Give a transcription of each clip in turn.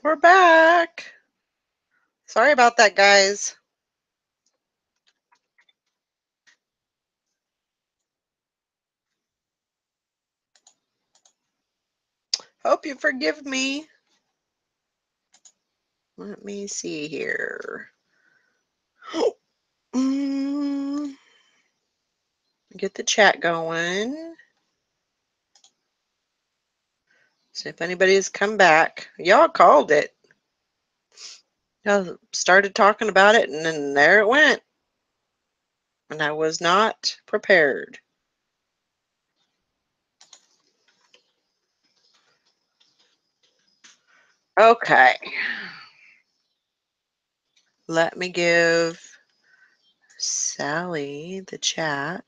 We're back. Sorry about that, guys. Hope you forgive me. Let me see here. Get the chat going. See if anybody has come back. Y'all called it. Y'all started talking about it, and then there it went. And I was not prepared. Okay. Let me give Sally the chat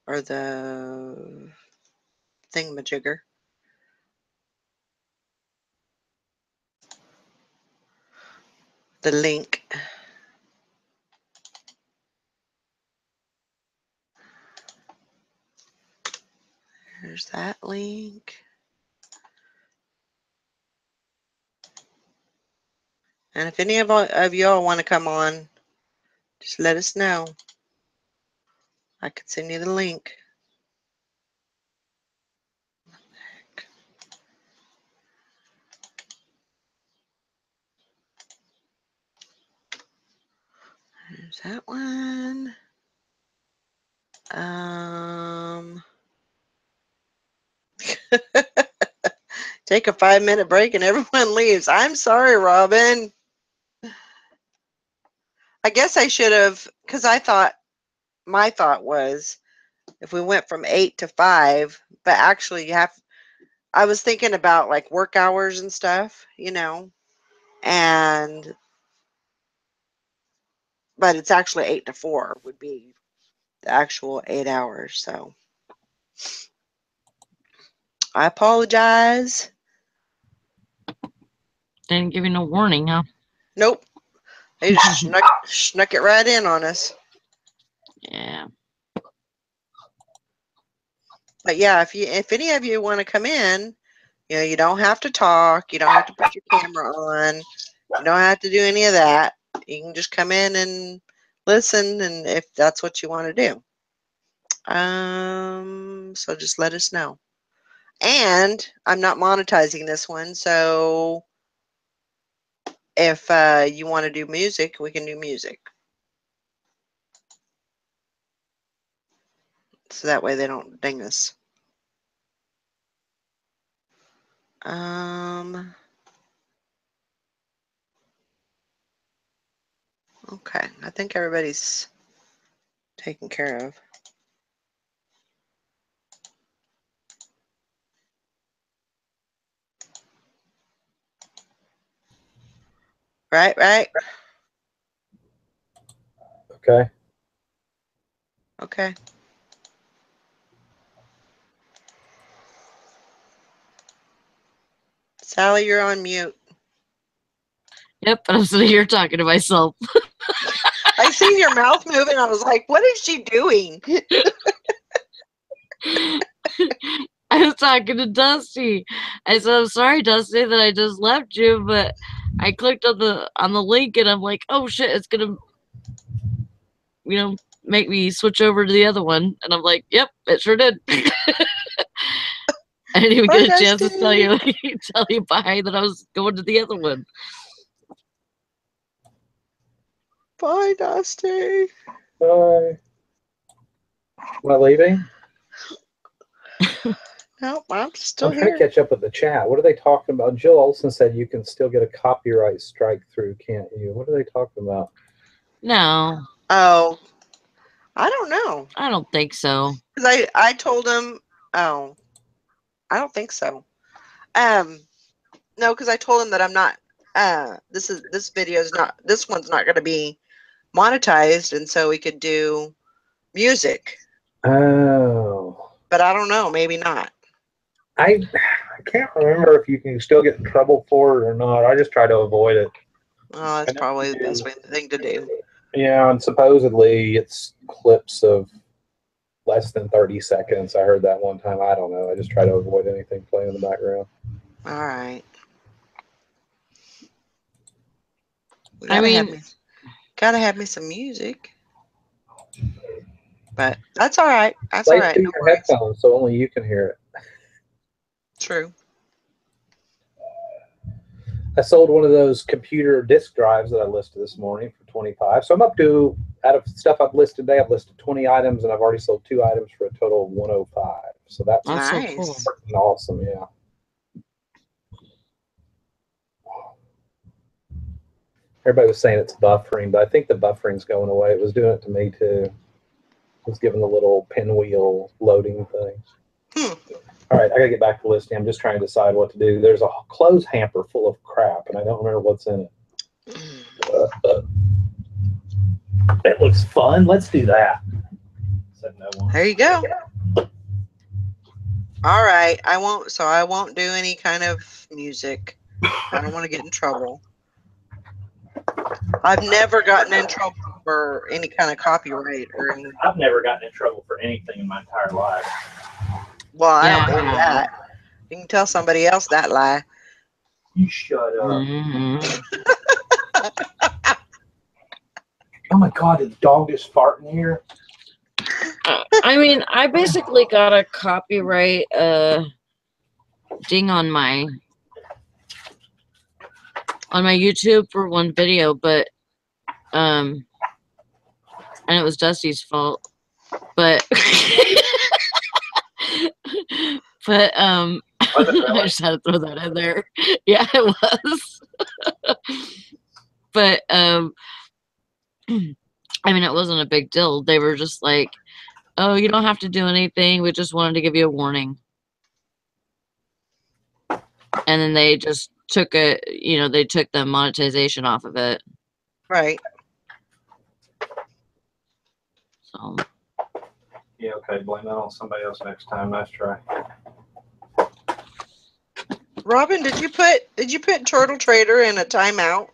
or the thingamajigger. The link. There's that link. And if any of y'all want to come on, just let us know. I could send you the link. There's that one. Take a 5-minute break and everyone leaves. I'm sorry, Robin. I guess I should have, because my thought was if we went from 8 to 5, but actually I was thinking about like work hours and stuff, but it's actually 8 to 4 would be the actual 8 hours. So I apologize. Didn't give you no warning, huh? Nope. They just snuck it right in on us. Yeah. But yeah, if any of you want to come in, you don't have to talk. You don't have to put your camera on. You don't have to do any of that. You can just come in and listen, and if that's what you want to do. So just let us know. And I'm not monetizing this one, so if you want to do music, we can do music. So that way they don't ding us. Okay, I think everybody's taken care of. Right? Okay. Okay. Sally, you're on mute. Yep, I'm sitting here talking to myself. I seen your mouth moving. I was like, what is she doing? I was talking to Dusty. I said, I'm sorry, Dusty, that I just left you, but I clicked on the link and I'm like, oh shit, it's gonna make me switch over to the other one. And I'm like, yep, it sure did. I didn't even get a chance to tell you bye that I was going to the other one. Bye, Dusty. Bye. Am I leaving? Nope, I'm still I'm trying here. to catch up with the chat. What are they talking about? Jill Olson said you can still get a copyright strike through, can't you? What are they talking about? No. Oh, I don't know. I don't think so. Because I told him, oh, I don't think so. No, because I told him that I'm not, this one's not going to be monetized, and so we could do music. Oh. But I don't know, maybe not. I can't remember if you can still get in trouble for it or not. I just try to avoid it. Oh, that's probably the best thing to do. Yeah, and supposedly it's clips of less than 30 seconds. I heard that one time. I don't know. I just try to avoid anything playing in the background. All right. We I mean, gotta have me some music. But that's all right. That's Play all right. through No your worries. headphones so only you can hear it. True. I sold one of those computer disk drives that I listed this morning for 25. So I'm up to, out of stuff I've listed today, I've listed 20 items and I've already sold 2 items for a total of 105. So that's that's so Nice. cool. freaking awesome, yeah. Everybody was saying it's buffering, but I think the buffering's going away. It was doing it to me too. It was giving the little pinwheel loading thing. All right, I gotta get back to listing. I'm just trying to decide what to do. There's a clothes hamper full of crap, and I don't remember what's in it. It looks fun. Let's do that. Said no one. There you go. All right. I won't do any kind of music. I don't want to get in trouble. I've never gotten in trouble for any kind of copyright or anything. I've never gotten in trouble for anything in my entire life. Well, I Yeah, don't believe that. You can tell somebody else that lie. You shut up. Mhm. Oh my god, did the dog just fart in here? I mean, I basically got a copyright ding on my YouTube for one video, but and it was Dusty's fault. But but I just had to throw that in there. Yeah, it was. But I mean, it wasn't a big deal. They were just like, "Oh, you don't have to do anything. We just wanted to give you a warning." And then they just took it, they took the monetization off of it. Right. So Yeah, okay, blame that on somebody else next time. Nice try. Robin, did you put Turtle Trader in a timeout?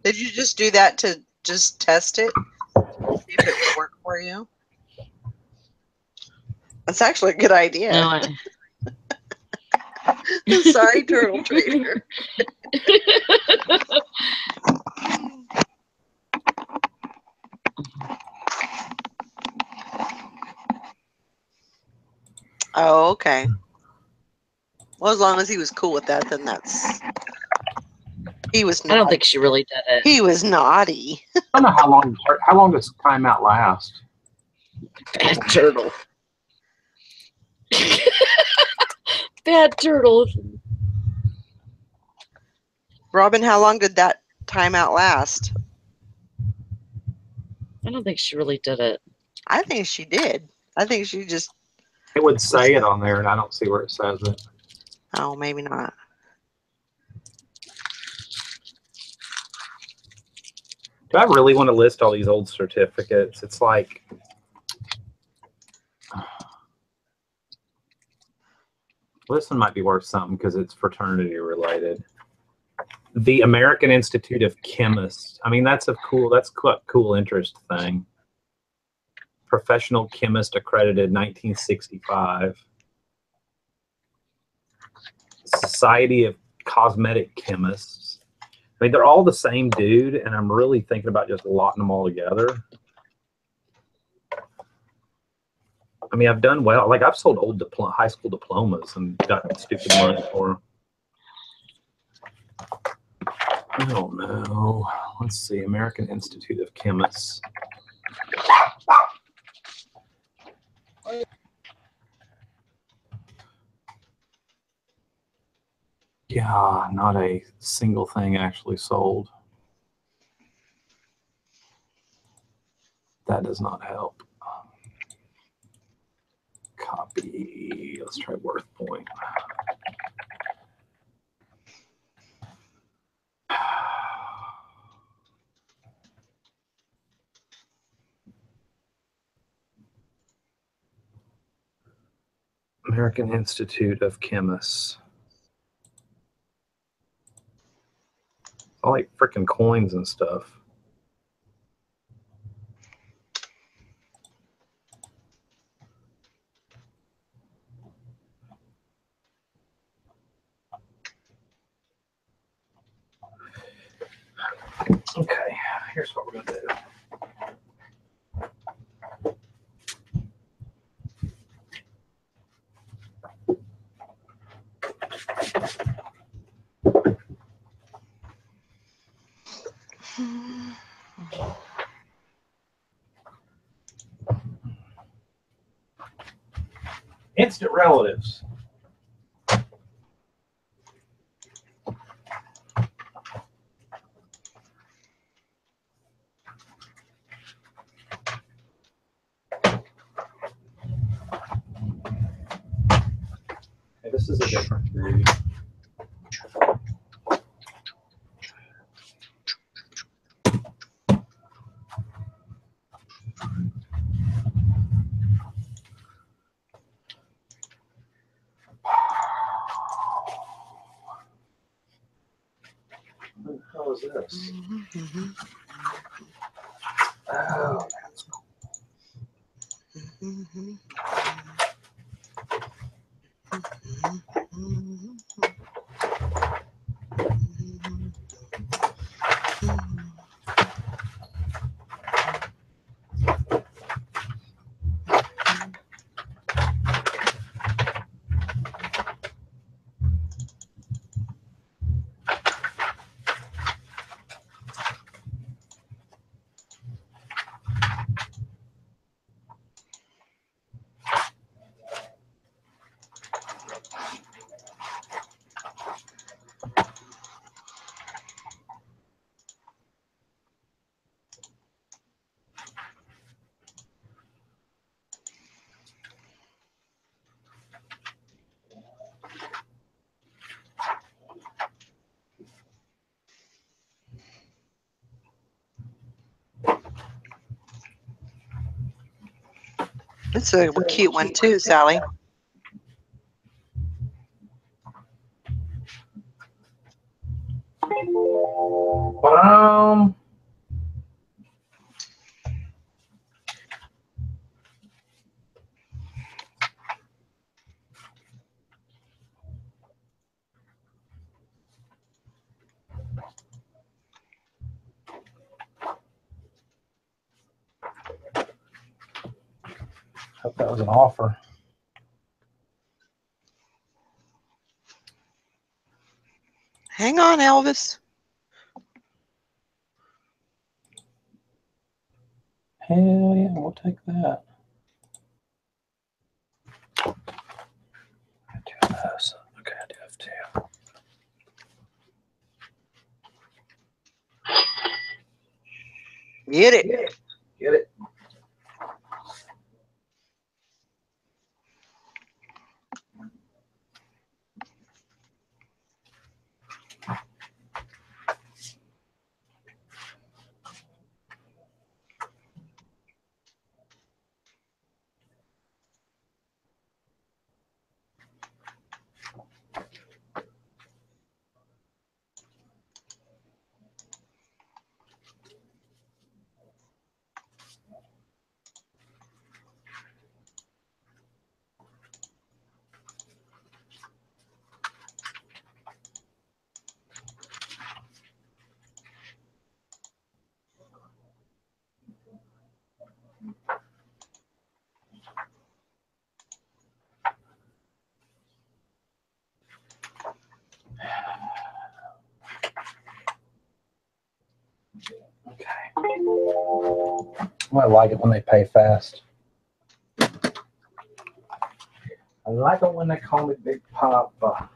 Did you just do that to just test it? See if it would work for you? That's actually a good idea. no, Sorry, Turtle Trader. Oh, okay. Well, as long as he was cool with that, then he was I don't naughty. think she really did it. He was naughty. I don't know how long does timeout last? Bad turtle. Bad turtle. Robin, how long did that timeout last? I don't think she really did it. I think she did. I think she just. It would say it on there, and I don't see where it says it. Oh, maybe not. Do I really want to list all these old certificates? It's like, well, this one might be worth something because it's fraternity related. The American Institute of Chemists. I mean, that's a cool interest thing. Professional chemist accredited 1965. Society of Cosmetic Chemists. I mean, they're all the same dude, and I'm really thinking about just lotting them all together. I mean, I've done well. Like, I've sold old high school diplomas and got stupid money for them. I don't know. Let's see. American Institute of Chemists. Yeah, not a single thing actually sold. That does not help. Copy. Let's try WorthPoint. American Institute of Chemists. I like freaking coins and stuff. Okay, here's what we're gonna do. Instant relatives. Okay, this is a different breed. What the hell is this? Oh, that's cool. It's a cute one too, Sally. Ba-dum. Hope that was an offer. Hang on, Elvis. Hell yeah, we'll take that. I do have those. Okay, I do have two. Get it. Get it. Okay. I like it when they pay fast. I like it when they call me Big Papa.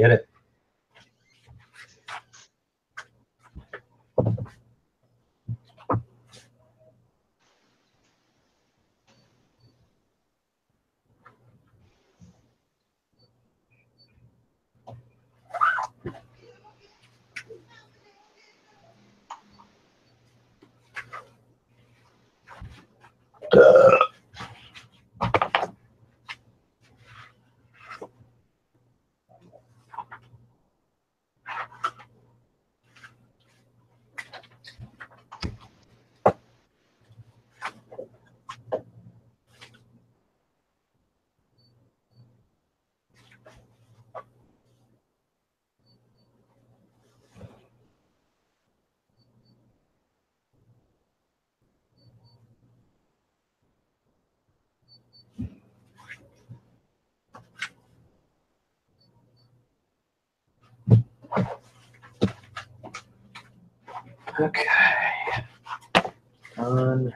Get it? Okay. Done.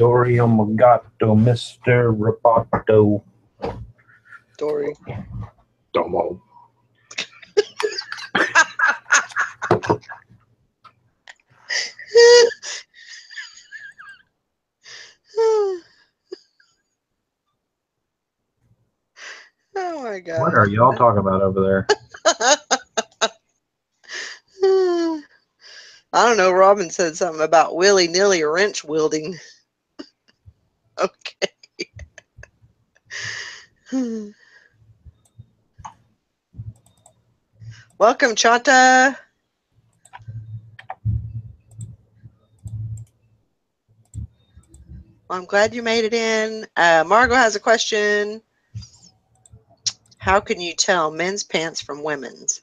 Dory Omogato, Mr. Roboto. Dory. Domo. Oh my God. What are y'all talking about over there? I don't know. Robin said something about willy-nilly wrench wielding. Okay. Welcome, Chanta. Well, I'm glad you made it in. Margot has a question. How can you tell men's pants from women's?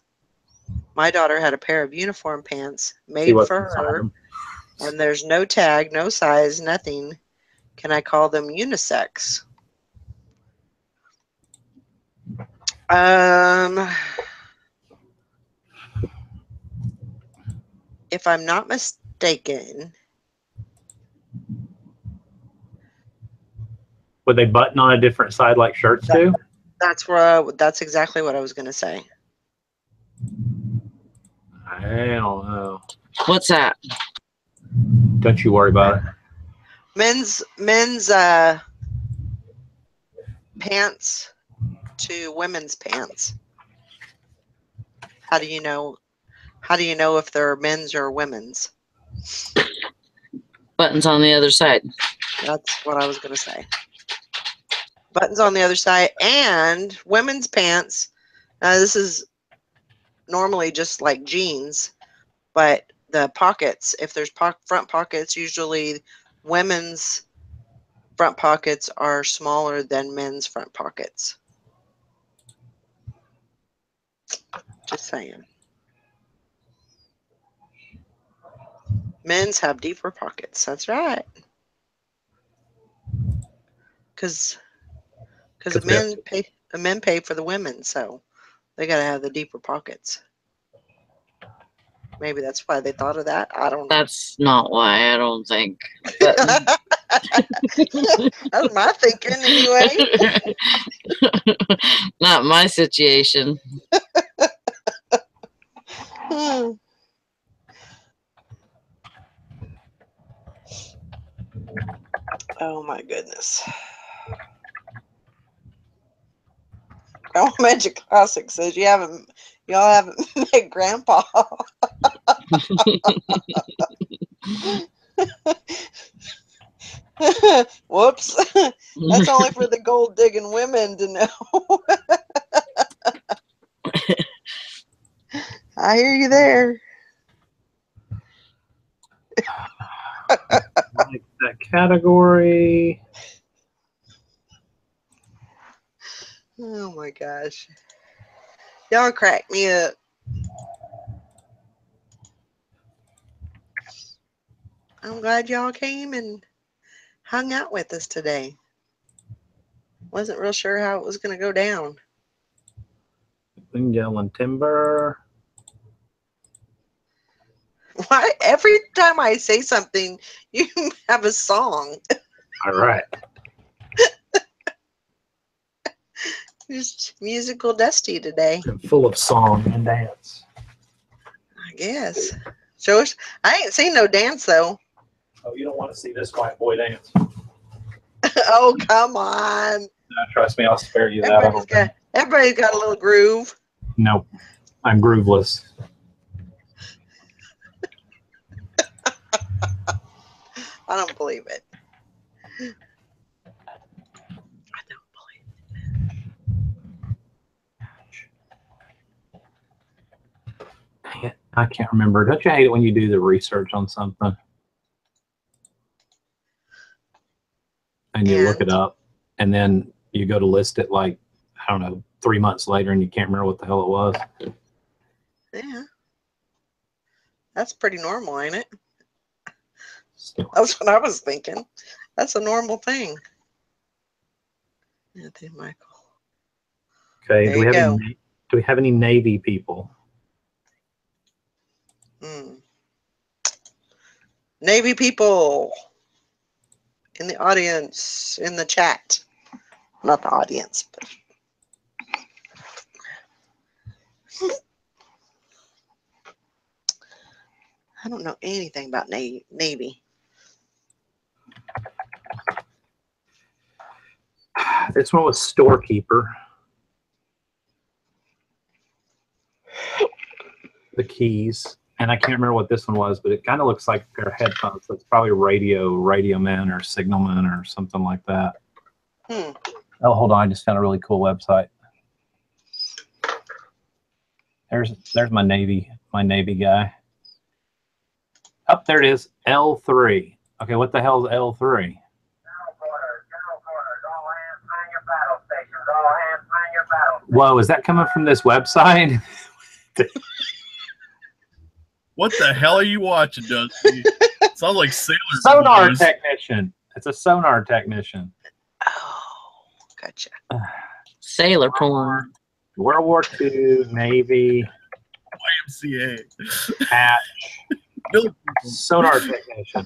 My daughter had a pair of uniform pants made for her, and there's no tag, no size, nothing. Can I call them unisex? If I'm not mistaken, Would they button on a different side like shirts do? that's exactly what I was going to say. I don't know. What's that? Don't you worry about it. Men's pants to women's pants? How do you know? How do you know if they're men's or women's? Buttons on the other side. That's what I was going to say. Buttons on the other side, and women's pants. Now, this is normally just like jeans, but the pockets, if there's front pockets, usually women's front pockets are smaller than men's front pockets. Just saying. Men's have deeper pockets. That's right. Because the men pay for the women, so they got to have the deeper pockets. Maybe that's why they thought of that. I don't know. That's not why, I don't think. But that's my thinking anyway. not my situation. Oh my goodness. Grandma Magic Classic says y'all haven't met Grandpa. Whoops. That's only for the gold digging women to know. I hear you there. Like that category. Oh my gosh. Y'all crack me up. I'm glad y'all came and hung out with us today. Wasn't real sure how it was going to go down. Yell and timber. Why? Every time I say something, you have a song. All right. Just musical dusty today. Full of song and dance. I guess. Show us. I ain't seen no dance though. Oh, you don't want to see this white boy dance? Oh, come on. No, trust me, I'll spare you that. Everybody's got a little groove. Nope. I'm grooveless. I don't believe it. I can't remember. Don't you hate it when you do the research on something and you look it up and then you go to list it like, I don't know, 3 months later and you can't remember what the hell it was? Yeah. That's pretty normal, ain't it? Still. That's what I was thinking. That's a normal thing. Anthony Michael. Okay. There Do we have any Navy people? Navy people in the audience, in the chat. Not the audience, but I don't know anything about Navy. This one was storekeeper. The keys. And I can't remember what this one was, but it kind of looks like a pair of headphones. So it's probably radio man or signalman or something like that. Oh, hold on. I just found a really cool website. There's my Navy guy. Oh, there it is. L3. Okay, what the hell is L3? Whoa, is that coming from this website? What the hell are you watching, Dusty? Sounds like Sailor Sonar technician. It's a sonar technician. Oh, gotcha. Sailor porn. World War II, Navy, YMCA. Hatch, sonar technician.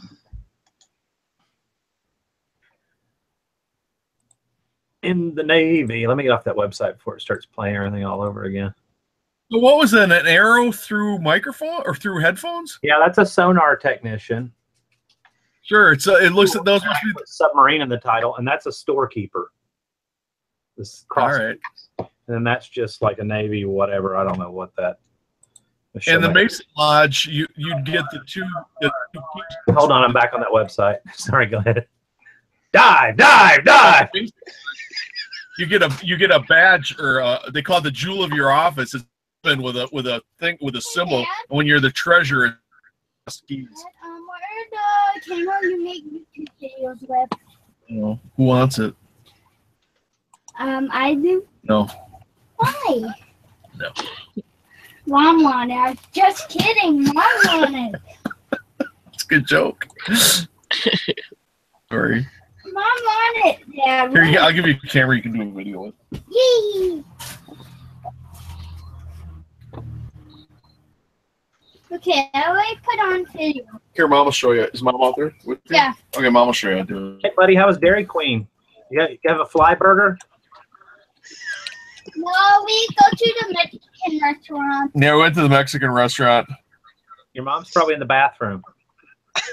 In the Navy. Let me get off that website before it starts playing everything all over again. So what was that? An arrow through microphone or through headphones? Yeah, that's a sonar technician. Sure. It looks at those must be submarine in the title, and that's a storekeeper. This All cross, right. and then that's just like a Navy, whatever. I don't know what that. And the Mason Lodge, you'd get the two. Hold on, I'm back on that website. Sorry, go ahead. Dive! You get a badge, or they call it the jewel of your office. It's with a thing with a symbol. And when you're the treasurer, skis. What are the camera you make YouTube videos with? Oh, who wants it? I do. No. Why? No. Mom wanted. I was just kidding. Mom wanted. It's a good joke. Sorry. Mom wanted. Dad. Here, I'll give you a camera you can do a video with. Yee. Okay, I will put on video. Here, Mom will show you. Is Mom out there with you? Yeah. Okay, Mom will show you how to do it. Hey, buddy, how was Dairy Queen? You have a fly burger? No, we go to the Mexican restaurant. Yeah, we went to the Mexican restaurant. Your mom's probably in the bathroom.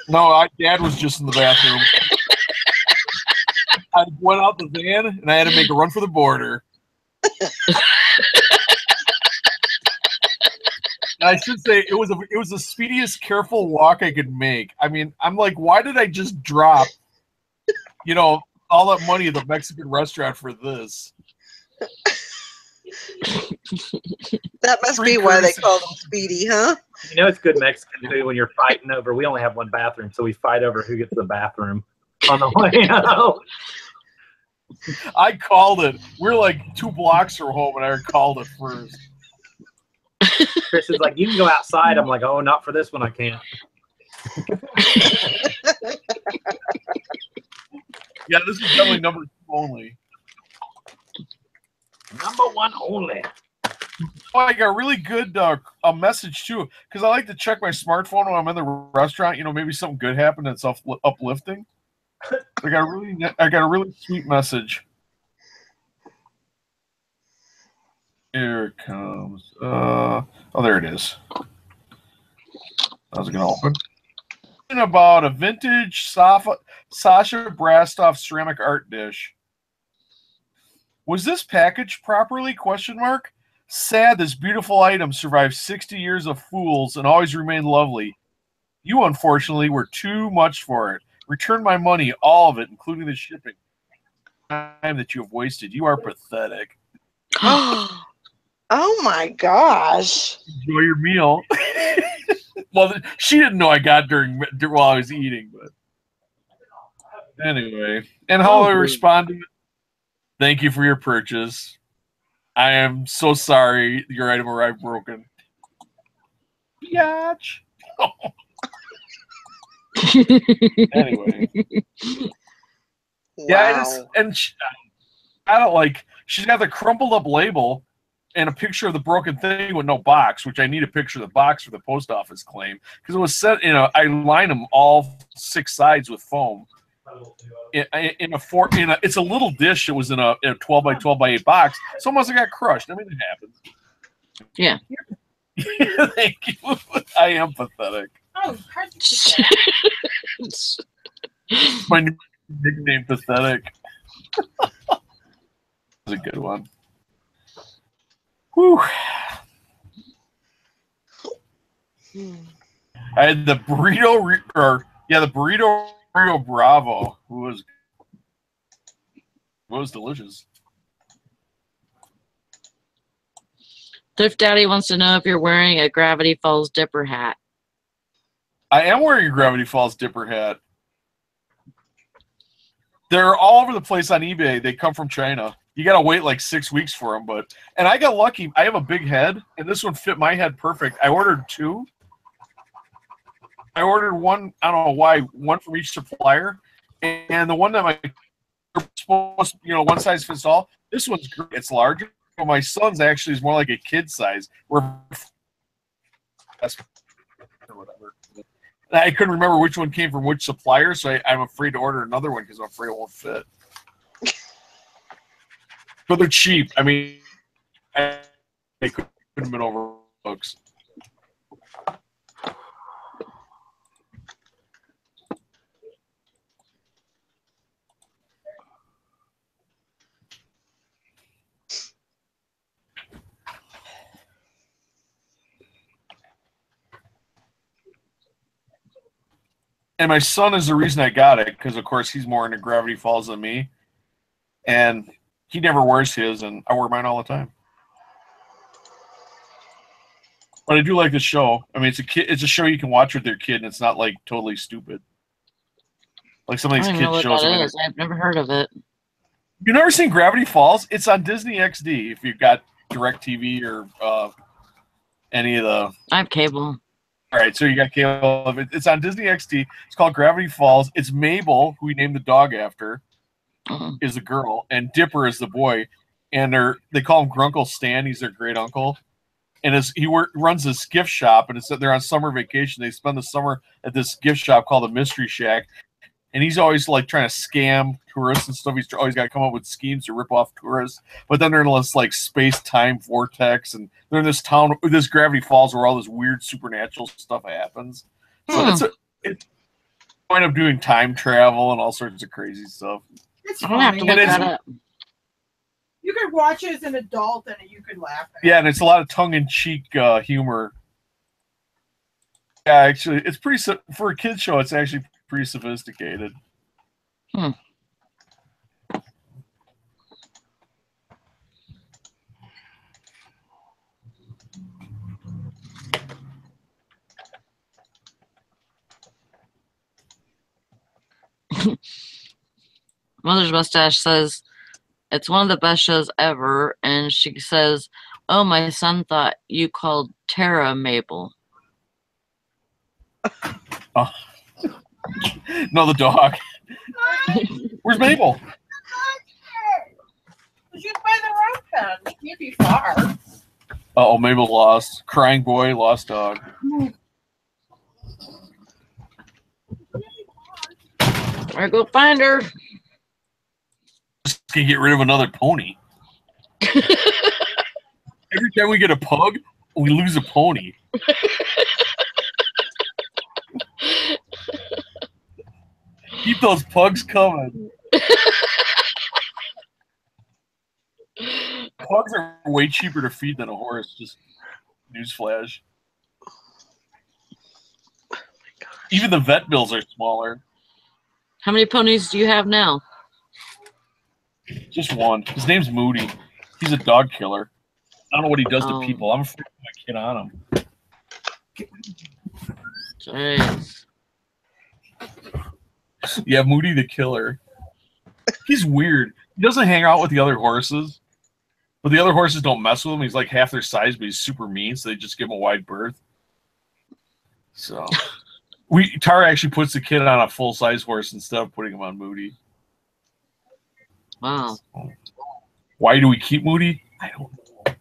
No, Dad was just in the bathroom. I went out the van, and I had to make a run for the border. And I should say it was the speediest, careful walk I could make. I mean, I'm like, why did I just drop, all that money at the Mexican restaurant for this? That must be why they call them Speedy, huh? You know it's good Mexican food when you're fighting over. We only have one bathroom, so we fight over who gets the bathroom on the way out. I called it. We're like 2 blocks from home, and I called it first. Chris is like, you can go outside. I'm like, oh, not for this one, I can't. Yeah, this is definitely number 2 only. Number 1 only. Oh, I got a really good a message too, because I like to check my smartphone when I'm in the restaurant. Maybe something good happened that's uplifting. I got a really sweet message. Here it comes. Oh, there it is. How's it gonna open? About a vintage Sasha Brastoff ceramic art dish. Was this packaged properly? ? Sad this beautiful item survived 60 years of fools and always remained lovely. You, unfortunately, were too much for it. Return my money, all of it, including the shipping. Time that you have wasted. You are pathetic. Oh my gosh. Enjoy your meal. Well, she didn't know I got while I was eating, but anyway. And how I respond to it? Thank you for your purchase. I am so sorry your item arrived broken. Biatch. Anyway. Wow. Yeah, I don't like. She's got the crumpled up label and a picture of the broken thing with no box, which I need a picture of the box for the post office claim because it was set. I lined them all 6 sides with foam. It's a little dish. It was in a 12 by 12 by 8 box. So it must have got crushed. I mean, it happens. Yeah. Thank you. I am pathetic. Oh, My new nickname, pathetic. That's a good one. Whew. I had the burrito, the burrito Rio Bravo, who was delicious. Thrift Daddy wants to know if you're wearing a Gravity Falls Dipper hat. I am wearing a Gravity Falls Dipper hat. They're all over the place on eBay. They come from China. You got to wait like 6 weeks for them. And I got lucky. I have a big head, and this one fit my head perfect. I ordered 2. I ordered one, I don't know why, one from each supplier. And the one that my supposed, one size fits all. This one's great. It's larger. But my son's actually is more like a kid size. Or whatever. And I couldn't remember which one came from which supplier, so I'm afraid to order another one because I'm afraid it won't fit. But they're cheap. I mean, they couldn't have been over books. And my son is the reason I got it, because of course he's more into Gravity Falls than me. And he never wears his, and I wear mine all the time. But I do like the show. I mean, it's a show you can watch with your kid, and it's not like totally stupid. Like some of I these don't kids know what shows. that is. I've never heard of it. You've never seen Gravity Falls? It's on Disney XD. If you've got DirecTV or any of the. I have cable. All right, so you got cable. It's on Disney XD. It's called Gravity Falls. It's Mabel, who we named the dog after, is the girl, and Dipper is the boy. And they call him Grunkle Stan. He's their great uncle. And he runs this gift shop, and they're on summer vacation. They spend the summer at this gift shop called the Mystery Shack. And he's always like trying to scam tourists and stuff. He's always got to come up with schemes to rip off tourists. But then they're in this like space-time vortex, and they're in this town, this Gravity Falls, where all this weird supernatural stuff happens. So it's wind up doing time travel and all sorts of crazy stuff. It's I'm gonna have to funny. look that up. You could watch it as an adult and you could laugh at it. Yeah, and it's a lot of tongue-in-cheek humor. Yeah, actually, it's pretty for a kids show. It's actually pretty sophisticated. Mother's Mustache says it's one of the best shows ever, and she says, "Oh, my son thought you called Tara Mabel." Oh. No, the dog. Where's Mabel? She's by the rock pen. She can't be far. Oh, Mabel's lost. Crying boy, lost dog. I go find her. Just can get rid of another pony. Every time we get a pug, we lose a pony. Keep those pugs coming. Pugs are way cheaper to feed than a horse. Just newsflash. Even the vet bills are smaller. How many ponies do you have now? Just one. His name's Moody. He's a dog killer. I don't know what he does to people. I'm afraid of my kid on him. Jeez. Yeah, Moody the killer. He's weird. He doesn't hang out with the other horses, but the other horses don't mess with him. He's like half their size, but he's super mean, so they just give him a wide berth. So Tara actually puts the kid on a full-size horse instead of putting him on Moody. Wow. Why do we keep Moody? I don't know.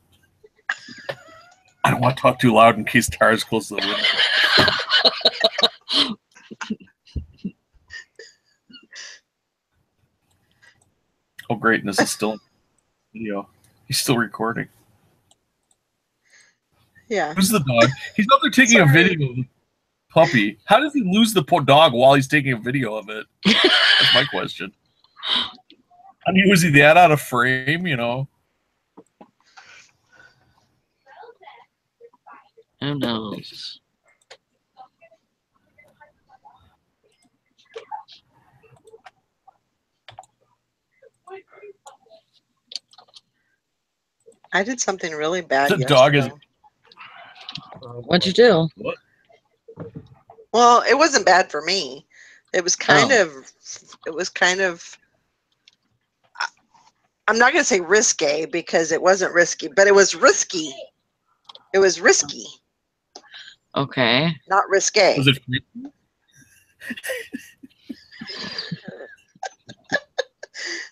I don't want to talk too loud in case Tara's close to the window. Oh, great. And this is still video. He's still recording. Yeah. Who's the dog? He's out there taking a video of the puppy. How does he lose the poor dog while he's taking a video of it? That's my question. I mean, was he that out of frame, you know? Who knows? I did something really bad. The dog is. What'd you do? What? Well, it wasn't bad for me. It was kind of. It was kind of. I'm not going to say risque because it wasn't risky, but it was risky. It was risky. Okay. Not risque. Was it?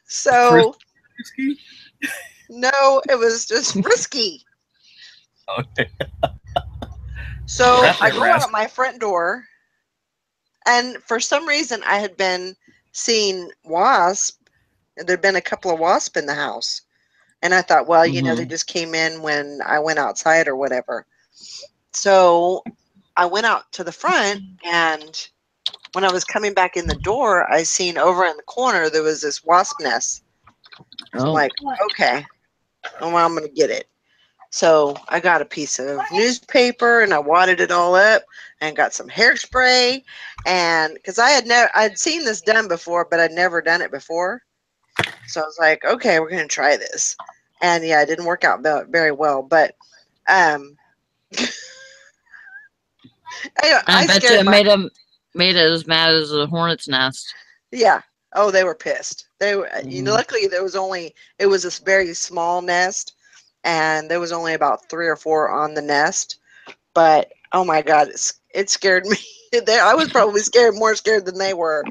So. Risky? No, it was just risky. Okay. So I go out my front door, and for some reason I had been seeing wasps. There'd been a couple of wasps in the house, and I thought, well, you know, they just came in when I went outside or whatever. So I went out to the front, and when I was coming back in the door, I seen over in the corner there was this wasp nest. So I'm like, okay, well, I'm gonna get it. So I got a piece of newspaper and I wadded it all up and got some hairspray, and because I'd seen this done before, but I'd never done it before. So I was like, okay, we're gonna try this, and yeah, it didn't work out very well, but I bet you scared it made it as mad as a hornet's nest. Yeah. Oh, they were pissed. They were. Mhm. Luckily, it was a very small nest, and there was only about 3 or 4 on the nest. But oh my God, it scared me. I was probably more scared than they were.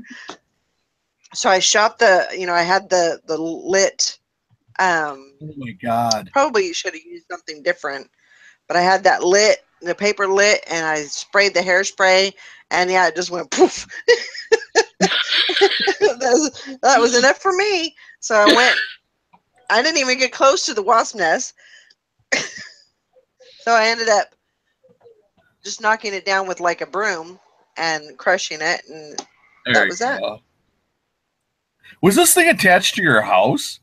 So I shot I had the lit. Oh my God. Probably should have used something different, but I had that the paper lit, and I sprayed the hairspray, and yeah, it just went poof. that was enough for me. So I didn't even get close to the wasp nest. So I ended up just knocking it down with like a broom and crushing it, and that was that. Was this thing attached to your house?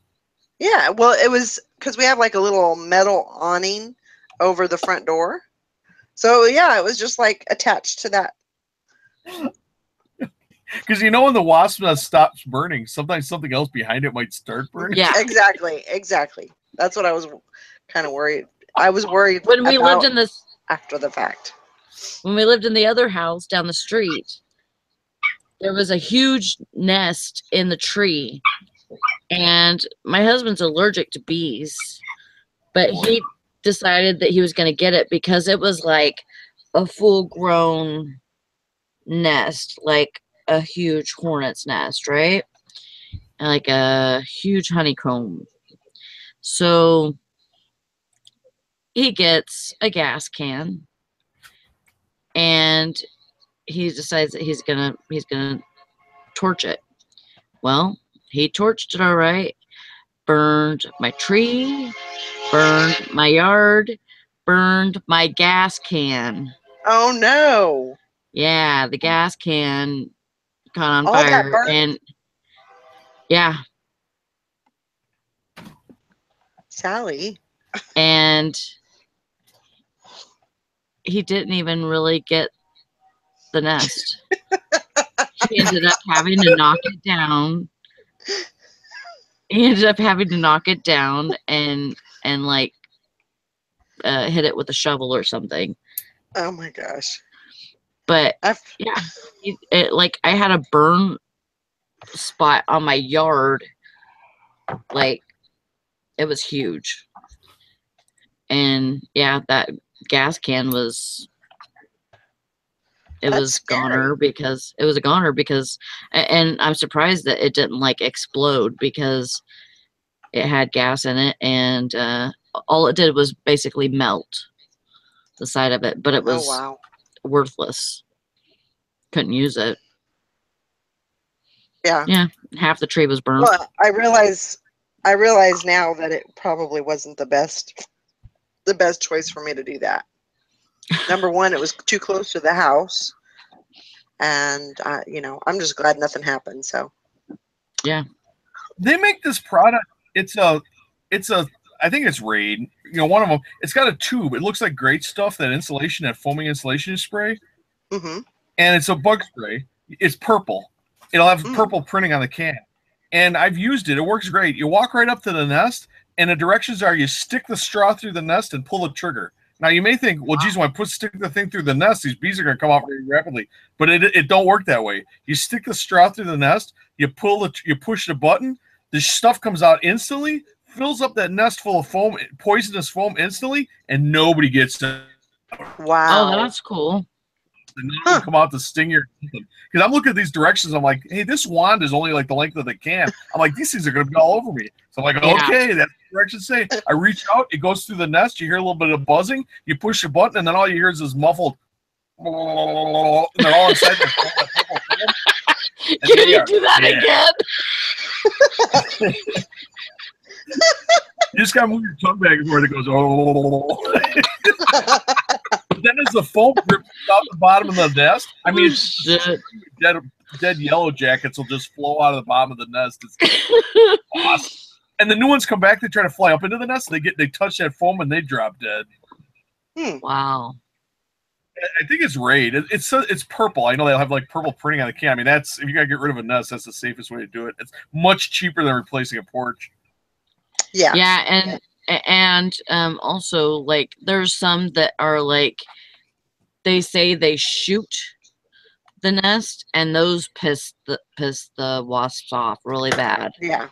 Yeah, well, it was because we have like a little metal awning over the front door. So yeah, it was just like attached to that. Because when the wasp nest stops burning, sometimes something else behind it might start burning. Yeah. Exactly. That's what I was kind of worried. I was worried When we lived in this after the fact. When we lived in the other house down the street, there was a huge nest in the tree, and my husband's allergic to bees, but he decided that he was going to get it because it was like a full-grown nest, like a huge hornet's nest, right? And like a huge honeycomb. So he gets a gas can, and he decides that he's gonna torch it. Well, he torched it all right, burned my tree, burned my yard, burned my gas can. Oh no. Yeah, the gas can caught on All that fire, burnt? and yeah, Sally. and he didn't even really get the nest. He ended up having to knock it down. He ended up having to knock it down and like hit it with a shovel or something. Oh my gosh. But yeah, I had a burn spot on my yard. Like, it was huge. And yeah, that gas can was a goner because and I'm surprised that it didn't like explode because it had gas in it, and all it did was basically melt the side of it, but it was worthless. Couldn't use it. Yeah, half the tree was burned. Well, I realize now that it probably wasn't the best choice for me to do that. Number one, it was too close to the house, and I'm just glad nothing happened. So yeah, they make this product. It's a I think it's Raid. One of them. It's got a tube. It looks like great stuff. That foaming insulation spray. Mm-hmm. And it's a bug spray. It's purple. It'll have purple printing on the can. And I've used it. It works great. You walk right up to the nest, and the directions are you stick the straw through the nest and pull the trigger. Now, you may think, well, geez, when I stick the thing through the nest, these bees are going to come out very rapidly. But it don't work that way. You stick the straw through the nest, you push the button, the stuff comes out instantly, fills up that nest full of foam, poisonous foam instantly, and nobody gets it. Wow. Oh, that's cool. And come out to sting your because I'm looking at these directions. I'm like, hey, this wand is only like the length of the can. I'm like, these things are going to be all over me. So I'm like, okay, that's the directions say. I reach out, it goes through the nest. You hear a little bit of buzzing. You push a button, and then all you hear is this muffled. And they're all inside the purple foam. Can you do that again? You just gotta move your tongue back and forth. It goes, oh. Then as the foam drips out the bottom of the nest, I mean, dead yellow jackets will just flow out of the bottom of the nest. It's awesome. And the new ones come back, they try to fly up into the nest, they touch that foam and they drop dead. Wow. I think it's Raid. It's purple. I know they'll have like purple printing on the can. I mean, that's if you gotta get rid of a nest, that's the safest way to do it. It's much cheaper than replacing a porch. Yeah. Yeah, and also like there's some that are like they say they shoot the nest, and those piss the wasps off really bad. Yeah.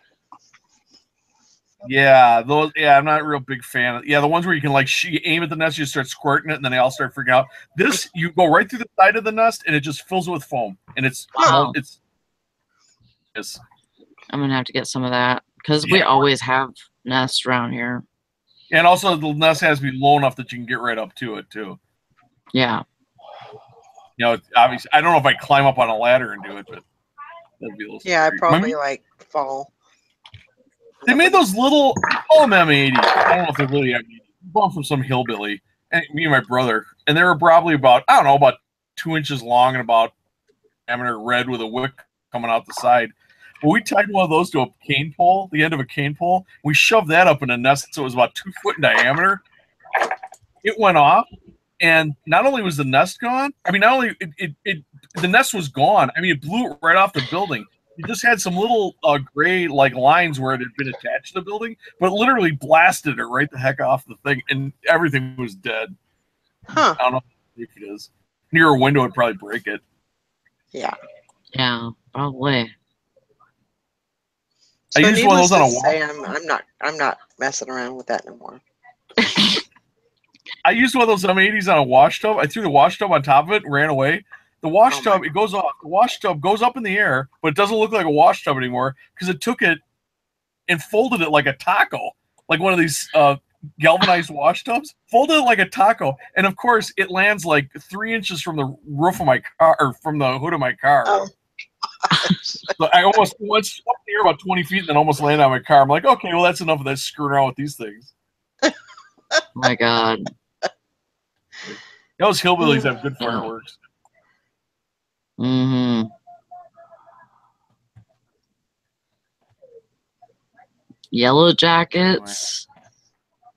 Yeah, those. Yeah, I'm not a real big fan of. Yeah, the ones where you can like aim at the nest, you start squirting it, and then they all start freaking out. This, you go right through the side of the nest, and it just fills it with foam, and it's. I'm gonna have to get some of that because we always have nests around here. And also, the nest has to be low enough that you can get right up to it too. Yeah. You know, obviously, I don't know if I climb up on a ladder and do it, but that'd be a little. Yeah, I scary. probably like fall. They made those little, call them M80. I don't know if they're really M80. Bought from some hillbilly, and me and my brother, and they were probably about, I don't know, about 2 inches long and about diameter, red with a wick coming out the side. But we tied one of those to a cane pole, the end of a cane pole. We shoved that up in a nest, so it was about 2 foot in diameter. It went off, and not only was the nest gone, I mean, not only the nest was gone. I mean, it blew it right off the building. It just had some little gray like lines where it had been attached to the building, but it literally blasted it right the heck off the thing, and everything was dead. Huh. I don't know how big it is. Near a window would probably break it. Yeah. Yeah, probably. So I used one of those on a needless to say, I'm not messing around with that no more. I used one of those M80s on a wash tub. I threw the wash tub on top of it and ran away. The wash tub, it goes off. The wash tub goes up in the air, but it doesn't look like a wash tub anymore because it took it and folded it like a taco, like one of these galvanized wash tubs. Folded it like a taco, and of course, it lands like 3 inches from the roof of my car, or from the hood of my car. Oh. So I almost went up the air about 20 feet and then almost landed on my car. I'm like, okay, well, that's enough of that screwing around with these things. My God. Those hillbillies have good fireworks. Mm-hmm. Yellow Jackets.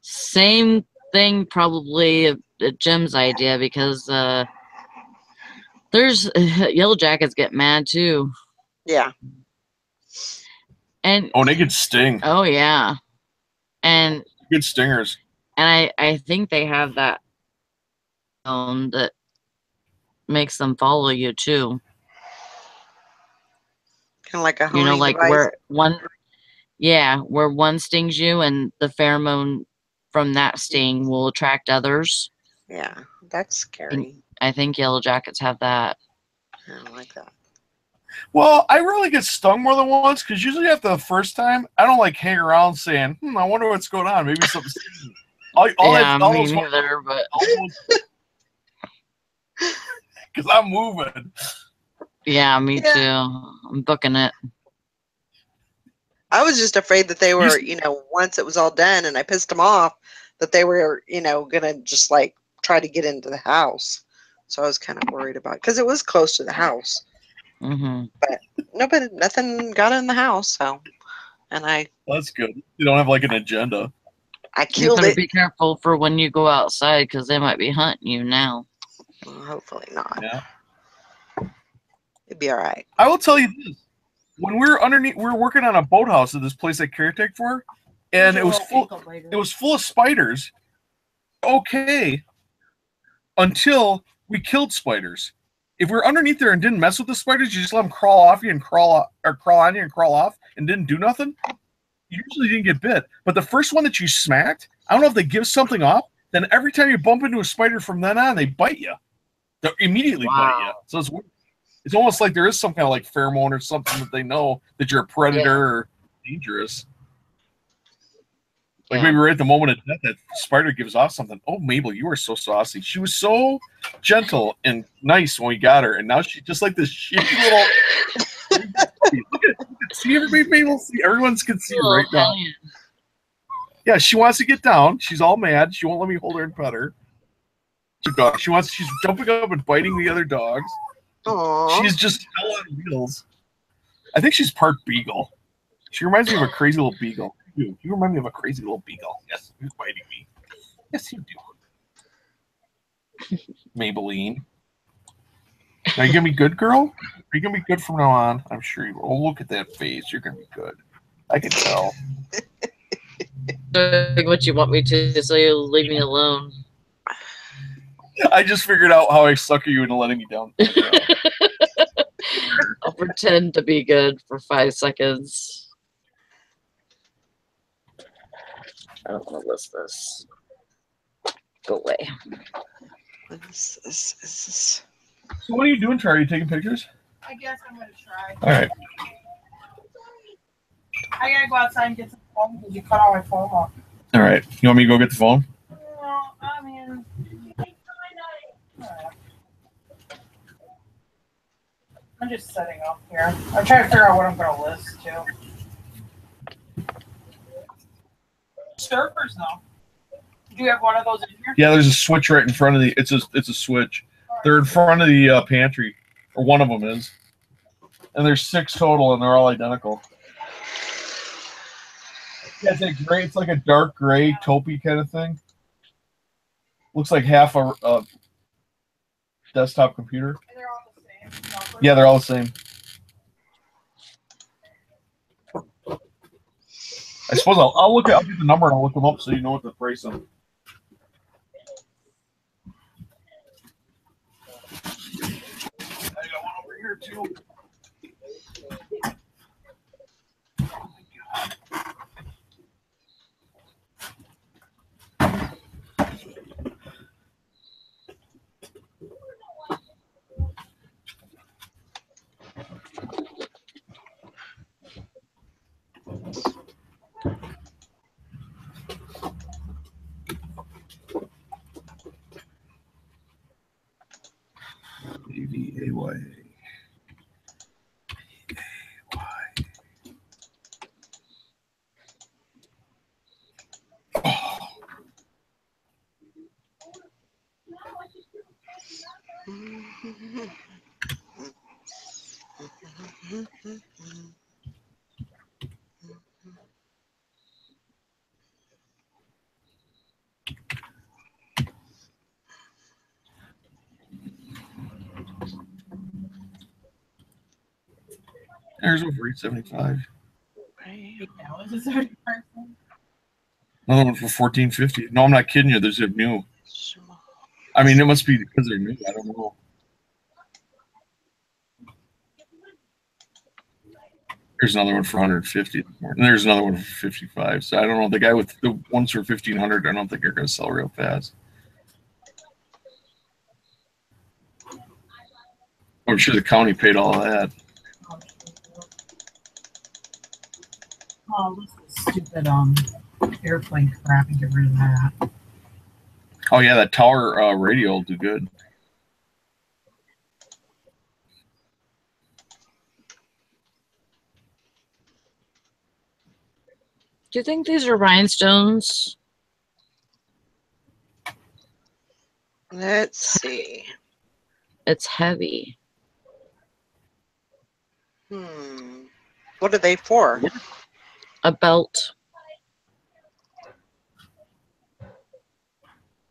Same thing, probably a Jim's idea because there's Yellow Jackets get mad too. Yeah. And they could sting. Oh yeah. And good stingers. And I think they have that that makes them follow you too. Kind of like a you know, like device. where one stings you and the pheromone from that sting will attract others. Yeah, that's scary. I think Yellow Jackets have that. I don't like that. Well, I really get stung more than once because usually after the first time, I don't like hang around saying, I wonder what's going on. Maybe something. Me neither, but because I'm moving. Yeah, me too. I'm booking it. I was just afraid that they were, once it was all done and I pissed them off, that they were, gonna just like try to get into the house. So I was kind of worried about because it was close to the house. Mm-hmm. But nothing got in the house. So, and Well, that's good. You don't have like an agenda. I killed you better it. Be careful for when you go outside because they might be hunting you now. Well, hopefully not. Yeah. It'd be all right. I will tell you this: when we were working on a boathouse at this place I caretake for, and it was full. It was full of spiders. Okay, until we killed spiders. If we're underneath there and didn't mess with the spiders, you just let them crawl off you and crawl on you and crawl off and didn't do nothing. You usually didn't get bit. But the first one that you smacked, I don't know if they give something off. Then every time you bump into a spider from then on, they bite you. They immediately bite you. So it's weird. It's almost like there is some kind of like pheromone or something that they know that you're a predator or dangerous. Like maybe right at the moment of death, that spider gives off something. Oh, Mabel, you are so saucy. She was so gentle and nice when we got her, and now she's just like this shitty little. Look at see everybody, Mabel. See everyone can see her right now. Yeah, she wants to get down. She's all mad. She won't let me hold her and pet her. She's jumping up and biting the other dogs. Aww. She's just hell on wheels. I think she's part beagle. She reminds me of a crazy little beagle. you do. You remind me of a crazy little beagle. Yes, you're biting me. Yes, you do. Maybelline. Are you gonna be good, girl? Are you gonna be good from now on? I'm sure you will. Oh, look at that face. You're gonna be good. I can tell. Doing what you want me to, so you'll leave me alone. I just figured out how I sucker you into letting me down. I'll pretend to be good for 5 seconds. I don't want to list this. Go away. What is this? So what are you doing, Charlie? Are you taking pictures? I guess I'm gonna try. All right. I gotta go outside and get some phone because you cut all my phone off. All right. You want me to go get the phone? No, I mean. I'm just setting up here. I'm trying to figure out what I'm gonna list too. Surfers though. Do you have one of those in here? Yeah, there's a switch right in front of the. It's a switch. They're in front of the pantry, or one of them is. And there's 6 total, and they're all identical. Yeah, it's a gray. It's like a dark gray, taupey kind of thing. Looks like half a desktop computer. And they're all the same. Yeah, they're all the same. I suppose I'll get the number and I'll look them up so you know what to price them. I got one over here too. Oh my God. AVAY. There's over 875. Another one for 1450. No, I'm not kidding you. There's a new. I mean, it must be because they're new. I don't know. There's another one for 150. And there's another one for 55. So I don't know. The guy with the ones for 1500, I don't think they're going to sell real fast. I'm sure the county paid all of that. Oh, this is stupid airplane crap and get rid of that. Oh yeah, that tower radio will do good. Do you think these are rhinestones? Let's see. It's heavy. What are they for? A belt.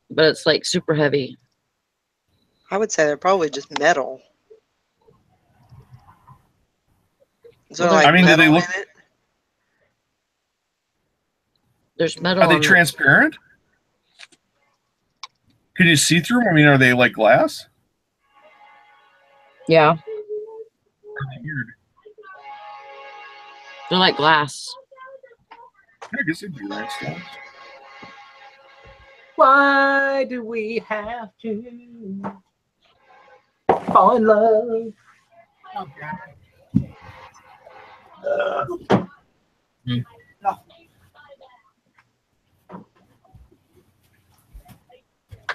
But it's like super heavy. I would say they're probably just metal. Is there like I mean, do they metal look? in it? There's metal. Are they on transparent? Can you see through them? I mean, are they like glass? Yeah, Are they weird? they're like glass. I guess they'd be rhinestones. Why do we have to fall in love? Oh, God. No.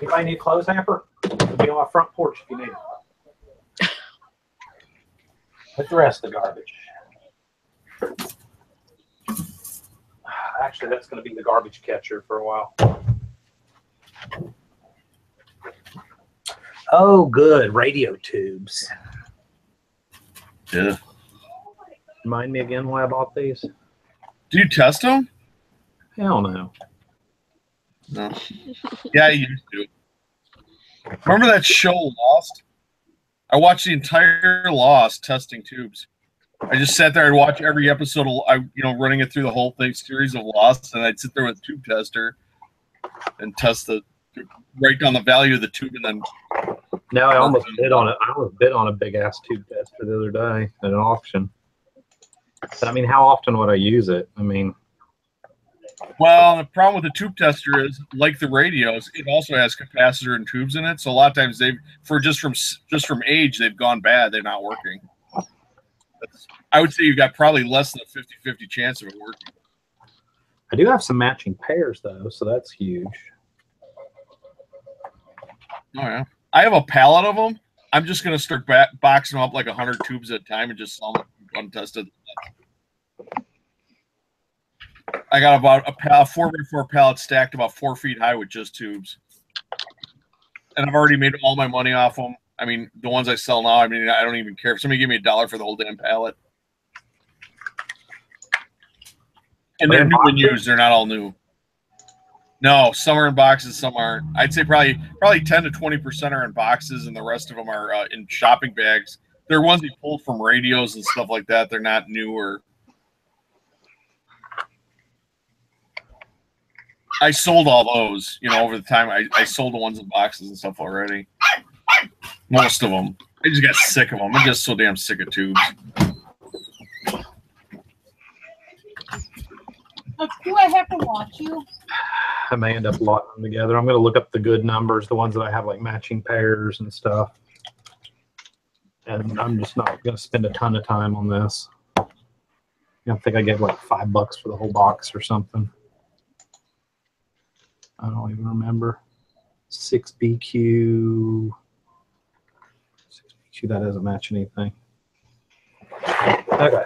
Anybody need a clothes hamper? It'll be on my front porch if you need it. With the rest of the garbage. Actually, that's going to be the garbage catcher for a while. Oh, good. Radio tubes. Yeah. Remind me again why I bought these. Do you test them? Hell no. No. Yeah, you used to. Remember that show Lost? I watched the entire Lost testing tubes. I just sat there and watch every episode. Running it through the whole thing, series of Lost, and I'd sit there with a tube tester and write down the value of the tube, and then. No, I almost bid on it. I almost bid on a big ass tube tester the other day at an auction. But I mean, how often would I use it? I mean. Well, the problem with the tube tester is, like the radios, it also has capacitor and tubes in it. So a lot of times just from age, they've gone bad. They're not working. I would say you've got probably less than a 50-50 chance of it working. I do have some matching pairs though, so that's huge. Oh yeah, I have a pallet of them. I'm just gonna start boxing them up like 100 tubes at a time and just sell them untested. I got about a 4x4 pallet stacked about 4 feet high with just tubes, and I've already made all my money off them. I mean, the ones I sell now, I mean, I don't even care if somebody give me $1 for the whole damn pallet. And they're new and used; they're not all new. No, some are in boxes, some aren't. I'd say probably 10 to 20% are in boxes, and the rest of them are in shopping bags. They're ones you pulled from radios and stuff like that. They're not new or. I sold all those, over the time. I sold the ones in boxes and stuff already. Most of them. I just got sick of them. I'm just so damn sick of tubes. Do I have to watch you? I may end up locking them together. I'm going to look up the good numbers, the ones that I have like matching pairs and stuff. And I'm just not going to spend a ton of time on this. I think I gave like $5 for the whole box or something. I don't even remember. 6BQ. 6BQ, that doesn't match anything. Okay.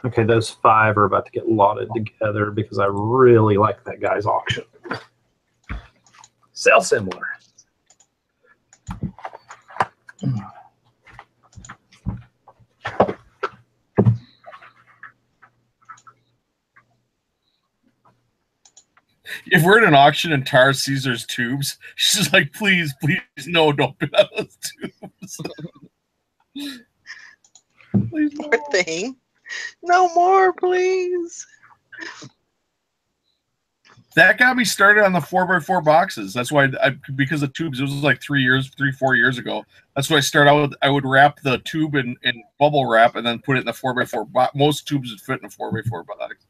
Okay, those 5 are about to get lotted together because I really like that guy's auction. Sell similar. If we're at an auction and Tara sees there's tubes, she's like, please, no, don't bid on those tubes. Please, no. Poor thing. No more, please. That got me started on the 4x4 boxes. That's why because of tubes, it was like 3-4 years ago. That's why I started out with. I would wrap the tube in bubble wrap and then put it in the 4x4 box. Most tubes would fit in a 4x4 box.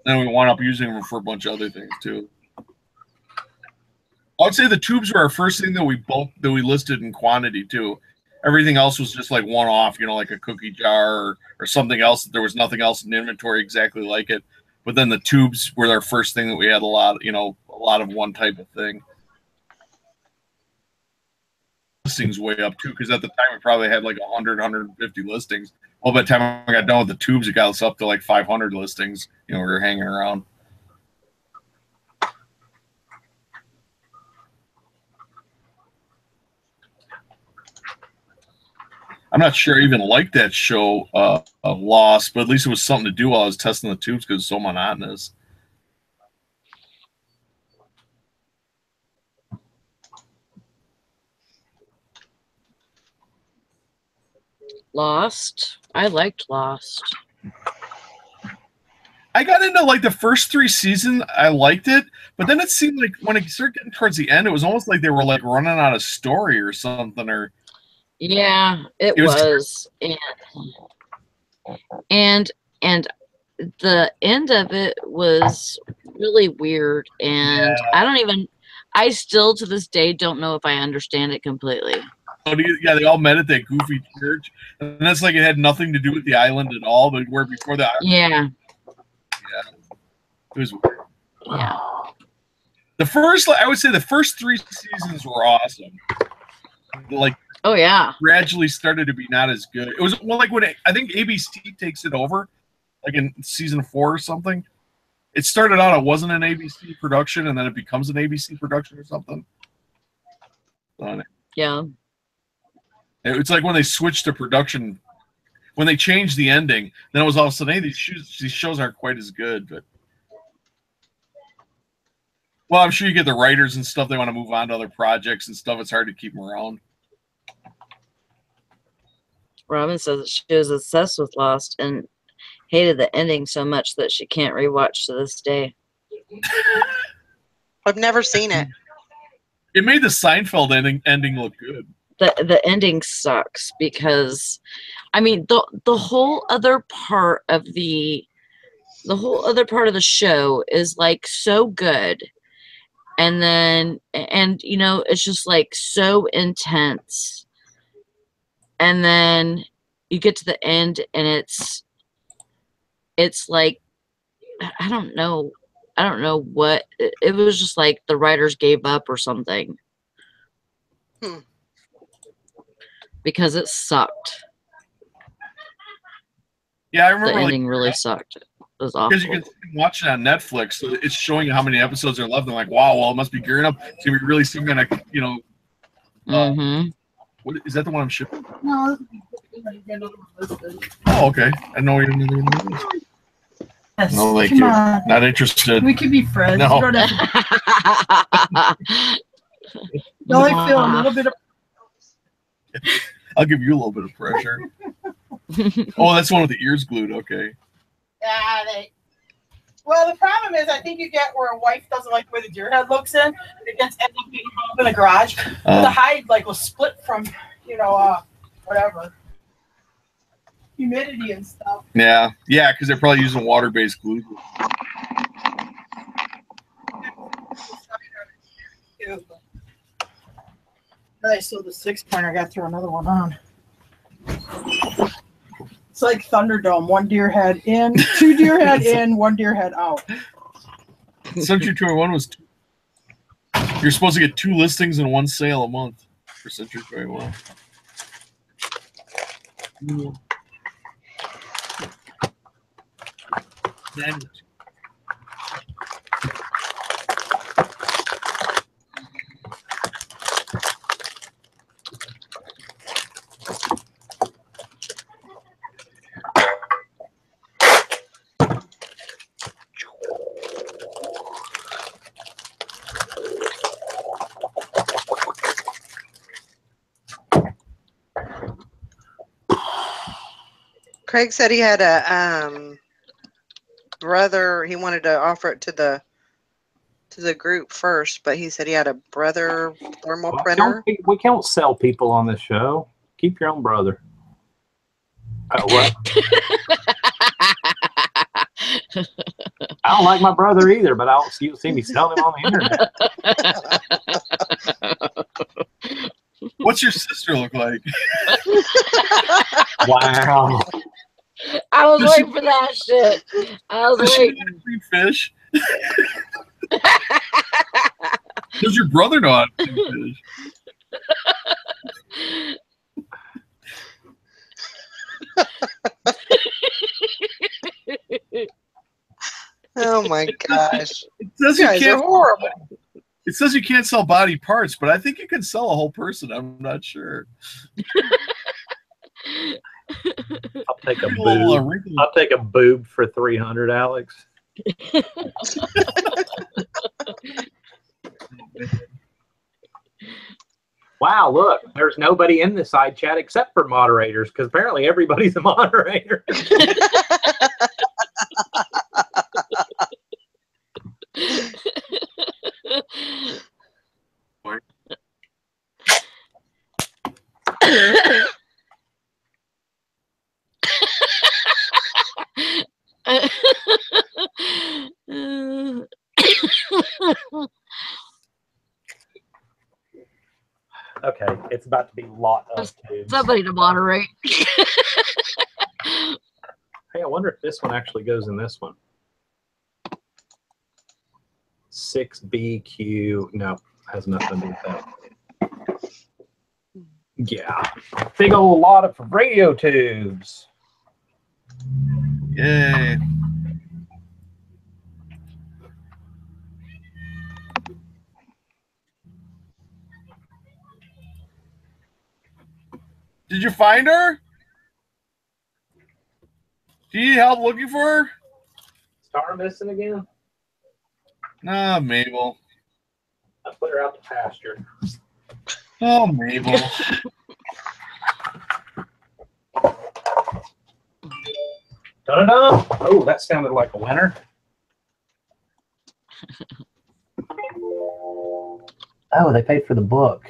Then we wound up using them for a bunch of other things too. I would say the tubes were our first thing that we listed in quantity too. Everything else was just like one-off, like a cookie jar or something else. There was nothing else in the inventory exactly like it. But then the tubes were our first thing that we had a lot of one type of thing. Listings way up too, because at the time we probably had like 100, 150 listings. Well, by the time I got done with the tubes, it got us up to like 500 listings. We were hanging around. I'm not sure I even liked that show, Lost, but at least it was something to do while I was testing the tubes because it's so monotonous. Lost. I liked Lost. I got into like the first 3 seasons. I liked it, but then it seemed like when it started getting towards the end, it was almost like they were like running out of story or something. Or yeah, it was. And the end of it was really weird, and yeah. I still to this day don't know if I understand it completely. Yeah, they all met at that goofy church, and that's like it had nothing to do with the island at all. But where before that, yeah, It was weird. Yeah. I would say the first 3 seasons were awesome. Like, Oh yeah. gradually started to be not as good. It was like when I think ABC takes it over, like in season 4 or something. It started out, it wasn't an ABC production, and then it becomes an ABC production or something. Yeah. It's like when they switched to production, when they changed the ending, then it was all of a sudden, hey, these shows aren't quite as good. But well, I'm sure you get the writers and stuff. They want to move on to other projects and stuff. It's hard to keep them around. Robin says she was obsessed with Lost and hated the ending so much that she can't rewatch to this day. I've never seen it. It made the Seinfeld ending look good. The ending sucks because, I mean, the whole other part of the show is like so good, and you know, it's just like so intense, and then you get to the end and it's like, I don't know what it was, just like the writers gave up or something. Because it sucked. Yeah, I remember the ending really sucked. It was awful. Because you can watch it on Netflix, so it's showing you how many episodes are left. I'm like, wow, well, it must be gearing up. It's gonna be really some kind of, you know. What is that? The one I'm shipping? No. Oh, okay. I know you're another one. Yes, No, thank come you. on. Not interested. We could be friends. No. You don't have to. You only feel a little bit of. I'll give you a little bit of pressure. Oh, that's the one with the ears glued. Okay. Well, the problem is, I think you get where a wife doesn't like the way the deer head looks in. It ends up being up in the garage. The hide will split from, whatever. Humidity and stuff. Yeah, because they're probably using water-based glue. I sold the 6-pointer. I got to throw another one on. It's like Thunderdome. 1 deer head in, 2 deer head in, 1 deer head out. Century 21 was you're supposed to get 2 listings and 1 sale a month for Century 21. Craig said he had a brother. He wanted to offer it to the group first, but he said he had a brother thermal printer. We can't sell people on this show. Keep your own brother. What? I don't like my brother either, but you'll see me selling him on the internet. What's your sister look like? Wow. I was waiting for that shit. I was waiting. Free fish. Does your brother know how to feed fish? Oh my gosh. It says You guys are horrible. It says you can't sell body parts, but I think you can sell a whole person. I'm not sure. I'll take a boob. I'll take a boob for 300, Alex. Wow, look, there's nobody in the side chat except for moderators, because apparently everybody's a moderator. Okay, it's about to be a lot of tubes. Somebody to moderate. Hey, I wonder if this one actually goes in this one. 6BQ. No, has nothing to do with that. Yeah. Big old lot of radio tubes. Yay. Did you find her? Do you need help looking for her? Star missing again? Nah, Mabel. I put her out to pasture. Oh, Mabel. Da-da-da! Oh, that sounded like a winner. Oh, they paid for the book.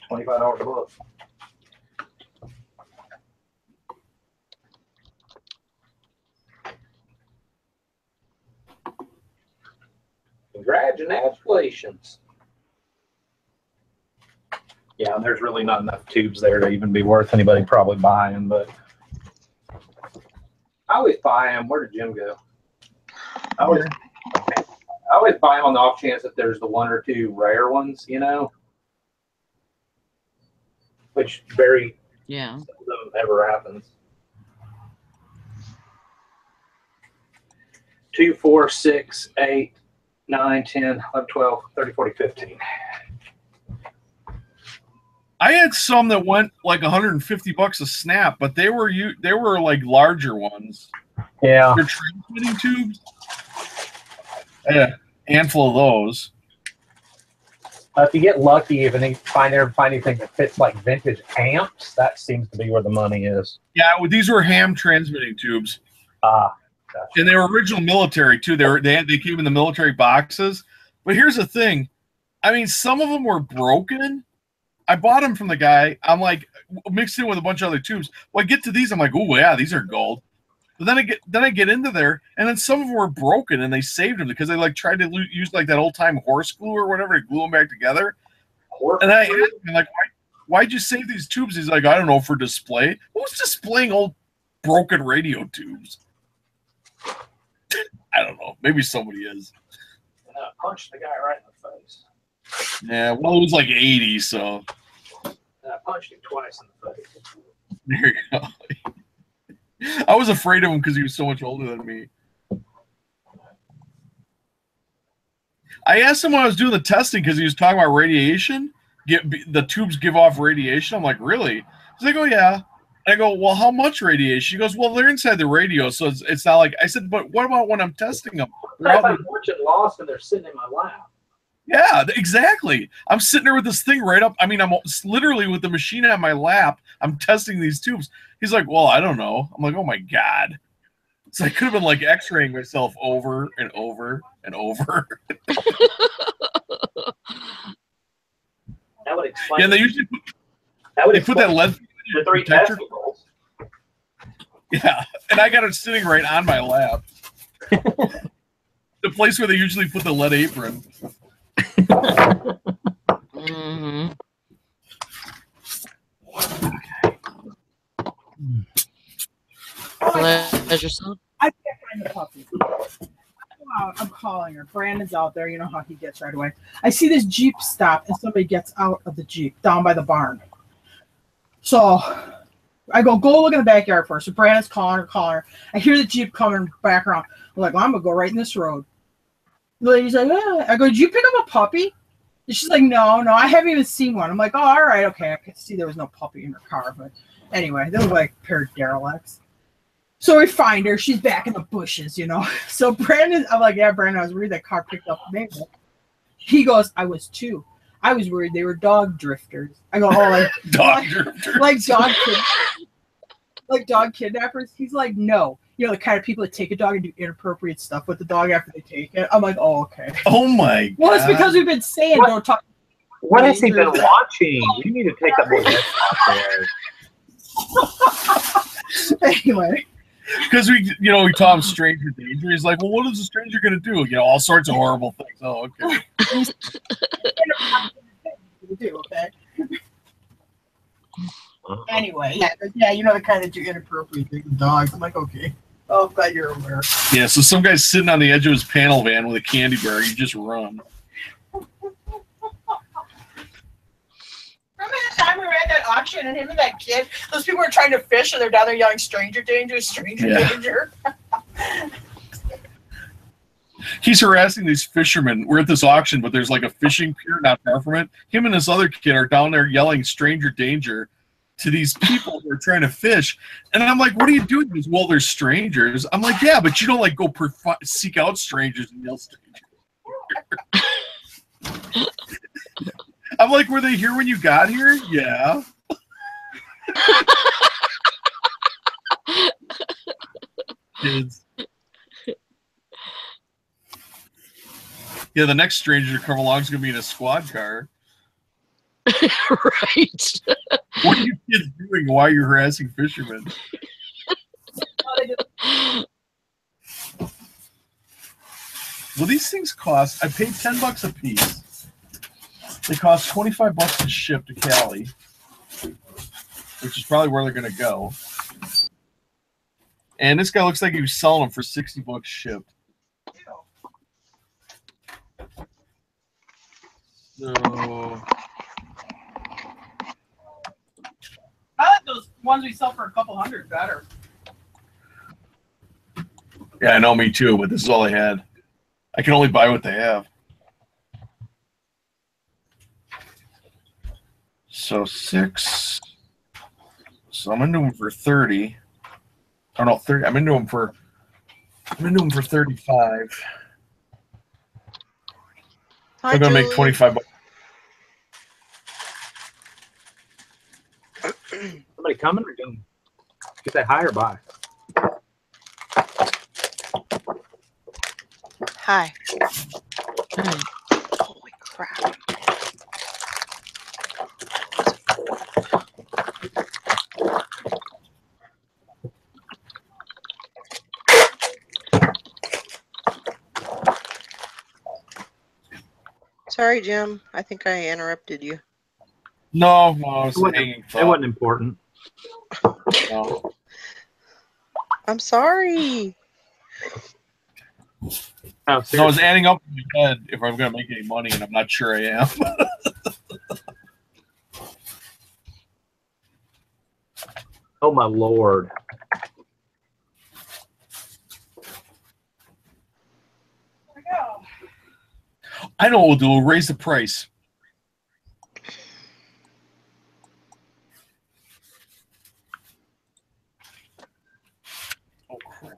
$25 book. Congratulations. Yeah, and there's really not enough tubes there to even be worth anybody probably buying, but I always buy them. Where did Jim go? I always buy them on the off chance that there's the one or two rare ones, you know, which very seldom ever happens. 2, 4, 6, 8, 9, 10, 11, 12, 13, 14, 15. I had some that went like $150 a snap, but they were like larger ones. Yeah. They're transmitting tubes. Yeah, handful of those. If you get lucky, if you find anything that fits like vintage amps, that seems to be where the money is. Yeah, these were ham transmitting tubes. Gotcha. And they were original military too. They came in the military boxes. But here's the thing. I mean, some of them were broken. I bought them from the guy. I'm like, mixed in with a bunch of other tubes. Well, I get to these. I'm like, oh yeah, these are gold. But then I get into there, and then some of them were broken, and they saved them because they like tried to use like that old time horse glue or whatever to glue them back together. And I asked him like, why'd you save these tubes? He's like, I don't know, for display. Who's displaying old broken radio tubes? I don't know. Maybe somebody is. And I punched the guy right in the face. Yeah, well, it was like 80, so. And I punched him twice in the face. There you go. I was afraid of him because he was so much older than me. I asked him when I was doing the testing because he was talking about radiation. The tubes give off radiation. I'm like, really? He's like, oh, yeah. I go, well, how much radiation? He goes, well, they're inside the radio, so it's not like. I said, but what about when I'm testing them? I'm watching Lost and they're sitting in my lap. Yeah, exactly. I'm sitting there with this thing right up. I mean, I'm literally with the machine on my lap. I'm testing these tubes. He's like, well, I don't know. I'm like, oh my God. So I could have been like x-raying myself over and over and over. That would explain. Yeah, and they usually put that lead the 3 testicles. Yeah, and I got it sitting right on my lap. The place where they usually put the lead apron. Mm-hmm. Pleasure, son. I can't find the puppy. I'm calling her. Brandon's out there. You know how he gets right away. I see this Jeep stop, and somebody gets out of the Jeep down by the barn. So I go look in the backyard first. So Brandon's calling her. I hear the Jeep coming back around. I'm like, well, I'm going to go right in this road. The lady's like, yeah. I go, did you pick up a puppy? And she's like, no, I haven't even seen one. I'm like, oh, all right, okay. I could see there was no puppy in her car. But anyway, they look like a pair of derelicts. So we find her. She's back in the bushes, you know. So Brandon, I'm like, yeah, Brandon, I was worried that car picked up Mabel. He goes, I was too. I was worried they were dog drifters. I go, oh, like dog drifters, like dog kidnappers. He's like, no, you know, the kind of people that take a dog and do inappropriate stuff with the dog after they take it. I'm like, oh, okay. Oh my God. Well, it's because we've been saying don't talk. What has he been watching? You need to take that boy. Anyway. Because we taught him stranger danger. He's like, well, what is the stranger going to do? You know, all sorts of horrible things. Oh, okay. Anyway, yeah, you know the kind that do inappropriate things with dogs. I'm like, okay. Oh, I'm glad you're aware. Yeah, so some guy's sitting on the edge of his panel van with a candy bar. You just run. Remember the time we were at that auction and him and that kid, those people were trying to fish and they're down there yelling stranger danger, stranger danger. He's harassing these fishermen. We're at this auction, but there's like a fishing pier not far from it. Him and this other kid are down there yelling stranger danger to these people who are trying to fish. And I'm like, what are you doing? He goes, well, they're strangers. I'm like, yeah, but you don't like go seek out strangers and yell stranger. I'm like, were they here when you got here? Yeah. Kids. Yeah, the next stranger to come along is going to be in a squad car. Right. What are you kids doing? Why are you harassing fishermen? Well, these things cost, I paid $10 a piece. They cost $25 to ship to Cali, which is probably where they're going to go. And this guy looks like he was selling them for $60 shipped. So I like those ones we sell for a couple hundred better. yeah, I know, me too, but this is all they had. I can only buy what they have. So 6. So I'm into them for 30. Oh no, 30. I'm into them for 35. Hi, I'm gonna make Julie. $25. Somebody coming or going? Get that high or buy? Hi. Holy crap. Sorry, Jim. I think I interrupted you. No, it's It wasn't, hanging it thought. wasn't important. No. I'm sorry. Oh, So I was seriously. adding up in my head if I'm going to make any money, and I'm not sure I am. Oh my lord. There we go. I know what we'll do. We'll raise the price. Oh, crap.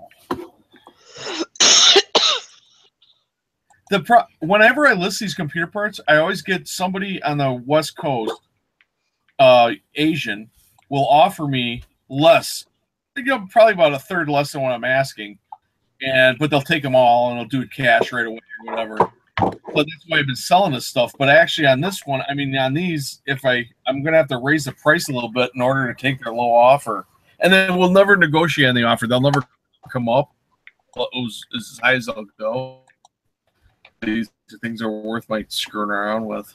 Whenever I list these computer parts, I always get somebody on the West Coast, Asian, will offer me less. Probably about a third less than what I'm asking. But they'll take them all and they'll do it cash right away or whatever. So that's why I've been selling this stuff. But actually on this one, I mean, on these, I'm going to have to raise the price a little bit in order to take their low offer. And then we'll never negotiate on the offer. They'll never come up as high as they'll go. These things are worth my screwing around with.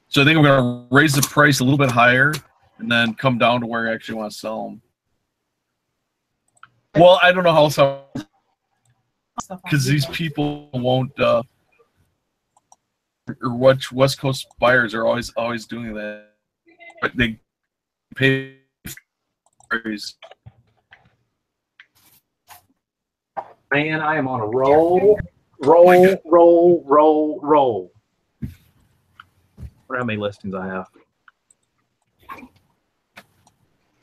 So I think I'm going to raise the price a little bit higher and then come down to where I actually want to sell them. Well, I don't know how else, because these people won't, or what West Coast buyers are always doing that. But they pay price. Man, I am on a roll. Roll. Wonder how many listings I have.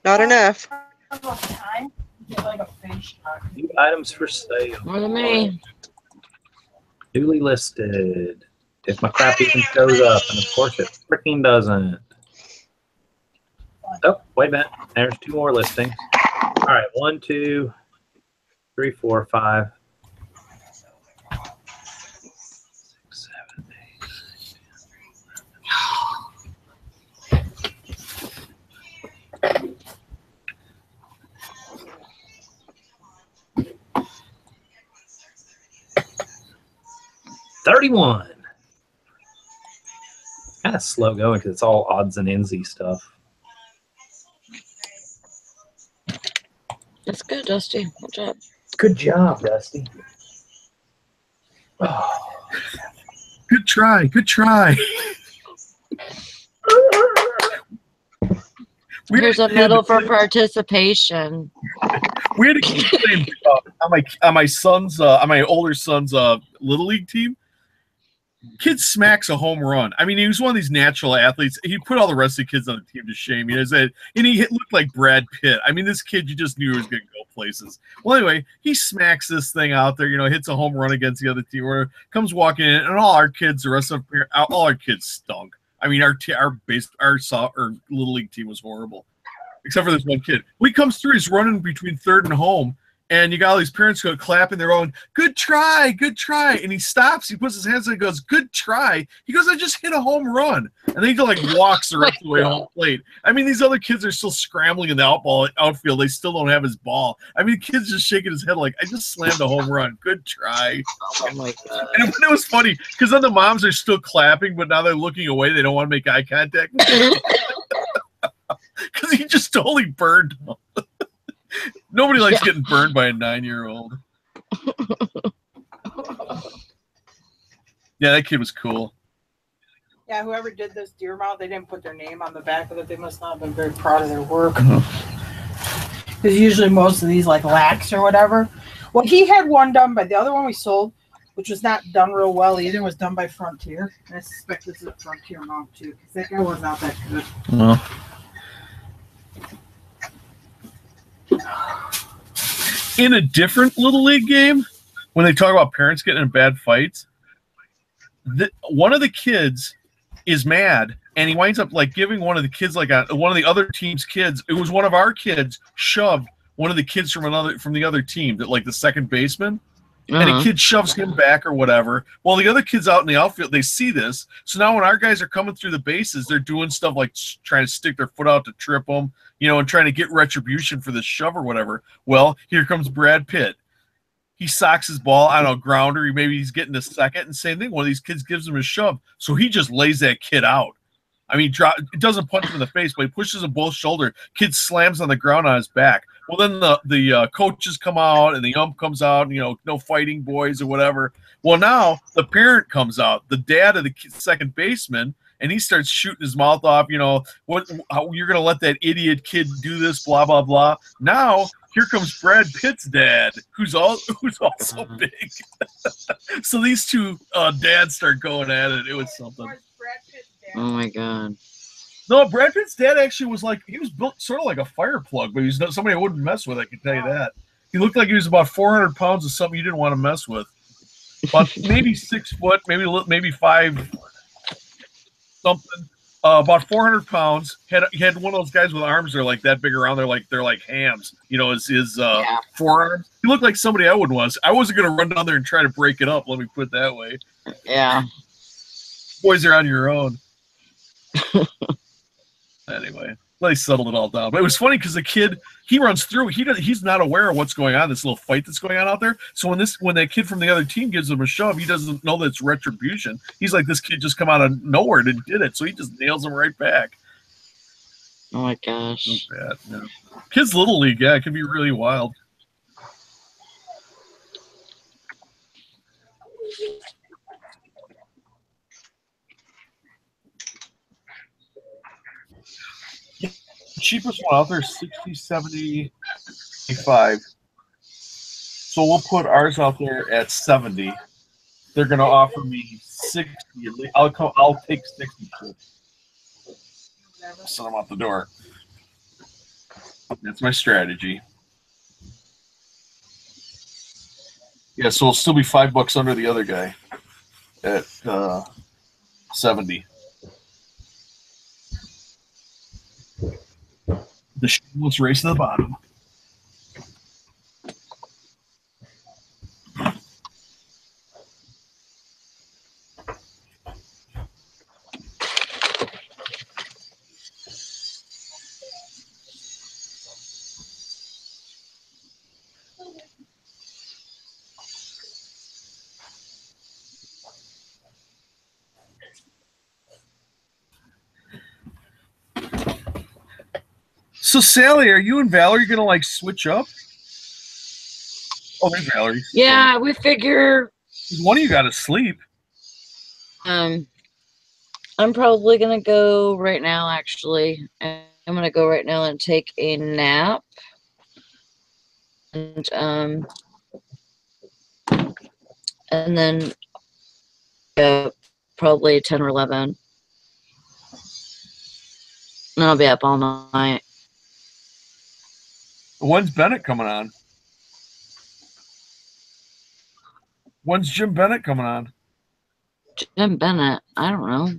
Not enough. Time. Get like a fish. New items for sale. More than me. Newly listed. If my crap even shows up, and of course it freaking doesn't. Oh, wait a minute. There's 2 more listings. All right, 1, 2, 3, 4, 5. 6, 7, 8. 31. Kind of slow going because it's all odds and ends stuff. Dusty? Good job. Good job, Dusty. Oh. Good try. Good try. Here's a medal for participation. We had a kid playing on my older son's little league team. Kid smacks a home run. I mean, he was one of these natural athletes. He put all the rest of the kids on the team to shame. And he looked like Brad Pitt. I mean, this kid, you just knew he was going to go places. Well, anyway, he smacks this thing out there. Hits a home run against the other team. Where comes walking in, and all our kids, the rest of all our kids stunk. I mean, our little league team was horrible, except for this one kid. When he comes through, he's running between third and home. And you got all these parents go clapping. They're going, good try, good try. And he stops. He puts his hands up and goes, good try. He goes, I just hit a home run. And then he walks the rest of the way home plate. I mean, these other kids are still scrambling in the outfield. They still don't have his ball. I mean, the kid's just shaking his head like, I just slammed a home run. Good try. Oh my God. And it was funny because then the moms are still clapping, but now they're looking away. They don't want to make eye contact. Because he just totally burned them. Nobody likes getting burned by a 9-year-old. Yeah, that kid was cool. Yeah, whoever did this deer mount, they didn't put their name on the back of it. They must not have been very proud of their work. Because usually most of these, like lax or whatever. Well, he had one done by the other one we sold, which was not done real well either. It was done by Frontier. And I suspect this is a Frontier mount too, because that guy was not that good. In a different Little League game, when they talk about parents getting in bad fights, one of the kids is mad, and he winds up giving one of the kids one of the other team's kids. It was one of our kids shoved one of the kids from the other team, that the second baseman, and a kid shoves him back or whatever. Well, the other kids out in the outfield, they see this, so now when our guys are coming through the bases, they're doing stuff like trying to stick their foot out to trip them. And trying to get retribution for this shove or whatever. Well, here comes Brad Pitt. He socks his ball, I don't know, grounder. Maybe he's getting a second, and same thing. One of these kids gives him a shove, so he just lays that kid out. I mean, it doesn't punch him in the face, but he pushes him both shoulder. Kid slams on the ground on his back. Well, then the coaches come out, and the ump comes out, no fighting boys or whatever. Well, now the parent comes out, the dad of the second baseman, and he starts shooting his mouth off, how you're going to let that idiot kid do this, blah, blah, blah. Now, here comes Brad Pitt's dad, who's also big. So these two dads start going at it. It was something. Oh, my God. No, Brad Pitt's dad actually was he was built sort of like a fire plug, but he's not somebody I wouldn't mess with, I can tell you that. He looked like he was about 400 pounds of something you didn't want to mess with. About maybe 6 foot, maybe 5 something, about 400 pounds. He had one of those guys with arms that are like that big around. They're like hams. His forearms. He looked like somebody I would want. I wasn't going to run down there and try to break it up. Let me put it that way. Yeah. Boys are on your own. Anyway, they settled it all down. But it was funny because the kid, he runs through. He's not aware of what's going on. This little fight that's going on out there. So when that kid from the other team gives him a shove, he doesn't know that it's retribution. He's like, this kid just come out of nowhere and did it. So he just nails him right back. Oh my gosh. Not bad. Yeah. Kids Little League, yeah, it can be really wild. Cheapest one out there is 60, 70, 85. So we'll put ours out there at 70. They're going to offer me 60. I'll take 60. Send them out the door. That's my strategy. Yeah, so it'll still be $5 under the other guy at 70. The shameless race to the bottom. So Sally, are you and Valerie gonna switch up? Oh, there's Valerie. Yeah, we figure. One of you got to sleep. I'm probably gonna go right now. Actually, I'm gonna go right now and take a nap, and then probably 10 or 11. And I'll be up all night. When's Bennett coming on? When's Jim Bennett coming on? Jim Bennett, I don't know.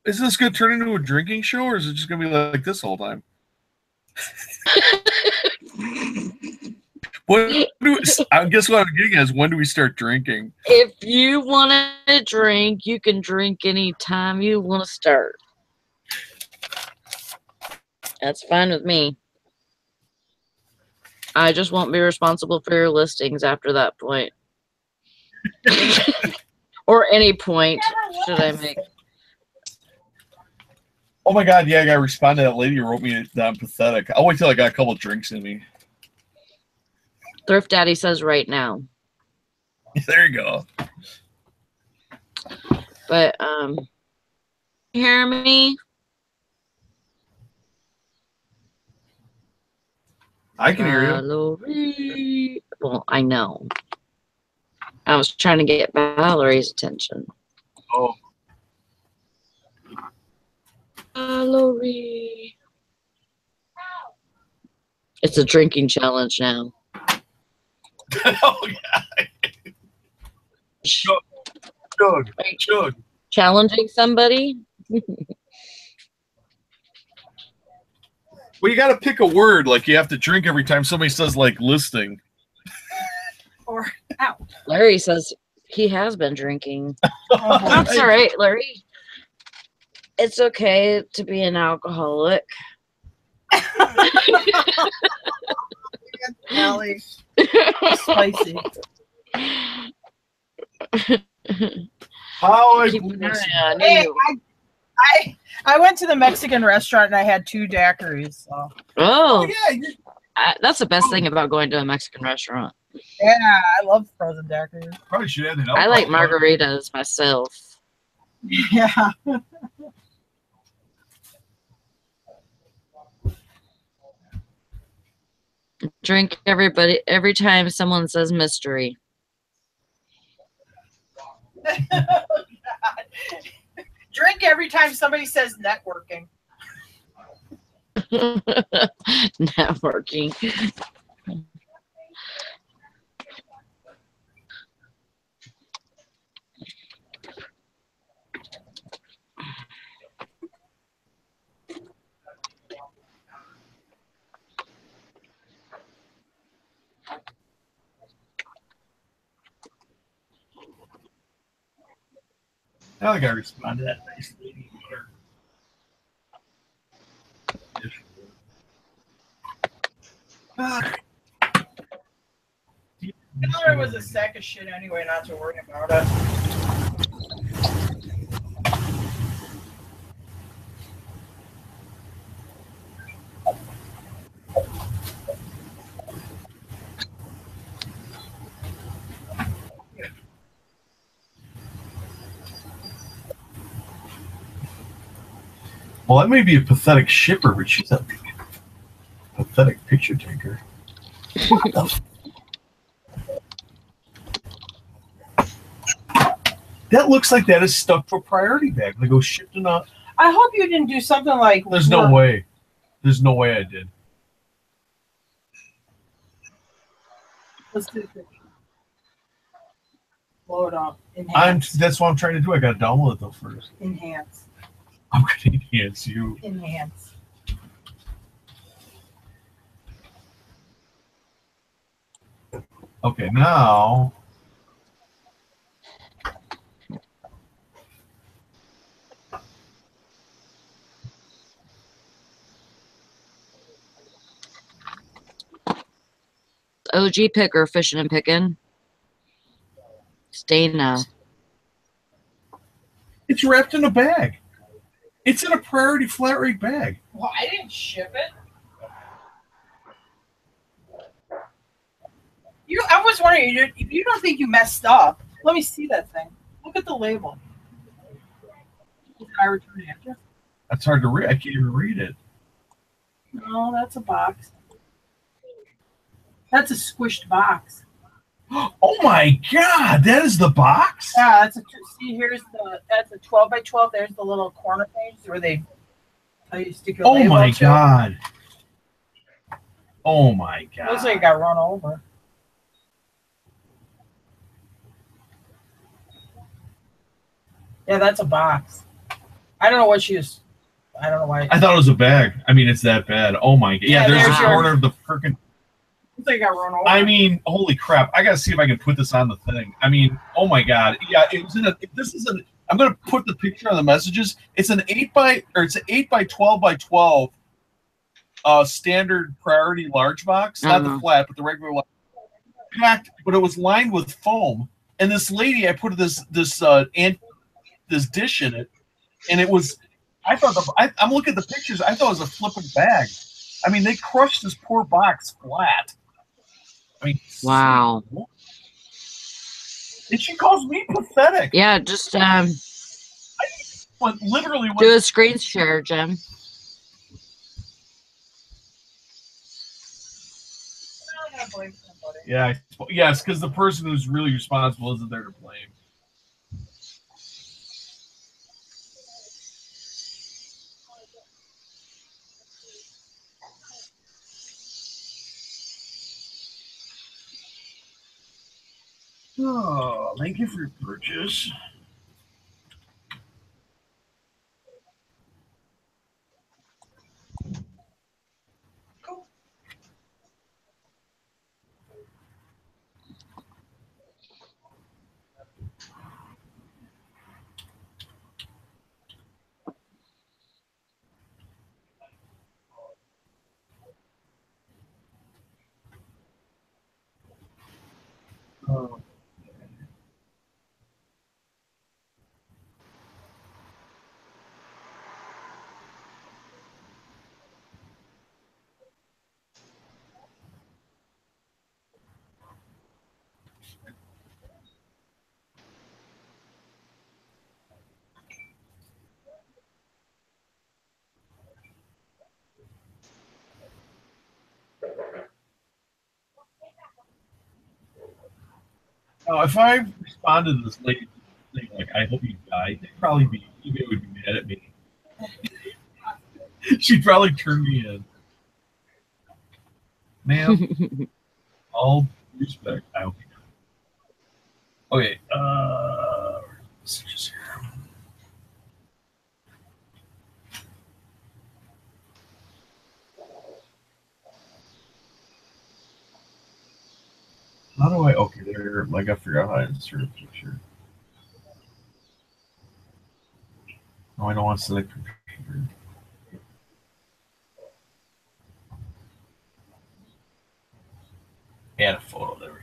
Is this going to turn into a drinking show, or is it just going to be like this the whole time? I guess what I'm getting at is, when do we start drinking? If you want to drink, you can drink anytime you want to start. That's fine with me. I just won't be responsible for your listings after that point. Or any point, should I make. Oh my God, yeah, I got to respond to that lady who wrote me that I'm pathetic. I'll wait till I got a couple of drinks in me. Thrift Daddy says right now. There you go. But, you hear me? I can hear you. Valerie. Well, I know. I was trying to get Valerie's attention. Oh. Valerie. It's a drinking challenge now. Oh, yeah. Chug. Challenging somebody? Well, you got to pick a word. Like, you have to drink every time somebody says, like, listing. Or out. Larry says he has been drinking. Oh, That's all right, Larry. It's okay to be an alcoholic. Valley. Spicy. How I Keep an eye on Hey, you. I went to the Mexican restaurant and I had 2 daiquiris. So. Oh, yeah. that's the best thing about going to a Mexican restaurant. Yeah, I love frozen daiquiris. Probably should add that. I like margaritas myself. Yeah. Drink every time someone says mystery. Drink every time somebody says networking. Networking. Now I got to respond to that nice lady. It was a sack of shit anyway, not to worry about it. Well, that may be a pathetic shipper, but she's a pathetic picture taker. What the? That looks like that is stuck to a priority bag. They go shipped in a. I hope you didn't do something like. There's no way. There's no way I did. Let's do the picture. Blow it up. Enhance. That's what I'm trying to do. I got to download it though first. Enhance. I'm going to enhance you. Enhance. Okay, now. OG picker fishing and picking. Dana. It's wrapped in a bag. It's in a priority flat rate bag. Well, I didn't ship it. I was wondering if you don't think you messed up. Let me see that thing. Look at the label. Is it I return address? That's hard to read. I can't even read it. No, that's a box. That's a squished box. Oh my God, that is the box? Yeah, that's that's a 12 by 12. There's the little corner page where they tell you to stick your Oh label my to. God. Oh my God. Looks like it got run over. Yeah, that's a box. I don't know what she is. I don't know why. I thought it was a bag. I mean, it's that bad. Oh my God. Yeah, there's there's a your- corner of the freaking. Looks like it got run over. I mean, holy crap! I gotta see if I can put this on the thing. I mean, oh my God! Yeah, it was in a. This is an. I'm gonna put the picture on the messages. It's an 8 by 12 by 12. Standard priority large box, not the flat, but the regular large. Packed, but it was lined with foam. And this lady, I put this dish in it, and it was. I thought I'm looking at the pictures. I thought it was a flipping bag. I mean, they crushed this poor box flat. I mean, Wow. And she calls me pathetic. Yeah, just Literally. do a screen share, Jim. Yeah, yes, because the person who's really responsible isn't there to blame. Oh, thank you for your purchase. Oh. Now, if I responded to this lady thing like, I hope you die, eBay would be mad at me. She'd probably turn me in. Ma'am, all respect. I hope you die. Okay, messages here. How do I, okay, there, like, I figure out how to insert a picture. No, I don't want to select computer. Add a photo, there we go.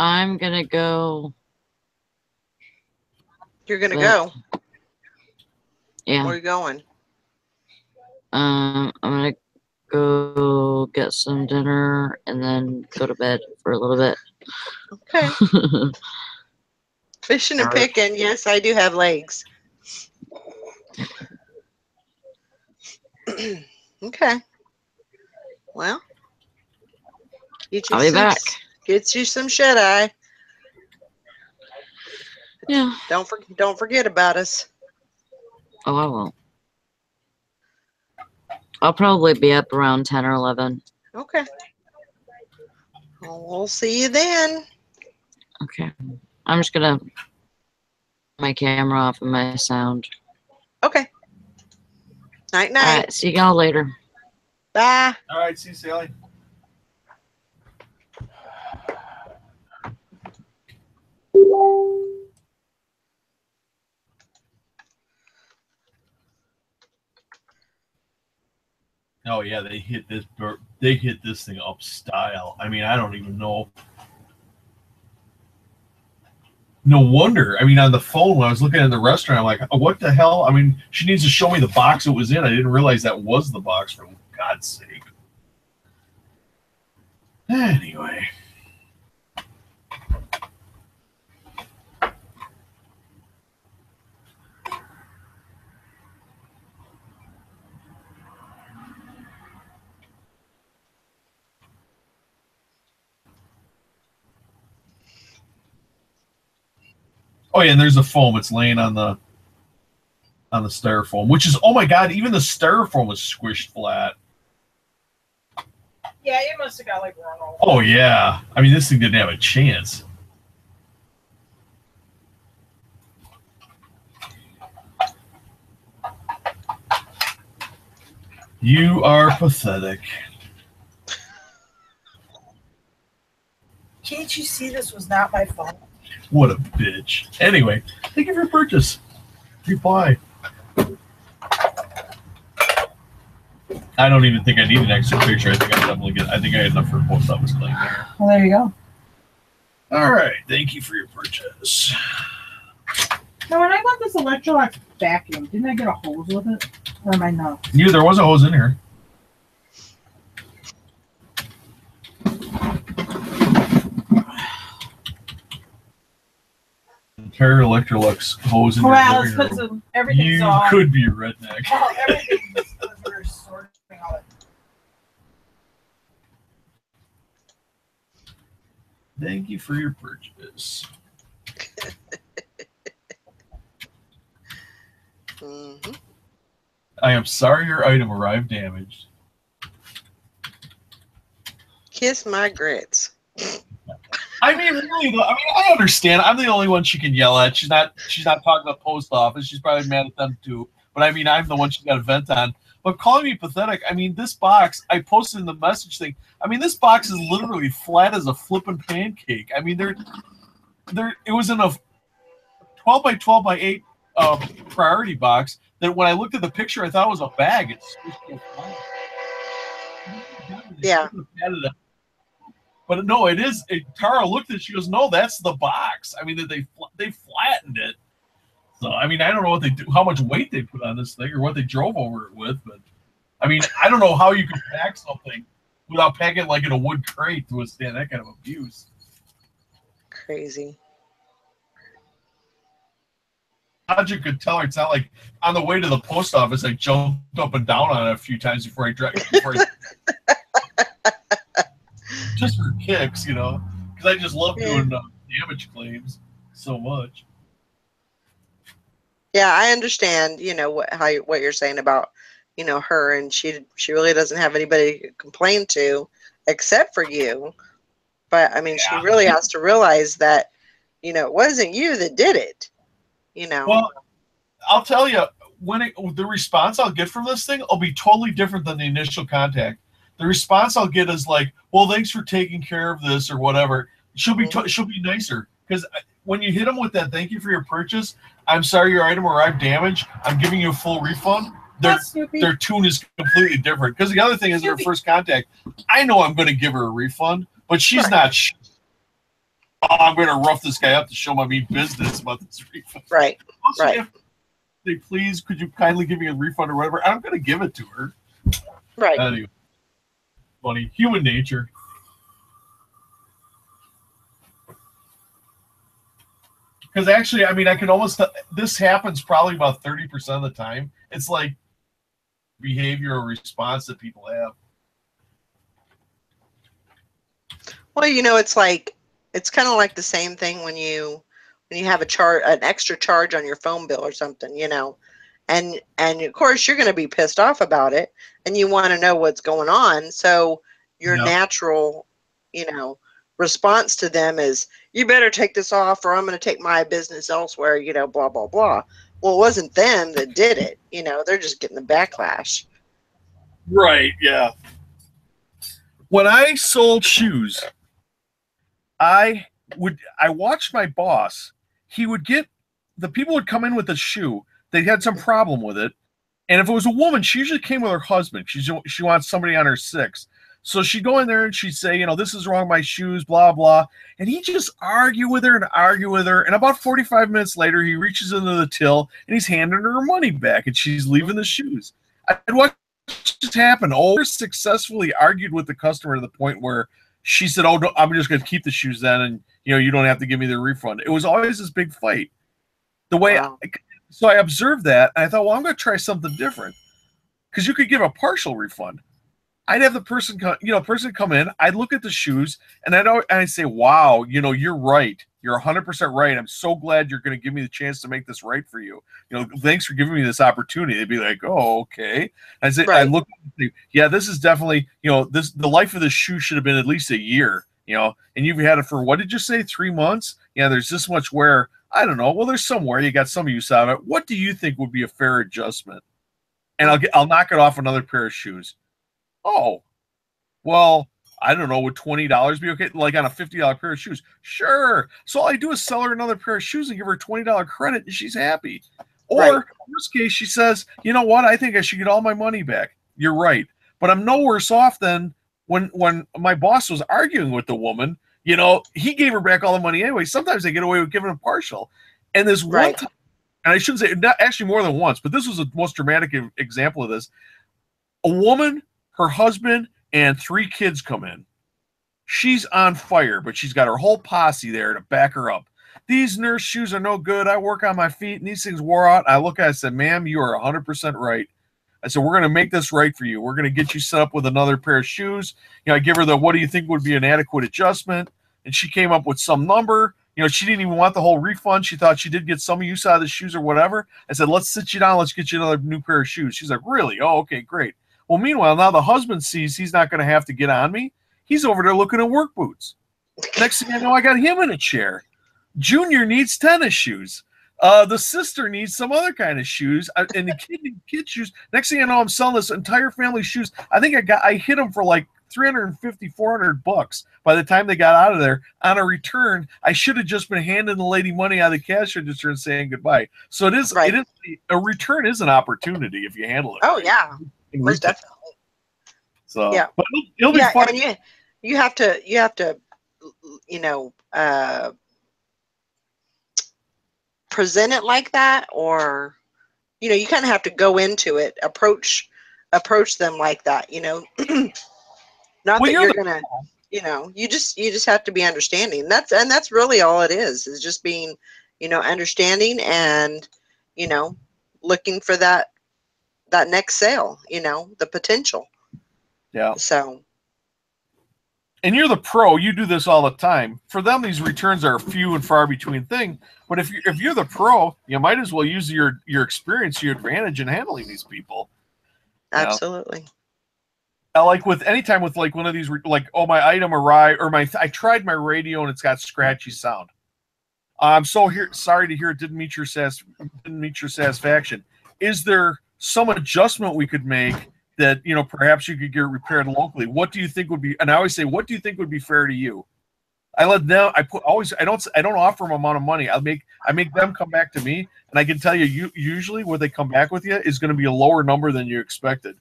I'm gonna go. You're gonna go. Yeah. Where are you going? I'm gonna go get some dinner and then go to bed for a little bit. Okay. Fishing and picking. Yes, I do have legs. Okay. Well, I'll be back. Get you some shut eye. Yeah. Don't forget about us. Oh, I won't. I'll probably be up around 10 or 11. Okay. Well, we'll see you then. Okay. I'm just gonna my camera off and my sound. Okay. Night All night. right. See y'all later. Bye. All right, see you, Sally. Oh yeah, they hit this thing up style. I mean, I don't even know. No wonder. I mean, on the phone when I was looking at the restaurant, I'm like, oh, what the hell? I mean, she needs to show me the box it was in. I didn't realize that was the box, for God's sake. Anyway. Oh yeah, and there's a foam. It's laying on the styrofoam, which is, oh my God, even the styrofoam was squished flat. Yeah, you must have got like run over. Oh yeah, I mean this thing didn't have a chance. You are pathetic. Can't you see this was not my fault? What a bitch. Anyway, thank you for your purchase. Reply. I don't even think I need an extra picture. I think I definitely get. I think I had enough for a post office claim there. Well, there you go. All right. Thank you for your purchase. Now, when I got this Electrolux vacuum, didn't I get a hose with it? Or am I not? Yeah, there was a hose in here. Entire Electrolux hose in your Well, it's living room. because everything's You all... could be a redneck. Well, everything's we're sorting out. Thank you for your purchase. Mm-hmm. I am sorry your item arrived damaged. Kiss my grits. I mean, really, though, I mean, I understand. I'm the only one she can yell at. She's not talking to the post office. She's probably mad at them too. But I mean, I'm the one she's got to vent on. But calling me pathetic, I mean, this box, I posted in the message thing. I mean, this box is literally flat as a flippin' pancake. I mean, it was in a 12 by 12 by 8 priority box that when I looked at the picture, I thought it was a bag. It's so flat. Yeah. But no, it is. Tara looked at it. She goes, "No, that's the box." I mean, they flattened it. So I mean, I don't know what they do, how much weight they put on this thing, or what they drove over it with. But I mean, I don't know how you could pack something without packing it like in a wood crate to withstand that kind of abuse. Crazy. Logic could tell her it's not like on the way to the post office. I jumped up and down on it a few times before I just for kicks, you know, because I just love doing damage claims so much. Yeah, I understand. You know what you're saying about her, and she really doesn't have anybody to complain to except for you. But I mean, she really has to realize that it wasn't you that did it. Well, I'll tell you, the response I'll get from this thing will be totally different than the initial contact. The response I'll get is like, "Well, thanks for taking care of this," or whatever. She'll be nicer, because when you hit them with that, "Thank you for your purchase. I'm sorry your item arrived damaged. I'm giving you a full refund." Their tune is completely different. Because the other thing is, her first contact, I know I'm going to give her a refund, but she's not. I'm going to rough this guy up to show my mean business about this refund. Right. Also, right. Please, could you kindly give me a refund or whatever? I'm going to give it to her. Right. Anyway. Funny. Human nature. Because actually, I mean, I can almost... This happens probably about 30% of the time. It's like behavior or response that people have. Well, it's kind of like the same thing when you and you have an extra charge on your phone bill or something, you know, and of course you're going to be pissed off about it, and you want to know what's going on. So your natural, you know, response to them is, you better take this off or I'm going to take my business elsewhere, you know, blah, blah, blah. Well, it wasn't them that did it. You know, they're just getting the backlash. Right, yeah. When I sold shoes, I watched my boss. He would the people would come in with a shoe. They had some problem with it. And if it was a woman, she usually came with her husband. She wants somebody on her 6. So she'd go in there and she'd say, you know, this is wrong with my shoes, blah, blah. And he'd just argue with her. And about 45 minutes later, he reaches into the till and he's handing her money back and she's leaving the shoes. I'd watch this happen. Oh, successfully argued with the customer to the point where she said, oh, no, I'm just going to keep the shoes then. And, you know, you don't have to give me the refund. It was always this big fight. So I observed that and I thought, well, I'm going to try something different, because you could give a partial refund. I'd have the person come in. I'd look at the shoes and I'd say, wow, you know, you're right. You're 100% right. I'm so glad you're going to give me the chance to make this right for you. You know, thanks for giving me this opportunity. They'd be like, oh, okay. I say, right. I look, yeah, this is definitely, you know, the life of the shoe should have been at least a year, you know, and you've had it for, what did you say, 3 months? Yeah, there's this much wear. I don't know. Well, there's somewhere you got some use out of it. What do you think would be a fair adjustment? And I'll knock it off another pair of shoes. Oh, well, I don't know. Would $20 be okay? Like on a $50 pair of shoes? Sure. So all I do is sell her another pair of shoes and give her a $20 credit, and she's happy. Or in this case, she says, you know what? I think I should get all my money back. You're right. But I'm no worse off than when my boss was arguing with the woman. You know, he gave her back all the money anyway. Sometimes they get away with giving a partial. And this one time, and I shouldn't say, not actually more than once, but this was the most dramatic example of this. A woman, her husband, and 3 kids come in. She's on fire, but she's got her whole posse there to back her up. These nurse shoes are no good. I work on my feet, and these things wore out. I look at it, I said, ma'am, you are 100% right. I said, we're going to make this right for you. We're going to get you set up with another pair of shoes. You know, I give her the, what do you think would be an adequate adjustment? And she came up with some number. You know, she didn't even want the whole refund. She thought she did get some use out of the shoes or whatever. I said, let's sit you down. Let's get you another new pair of shoes. She's like, really? Oh, okay, great. Well, meanwhile, now the husband sees he's not going to have to get on me. He's over there looking at work boots. Next thing I know, I got him in a chair. Junior needs tennis shoes. The sister needs some other kind of shoes, and the kid shoes. Next thing I know, I'm selling this entire family shoes. I think I hit them for like $350, $400 by the time they got out of there. On a return, I should have just been handing the lady money out of the cash register and saying goodbye. So it is a return is an opportunity if you handle it. Oh yeah, most definitely. So yeah, but it'll be fun. And you have to you know, present it like that, or you know, you kind of have to go into it, approach them like that, you know. Not that you're gonna, you know, you just have to be understanding. That's really all it is just being, you know, understanding and, you know, looking for that next sale, you know, the potential. Yeah. So. And you're the pro. You do this all the time. For them, these returns are a few and far between thing. But if you're the pro, you might as well use your experience to your advantage in handling these people. Absolutely. Like with anytime with like one of these, like, oh, my item arrived, or I tried my radio and it's got scratchy sound. I'm sorry to hear it didn't meet your satisfaction. Is there some adjustment we could make that, you know, perhaps you could get repaired locally? What do you think would be? And I always say, what do you think would be fair to you? I let them. I don't offer them amount of money. I make them come back to me, and I can tell you, usually what they come back with you is going to be a lower number than you expected.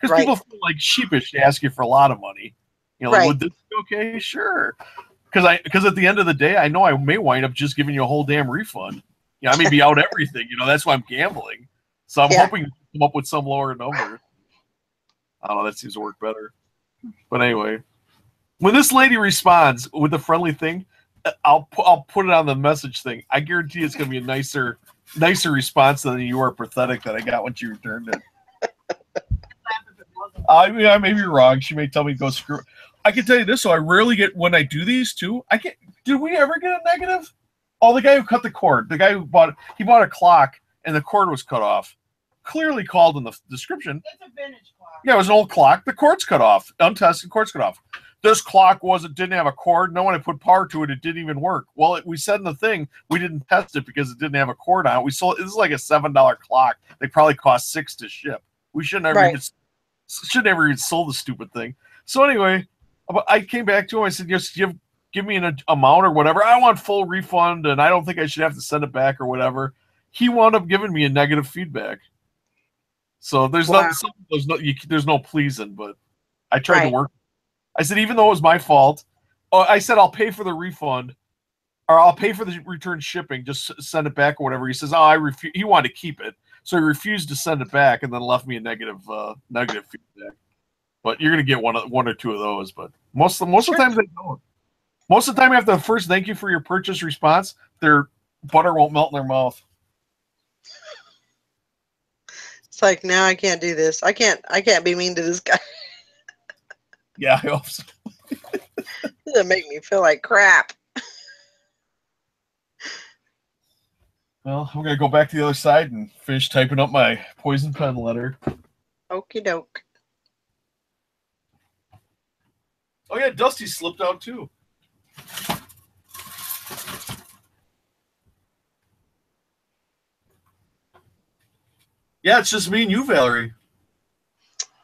Because people feel like sheepish to ask you for a lot of money. You know, would this be okay? Sure. Because at the end of the day, I know I may wind up just giving you a whole damn refund. You know, I may be out everything. You know, that's why I'm gambling. So I'm hoping to come up with some lower number. I don't know. That seems to work better. But anyway, when this lady responds with a friendly thing, I'll put it on the message thing. I guarantee it's going to be a nicer response than you are pathetic that I got when she returned it. I mean, I may be wrong. She may tell me to go I can tell you this, so I rarely get, when I do these too, did we ever get a negative? Oh, the guy who cut the cord. The guy who bought a clock and the cord was cut off. Clearly called in the description. It's a vintage clock. Yeah, it was an old clock. The cord's cut off. Untested, cord's cut off. This clock didn't have a cord. No one had put power to it. It didn't even work. Well, we said in the thing we didn't test it because it didn't have a cord on it. We sold. This is like a $7 clock. They probably cost $6 to ship. We should never even sold the stupid thing. So anyway, I came back to him. I said, "Just give me an amount or whatever. I want full refund, and I don't think I should have to send it back or whatever." He wound up giving me a negative feedback. So there's no pleasing, but I tried to work. I said, even though it was my fault, I said I'll pay for the refund, or I'll pay for the return shipping. Just send it back or whatever. He says, I refuse. He wanted to keep it, so he refused to send it back, and then left me a negative feedback. But you're gonna get one or two of those. But most of the time they don't. Most of the time, after the first "thank you for your purchase" response, their butter won't melt in their mouth. It's like, no, I can't do this. I can't be mean to this guy. Yeah, I hope so. It'll make me feel like crap. Well, I'm gonna go back to the other side and finish typing up my poison pen letter. Okie doke. Oh yeah, Dusty slipped out too. Yeah, it's just me and you, Valerie.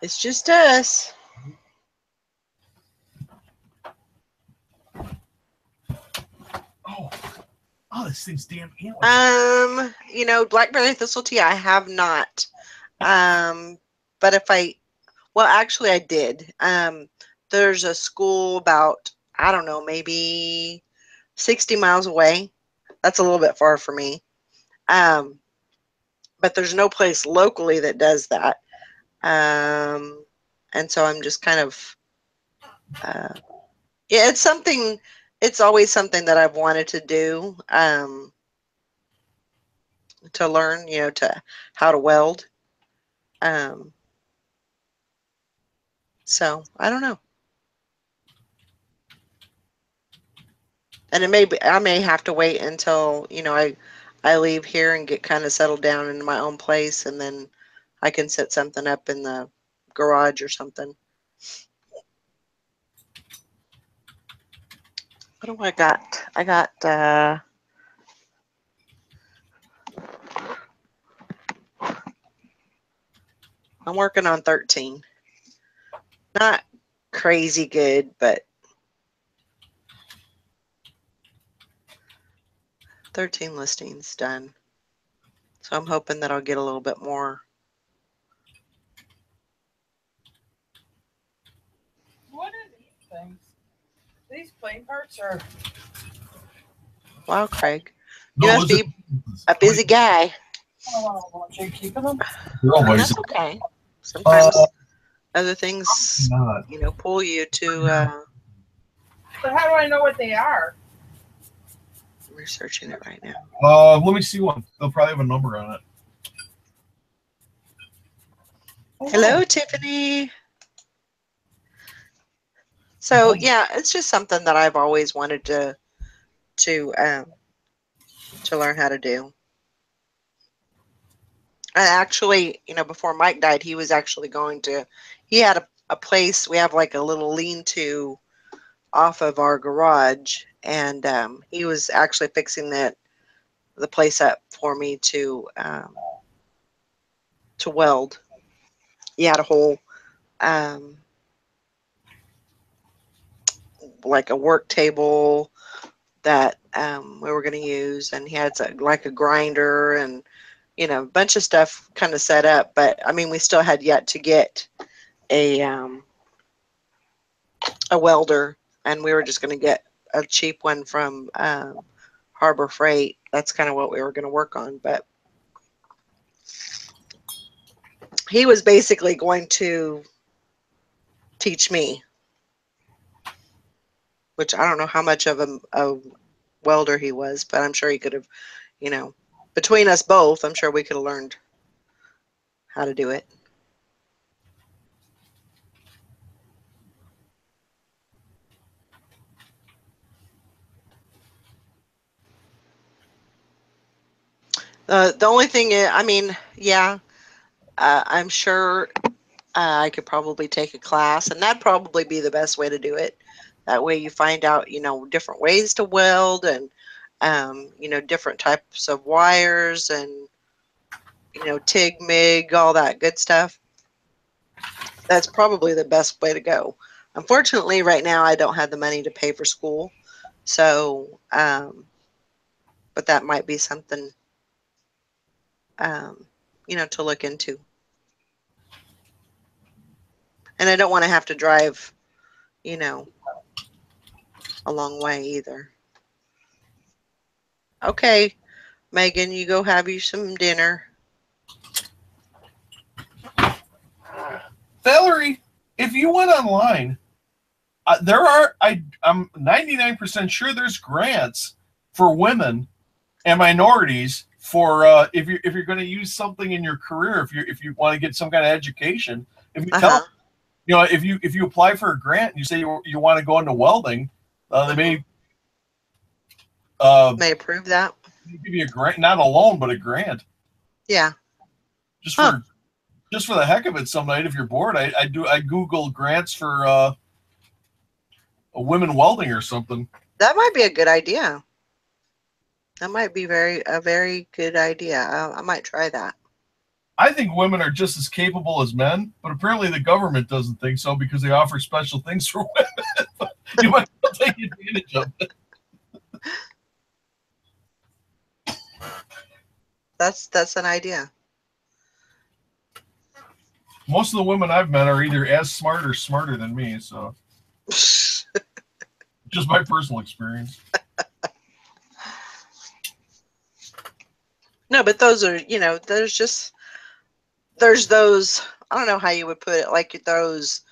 It's just us. Oh, this thing's damn antlers. Blackberry thistle tea, I have not. But actually I did. There's a school about, I don't know, maybe 60 miles away. That's a little bit far for me. But there's no place locally that does that. And so I'm just kind of, it's always something that I've wanted to do, to learn, to how to weld. So I don't know. And I may have to wait until, I leave here and get kind of settled down in my own place, and then I can set something up in the garage or something. What do I got? I got, I'm working on 13. Not crazy good, but 13 listings done. So I'm hoping that I'll get a little bit more. What are these things? These plane parts are. Wow, Craig. You must be a busy guy. Oh, aren't you keeping them? That's okay. Sometimes other things, pull you to. But how do I know what they are? I'm researching it right now. Let me see one. They'll probably have a number on it. Hello, Tiffany. So yeah, it's just something that I've always wanted to learn how to do. And actually, before Mike died, he was actually he had a place. We have like a little lean-to off of our garage, and he was actually fixing the place up for me to weld. He had a whole like a work table that we were going to use, and he had like a grinder and a bunch of stuff kind of set up. But I mean, we still had yet to get a welder, and we were just going to get a cheap one from Harbor Freight. That's kind of what we were going to work on. But he was basically going to teach me, which I don't know how much of a welder he was, but I'm sure he could have, between us both, I'm sure we could have learned how to do it. The only thing is, I mean, yeah, I'm sure I could probably take a class, and that'd probably be the best way to do it. That way you find out, different ways to weld and, different types of wires and, TIG, MIG, all that good stuff. That's probably the best way to go. Unfortunately, right now I don't have the money to pay for school. So, but that might be something, to look into. And I don't want to have to drive, a long way either. Okay, Megan, you go have you some dinner. Valerie, if you went online, I'm 99% sure there's grants for women and minorities for if you're going to use something in your career, if you want to get some kind of education, if you tell if you apply for a grant and you say you want to go into welding, they may approve that. Give you a grant, not a loan, but a grant. Yeah. Just for the heck of it, some night if you're bored, I Google grants for a women welding or something. That might be a good idea. That might be a very good idea. I might try that. I think women are just as capable as men, but apparently the government doesn't think so because they offer special things for women. You might take advantage of it. That's an idea. Most of the women I've met are either as smart or smarter than me, so just my personal experience. No, but those are, there's those, I don't know how you would put it, like those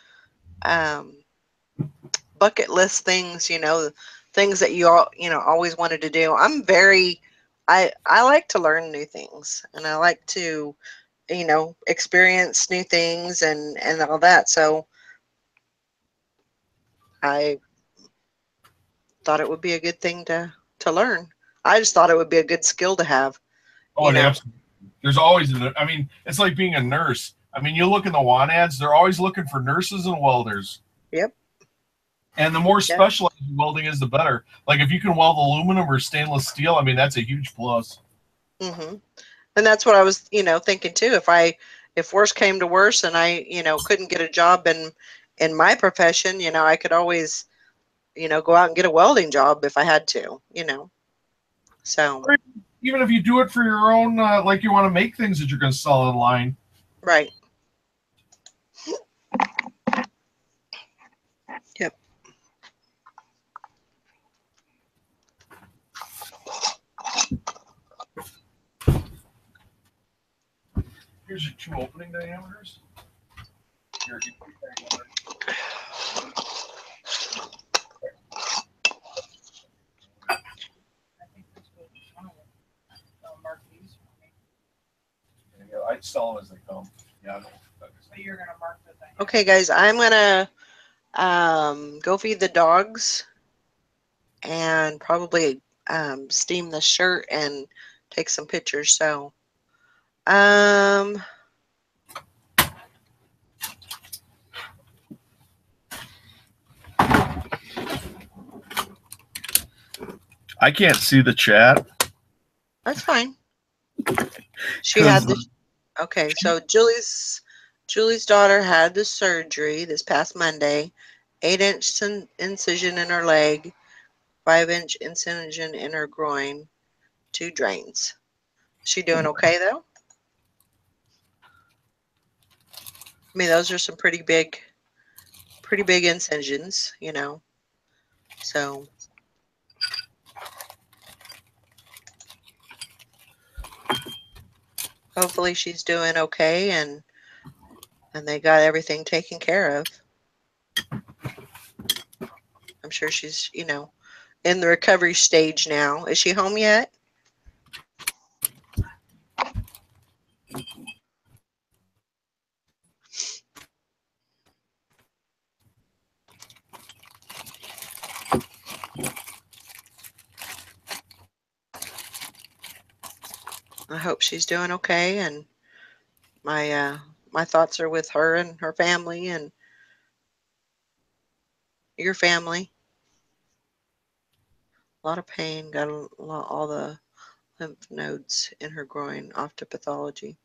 bucket list things, things that you all, always wanted to do. I like to learn new things, and I like to, experience new things and all that. So I thought it would be a good thing to learn. I just thought it would be a good skill to have. Oh, absolutely. There's always, it's like being a nurse. I mean, you look in the want ads, they're always looking for nurses and welders. Yep. And the more specialized welding is, the better. Like if you can weld aluminum or stainless steel, I mean, that's a huge plus. Mm-hmm. And that's what I was, thinking too. If worse came to worse and I, couldn't get a job in my profession, I could always, go out and get a welding job if I had to, So. Even if you do it for your own, like you want to make things that you're going to sell online. Right. Yep. Here's your 2 opening diameters. Here, I'd sell them as they come. Yeah. So you're gonna mark the thing. Okay, guys, I'm gonna go feed the dogs and probably steam the shirt and take some pictures. So, I can't see the chat. That's fine. She had the. Okay, so Julie's daughter had the surgery this past Monday. 8-inch incision in her leg, 5-inch incision in her groin, 2 drains. She doing okay though? I mean, those are some pretty big incisions, So. Hopefully she's doing okay and they got everything taken care of. I'm sure she's, in the recovery stage now. Is she home yet? I hope she's doing okay, and my thoughts are with her and her family and your family. A lot of pain. Got all the lymph nodes in her groin off to pathology.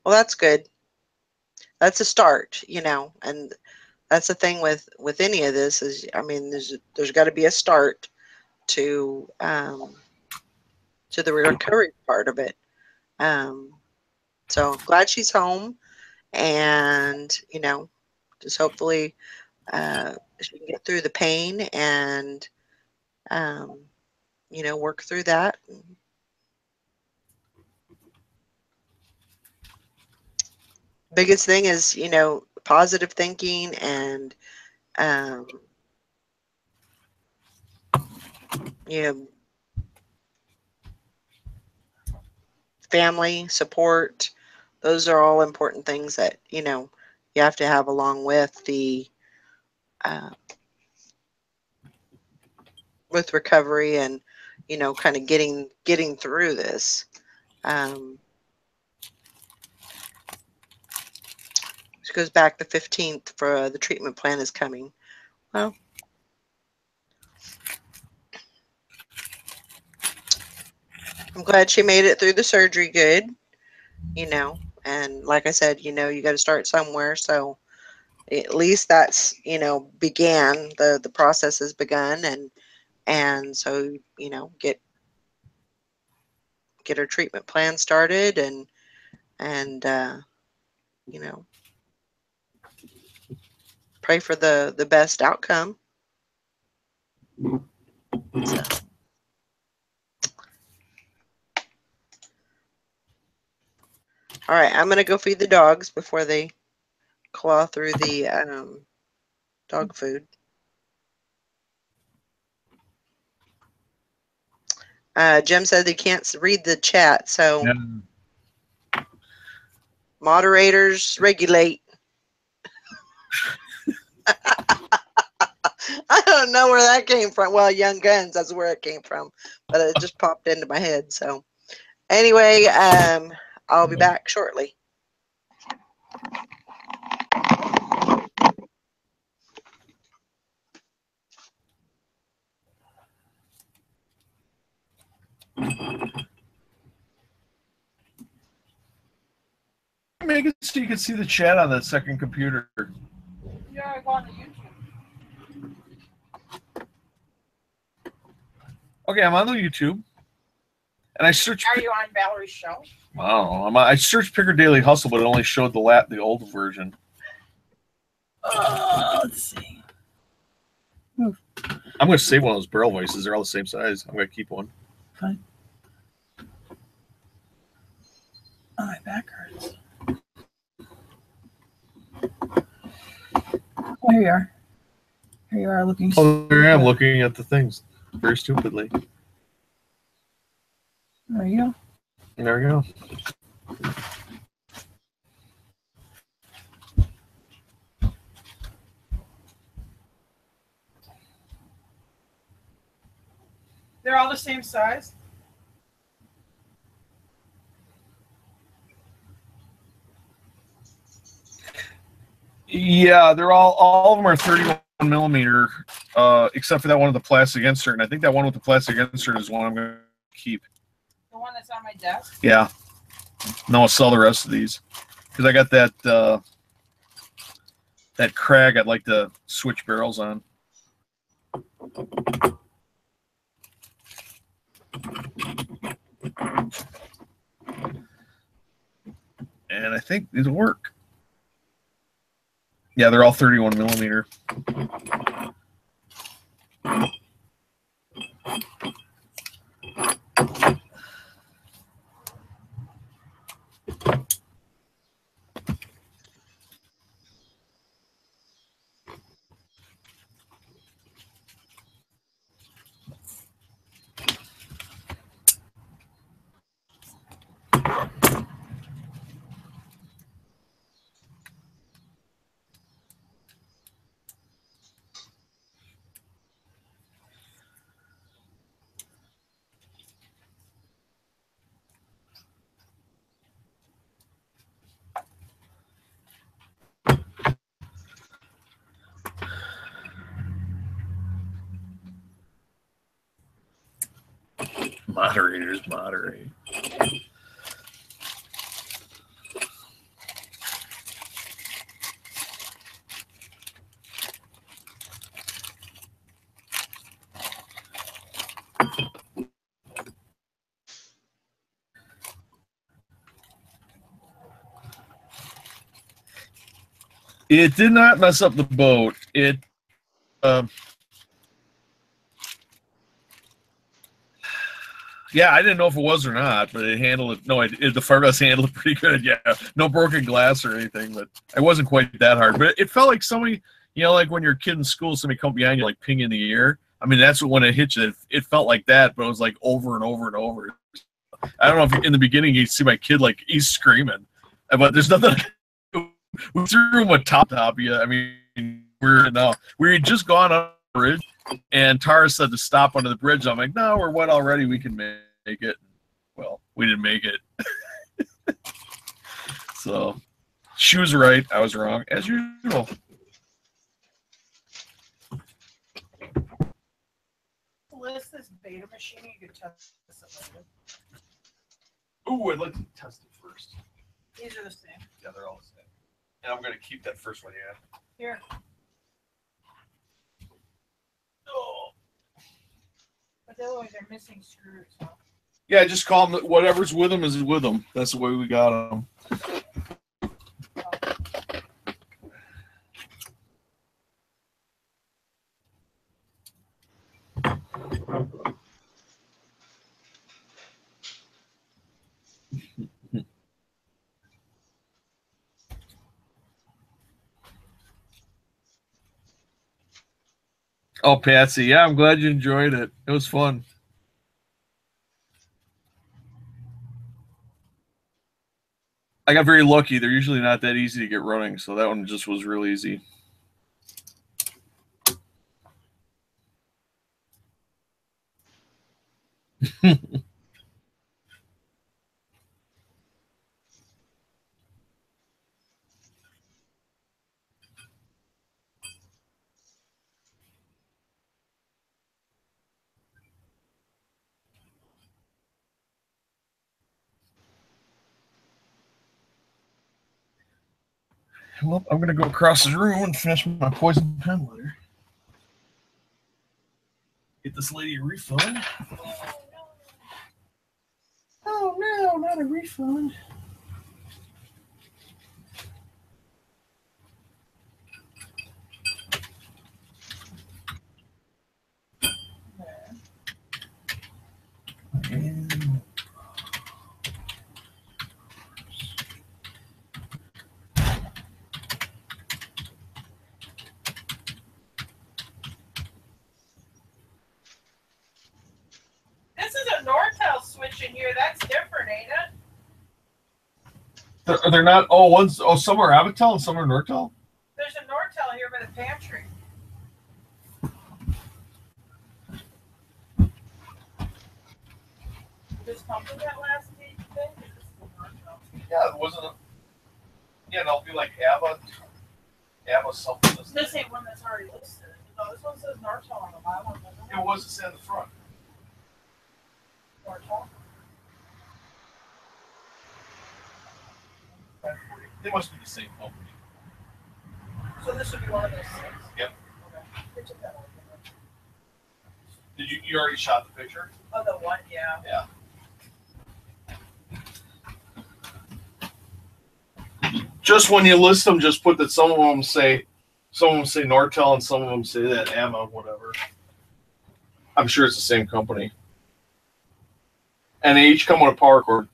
Well, that's good. That's a start, and that's the thing with any of this is, I mean, there's got to be a start to the recovery part of it. So glad she's home, and just hopefully she can get through the pain and work through that. Biggest thing is positive thinking and family support. Those are all important things that you have to have along with the with recovery and kind of getting through this. It goes back the 15th for the treatment plan is coming. Well, I'm glad she made it through the surgery good, and like I said, you got to start somewhere. So at least that's, began, the process has begun, and so, get her treatment plan started and pray for the best outcome. So. All right, I'm gonna go feed the dogs before they claw through the dog food. Jim said they can't read the chat, so moderators regulate. I don't know where that came from. Well, Young Guns, that's where it came from, but it just popped into my head. So anyway, I'll be back shortly. Make it so you can see the chat on that second computer. Yeah, I go on to YouTube. Okay, I'm on the YouTube, and I searched. Are you on Valerie's show? Wow, I searched Piccadilly Hustle, but it only showed the old version. Let's see. I'm going to save one of those barrel voices. They're all the same size. I'm going to keep one. Fine. Oh, my back hurts. Oh, here you are. Here you are looking. Oh, there I am looking at the things very stupidly. There you go. There we go. They're all the same size? Yeah, they're all of them are 31 millimeter, except for that one with the plastic insert. And I think that one with the plastic insert is one I'm going to keep. The one that's on my desk? Yeah. No, I'll sell the rest of these because I got that that Krag I'd like to switch barrels on. And I think these will work. Yeah, they're all 31 millimeter. Moderators moderate. It did not mess up the boat. It, yeah, I didn't know if it was or not, but it handled it. No, the fiberglass handled it pretty good. Yeah, no broken glass or anything, but it wasn't quite that hard. But it felt like somebody, you know, like when you're a kid in school, somebody come behind you, like ping in the ear. I mean, that's when it hit you. It felt like that, but it was like over and over and over. I don't know if in the beginning you see my kid, like he's screaming, but there's nothing. We threw him a top. Yeah, I mean, we had just gone on the bridge, and Tara said to stop under the bridge. I'm like, no, we're wet already. We can make it. Well, we didn't make it. So, she was right. I was wrong, as usual. List this beta machine. You can test this later. Ooh, I'd like to test it first. These are the same. Yeah, they're all the same. And I'm going to keep that first one, yeah. Here. Oh. But otherwise, they're missing screws. So. Yeah, just call them. Whatever's with them is with them. That's the way we got them. Oh, Patsy, yeah, I'm glad you enjoyed it. It was fun. I got very lucky. They're usually not that easy to get running, so that one just was real easy. Well, I'm going to go across the room and finish my poison pen letter. Get this lady a refund. Oh, no, not a refund. And This is a Nortel switch in here. That's different, ain't it? they're not. Oh, some are Avatel and some are Nortel. There's a Nortel here by the pantry. This pumping that last thing? Yeah, it wasn't. Yeah, they'll be like Ava something. This ain't one that's already listed. No, this one says Nortel on the bottom. It was to say on the front. Nortel. They must be the same company. So this would be one of those six. Yep. Okay. They took that one. Did you already shot the picture? Oh, the one, yeah. Yeah. Just when you list them, just put that some of them say Nortel and some of them say that Amma, whatever. I'm sure it's the same company. And they each come with a power cord.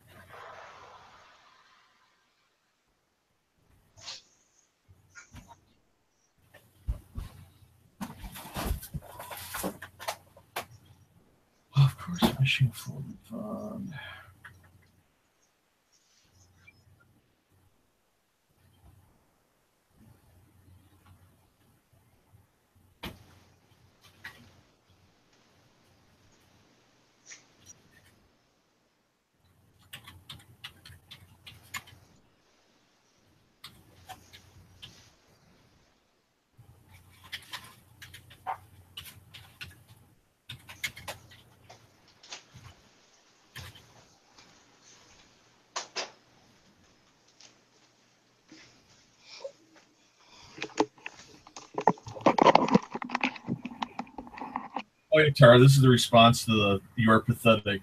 Of course, machine full fun. Oh, yeah, Tara, this is the response to the "You are pathetic."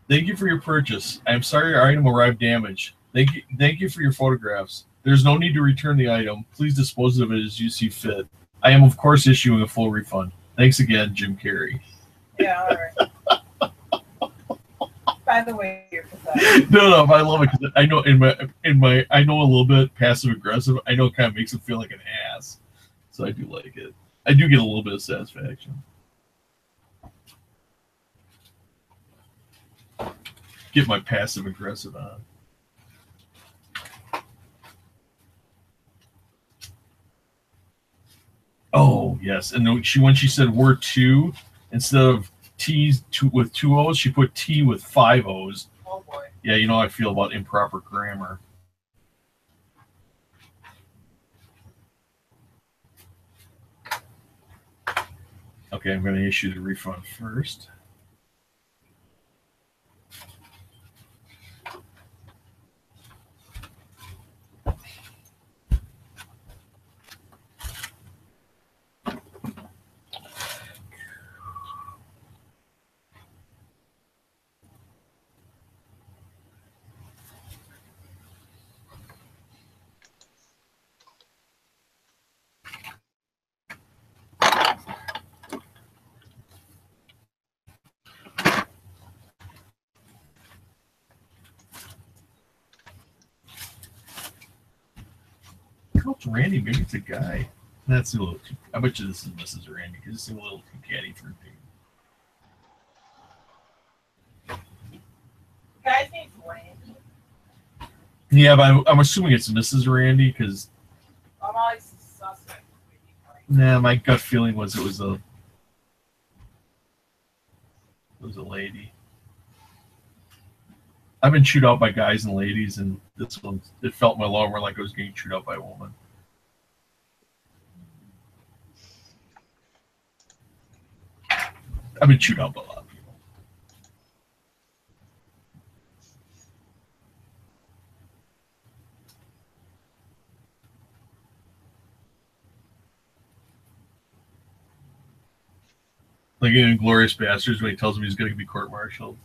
Thank you for your purchase. I am sorry your item arrived damaged. Thank you for your photographs. There's no need to return the item. Please dispose of it as you see fit. I am, of course, issuing a full refund. Thanks again, Jim Carrey. Yeah, all right. By the way, you're pathetic. No, I love it because I know I know a little bit passive aggressive. I know it kind of makes him feel like an ass, so I do like it. I do get a little bit of satisfaction. Get my passive aggressive on. Oh yes, and when she said "we're two," instead of T's with 2 O's, she put T with 5 O's. Oh boy. Yeah, you know how I feel about improper grammar. Okay, I'm going to issue the refund first. Coach Randy, maybe it's a guy. That's a little too. I bet you this is Mrs. Randy because it's a little too catty for a dude. Guy's name's Randy. Yeah, but I'm assuming it's Mrs. Randy because. I'm always suspect. Nah, my gut feeling was it was a lady. I've been chewed out by guys and ladies, and this one, it felt in my lower like I was getting chewed out by a woman. I've been chewed out by a lot of people. Like in Glorious Bastards when he tells him he's going to be court-martialed.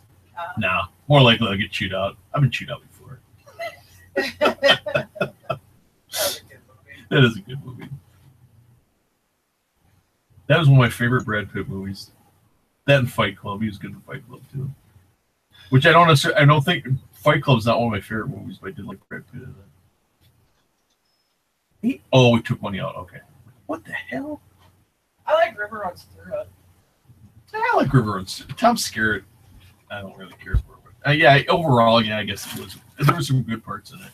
Nah, more likely I'll get chewed out. I've been chewed out before. That is a good movie. That was one of my favorite Brad Pitt movies. That and Fight Club. He was good in Fight Club too. Which I don't think Fight Club's not one of my favorite movies, but I did like Brad Pitt in it. We took money out. Okay. What the hell? I like River Runs Through It. I like River Runs Through It. Tom Skerritt. I don't really care for it. Yeah, overall, yeah, I guess there were some good parts in it.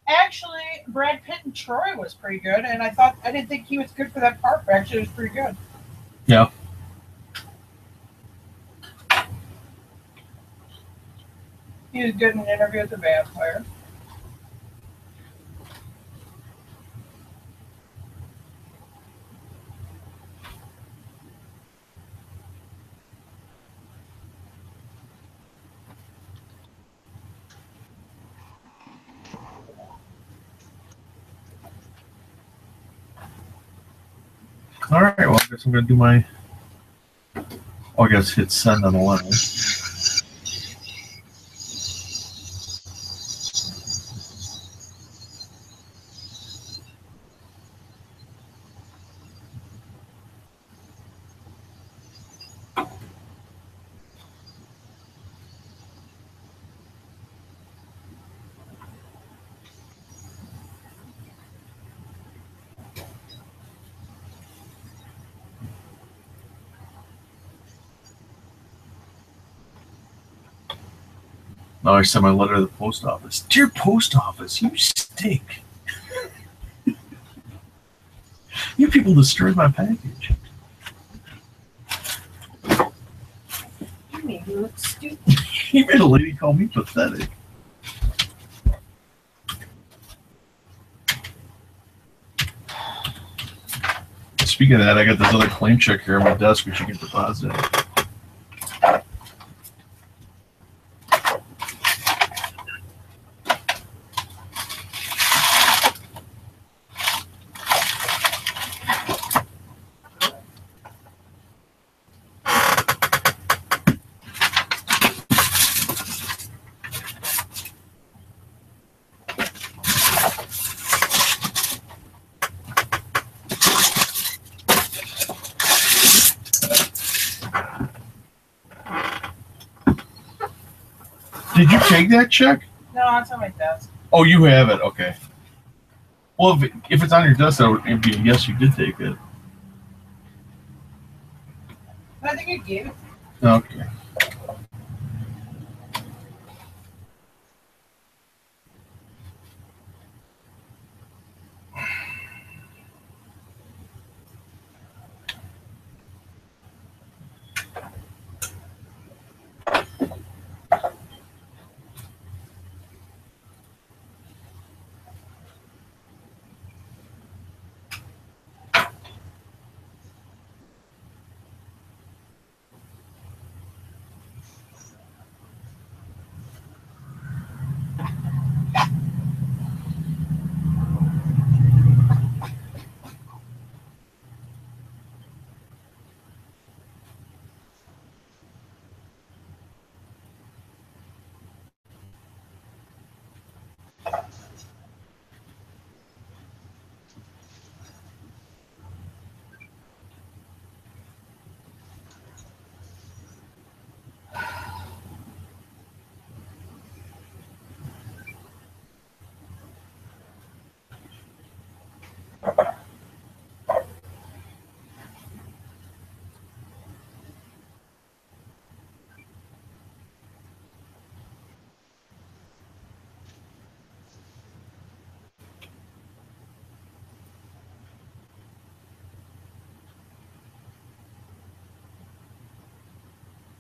Actually, Brad Pitt and Troy was pretty good, and I didn't think he was good for that part, but actually it was pretty good. Yeah. He was good in an Interview with the Vampire. All right, well, I guess I'm going to do my. Oh, I guess hit send on the line. Now I sent my letter to the post office. Dear post office, you stink. You people destroyed my package. You made me look stupid. You made a lady call me pathetic. Speaking of that, I got this other claim check here on my desk which you can deposit. Did you take that check? No, it's on my desk. Oh, you have it. Okay. Well, if it's on your desk, that would be a yes, you did take it. I think you gave it. Okay.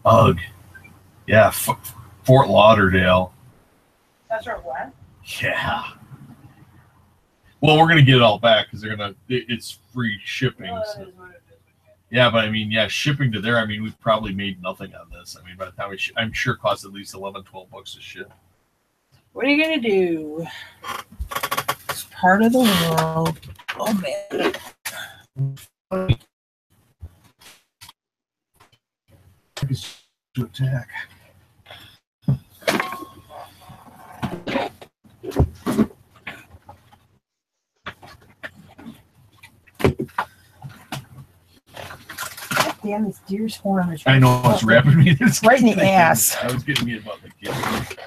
Ugh. Yeah, Fort Lauderdale. That's our what? Yeah. Well, we're gonna get it all back because it's free shipping. So. Yeah, but I mean, yeah, shipping to there. I mean, we've probably made nothing on this. I mean, by the time I'm sure it costs at least $11, $12 to ship. What are you gonna do? It's part of the world. Oh man. To attack. Damn, this deer's horn is I know it's wrapping me. It's right in the ass. I was getting me about the kid.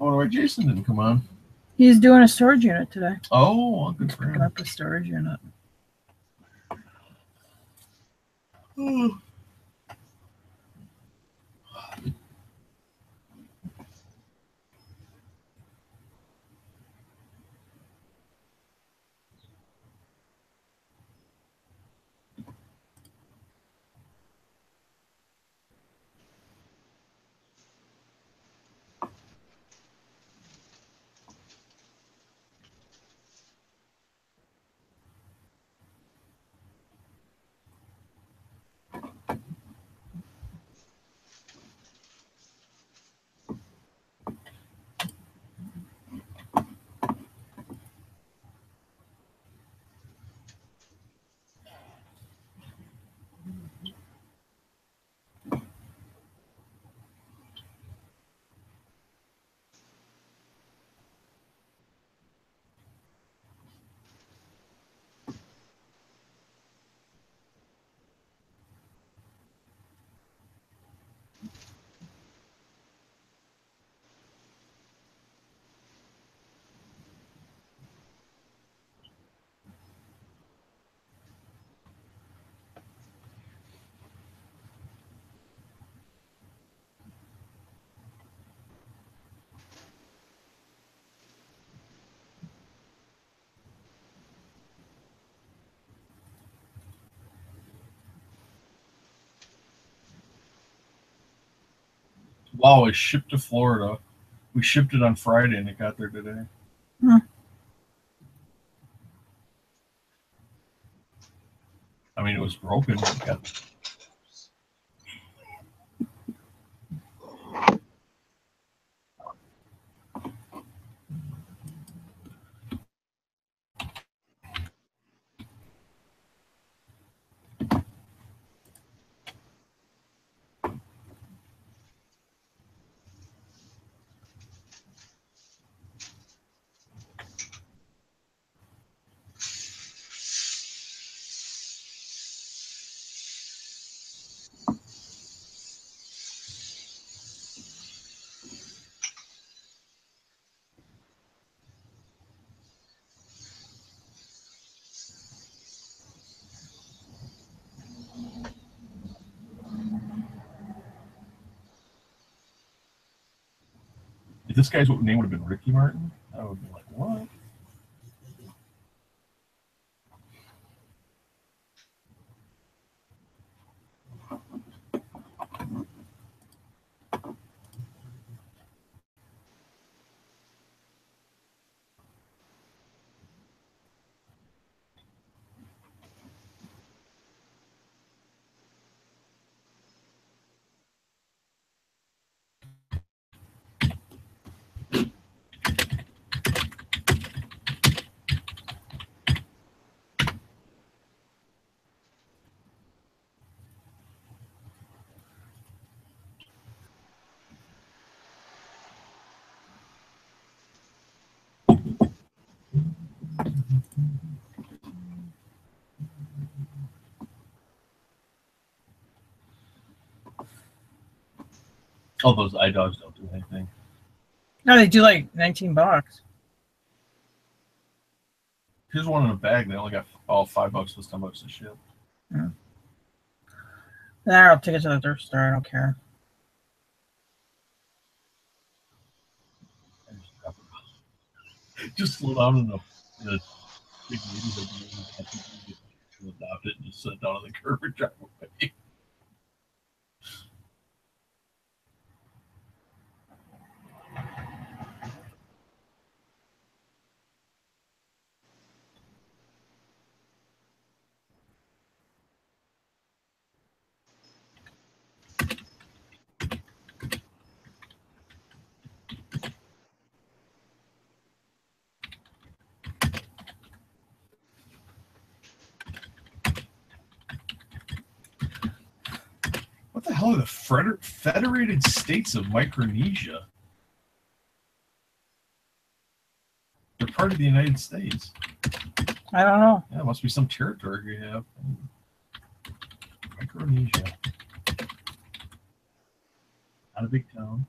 Oh, why Jason didn't come on? He's doing a storage unit today. Oh, well, good for Picking him. up a storage unit. Wow, it shipped to Florida. We shipped it on Friday and it got there today. Hmm. I mean, it was broken. But it got if this guy's name would have been Ricky Martin, I would have been like, what? Oh, those iDogs don't do anything. No, they do like $19. Here's one in a bag. They only got all $5 plus $10 to ship. Nah, I'll take it to the thrift store. I don't care. Just slow down enough. The big lady that you adopt it and just sit down on the curb and drive away. What the hell are the Federated States of Micronesia? They're part of the United States. I don't know. Yeah, it must be some territory we have. Micronesia. Not a big town.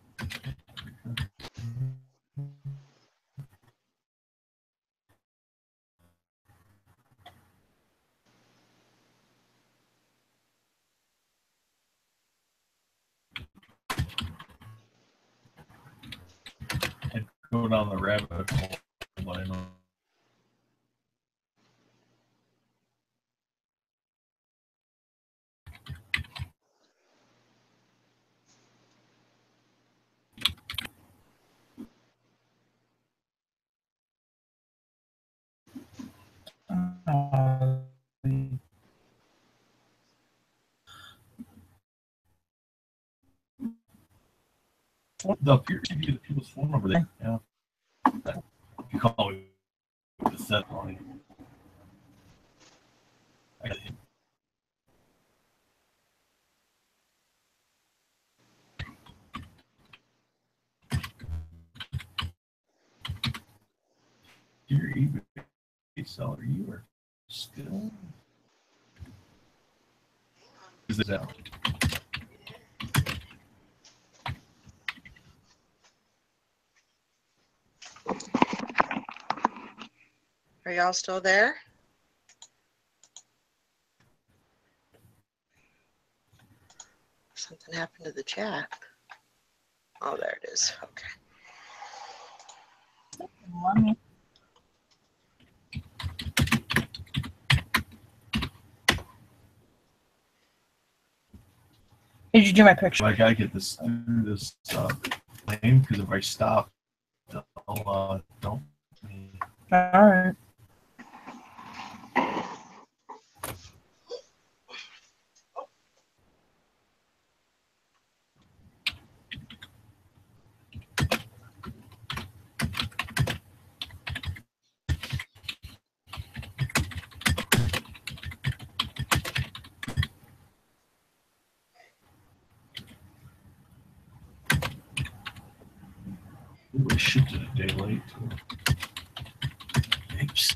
And go down the rabbit hole. I know. The people's phone number. Yeah. If you call me with the set line. I got him. Dear eBay seller, you are still. Is this out? Are y'all still there? Something happened to the chat. Oh, there it is. Okay. Did you do my picture? I gotta get this through this lane because if I stop, they'll don't. All right. Ooh, I shipped it a day late. Oops.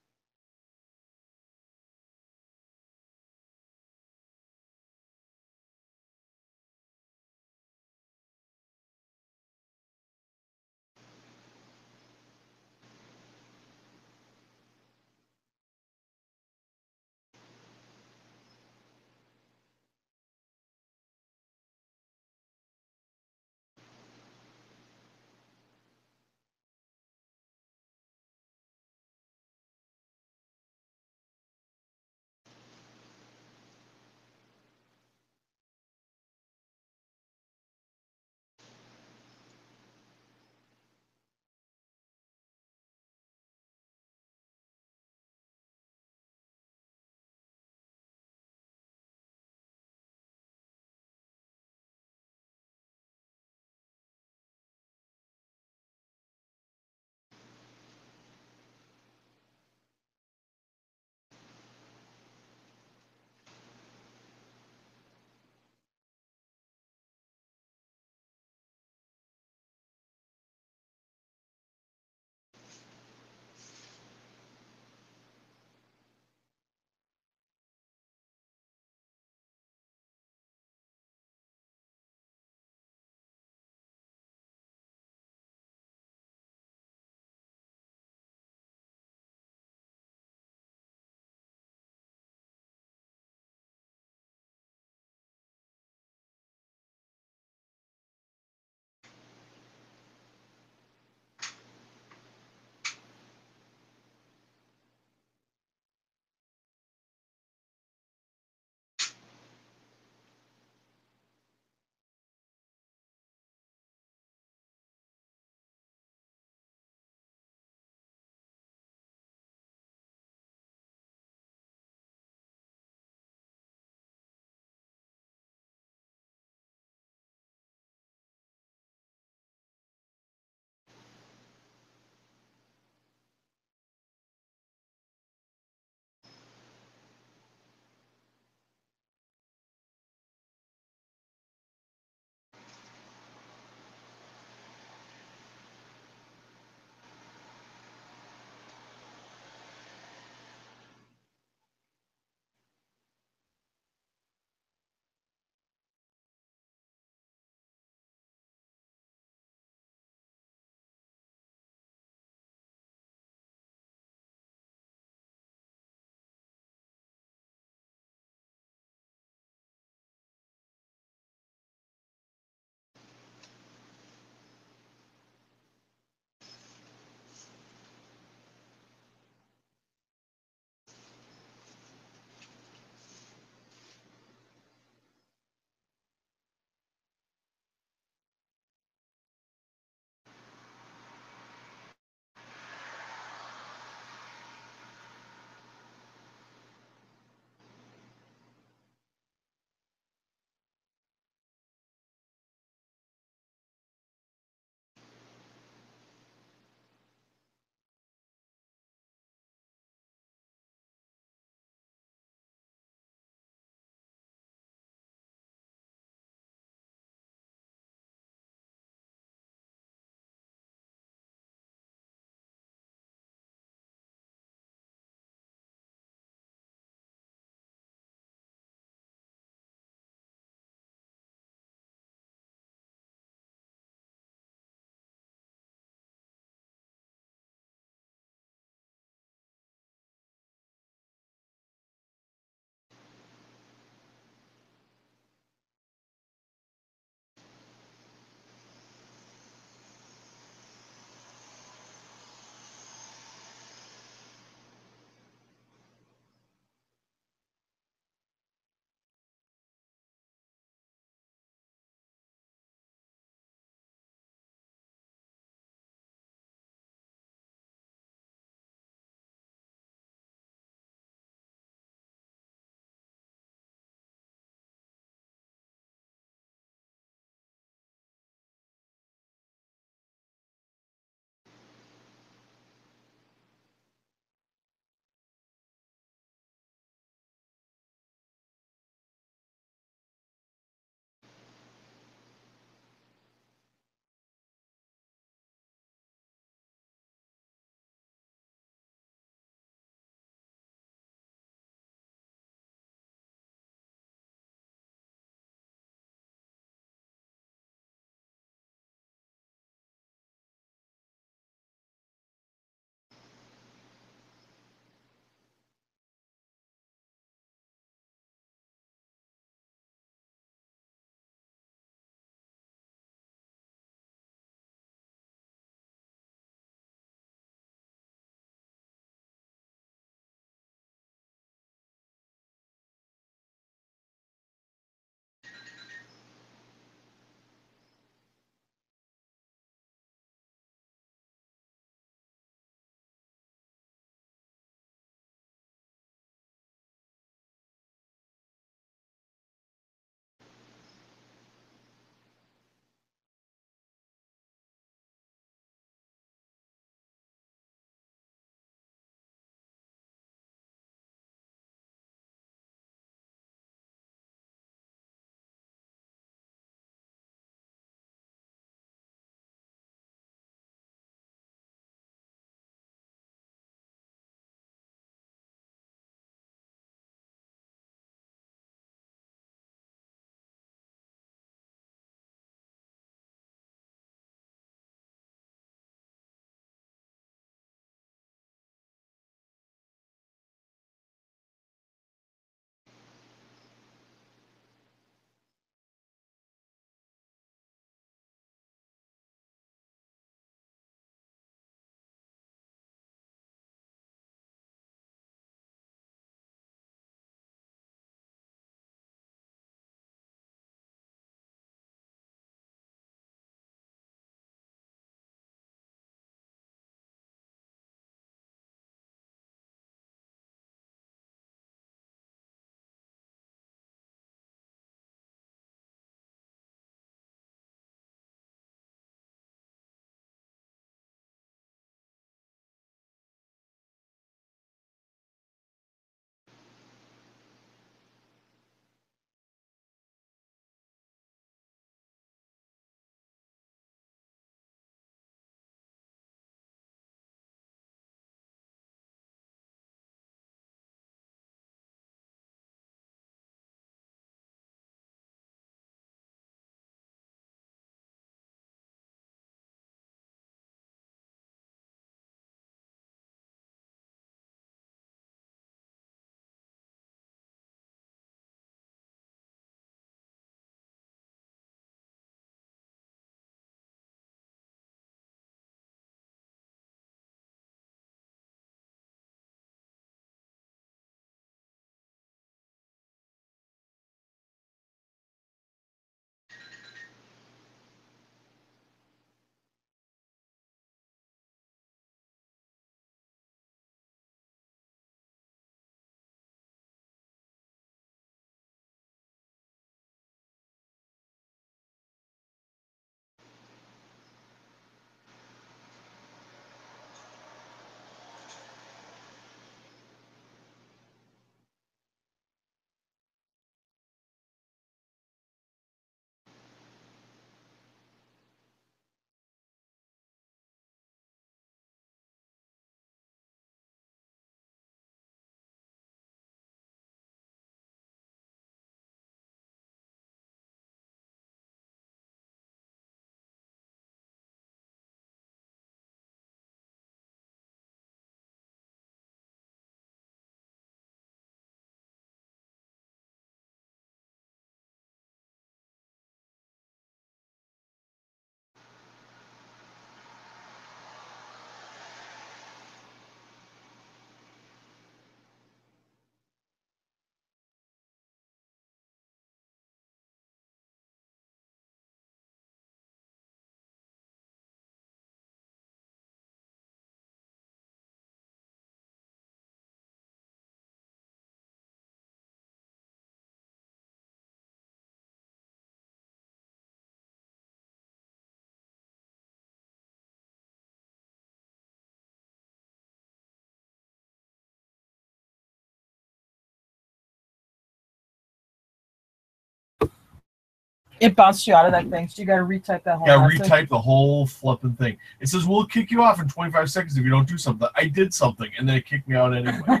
It bounced you out of that thing, so you got to retype that whole. Yeah, message. retype the whole flipping thing. It says we'll kick you off in 25 seconds if you don't do something. I did something, and then it kicked me out anyway.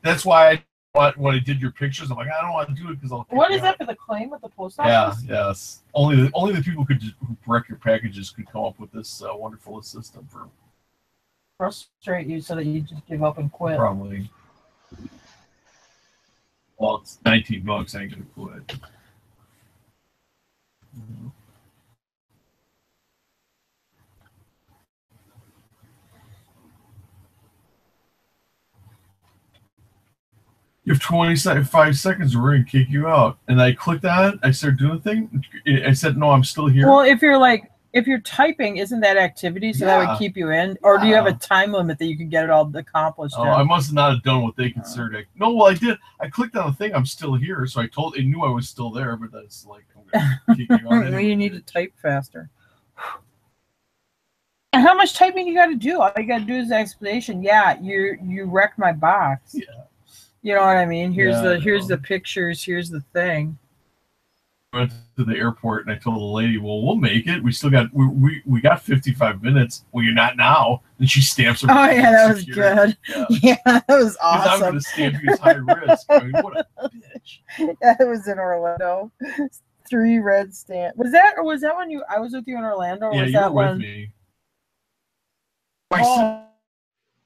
That's why when I did your pictures, I'm like, I don't want to do it because I'll. What is that for the claim with the post Yeah, office? yes. Only the people who wreck your packages could come up with this wonderful system for. Frustrate you so that you just give up and quit. Probably. Well, it's $19. I ain't gonna quit. You have 25 seconds, or we're gonna kick you out. And I clicked on it. I started doing the thing. I said, "No, I'm still here." Well, if you're typing, isn't that activity? So that would keep you in, or do you have a time limit that you can get it all accomplished? Oh, I must not have done what they considered. No, well, I did. I clicked on the thing. I'm still here, so it knew I was still there. But that's like, I'm gonna kick you out anyway. You need to type faster. And how much typing you got to do? All you got to do is the explanation. Yeah, you wrecked my box. Yeah. You know what I mean? Here's Yeah, the pictures. Here's the thing. I went to the airport and I told the lady, "Well, we'll make it. We still got we got 55 minutes. Well, you're not now." And she stamps her. Oh yeah, that was good. Yeah, that was awesome. I'm going to stamp you as high risk. I mean, what a bitch. Yeah, it was in Orlando. 3 red stamp. Was that when I was with you in Orlando? Or Yeah, was you that were when? with me. My son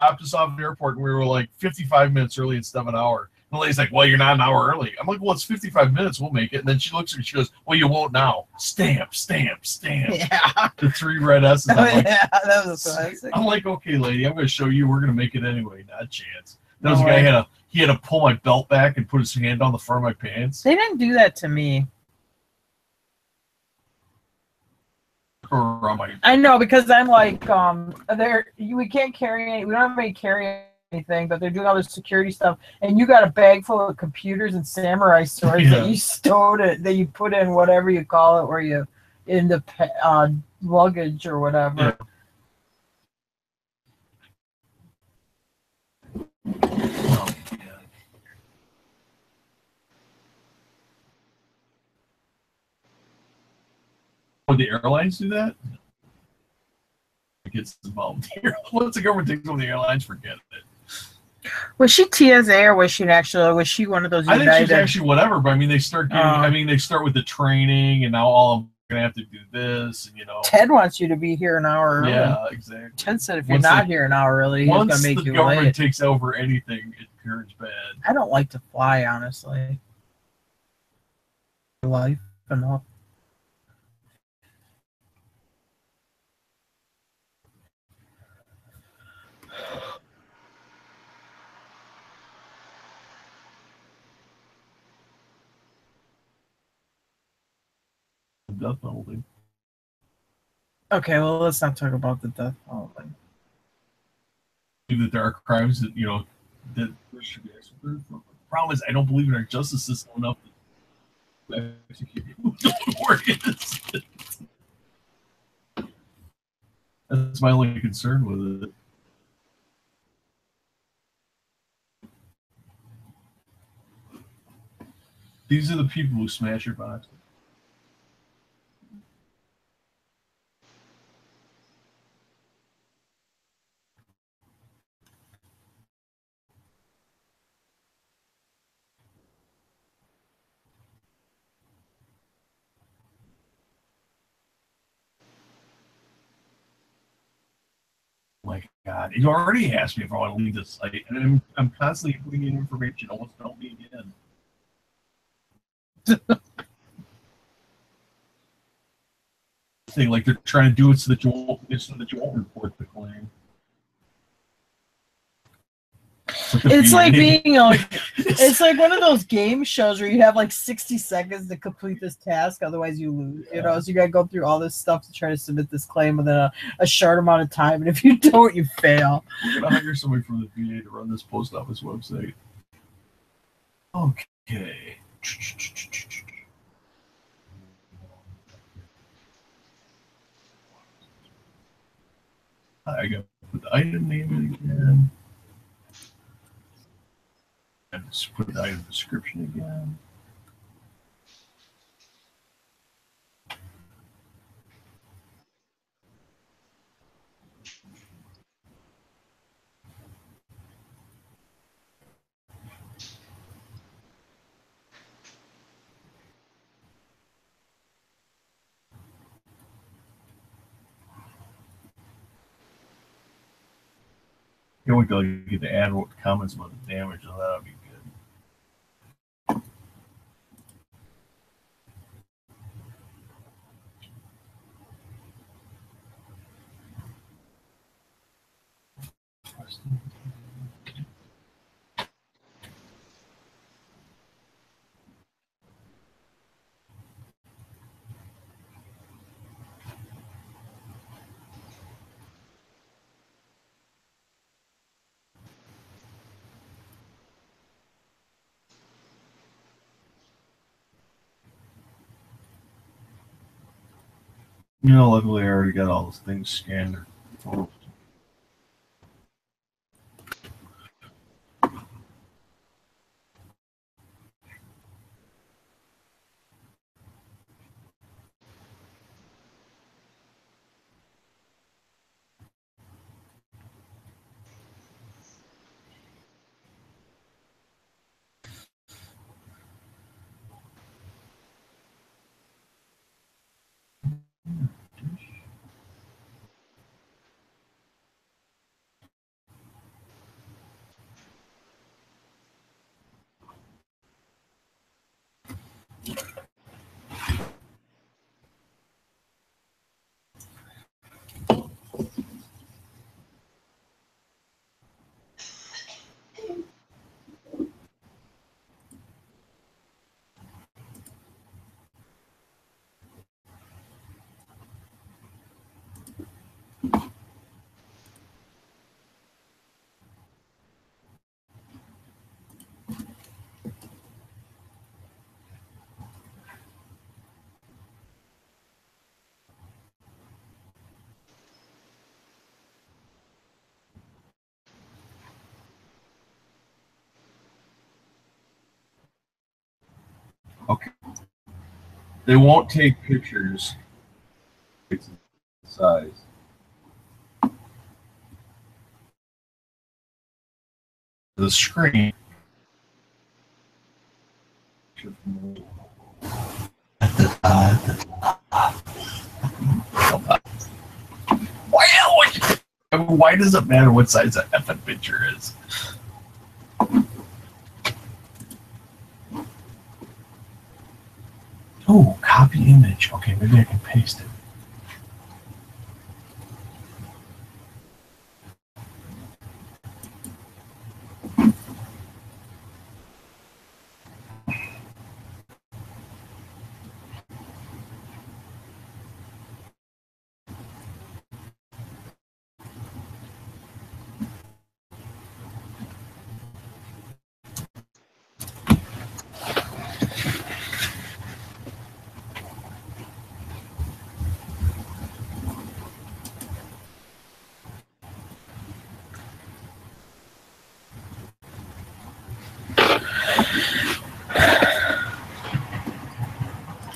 dropped us off at the airport and we were like 55 minutes early instead of an hour. And the lady's like, "Well, you're not an hour early." I'm like, "Well, it's 55 minutes. We'll make it." And then she looks at me. She goes, "Well, you won't now." Stamp, stamp, stamp. Yeah. The 3 red S's. I'm like, Yeah, that was a classic. I'm like, "Okay, lady, I'm going to show you. We're going to make it anyway. Not a chance." There was a guy he had to pull my belt back and put his hand on the front of my pants. They didn't do that to me. Or on my. I know, because I'm like, we can't we don't have any carry anything, but they're doing all this security stuff, and you got a bag full of computers and samurai swords that you stowed that you put in whatever you call it, where you in the luggage or whatever. Yeah. Would the airlines do that? It gets involved here. Once the government takes over the airlines, forget it. Was she TSA or was she one of those? I think she's actually whatever. But I mean, they start giving. They start with the training, and now all of them are gonna have to do this. And Ted wants you to be here an hour early. Yeah, exactly. Ted said if you're not here an hour early, he's gonna make you late. Once the government takes over anything, it turns bad. I don't like to fly, honestly. Life enough. Death penalty. Okay, well, let's not talk about the death penalty. That there are crimes that that should be executed. The problem is, I don't believe in our justice system enough to execute people who don't work in it. That's my only concern with it. These are the people who smash your box. My God, you already asked me if I want to leave this site, and I'm constantly putting in information. Almost don't me again. Thing like they're trying to do it so that you won't report the claim. It's like being it's like one of those game shows where you have like 60 seconds to complete this task, otherwise you lose. You know, so you gotta go through all this stuff to try to submit this claim within a short amount of time, and if you don't, you fail. We're gonna hire somebody from the VA to run this post office website. Okay. I got to put the item name in again. And just put the item description again. Here we go. You get to add what comments about the damage. So that'll be good. You know, luckily I already got all those things scanned. Okay. They won't take pictures. It's the size. The screen. Why does it matter what size that effing picture is? Oh, copy image. Okay, maybe I can paste it.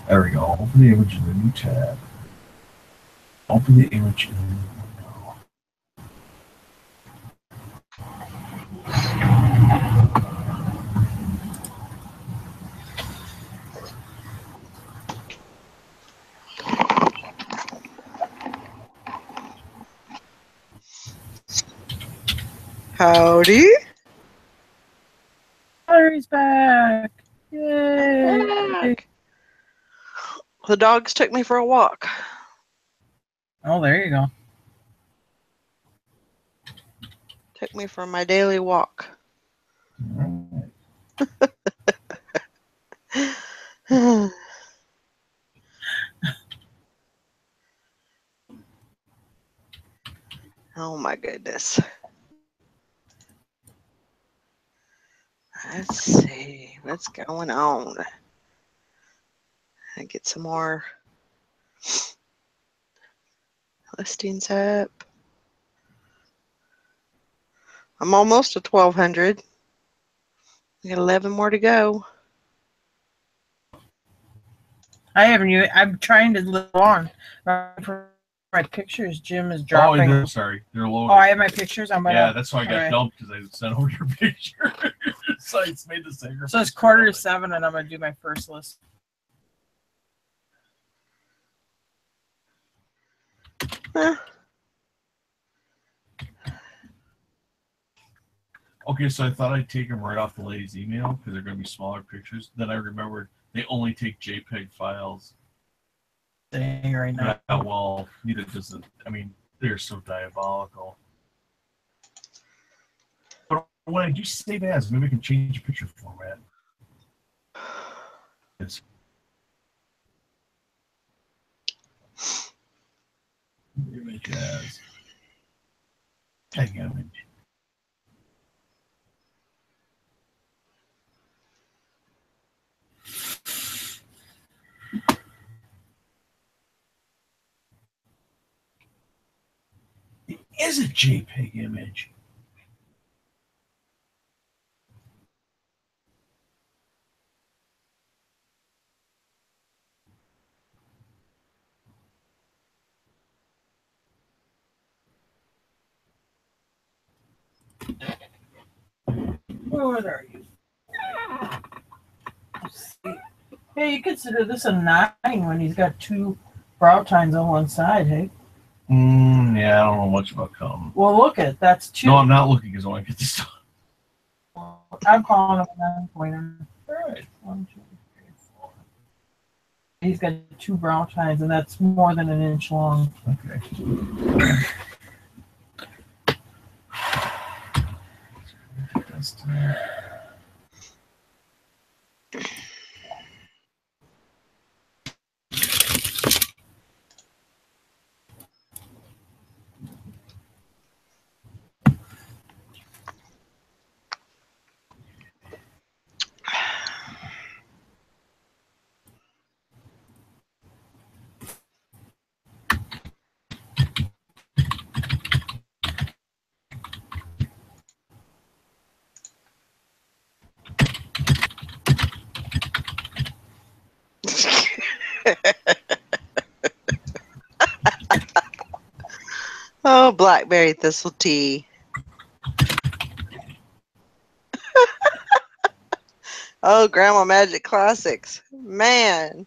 There we go. Open the image in the new tab. Open the image in the new window. Howdy. Larry's back. Yay. The dogs took me for a walk. Oh, there you go. Took me for my daily walk. Oh my goodness. Let's see what's going on. I get some more listings up. I'm almost to 1,200. I got 11 more to go. I haven't even. I'm trying to live on. For my pictures, Jim is dropping. Oh, sorry. They're low. Oh, I have my pictures. I'm gonna. Yeah, that's why I got okay. dumped because I sent over your picture. So it's made the sacrifice. So it's 6:45, and I'm gonna do my first list. Okay, so I thought I'd take them right off the lady's email because they're going to be smaller pictures. Then I remembered they only take JPEG files. Saying right now. Yeah, well, neither does it. I mean, they're so diabolical. But when I do save as, maybe I can change the picture format. It's image as tag image. It is a JPEG image. What are you? Let's see. Hey, you consider this a 9 when he's got 2 brow tines on one side, hey? Yeah, I don't know much about cum. Well, look at that's 2. No, I'm not looking because I want to get this done. I'm calling him a 9-pointer. All right. 1, 2, 3, 4. He's got 2 brow tines, and that's more than an inch long. Okay. That's Oh, blackberry thistle tea. Oh, Grandma Magic Classics. Man.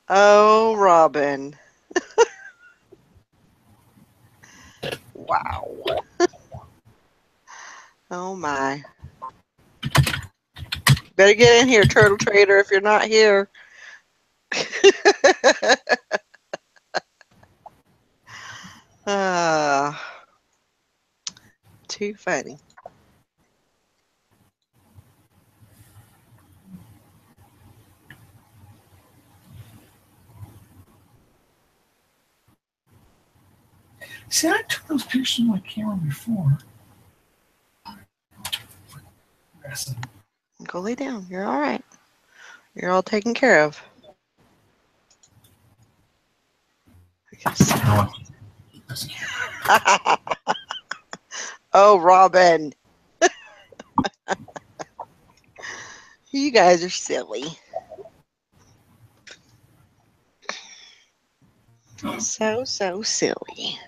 Oh, Robin. Wow. Oh, my. Better get in here, Turtle Trader, if you're not here. Too funny. See, I took those pictures on my camera before. Go lay down. You're all right. You're all taken care of. Oh, Robin. You guys are silly. So silly.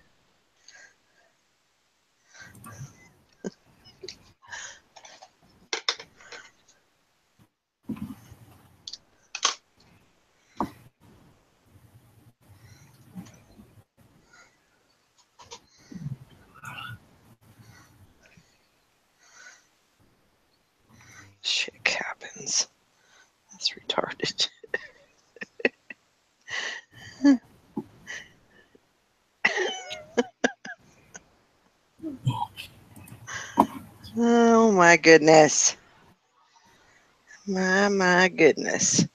Shit happens. That's retarded. Oh my goodness. My goodness.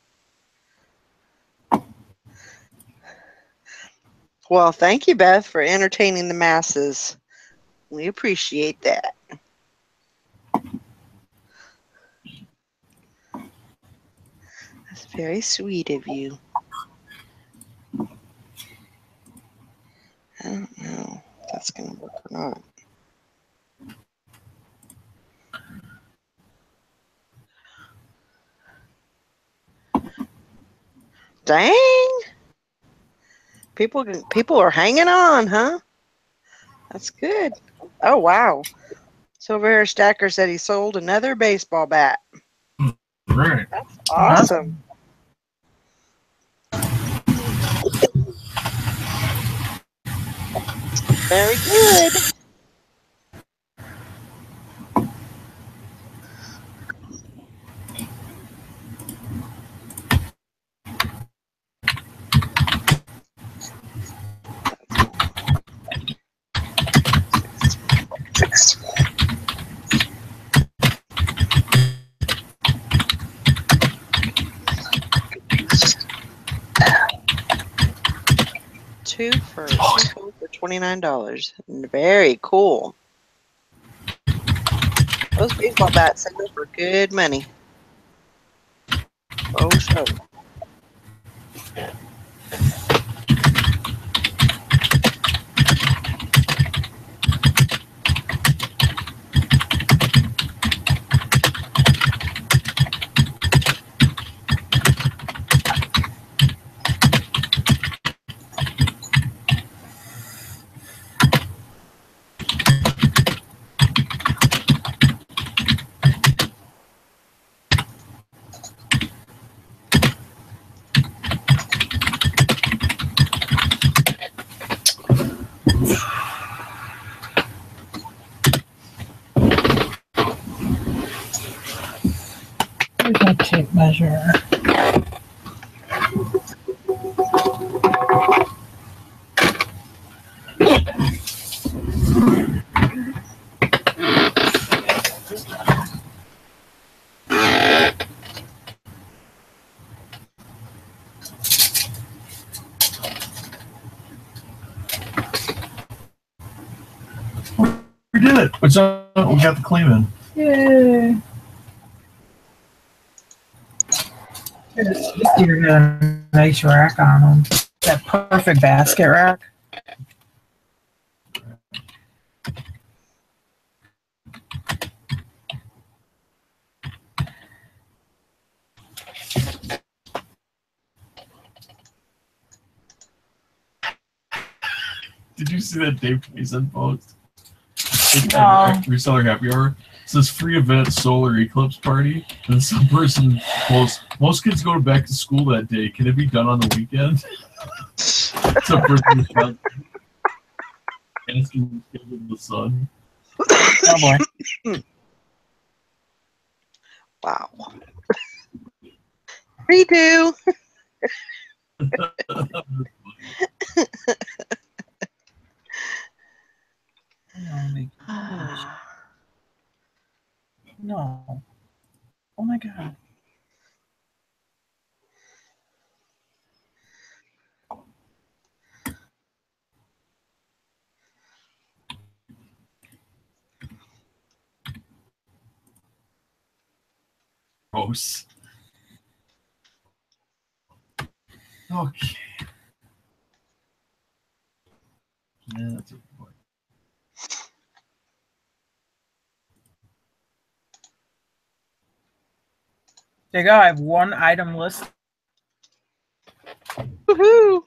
Well, thank you, Beth, for entertaining the masses. We appreciate that. That's very sweet of you. I don't know if that's going to work or not. Dang. People are hanging on, huh? That's good. Oh, wow. Silver Hair Stacker said he sold another baseball bat. Right. That's awesome. Very good. Two for $29. Very cool. Those baseball bats sell for good money. Oh, sure. Where's my tape measure? We did it. What's up? We got the cleaning. Yay. This deer got a nice rack on him. That perfect basket rack. Did you see that Dave Mason post? No. Reseller Happy Hour. It says free event solar eclipse party. And some person posts, most kids go back to school that day. Can it be done on the weekend? Some person was asking to schedule the sun. Oh boy. Wow. 3-2. No. Oh my god. Gross. Okay. Yeah, that's a good point. There you go. I have one item list. Woohoo.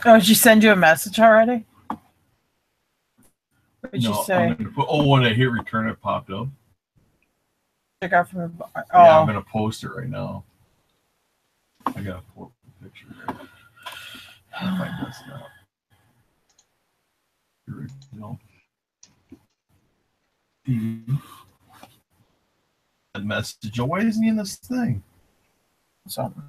Oh, did she send you a message already? What did No, you say? I'm gonna put, when I hit return, it popped up. Check out from the bar. Yeah, Oh, I'm gonna post it right now. I gotta pull up the picture. If I messed it up. Original. The message. Oh, why isn't he in this thing? something.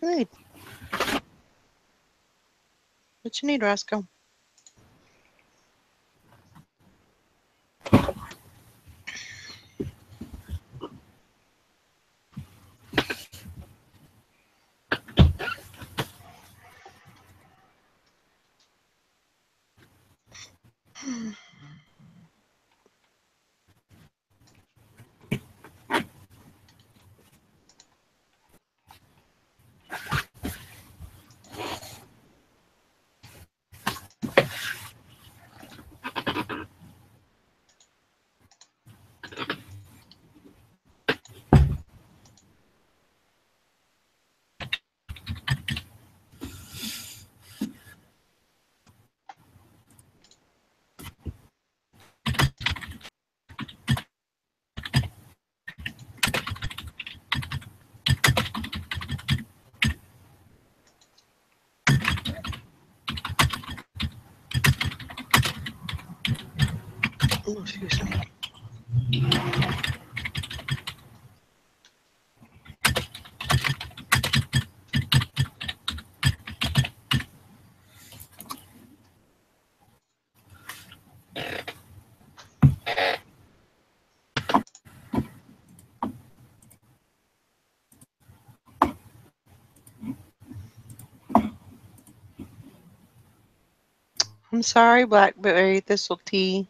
Good. What you need, Roscoe? Oh, excuse me. I'm sorry, Blackberry Thistle Tea.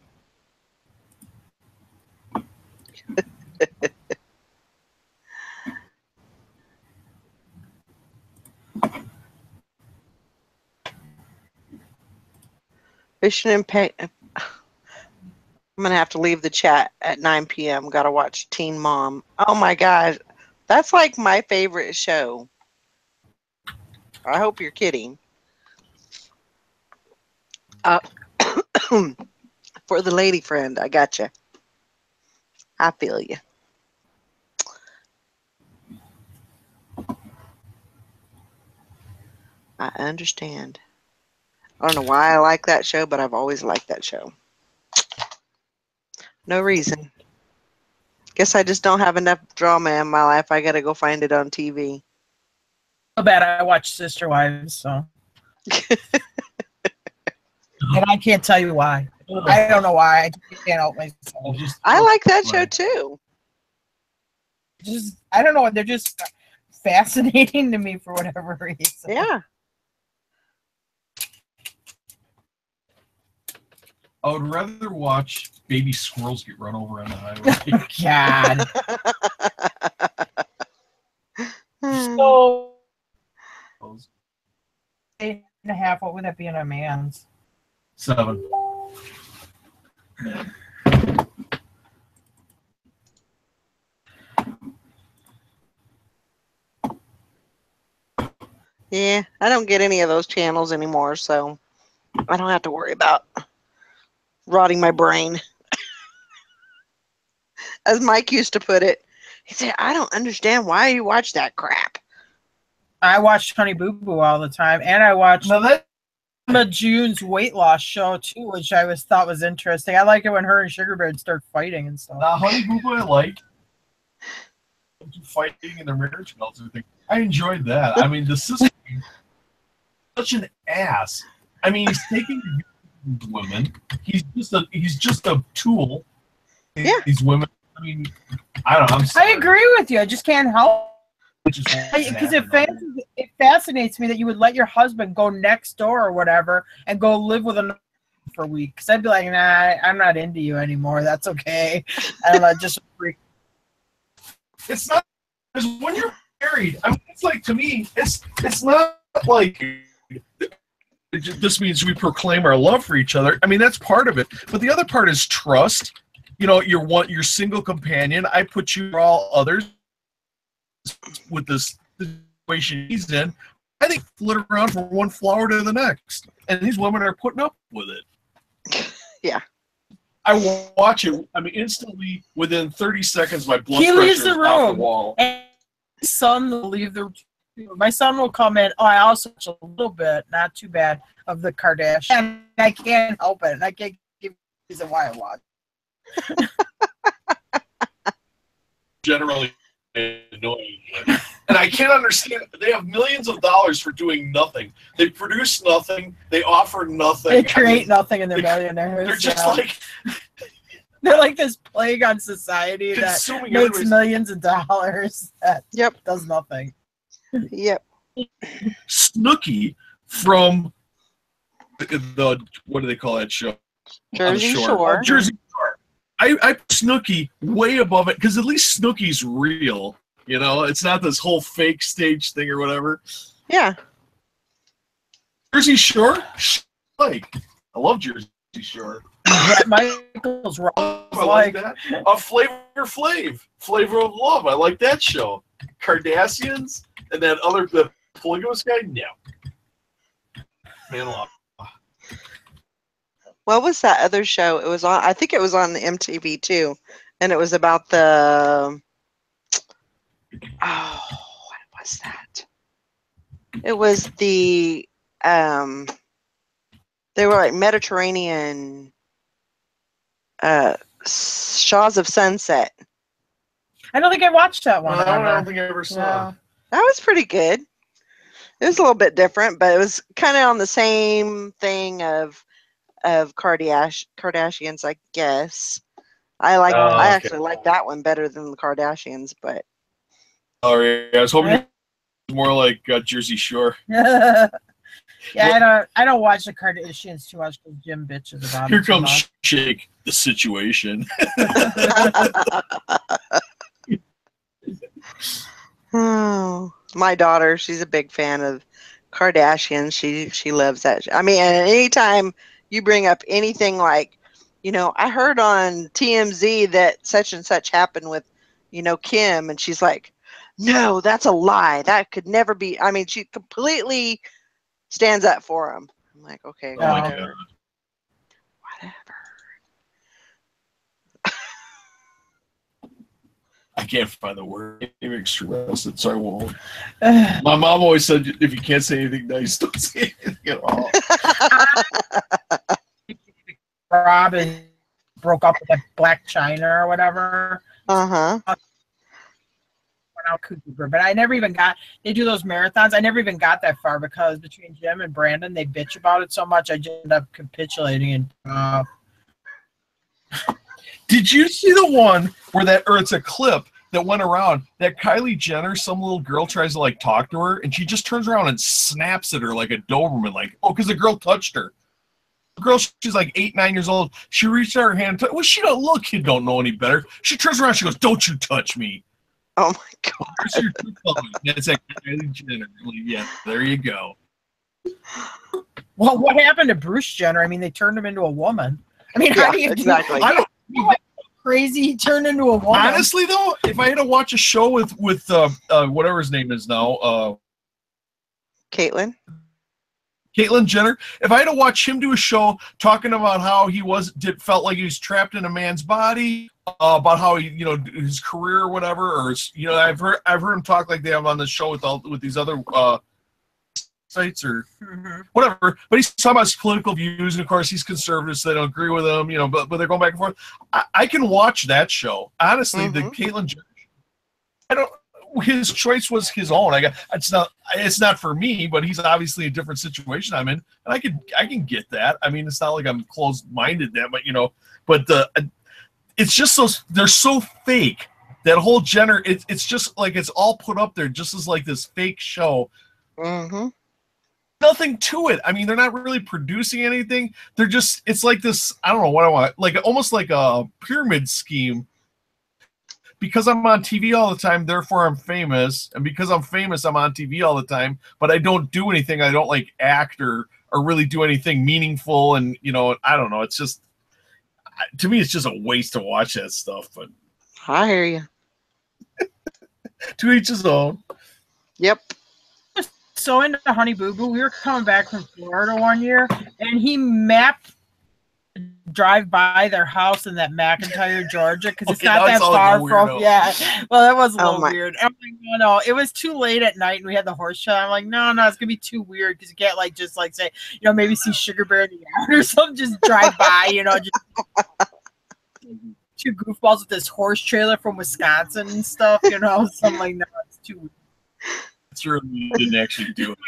Fishing and pay. I'm gonna have to leave the chat at 9 p.m. Gotta watch Teen Mom. Oh my gosh, that's like my favorite show. I hope you're kidding. For the lady friend, I gotcha. I feel you. I understand. I don't know why I like that show, but I've always liked that show. No reason. Guess I just don't have enough drama in my life. I gotta go find it on TV. So bad I watched Sister Wives, so. And I can't tell you why. I don't know why. I can't help myself. I like that show too. Just I don't know. They're just fascinating to me for whatever reason. Yeah. I would rather watch baby squirrels get run over on the highway. God. So 8.5. What would that be in a man's? 7. Yeah, I don't get any of those channels anymore, so I don't have to worry about rotting my brain. As Mike used to put it, he said, I don't understand why you watch that crap. I watched Honey Boo Boo all the time, and I watched Emma June's weight loss show too, which I thought was interesting. I like it when her and Sugar Bear start fighting and stuff. Now, Honey Boo Boo, I like fighting in their marriage and all that thing. I enjoyed that. I mean, the sister such an ass. I mean, he's taking these women. He's just a tool. Yeah. These women. I mean, I don't know. I'm sorry. I agree with you. I just can't help. Because it fascinates me that you would let your husband go next door or whatever and go live with another for a week. Because I'd be like, nah, I'm not into you anymore. That's okay. I don't know, just freak. It's not, because when you're married, I mean, it's like, to me, it's not like this means we proclaim our love for each other. I mean, that's part of it. But the other part is trust. You know, your single companion. I put you for all others with this situation he's in. I think flit around from one flower to the next. And these women are putting up with it. Yeah. I watch it. I mean, instantly, within 30 seconds, my blood He pressure leaves is the off the room. wall. And my son will leave the room. My son will come in. Oh, I also watch a little bit, not too bad, of the Kardashians. And I can't help it. And I can't give you a reason why I watch. Generally annoying. And I can't understand. They have millions of dollars for doing nothing. They produce nothing. They offer nothing. They create nothing and they're millionaires. They're just yeah. like They're like this plague on society that consuming makes everybody's- millions of dollars that Yep. does nothing. Yep. Snooki from the what do they call that show? Jersey On the Shore. Jersey Shore. I put Snooki way above it because at least Snooki's real. You know, it's not this whole fake stage thing or whatever. Yeah. Jersey Shore, like I love Jersey Shore. Brett Michaels wrong. I like that. Flavor Flav, Flavor of Love. I like that show. Kardashians and that other the polygamous guy. No, man, love. What was that other show? It was on. I think it was on the MTV too, and it was about the. Oh, what was that? It was the. They were like Mediterranean. Shaws of Sunset. I don't think I watched that one. I don't think I ever saw. Yeah. That was pretty good. It was a little bit different, but it was kind of on the same thing of Kardashians, I guess. I okay. actually like that one better than the Kardashians, but Oh yeah, I was hoping it was more like Jersey Shore. Yeah, I don't watch the Kardashians too much because Jim bitches about Here it too comes much. Shake the situation. oh, my daughter, she's a big fan of Kardashians. She loves that. I mean, and anytime you bring up anything like, you know, I heard on TMZ that such and such happened with, you know, Kim, and she's like, no, that's a lie. That could never be. I mean, she completely stands up for him. I'm like, okay, Oh my whatever. God. Whatever. I can't find the word. I'm extremely so I won't. My mom always said, if you can't say anything nice, don't say anything at all. Robin broke up with like Black China or whatever. Uh-huh. But I never even got. They do those marathons. I never even got that far because between Jim and Brandon, they bitch about it so much. I just ended up capitulating and. Did you see the one where it's a clip that went around that Kylie Jenner, some little girl tries to like talk to her, and she just turns around and snaps at her like a Doberman, like, oh, because the girl touched her. The girl, she's like 8, 9 years old. She reached out her hand. Well, she don't look. Kid don't know any better. She turns around. She goes, "Don't you touch me." Oh my God. Where's your true color? That's like Kylie Jenner. Yeah, there you go. Well, what happened to Bruce Jenner? I mean, they turned him into a woman. I mean, how Yeah, do you exactly. I don't, crazy he turned into a woman? honestly, though, if I had to watch a show with whatever his name is now, Caitlyn? Caitlyn Jenner, if I had to watch him do a show talking about how he felt like he was trapped in a man's body, about how he, you know, his career or whatever, or you know, I've heard him talk like they have on the show with these other sites or whatever. But he's talking about his political views, and of course he's conservative, so they don't agree with him, you know. But they're going back and forth. I can watch that show honestly. The Caitlyn Jenner, I don't. His choice was his own. It's not for me, but he's obviously a different situation I'm in, and I can get that. I mean, it's not like I'm closed-minded that, but you know, it's just they're so fake. That whole Jenner, it's just like it's all put up there just as like this fake show. Mm-hmm. Nothing to it. I mean, they're not really producing anything. They're just, it's like this, I don't know what I want, like almost like a pyramid scheme because I'm on TV all the time, therefore I'm famous, and because I'm famous, I'm on TV all the time. But I don't do anything. I don't like act or really do anything meaningful. And I don't know. It's just to me, it's just a waste to watch that stuff. But I hear you. To each his own. Yep. So into Honey Boo Boo, we were coming back from Florida one year, and he mapped drive by their house in that McIntyre, Georgia, because it's not that far from. Yeah, well, that was a little weird. I'm like, no, it was too late at night, and we had the horse show. I'm like, no, it's gonna be too weird because you can't just say, maybe see Sugar Bear in the yard or something. Just drive by, just two goofballs with this horse trailer from Wisconsin and stuff. So I'm like, no, it's too weird. Sure, we didn't actually do it.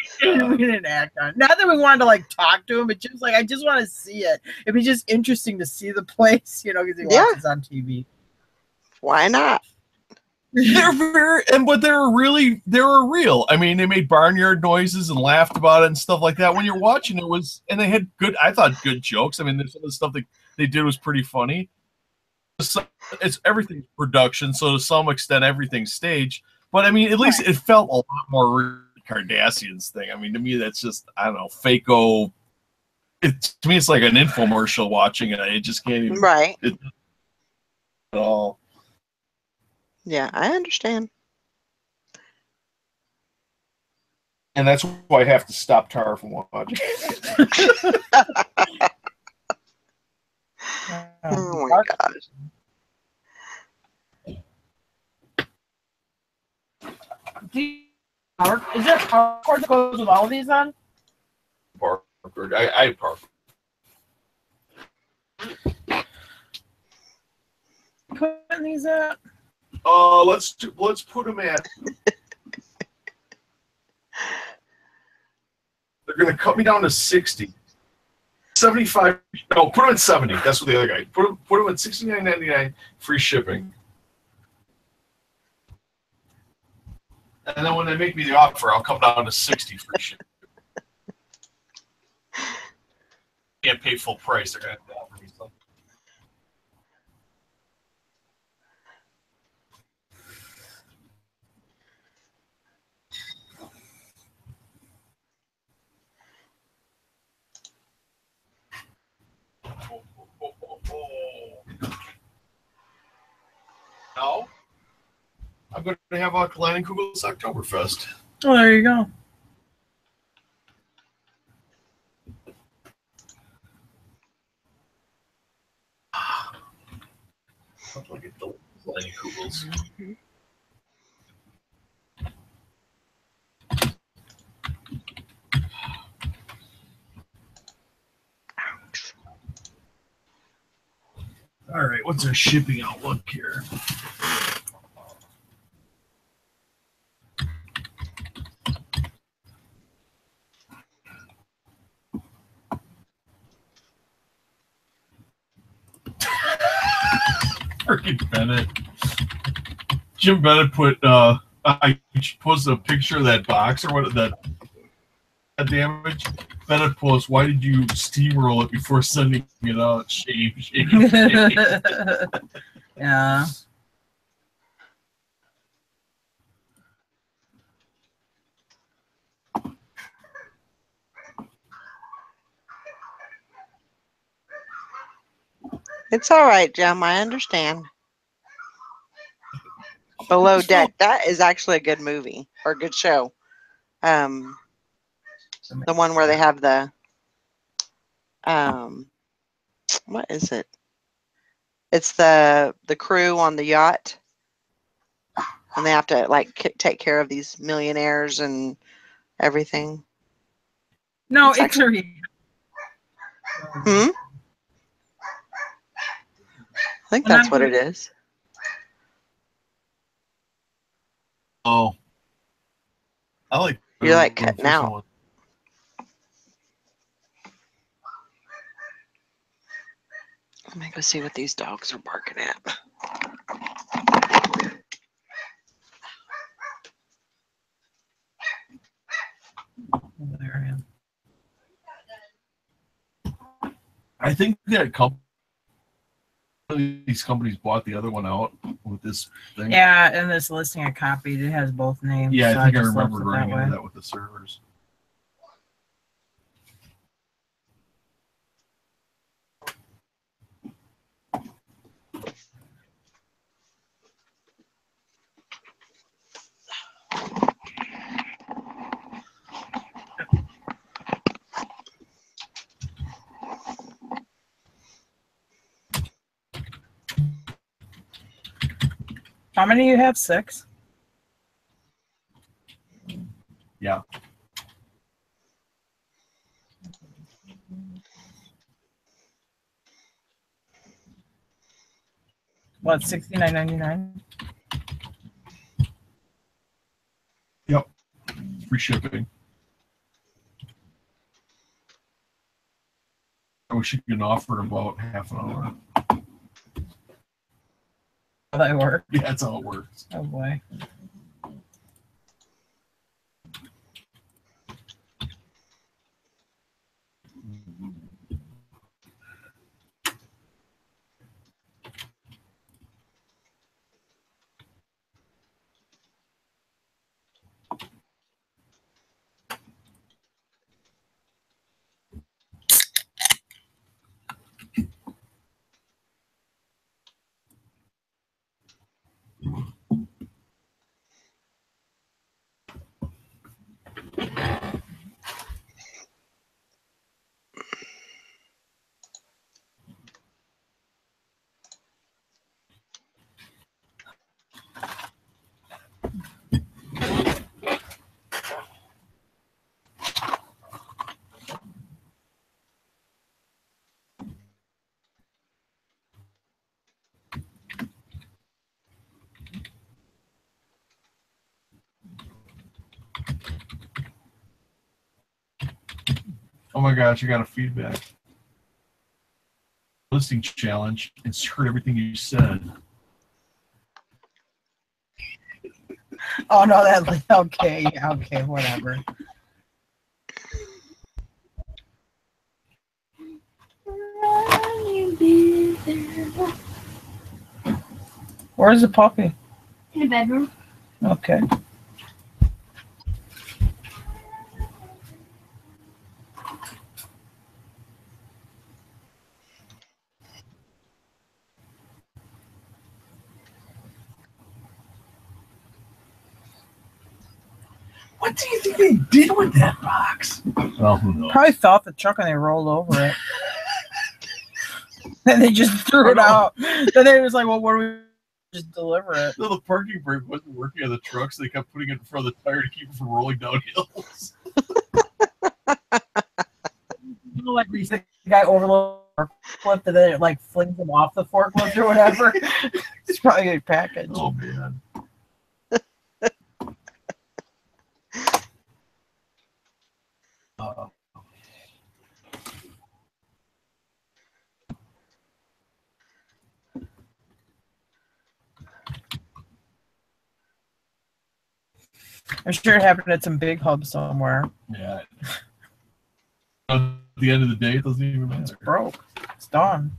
We didn't act on it. Not that we wanted to talk to him, but just I just want to see it. It'd be just interesting to see the place, because he watches on TV. Why not? But they were real. I mean, they made barnyard noises and laughed about it and stuff like that. When you're watching and they had I thought good jokes. I mean, some of the stuff that they did was pretty funny. It's everything's production, so to some extent, everything's staged. But I mean, at least it felt a lot more Kardashians thing. I mean, to me, that's just, I don't know, fake-o. To me, it's like an infomercial watching it. It just can't even at all. Yeah, I understand. And that's why I have to stop Tara from watching. Oh my gosh. Is there power cord that goes with all of these on? Power cord. I have power cord. Putting these at? Let's put them at. They're gonna cut me down to 60. 75. No, put them at 70. That's what the other guy. Put them at $69.99, free shipping. And then when they make me the offer, I'll come down to 60 free shipping. Can't pay full price. They're gonna have to offer me something. No, I'm going to have a Kleinenkugel's Oktoberfest. Oh, there you go. Look at the Kleinenkugel's. All right, what's our shipping outlook here? Freaking Bennett. Jim Bennett put I posted a picture of that box or what that damage. Bennett posts, why did you steamroll it before sending it out? Shame, shame, shame. Yeah. It's all right, Jim. I understand. Below Deck. That is actually a good movie or a good show. The one where they have the what is it? It's the crew on the yacht, and they have to take care of these millionaires and everything. No, it's a I think that's what it is. Oh, I like. You're like cutting out. One. Let me go see what these dogs are barking at. There I am. I think that company these companies bought the other one out with this thing. Yeah, and this listing I copied, it has both names. Yeah, so I think I just left remember it running that way. into that with the servers. How many do you have? 6? Yeah. What, $69.99? Yep. Free shipping. I wish you could offer in about half an hour. How that work? Yeah, that's how it works. Oh boy. Oh my gosh, I got a feedback. Listing challenge. Insert everything you said. Oh no, that okay, okay, whatever. Where's the puppy? In the bedroom. Okay. What do you think they did with that box? Well, who knows? Probably thought the truck and they rolled over it. And they just threw it out. Then they was like, well, what do we just deliver it? No, the parking brake wasn't working on the truck, so they kept putting it in front of the tire to keep it from rolling down hills. You know, like we said, the guy overloaded the forklift and then it like flings him off the forklift or whatever. It's probably a package. Oh man. I'm sure it happened at some big hub somewhere. Yeah. At the end of the day, it doesn't even matter. It's broke. It's done.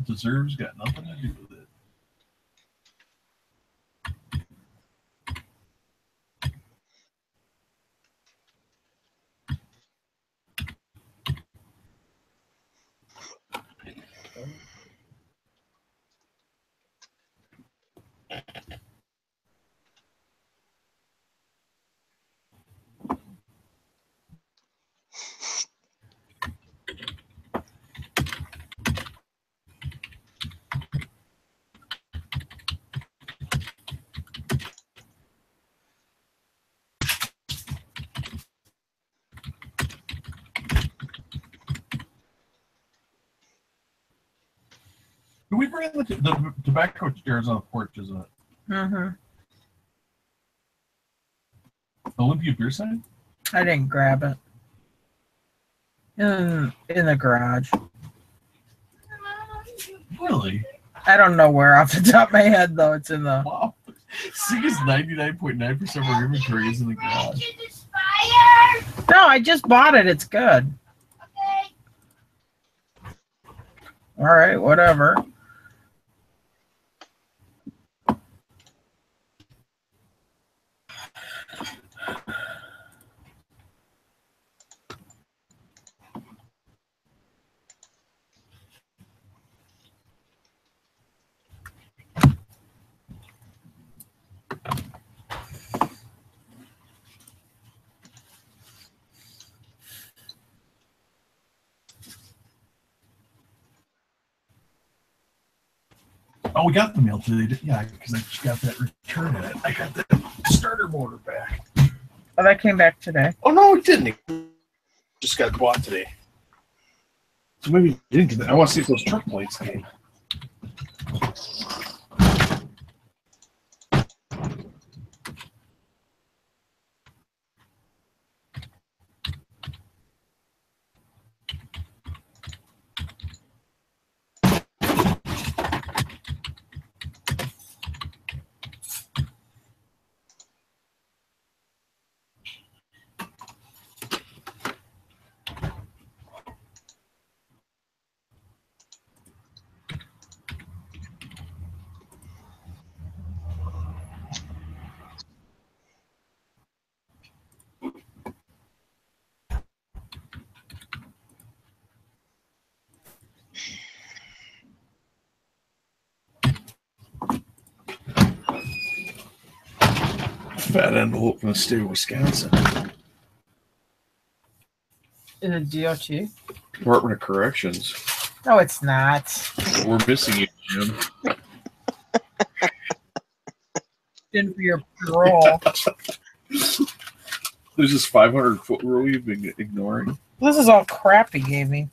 Deserves got nothing to do with it. Can we bring the tobacco chairs on the porch, isn't it? Mm-hmm. Olympia beer sign? I didn't grab it. In the garage. Really? I don't know where off the top of my head though. It's in the. Wow. Seaga's 99.9% of our inventory is in the garage. No, I just bought it. It's good. All right, whatever. Oh, we got the mail today. Yeah, because I just got that return in it. I got the starter motor back. Oh, that came back today. Oh, no, it didn't. It just got bought today. So maybe it didn't get that. I want to see if those truck plates came. Fat envelope from the state of Wisconsin. In the DOT? Department of Corrections. No, it's not. We're missing it, Jim. In for your parole. There's this 500-foot rule you've been ignoring. This is all crap he gave me.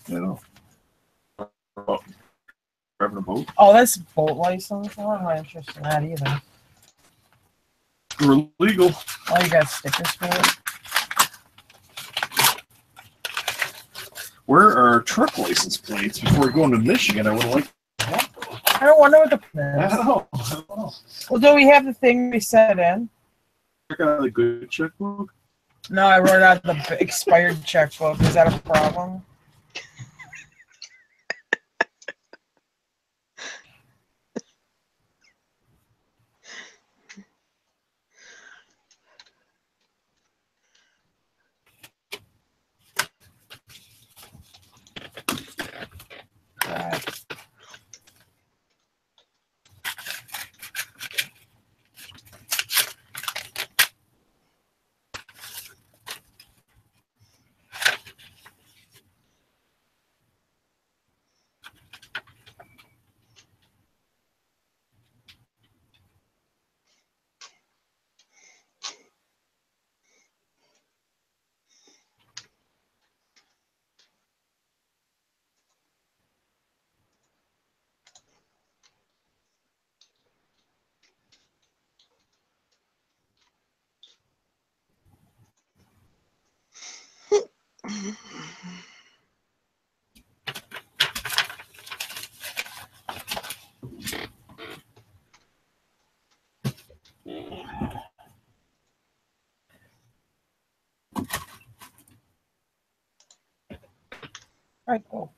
I know. Driving a boat? Oh, that's boat license. I'm not interested in that either. We're legal. Oh, you got stickers for it? Where are truck license plates? Before we go into Michigan, I would like. I don't wonder what the plan I is. don't know. Well, do we have the thing we set in? Check out the good checkbook. No, I wrote out the expired checkbook. Is that a problem? All right, cool.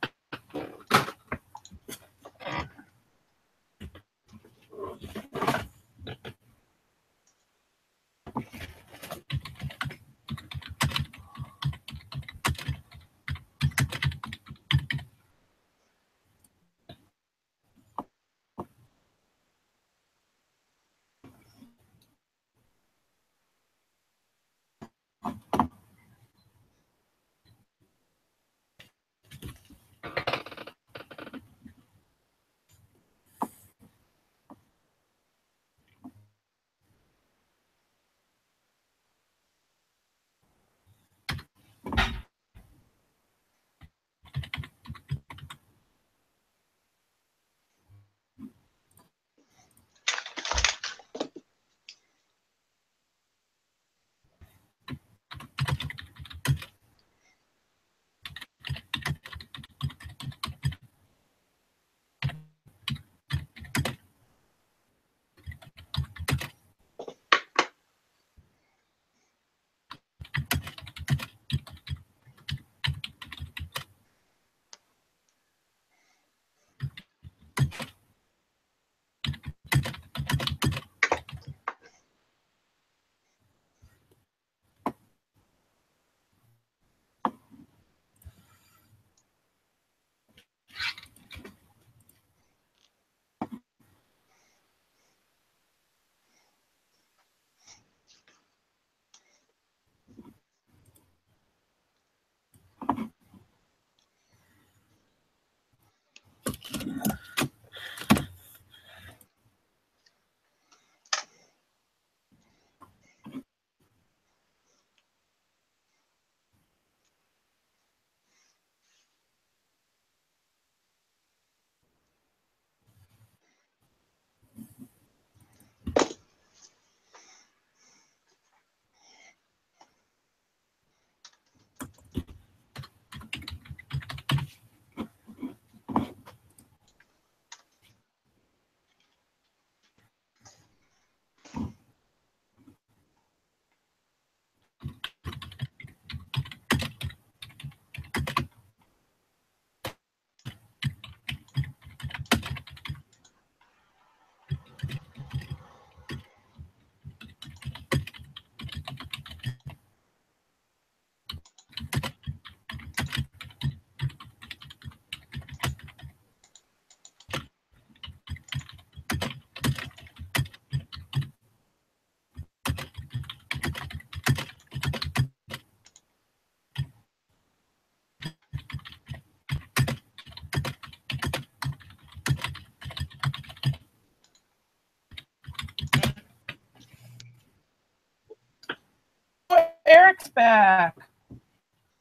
Eric's back.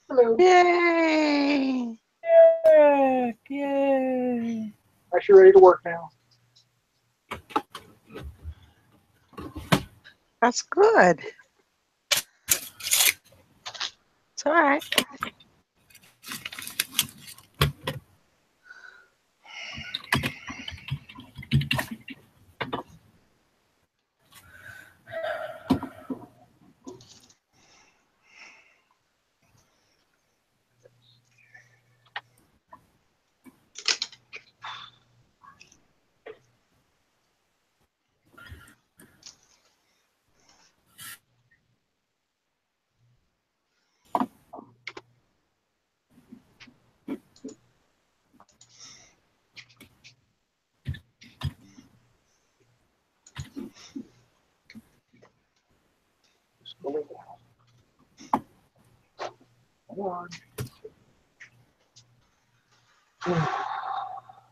Hello. Yay! Eric, yay. Actually ready to work now. That's good. It's all right.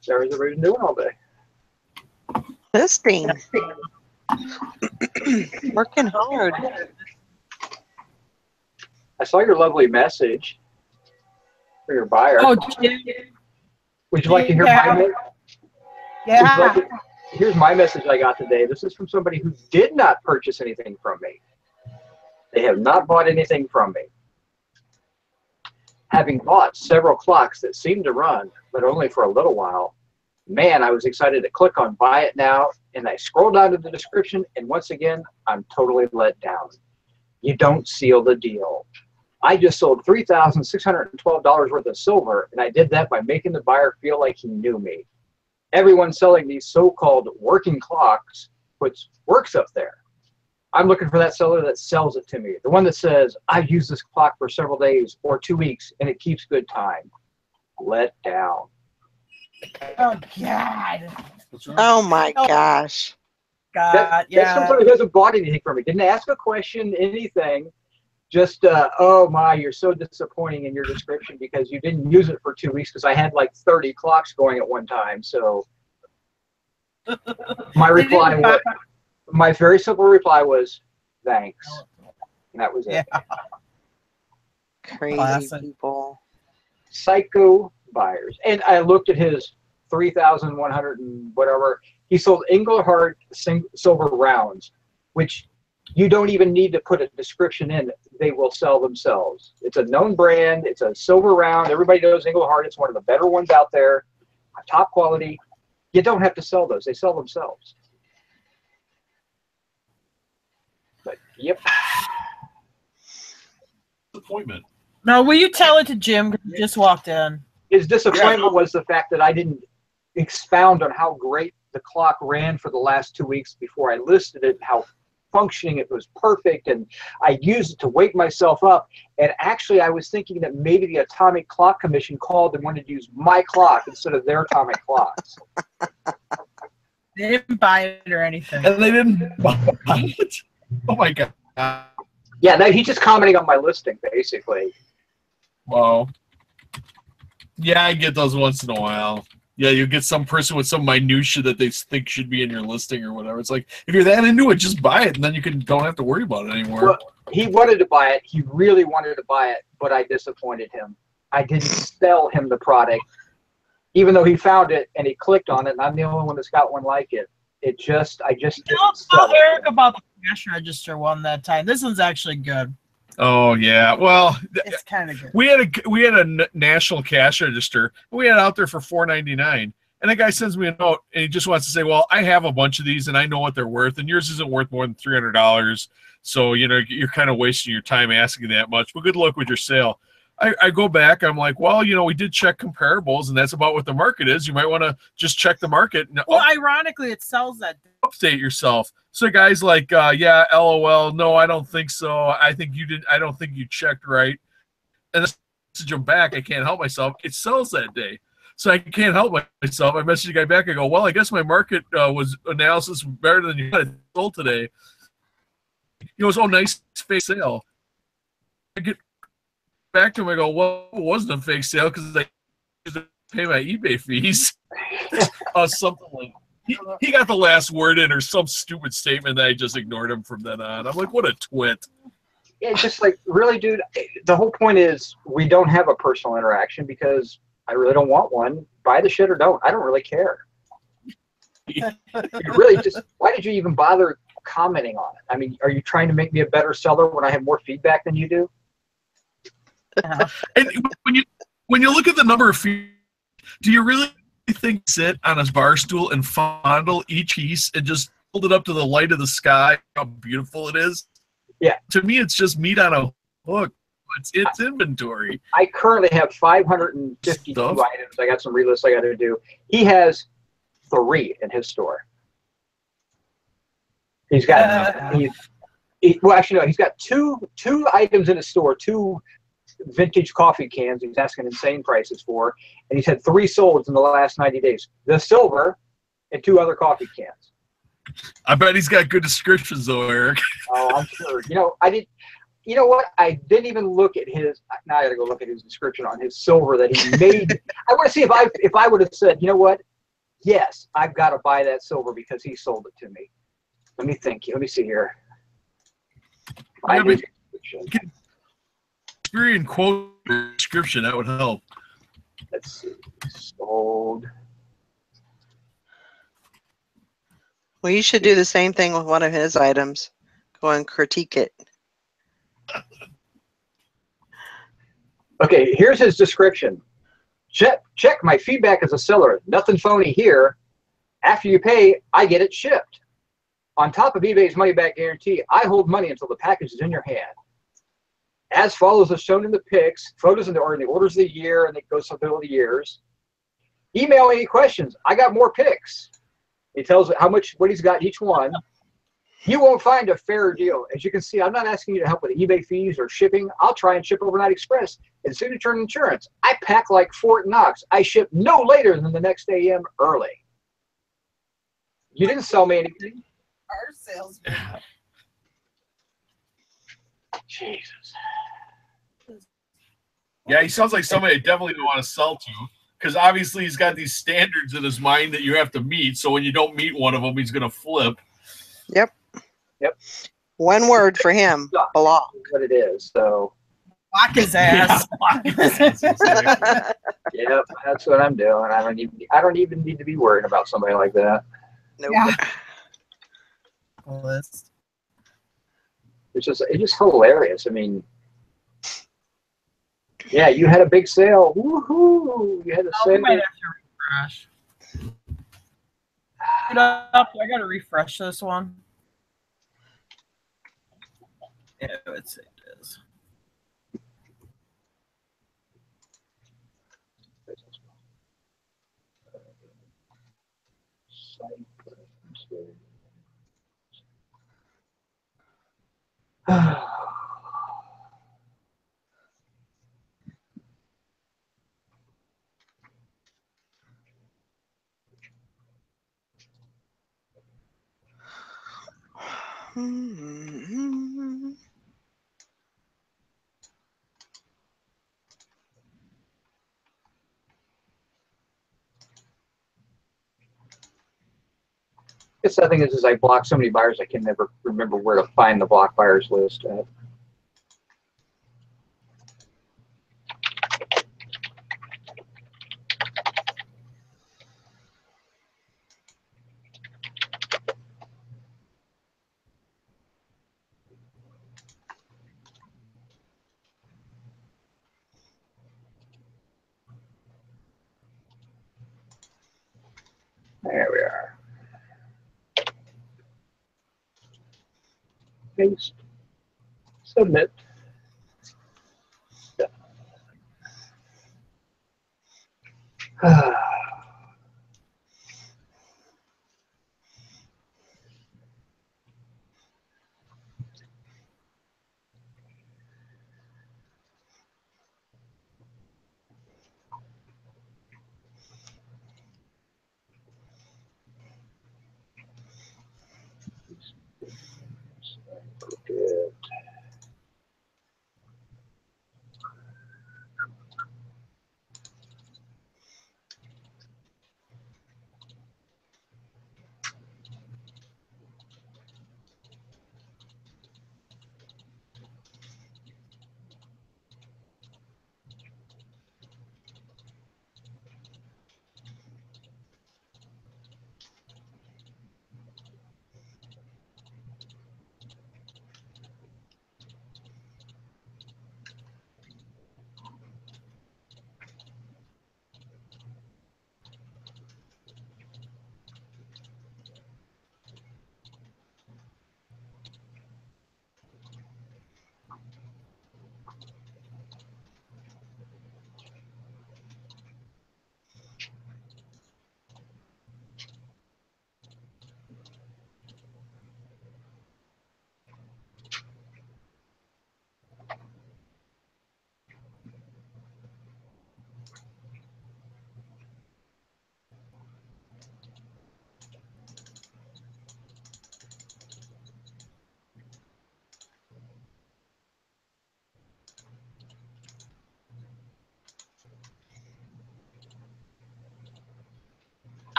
Sarah's already been doing all day. Listing. Working hard. I saw your lovely message for your buyer. Oh, Jim. Would you like to hear Yeah. my message? Yeah. Here's my message I got today. This is from somebody who did not purchase anything from me. They have not bought anything from me. Having bought several clocks that seemed to run, but only for a little while, man, I was excited to click on buy it now, and I scroll down to the description, and once again, I'm totally let down. You don't seal the deal. I just sold $3,612 worth of silver, and I did that by making the buyer feel like he knew me. Everyone selling these so-called working clocks puts works up there. I'm looking for that seller that sells it to me. The one that says, I've used this clock for several days or 2 weeks and it keeps good time. Let down. Oh, God. Oh my gosh. God, That's yeah. from somebody who hasn't bought anything from me. Didn't ask a question, anything. Just, oh my, you're so disappointing in your description because you didn't use it for 2 weeks because I had like 30 clocks going at one time. So my reply was, my very simple reply was, thanks. And that was it. Yeah. Crazy Classic. people. Psycho buyers. And I looked at his 3,100 and whatever. He sold Engelhard silver rounds, which you don't even need to put a description in. They will sell themselves. It's a known brand. It's a silver round. Everybody knows Engelhard. It's one of the better ones out there. Top quality. You don't have to sell those. They sell themselves. But, yep. Disappointment. No, will you tell it to Jim? 'Cause he just walked in. His disappointment was the fact that I didn't expound on how great the clock ran for the last 2 weeks before I listed it, how functioning it was perfect, and I used it to wake myself up. And actually, I was thinking that maybe the Atomic Clock Commission called and wanted to use my clock instead of their atomic clocks. They didn't buy it or anything. And they didn't buy it. Oh my god. Yeah, he's just commenting on my listing, basically. Wow. Yeah, I get those once in a while. Yeah, you get some person with some minutia that they think should be in your listing or whatever. It's like, if you're that into it, just buy it, and then you don't have to worry about it anymore. Well, he wanted to buy it. He really wanted to buy it, but I disappointed him. I didn't sell him the product, even though he found it and he clicked on it, and I'm the only one that's got one like it. I just didn't sell Eric it. about the cash register one that time. This one's actually good. Oh yeah, well, It's kind of good. we had a national cash register. We had it out there for $4.99, and the guy sends me a note, and he just wants to say, "Well, I have a bunch of these, and I know what they're worth, and yours isn't worth more than $300. So you're kind of wasting your time asking that much. But good luck with your sale." I go back. I'm like, well, we did check comparables, and that's about what the market is. You might want to just check the market. And Well, ironically, it sells that. update yourself. So the guy's like, yeah, LOL. No, I don't think so. I think you didn't. I don't think you checked right. And I message him back. I can't help myself. It sells that day. So I can't help myself. I message the guy back. I go, well, I guess my market was analysis better than you had sold today. It's all nice fake sale. I get back to him. I go, well, it wasn't a fake sale because I pay my eBay fees. Something like he got the last word in or some stupid statement that I just ignored him from then on. I'm like, what a twit. Yeah, it's just like, really, dude, the whole point is we don't have a personal interaction because I really don't want one. Buy the shit or don't. I don't really care. You really just, why did you even bother commenting on it? I mean, are you trying to make me a better seller when I have more feedback than you do? And when you look at the number of feet, do you really think sit on a bar stool and fondle each piece and just hold it up to the light of the sky, how beautiful it is? Yeah. To me, it's just meat on a hook. It's inventory. I currently have 552 Stuff. items. I got some relists I got to do. He has 3 in his store. He's got well, actually no, he's got two items in his store, 2 vintage coffee cans he's asking insane prices for, and he's had 3 sold in the last 90 days. The silver and 2 other coffee cans. I bet he's got good descriptions though, Eric. Oh, I'm sure. You know what? I didn't even look at his. Now I got to go look at his description on his silver that he made. I want to see if I would have said, you know what? Yes, I've got to buy that silver because he sold it to me. Let me think. Let me see here. Yeah, Agree and quote the description, that would help. Let's see. Sold. Well, you should do the same thing with one of his items. Go and critique it. Okay, here's his description. Check my feedback as a seller. Nothing phony here. After you pay, I get it shipped. On top of eBay's money-back guarantee, I hold money until the package is in your hand. As follows as shown in the pics, photos in the orders of the year, and it goes through the years. Email any questions. I got more pics. He tells what he's got each one. You won't find a fairer deal. As you can see, I'm not asking you to help with eBay fees or shipping. I'll try and ship overnight express and signature and insurance. I pack like Fort Knox. I ship no later than the next AM early. You didn't sell me anything. Our salesman. Jesus. Yeah, he sounds like somebody I definitely don't want to sell to, because obviously he's got these standards in his mind that you have to meet. So when you don't meet one of them, he's going to flip. Yep. Yep. One word for him. Block. What it is. So. Block his ass. Yep, that's what I'm doing. I don't even need to be worried about somebody like that. Nope. Yeah. It's just hilarious. I mean, yeah, you had a big sale. Woohoo! You had a sale. I might have to refresh. I gotta refresh this one. Yeah, it is. the sad thing is I block so many buyers I can never remember where to find the block buyers list. There we are. Paste. Submit. Good.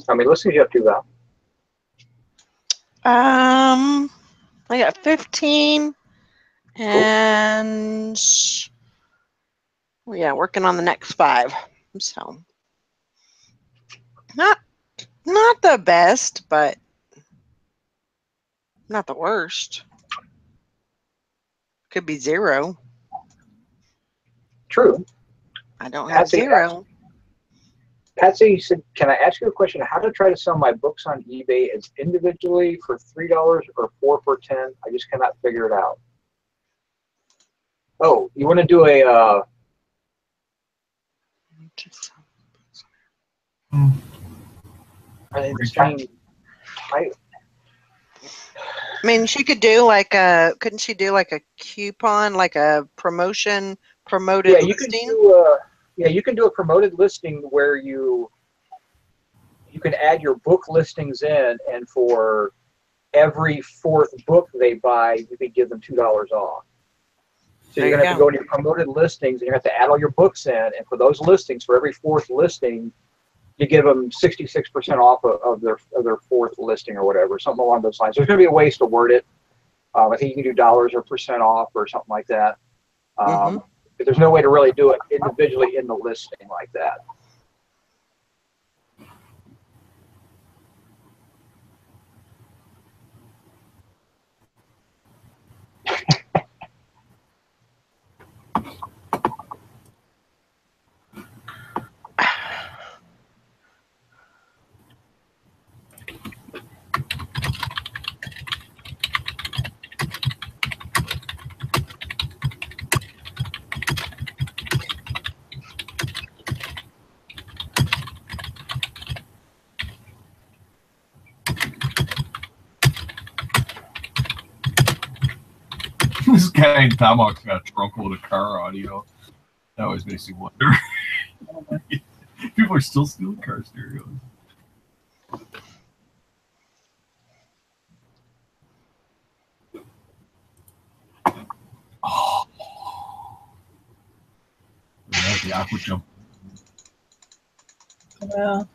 How many listings you have to, Val? I got 15, and well, yeah, working on the next 5. So not the best, but not the worst. Could be 0. True. I don't have Patsy 0. Patsy said, "Can I ask you a question? How to try to sell my books on eBay as individually for $3 or 4 for 10? I just cannot figure it out." Oh, you want to do a the same type? I mean, she could do like couldn't she do like a coupon, like a promoted Yeah, you listing? can do you can do a promoted listing where you can add your book listings in, and for every 4th book they buy, you can give them $2 off. So you're going to have to go into your promoted listings, and you have to add all your books in, and for those listings, for every 4th listing, you give them 66% off of their 4th listing or whatever, something along those lines. There's going to be a ways to word it. I think you can do dollars or percent off or something like that. But there's no way to really do it individually in the listing like that. guy in Tomahawk's got a trunk load of car audio. That always makes me wonder. People are still stealing car stereos. Oh. That's the aqua jump. Well,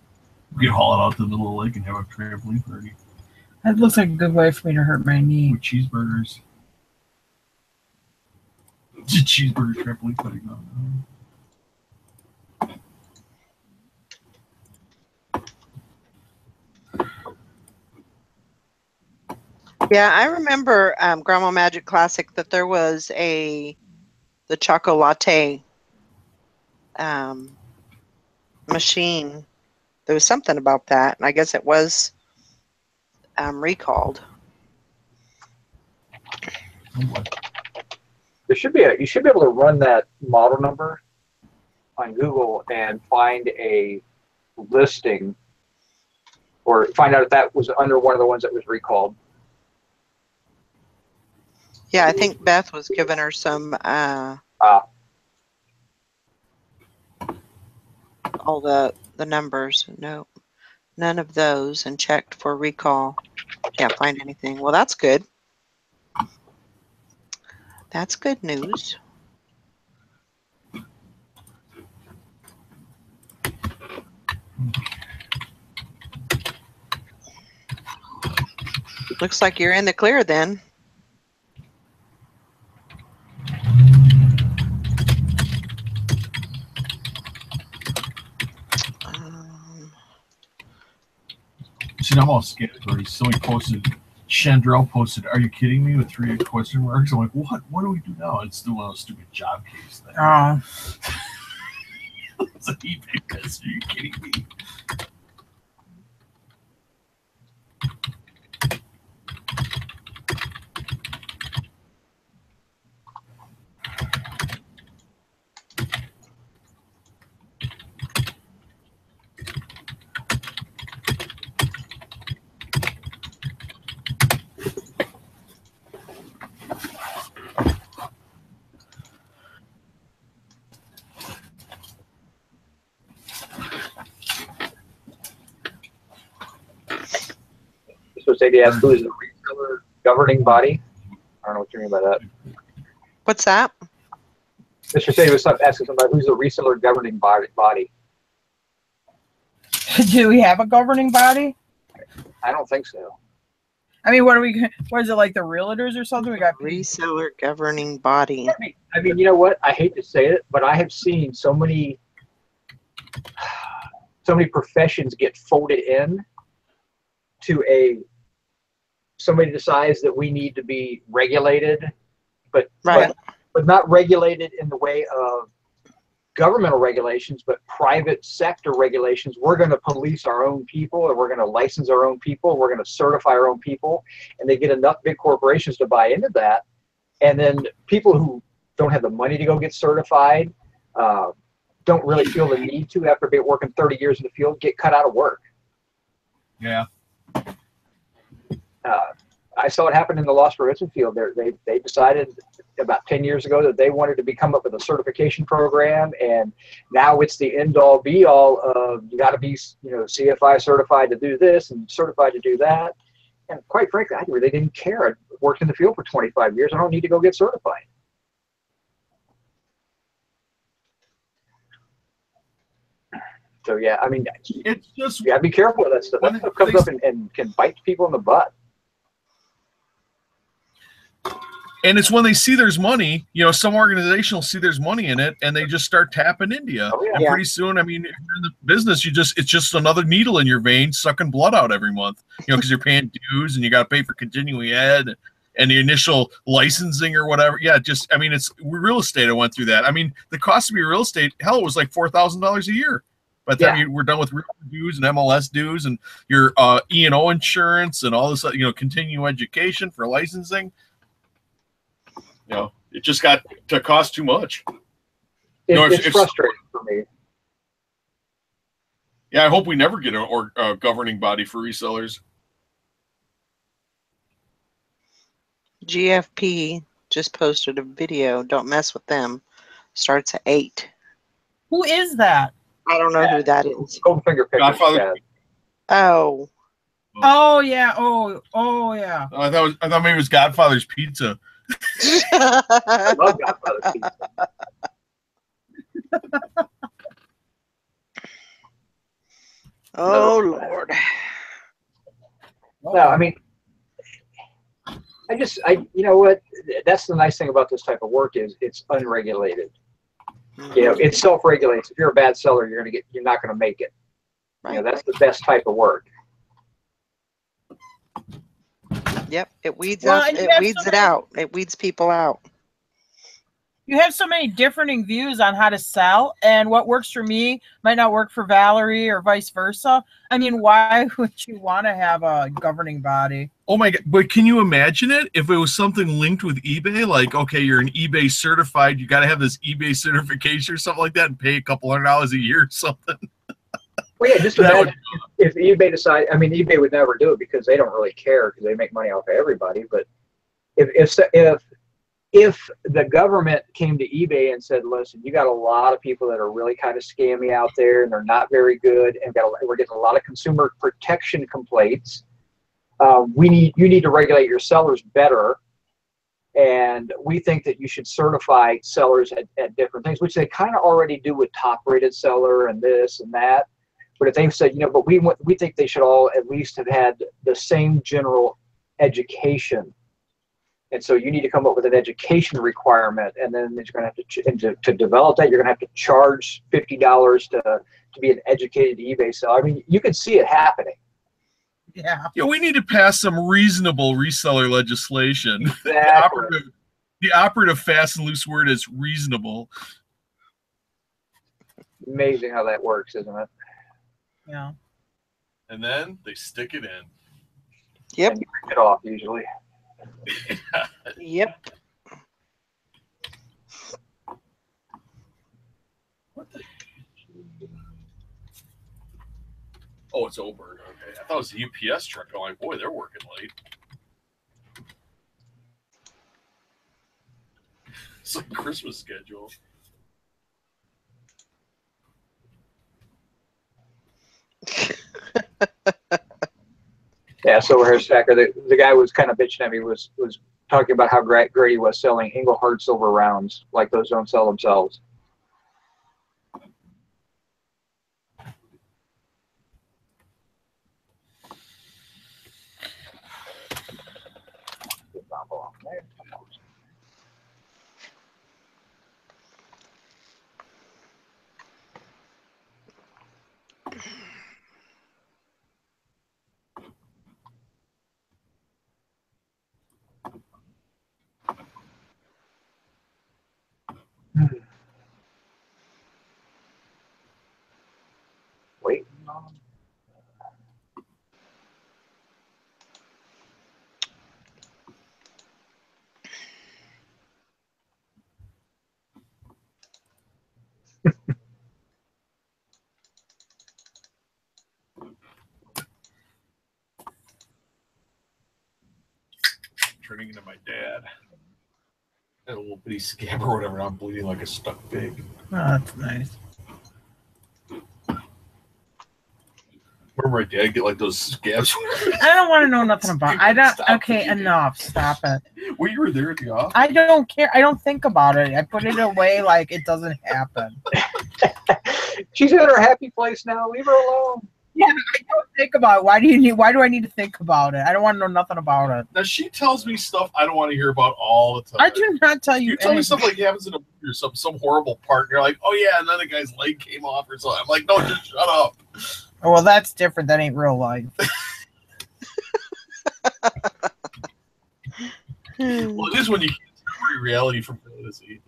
We could haul it out to the middle of the lake and have a trampoline party that looks like a good way for me to hurt my knee. with cheeseburgers. Cheeseburger trampoline party. No. Yeah, I remember Grandma Magic Classic that there was the Choco Latte machine. There was something about that, and I guess it was recalled. There should be you should be able to run that model number on Google and find a listing, or find out if that was under one of the ones that was recalled. Yeah, I think Beth was giving her some all the numbers. No, none of those, and checked for recall. Can't find anything. Well, that's good. That's good news. Looks like you're in the clear then. See, I'm all scared already. Somebody posted, Chandrell posted, "Are you kidding me?" with 3 question marks. I'm like, what? What do we do now? It's still one of those stupid job case things. Oh. It's like, are you kidding me? So say they ask who is the reseller governing body. I don't know what you mean by that. What's that? Mr. Sadie was asking somebody who's the reseller governing body. Do we have a governing body? I don't think so. I mean, what is it, like the realtors or something? We got Reseller governing body. I mean, you know what? I hate to say it, but I have seen so many professions get folded in to somebody decides that we need to be regulated, but not regulated in the way of governmental regulations, but private sector regulations. We're going to police our own people, and we're going to license our own people. We're going to certify our own people, and they get enough big corporations to buy into that. And then people who don't have the money to go get certified, don't really feel the need to after being working 30 years in the field, get cut out of work. Yeah. I saw it happen in the loss prevention field. They decided about 10 years ago that they wanted to come up with a certification program, and now it's the end-all be-all of you got to be, CFI certified to do this and certified to do that. And quite frankly, I really didn't care. I worked in the field for 25 years. I don't need to go get certified. So yeah, I mean, it's just, you gotta be careful with that stuff. That stuff comes up and can bite people in the butt. And it's when they see there's money, some organization will see there's money in it, and they just start tapping India. Oh, yeah. And pretty soon, I mean, if you're in the business, it's just another needle in your vein sucking blood out every month, because you're paying dues and you got to pay for continuing ed and the initial licensing or whatever. Yeah, I mean, it's real estate. I went through that. I mean, the cost of your real estate, hell, it was like $4,000 a year. By the time we're done with real dues and MLS dues and your E&O insurance and all this, continuing education for licensing. It just got to cost too much. It's frustrating for me. Yeah, I hope we never get a governing body for resellers. GFP just posted a video. Don't mess with them. Starts at 8. Who is that? I don't know who that is. Goldfinger Pictures. Godfather. Oh. Oh yeah. Oh yeah. I thought maybe it was Godfather's Pizza. I love Godfather's Pizza. Oh Lord. No, I mean, you know what? That's the nice thing about this type of work is it's unregulated. You know, it self-regulates. If you're a bad seller, you're not gonna make it. Right. You know, that's the best type of work. Yep, it weeds Well, out. and you It have weeds so it many- out. It weeds people out. You have so many differing views on how to sell, and what works for me might not work for Valerie or vice versa. I mean, why would you want to have a governing body? Oh my God! But can you imagine it if it was something linked with eBay? Like, okay, you're an eBay certified. You got to have this eBay certification or something like that, and pay a couple $100 a year or something. Well, yeah, just imagine if eBay decided. I mean, eBay would never do it because they don't really care because they make money off of everybody. But if the government came to eBay and said, "Listen, you got a lot of people that are really kind of scammy out there, and they're not very good, and we're getting a lot of consumer protection complaints. You need to regulate your sellers better, and we think that you should certify sellers at different things," which they kind of already do with top-rated seller and this and that. But if they've said, but we think they should all at least have had the same general education. And so you need to come up with an education requirement, and then you're going to have to develop that. You're going to have to charge $50 to be an educated eBay seller. I mean, you can see it happening. Yeah. Yeah, we need to pass some reasonable reseller legislation. Exactly. The operative fast and loose word is reasonable. Amazing how that works, isn't it? Yeah. And then they stick it in. Yep. And you pick it off usually. Yep. Oh, it's Oberg. Okay, I thought it was the UPS truck. I'm like, boy, they're working late. It's like Christmas schedule. Yeah, Silver Hair Stacker. The guy was kind of bitching at me. Was talking about how great he was selling Engelhard silver rounds. Like those don't sell themselves. Wait. Turning into my dad. That little bitty scab or whatever. I'm bleeding like a stuck pig. Oh, that's nice. Remember my dad get like those scabs? I don't want to know nothing about it. I don't. Stop Okay, it. enough. Stop it. Well, you were there at the office. I don't care. I don't think about it. I put it away like it doesn't happen. She's in her happy place now. Leave her alone. Yeah, I don't think about it. Why do I need to think about it? I don't want to know nothing about it. Now she tells me stuff I don't want to hear about all the time. I do not tell you. You tell me anything. stuff like happens in a movie or some horrible part, and you're like, oh yeah, and then the guy's leg came off or something. I'm like, no, just shut up. Well, that's different. That ain't real life. Well, it is when you can't separate reality from fantasy.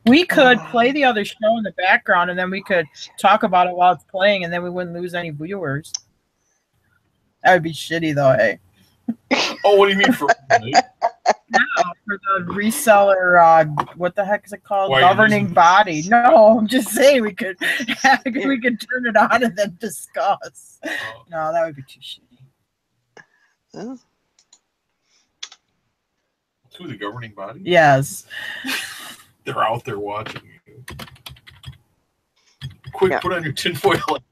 We could play the other show in the background, and then we could talk about it while it's playing, and then we wouldn't lose any viewers. That would be shitty, though, hey? Oh, what do you mean for No, for the reseller, what the heck is it called? Why are you Governing losing- body. No, I'm just saying we could turn it on and then discuss. No, that would be too shitty. Oh. Who, the governing body? Yes. They're out there watching you. Quick, Yeah. put on your tinfoil hat.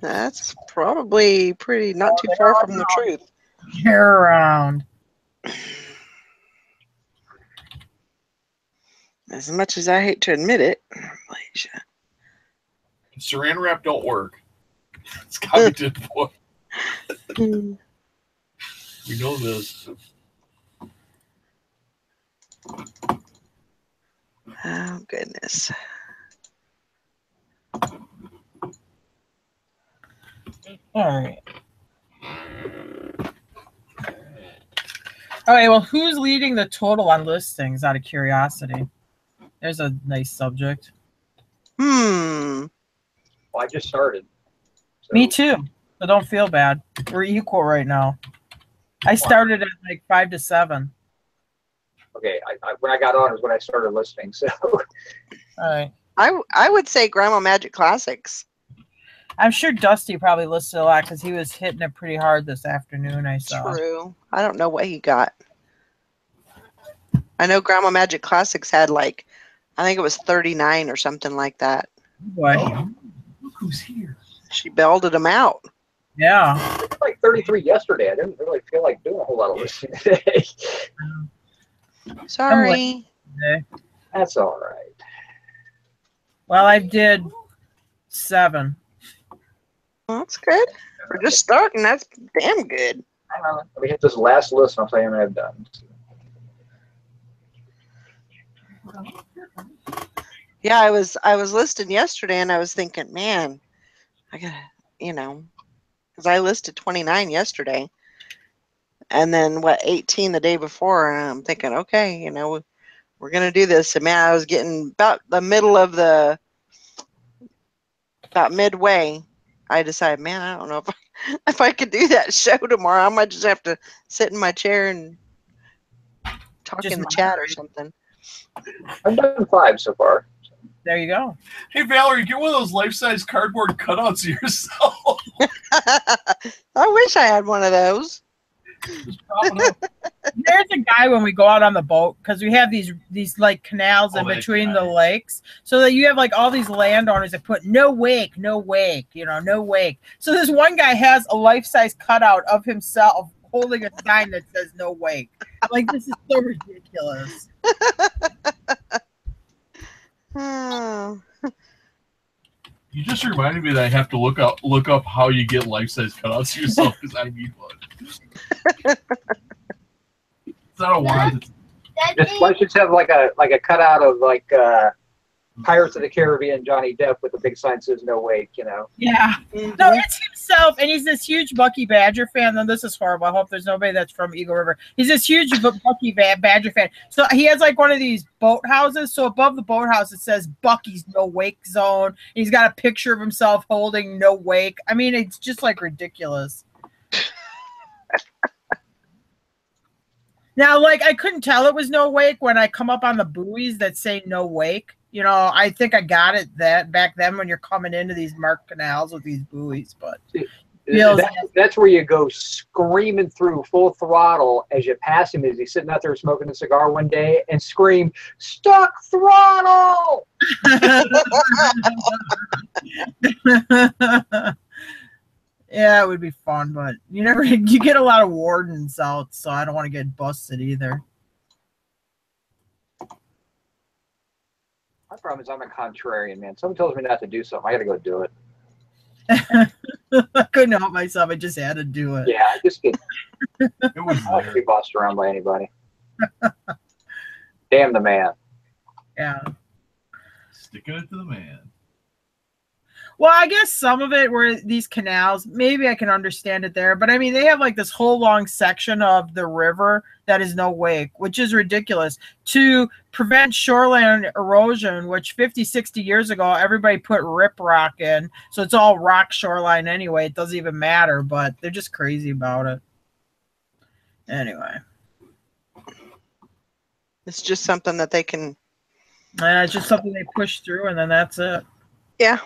That's probably pretty not too far from the truth. You're around. As much as I hate to admit it, Malaysia. Saran wrap don't work. It's got to be tinfoil. We know this. Oh, goodness. All right. Okay, well, who's leading the total on listings out of curiosity? There's a nice subject. Hmm. Well, I just started. So. Me too. So don't feel bad. We're equal right now. I started at like 5 to 7. Okay, when I got on is when I started listening. So. All right. I would say Grandma Magic Classics. I'm sure Dusty probably listed a lot because he was hitting it pretty hard this afternoon, I saw. True. I don't know what he got. I know Grandma Magic Classics had like, I think it was 39 or something like that. Boy. Oh, look who's here. She belted them out. Yeah. It was like 33 yesterday. I didn't really feel like doing a whole lot of listening today. Sorry. That's all right. Well, I did 7. Well, that's good. For just starting, that's damn good. Hang on. Let me hit this last list and I'll tell you when I've done. Yeah, I was listing yesterday and I was thinking, man, I gotta, because I listed 29 yesterday. And then 18 the day before, and I'm thinking, okay, we're gonna do this. And man, I was getting about the middle of about midway. I decided, man, I don't know if I could do that show tomorrow. I might just have to sit in my chair and talk in the chat or something. I've done 5 so far. There you go. Hey, Valerie, get one of those life-size cardboard cutouts of yourself. I wish I had one of those. There's a guy when we go out on the boat because we have these like canals in between the lakes, so that you have like all these landowners that put no wake, no wake. So this one guy has a life-size cutout of himself holding a sign that says no wake. Like, this is so ridiculous. Oh. You just reminded me that I have to look up how you get life-size cutouts of yourself because I need one. It's not a wand. Why don't you just have like a cutout of like Pirates of the Caribbean Johnny Depp with a big sign that says no wake, Yeah. Mm-hmm. No, it's himself, and he's this huge Bucky Badger fan. Now, this is horrible. I hope there's nobody that's from Eagle River. He's this huge Bucky Badger fan. So he has like one of these boathouses. So above the boathouse, it says Bucky's no wake zone. He's got a picture of himself holding no wake. I mean, it's just like ridiculous. Now, like, I couldn't tell it was no wake when I come up on the buoys that say no wake. I think I got it that back then when you're coming into these marked canals with these buoys, but that's where you go screaming through full throttle as you pass him as he's sitting out there smoking a cigar one day and scream, "Stuck throttle!" Yeah, it would be fun, but you get a lot of wardens out, so I don't want to get busted either. My problem is I'm a contrarian, man. Someone tells me not to do something, I got to go do it. I couldn't help myself. I just had to do it. Yeah, I just get. It was I don't want to be bossed around by anybody. Damn the man. Yeah. Sticking it to the man. Well, I guess some of it were these canals. Maybe I can understand it there. But, I mean, they have, like, this whole long section of the river that is no wake, which is ridiculous. To prevent shoreline erosion, which 50, 60 years ago, everybody put riprap in. So it's all rock shoreline anyway. It doesn't even matter. But they're just crazy about it. Anyway. It's just something that they can... It's just something they push through, and then that's it. Yeah.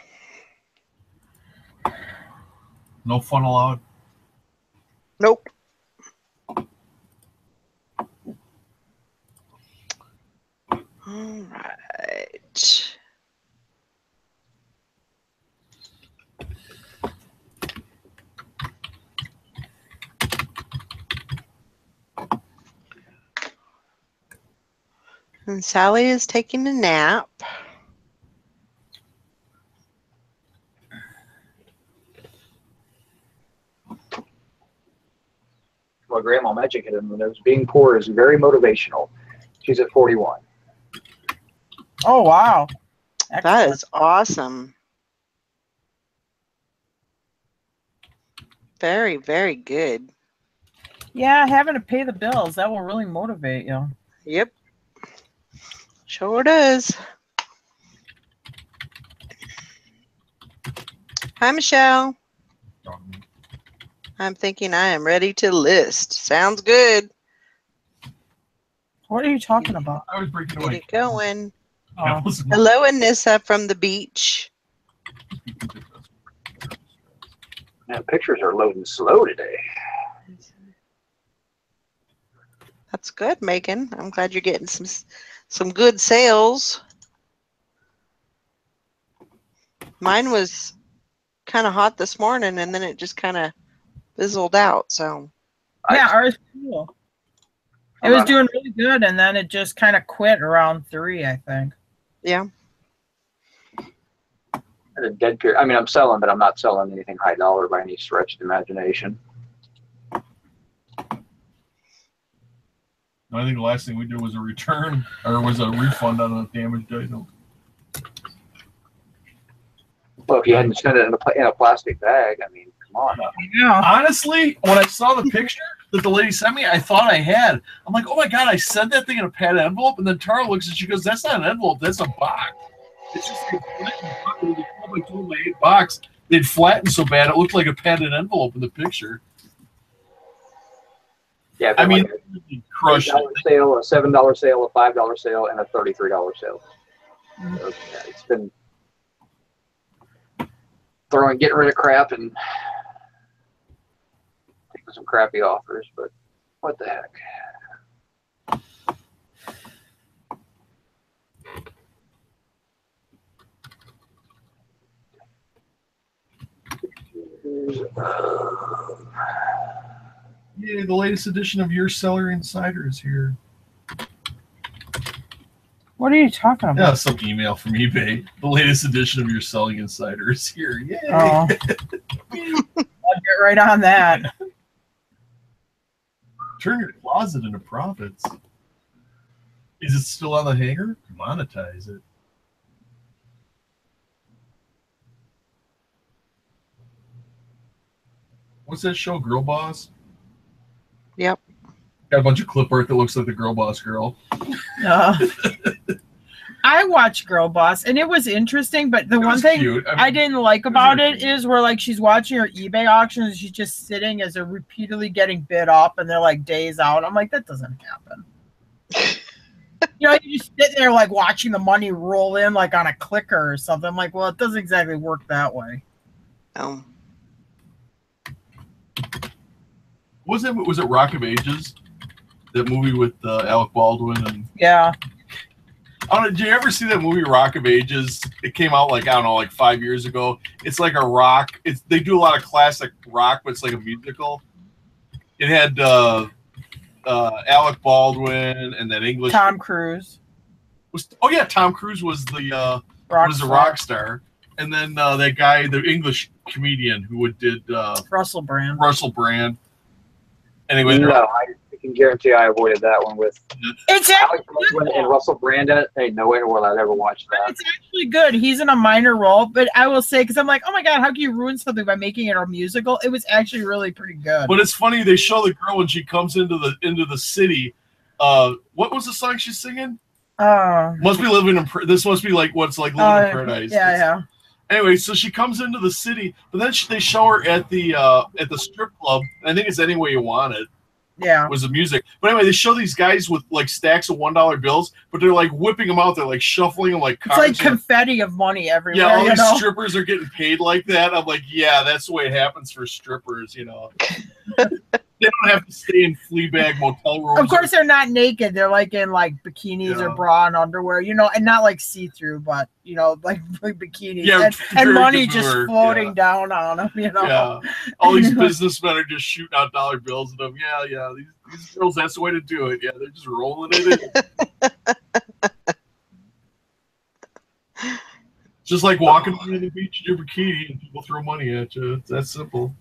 No fun allowed. Nope. All right. And Sally is taking a nap. Well, Grandma Magic hit him when it was being poor is very motivational. She's at 41. Oh, wow. That Excellent. is awesome. Very, very good. Yeah, having to pay the bills, that will really motivate you. Yep. Sure does. Hi, Michelle. I'm thinking I am ready to list. Sounds good. What are you talking about? I was breaking Get away. it going. Oh. Hello, Anissa from the beach. Man, pictures are loading slow today. That's good, Megan. I'm glad you're getting some good sales. Mine was kind of hot this morning, and then it just kind of fizzled out. So Yeah, ours cool. It was doing really good, and then it just kind of quit around 3, I think. yeah, At a dead period. I mean, I'm selling, but I'm not selling anything high dollar by any stretch of imagination. I think the last thing we did was a return or was a refund on a damaged item. Well, if you hadn't sent it in a plastic bag, I mean, come on. Yeah. Honestly, when I saw the picture that the lady sent me, I thought I had. I'm like, oh my God, I sent that thing in a padded envelope. And then Tara looks and she goes, that's not an envelope, that's a box. It's just like a 12 by 8 box. They'd flattened so bad, it looked like a padded envelope in the picture. Yeah, I mean, like crushed $8 it. sale, a $7 sale, a $5 sale, and a $33 sale. Mm-hmm. So, yeah, it's been getting rid of crap and taking some crappy offers, but what the heck. Yeah, the latest edition of Your Seller Insider is here. What are you talking about? Yeah, some email from eBay. The latest edition of Your Selling Insider is here. Yay! Oh. I'll get right on that. Turn your closet into profits. Is it still on the hanger? Monetize it. What's that show, Girl Boss? yep. Got a bunch of clip art that looks like the Girl Boss girl. I watched Girl Boss, and it was interesting, but the It one was thing cute. I mean, I didn't like about very it cute. is where like she's watching her eBay auction and she's just sitting as they're repeatedly getting bid up and they're like days out. I'm like, that doesn't happen. You know, you just sit there like watching the money roll in like on a clicker or something. I'm like, well, it doesn't exactly work that way. Was it Rock of Ages? That movie with Alec Baldwin and Yeah. I don't know, did you ever see that movie Rock of Ages? It came out like, I don't know, like 5 years ago. It's like a rock. They do a lot of classic rock, but it's like a musical. It had Alec Baldwin and that English Tom Cruise. Tom Cruise was the Rockstar. rock star. And then that guy, the English comedian who did Russell Brand. Russell Brand. Anyway, No, I can guarantee I avoided that one with It's Alex actually Baldwin and Russell Brand in it. Hey, no way in the world I'd ever watch that. It's actually good. He's in a minor role, but I will say, because I'm like, oh my God, how can you ruin something by making it a musical? It was actually really pretty good. but it's funny, they show the girl when she comes into the city. What was the song she's singing? Must be living in this must be like what's like living in paradise. Yeah, yeah. Anyway, so she comes into the city, but then they show her at the strip club. I think it's Any Way You Want It. Yeah. Was the music. But anyway, they show these guys with like stacks of $1 bills, but they're like whipping them out. They're like shuffling them like cards. It's like confetti of money everywhere. Yeah, all these strippers are getting paid like that. I'm like, yeah, that's the way it happens for strippers, you know. They don't have to stay in Fleabag motel rooms. Of course, they're not naked. They're like in like bikinis or bra and underwear, you know, and not like see-through, but you know, like bikinis. Yeah, and money just floating down on them, you know. Yeah, all these businessmen are just shooting out dollar bills at them. Yeah. These girls, that's the way to do it. Yeah, they're just rolling it in. Just like walking on the beach in your bikini and people throw money at you. It's that simple.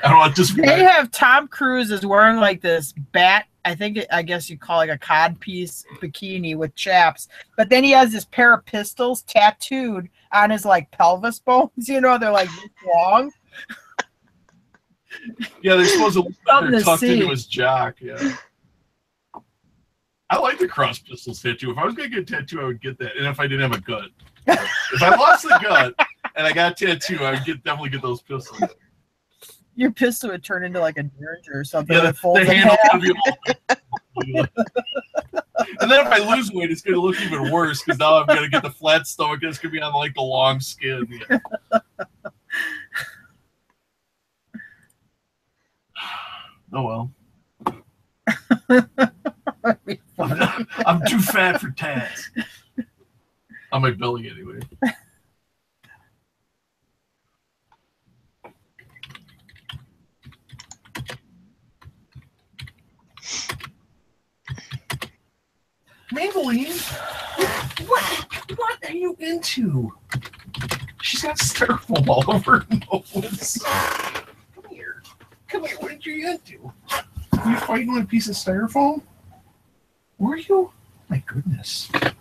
I don't know. Just they have Tom Cruise is wearing like this bat. I guess you call like a codpiece bikini with chaps, but then he has this pair of pistols tattooed on his like pelvis bones. You know, they're like this long. Yeah, they're supposed to look like they're tucked into his jock. Yeah. I like the cross pistols tattoo. If I was gonna get a tattoo, I would get that. And if I didn't have a gun, if I lost the gun and I got a tattoo, I would definitely get those pistols. Your pistol would turn into like a Derringer or something. Yeah, the handle would be all. And then if I lose weight, it's gonna look even worse because now I'm gonna get the flat stomach. It's gonna be on like the long skin. Yeah. Oh well. I'm too fat for tats. On my belly, anyway. Maybelline, what are you into? She's got styrofoam all over her nose. Come here. What are you into? Are you fighting with a piece of styrofoam? Were you? Oh my goodness. Are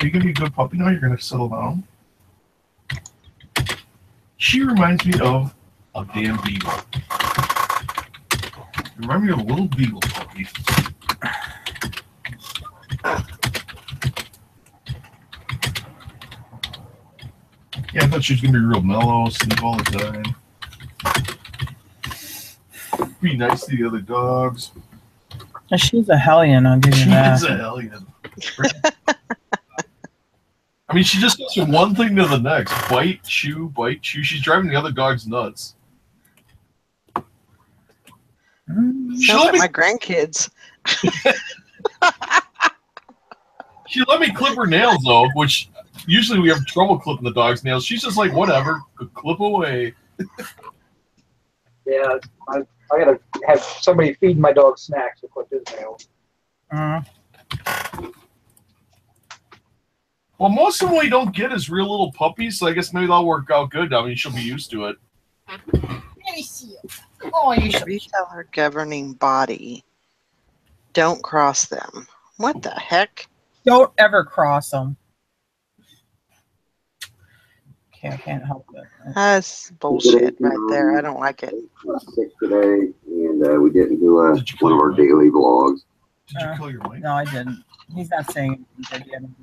you going to be a good puppy now? You're going to settle down? She reminds me of a damn beagle. Remind me of a little beagle puppy. Yeah, I thought she was going to be real mellow, sleep all the time. Be nice to the other dogs. She's a hellion, I'll give you that. She's a hellion. I mean, she just goes from one thing to the next. Bite, chew, bite, chew. She's driving the other dogs nuts. Sounds like my grandkids. She let me clip her nails, though, which usually we have trouble clipping the dog's nails. She's just like, whatever, clip away. Yeah, I gotta have somebody feed my dog snacks to clip his nails. Well, most of them we don't get is real little puppies, so I guess maybe that'll work out good. I mean, she'll be used to it. Let me see you. Oh, you should Retailer governing body. Don't cross them. What the heck? Don't ever cross them. Okay, I can't help it. That's bullshit right there. I don't like it. Sick today, and we didn't do one of our daily vlogs. Did you kill your mic? No, I didn't. He's not saying anything.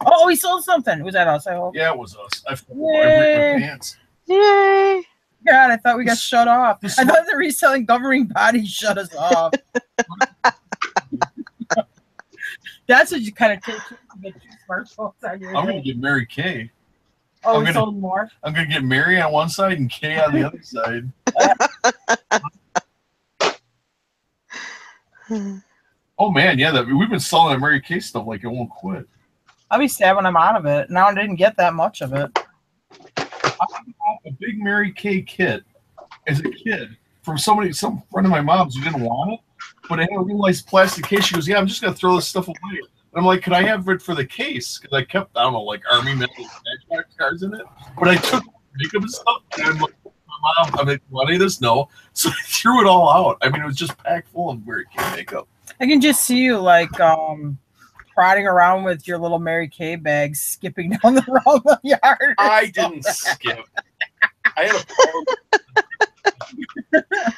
Oh, he sold something. Was that us? I hope. Yeah, it was us. I ripped my pants. Yay! God, I thought we got shut off. I thought the reselling governing body shut us off. That's what you kind of take to get your smartphones on your I'm going to get Mary Kay. Oh, we sold more? I'm going to get Mary on one side and Kay on the other side. Oh, man, yeah, we've been selling that Mary Kay stuff like it won't quit. I'll be sad when I'm out of it. Now I didn't get that much of it. I bought a big Mary Kay kit as a kid from some friend of my mom's who didn't want it, but it had a real nice plastic case. She goes, yeah, I'm just going to throw this stuff away. And I'm like, could I have it for the case? Because I kept, I don't know, like Army metal cards in it. But I took makeup and stuff, and I'm like, Mom, I mean, want any of this? No. So I threw it all out. I mean, it was just packed full of Mary Kay makeup. I can just see you like trotting around with your little Mary Kay bag, skipping down the wrong yard. I didn't skip. I had a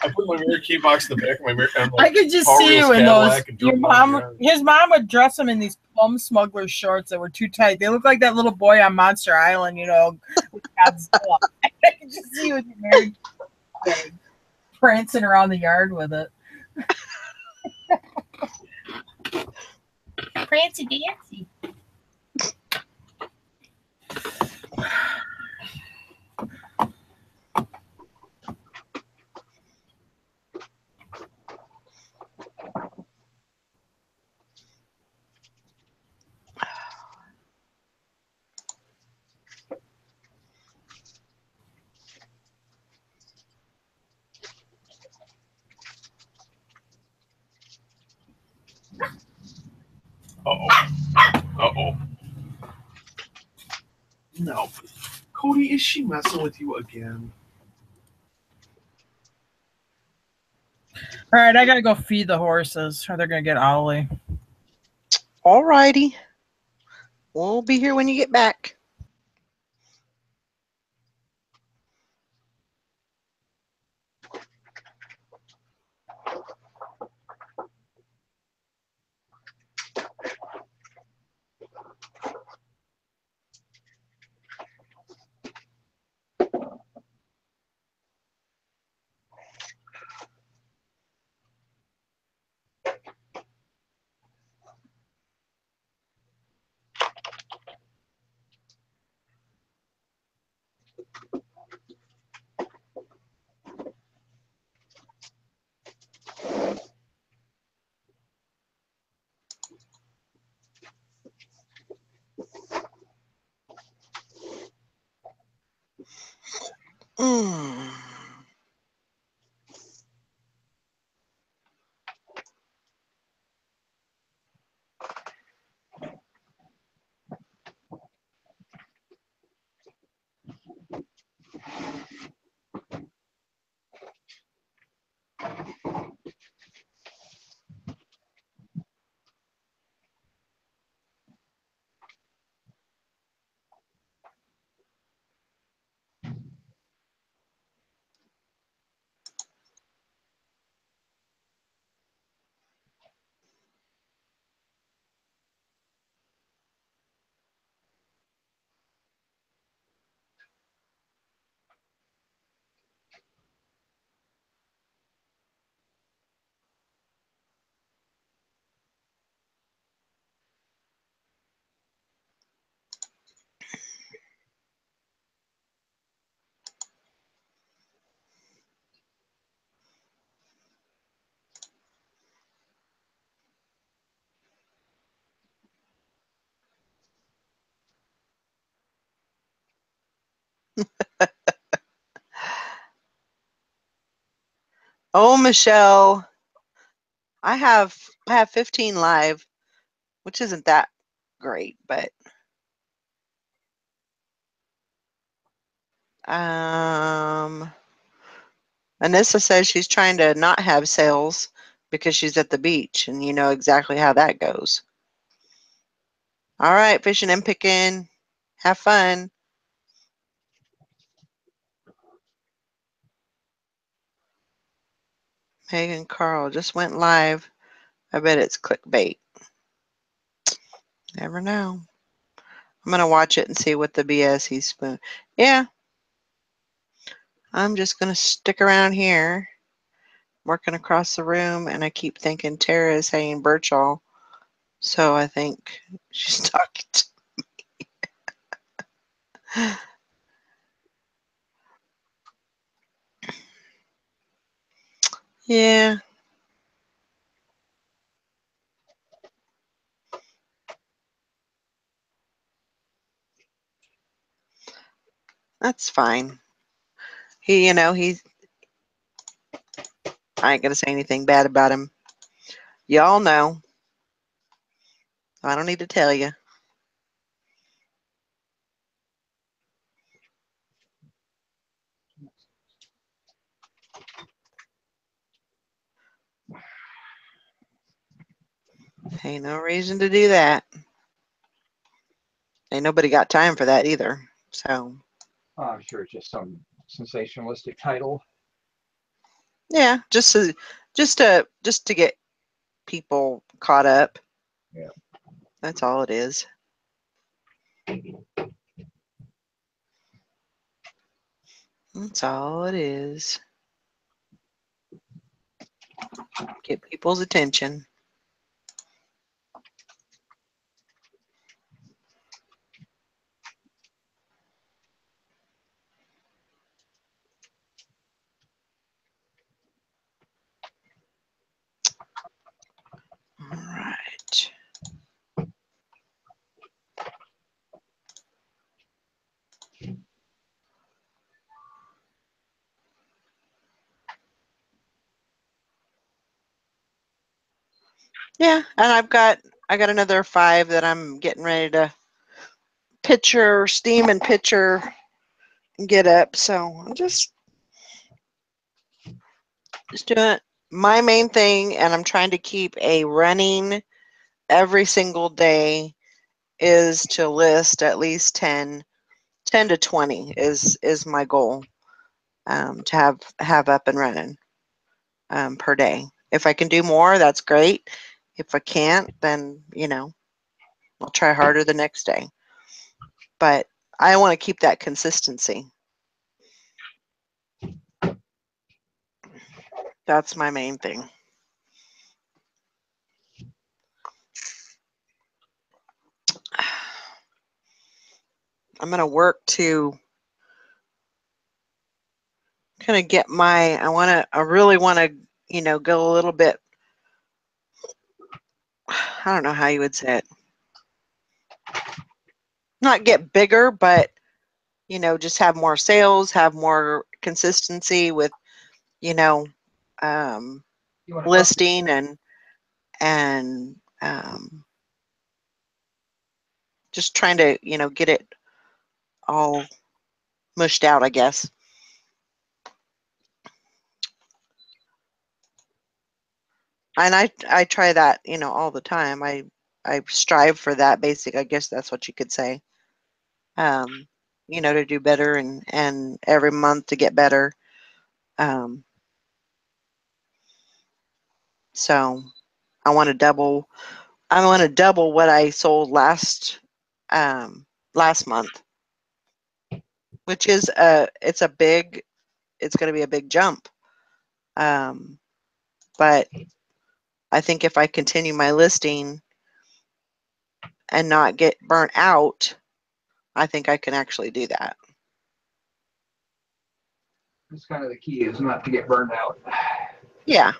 I put my mirror key box in the back of my mirror. I could just see you in those. Your mom, his mom would dress him in these plum smuggler shorts that were too tight. They look like that little boy on Monster Island, you know, with Godzilla. I could just see you with your married kid prancing around the yard with it. Prancy Dancy. Uh-oh. No. Cody, is she messing with you again? All right, I gotta go feed the horses, or they're gonna get owly. All righty. We'll be here when you get back. Oh, Michelle, I have 15 live, which isn't that great, but Anissa says she's trying to not have sales because she's at the beach, and you know exactly how that goes. All right, fishing and picking. Have fun. Megan Carl just went live. I bet it's clickbait. Never know. I'm going to watch it and see what the BS he's spoon. Yeah. I'm just going to stick around here, working across the room, and I keep thinking Tara is saying Birchall. So I think she's talking to me. Yeah. That's fine. He, you know, I ain't going to say anything bad about him. Y'all know. I don't need to tell you. Ain't no reason to do that. Ain't nobody got time for that either. So I'm sure it's just some sensationalistic title. Yeah, just to get people caught up. Yeah. That's all it is. That's all it is. Get people's attention. All right. Yeah, and I got another 5 that I'm getting ready to steam and pitcher and get up. So I'm just doing my main thing, and I'm trying to keep a running every single day is to list at least 10 to 20 is my goal, to have up and running per day. If I can do more, that's great. If I can't, then I'll try harder the next day. But I want to keep that consistency. That's my main thing. I'm going to work to kind of get I really want to, go a little bit, I don't know how you would say it. Not get bigger, but, just have more sales, have more consistency with, listing and just trying to, get it all mushed out, I guess. And I try that, all the time. I strive for that basic, I guess that's what you could say. To do better and every month to get better. So I want to double what I sold last month, which is it's going to be a big jump. But I think if I continue my listing and not get burnt out, I think I can actually do that. That's kind of the key, is not to get burned out. Yeah.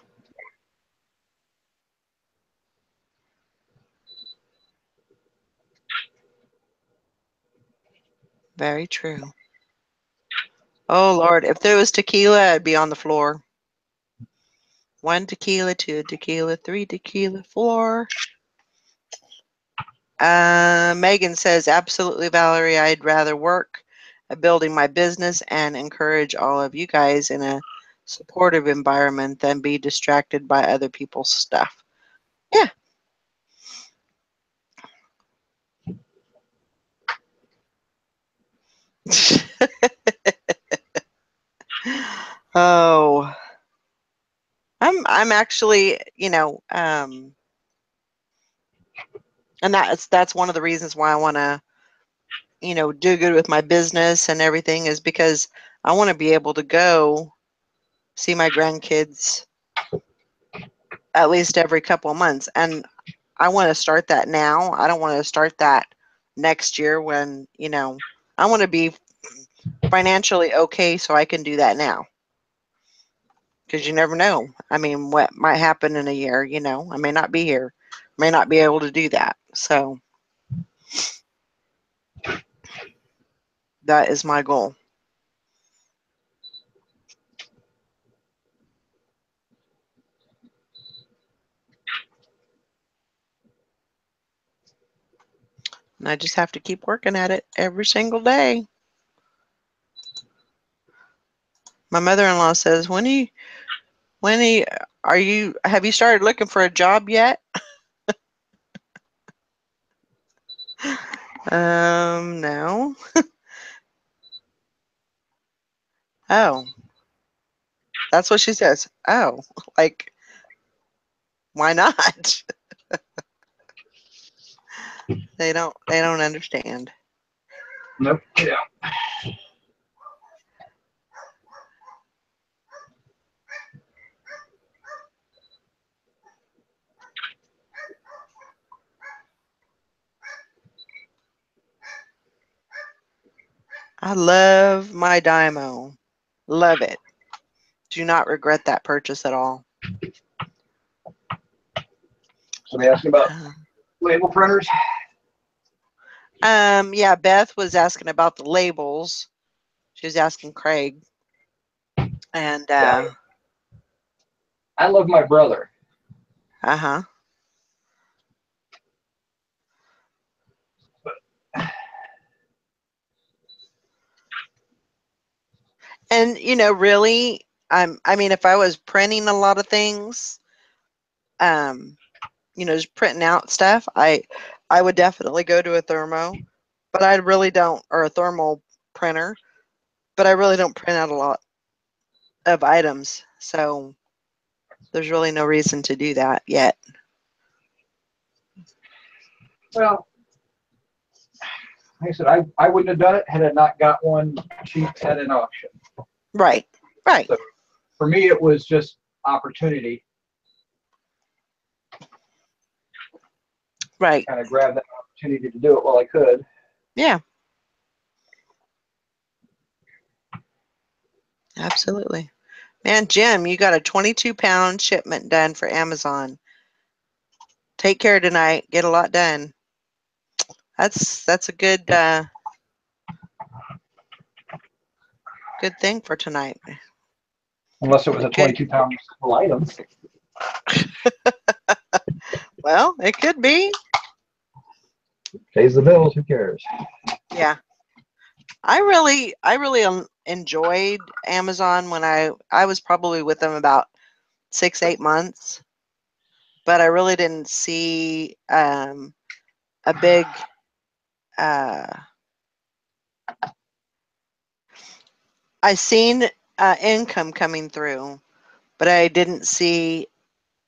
Very true. Oh, Lord. If there was tequila, I'd be on the floor. 1 tequila, 2 tequila, 3 tequila, 4. Megan says, absolutely, Valerie. I'd rather work at building my business and encourage all of you guys in a supportive environment than be distracted by other people's stuff. Yeah. Oh, I'm actually, and that's one of the reasons why I want to, do good with my business and everything, is because I want to be able to go see my grandkids at least every couple of months. And I want to start that now. I don't want to start that next year when, I want to be financially okay so I can do that now. Because you never know. I mean, what might happen in a year, I may not be here, may not be able to do that. So that is my goal. And I just have to keep working at it every single day. My mother-in-law says, have you started looking for a job yet? No. Oh. That's what she says. Oh, like, why not? They don't understand. Nope. Yeah. I love my Dymo. Love it. Do not regret that purchase at all. Somebody asking about label printers? Yeah, Beth was asking about the labels. She was asking Craig. And I love my brother. uh-huh. And really, I mean, if I was printing a lot of things, just printing out stuff, I would definitely go to a thermo, but I really don't, or a thermal printer, but I really don't print out a lot of items, so there's really no reason to do that yet. Well, like I said, I wouldn't have done it had I not got one cheap at an auction. Right. So for me, it was just opportunity. Right. Kind of grab that opportunity to do it while I could. Yeah. Absolutely. Man, Jim, you got a 22-pound shipment done for Amazon. Take care tonight. Get a lot done. That's a good good thing for tonight. Unless it was a 22-pound item. Well, it could be. Pays the bills. Who cares? Yeah. I really enjoyed Amazon when I was probably with them about 6-8 months, but I really didn't see a big I seen income coming through, but I didn't see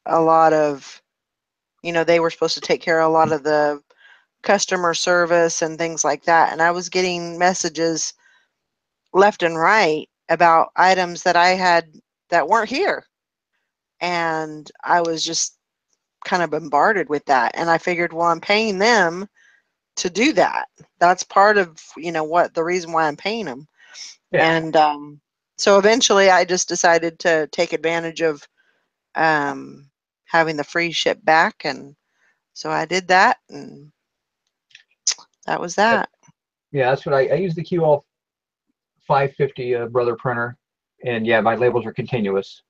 a lot of, they were supposed to take care of a lot of the customer service and things like that. And I was getting messages left and right about items that I had that weren't here. And I was just kind of bombarded with that. And I figured, well, I'm paying them to do that. That's part of, what the reason why I'm paying them. Yeah. And so eventually I just decided to take advantage of having the free ship back. And so I did that, and that was that. Yeah, that's what I use the QL 550 Brother printer. And yeah, my labels are continuous.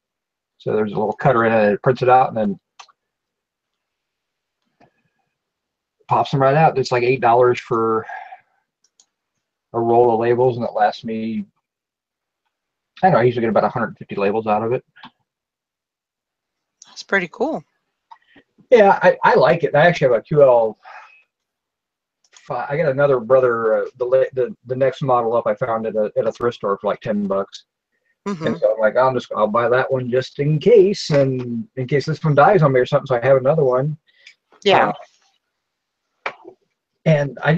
So there's a little cutter in it, it prints it out and then pops them right out. It's like $8 for a roll of labels, and it lasts me, I don't know, I usually get about 150 labels out of it. That's pretty cool. Yeah, I like it. I actually have a QL. I got another Brother, the next model up I found at a thrift store for like $10. Mm-hmm. And so I'm like, I'll buy that one just in case, and in case this one dies on me or something, so I have another one. Yeah. And I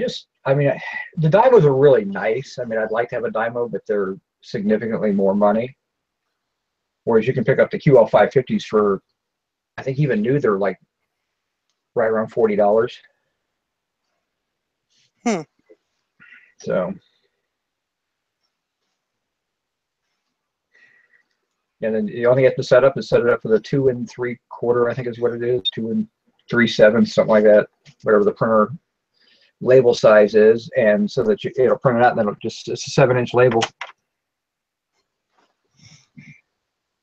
mean, the Dymos are really nice. I mean, I'd like to have a Dymo, but they're significantly more money. Whereas you can pick up the QL 550s for, I think even new, they're like right around $40. So. And then the only thing you have to set up is set it up for the 2 3/4, I think is what it is, 2 3/7, something like that, whatever the printer label size is, and so that it'll print it out, and then it's a 7-inch label.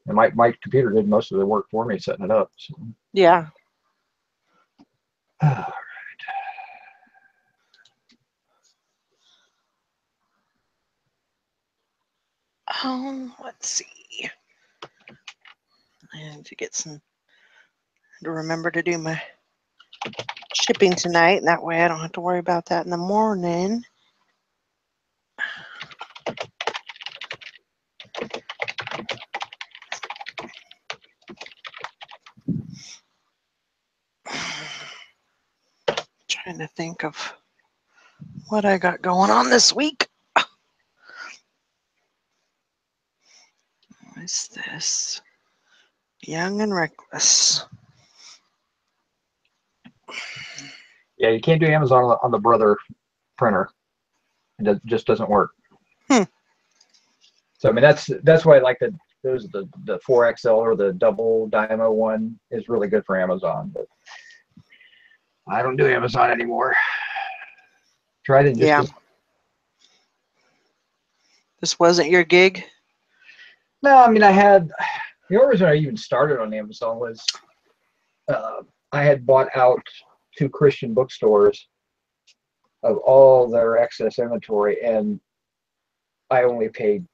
And my computer did most of the work for me setting it up. So. Yeah. All right. Let's see. I need to get to remember to do my shipping tonight, and that way I don't have to worry about that in the morning. Trying to think of what I got going on this week. What's this? Young and Reckless. Yeah, you can't do Amazon on the Brother printer. It just doesn't work. So I mean that's why I like the 4XL or the double Dymo one is really good for Amazon, but I don't do Amazon anymore. Tried it. Yeah. This wasn't your gig? No, I mean the only reason I even started on Amazon was I had bought out 2 Christian bookstores of all their excess inventory, and I only paid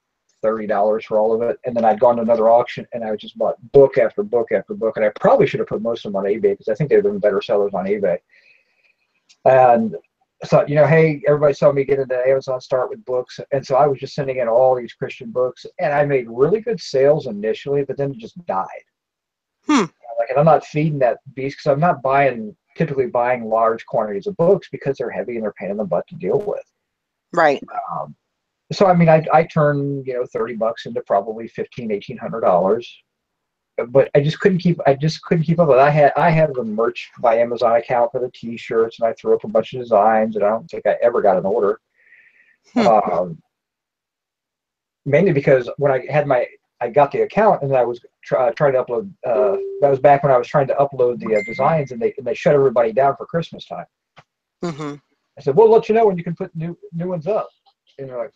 $30 for all of it. And then I'd gone to another auction and I just bought book after book after book. And I probably should have put most of them on eBay because I think they've been better sellers on eBay. And I thought, hey, everybody saw me get into Amazon Start with books. And so I was just sending in all these Christian books, and I made really good sales initially, but then it just died. And I'm not feeding that beast because I'm not typically buying large quantities of books because they're heavy and they're pain in the butt to deal with. Right. So I mean, I turn $30 into probably $1,500-$1,800, but I just couldn't keep up with it. I have the Merch by Amazon account for the T-shirts, and I threw up a bunch of designs, and I don't think I ever got an order. Mainly because when I got the account and I was trying to upload. That was back when I was trying to upload the designs, and they shut everybody down for Christmas time. I said, "We'll let you know when you can put new ones up." And they're like,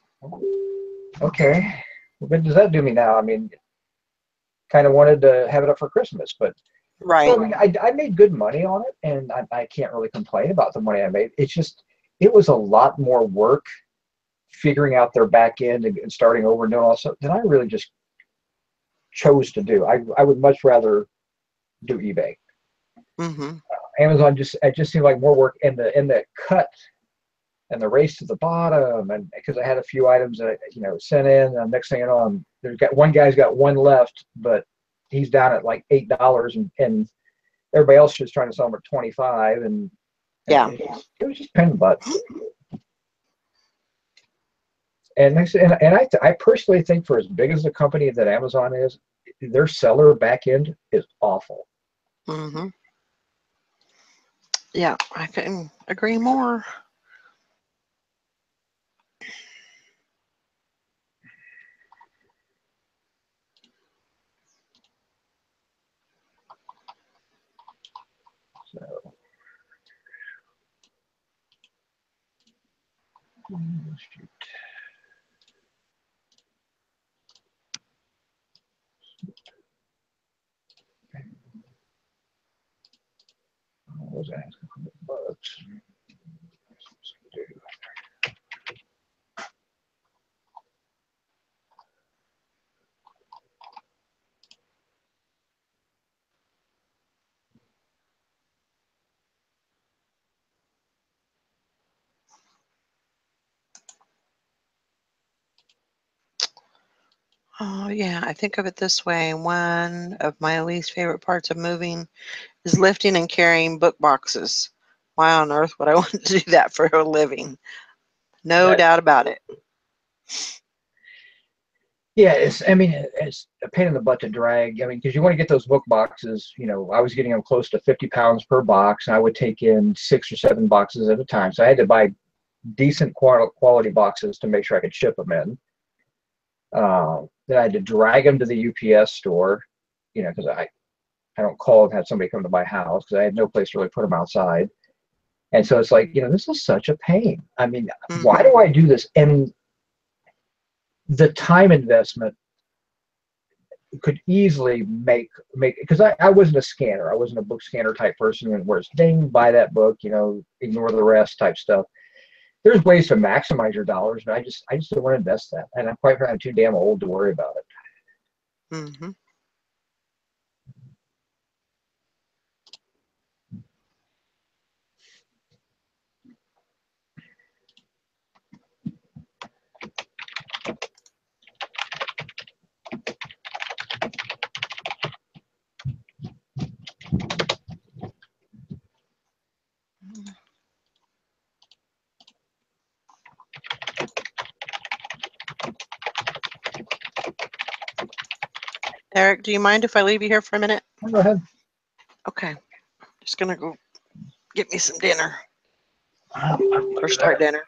"Okay, well, what does that do me now?" I mean, kind of wanted to have it up for Christmas, but right. So, I mean, I made good money on it, and I can't really complain about the money I made. It's just it was a lot more work figuring out their back end and starting over and doing all that stuff than I really just chose to do. I would much rather do eBay. Amazon just seemed like more work, and the cut and the race to the bottom, and because I had a few items that sent in, and next thing you know, one guy's got one left, but he's down at like $8, and everybody else is trying to sell them at 25, and yeah, it was just pain in the butt. And I personally think, for as big as the company that Amazon is, their seller back end is awful. Yeah, I couldn't agree more. So. Shoot. I was asking for the bugs. Oh, yeah, I think of it this way. One of my least favorite parts of moving is lifting and carrying book boxes. Why on earth would I want to do that for a living? No doubt about it. Yeah, it's a pain in the butt to drag. I mean, because you want to get those book boxes, I was getting them close to 50 pounds per box, and I would take in 6 or 7 boxes at a time. So I had to buy decent quality boxes to make sure I could ship them in. Then I had to drag them to the UPS store, because I don't call and have somebody come to my house because I had no place to really put them outside. And so it's like, this is such a pain. I mean, why do I do this? And the time investment could easily make because I wasn't a scanner. I wasn't a book scanner type person, and where it's ding, buy that book, ignore the rest type stuff. There's ways to maximize your dollars, but I just don't want to invest that. And I'm quite frankly too damn old to worry about it. Eric, do you mind if I leave you here for a minute? Go ahead. Okay. Just gonna go get me some dinner. Or start dinner.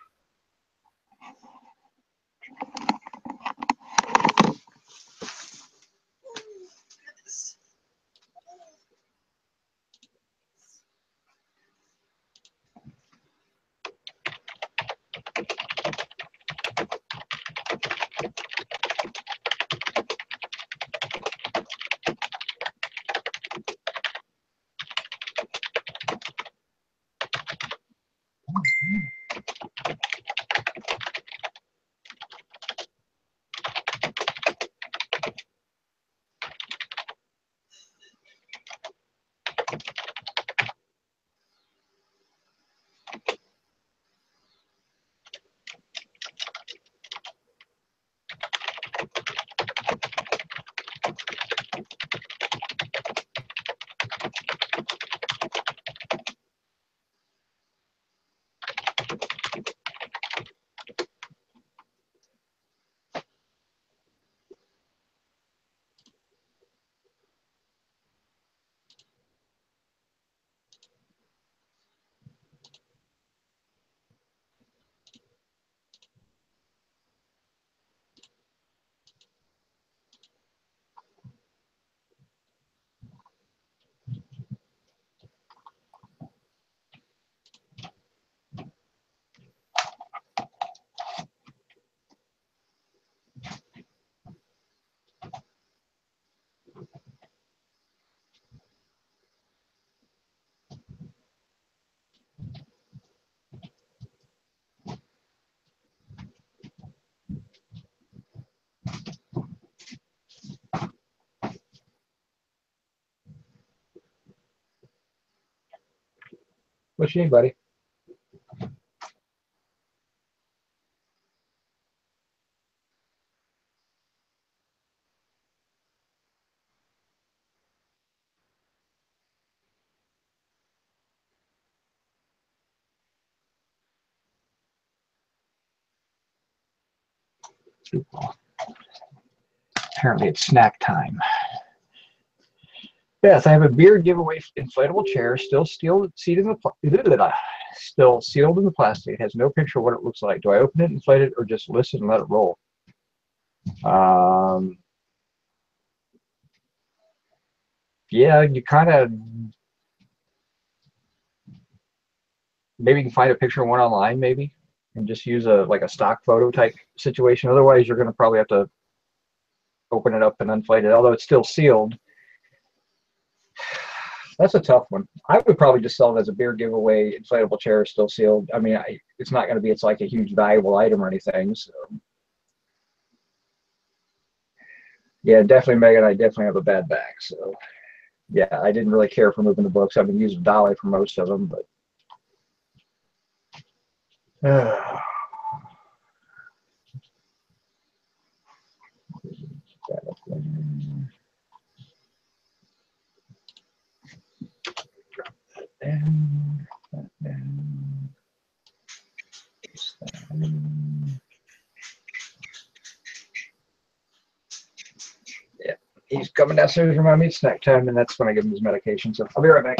What you need, buddy? Apparently it's snack time. Yes, I have a beer giveaway inflatable chair, still sealed in the plastic. It has no picture of what it looks like. Do I open it, inflate it, or just listen and let it roll? Yeah, you kind of maybe you can find a picture of one online, maybe, and just use a stock photo type situation. Otherwise, you're going to probably have to open it up and inflate it. Although it's still sealed. That's a tough one. I would probably just sell it as a beer giveaway inflatable chair, still sealed. I mean, it's not going to be, it's like a huge valuable item or anything. So, yeah, definitely, Megan, I definitely have a bad back. So, yeah, I didn't really care for moving the books. I've been using Dolly for most of them, but. Yeah, he's coming downstairs to remind me it's snack time, and that's when I give him his medication. So I'll be right back.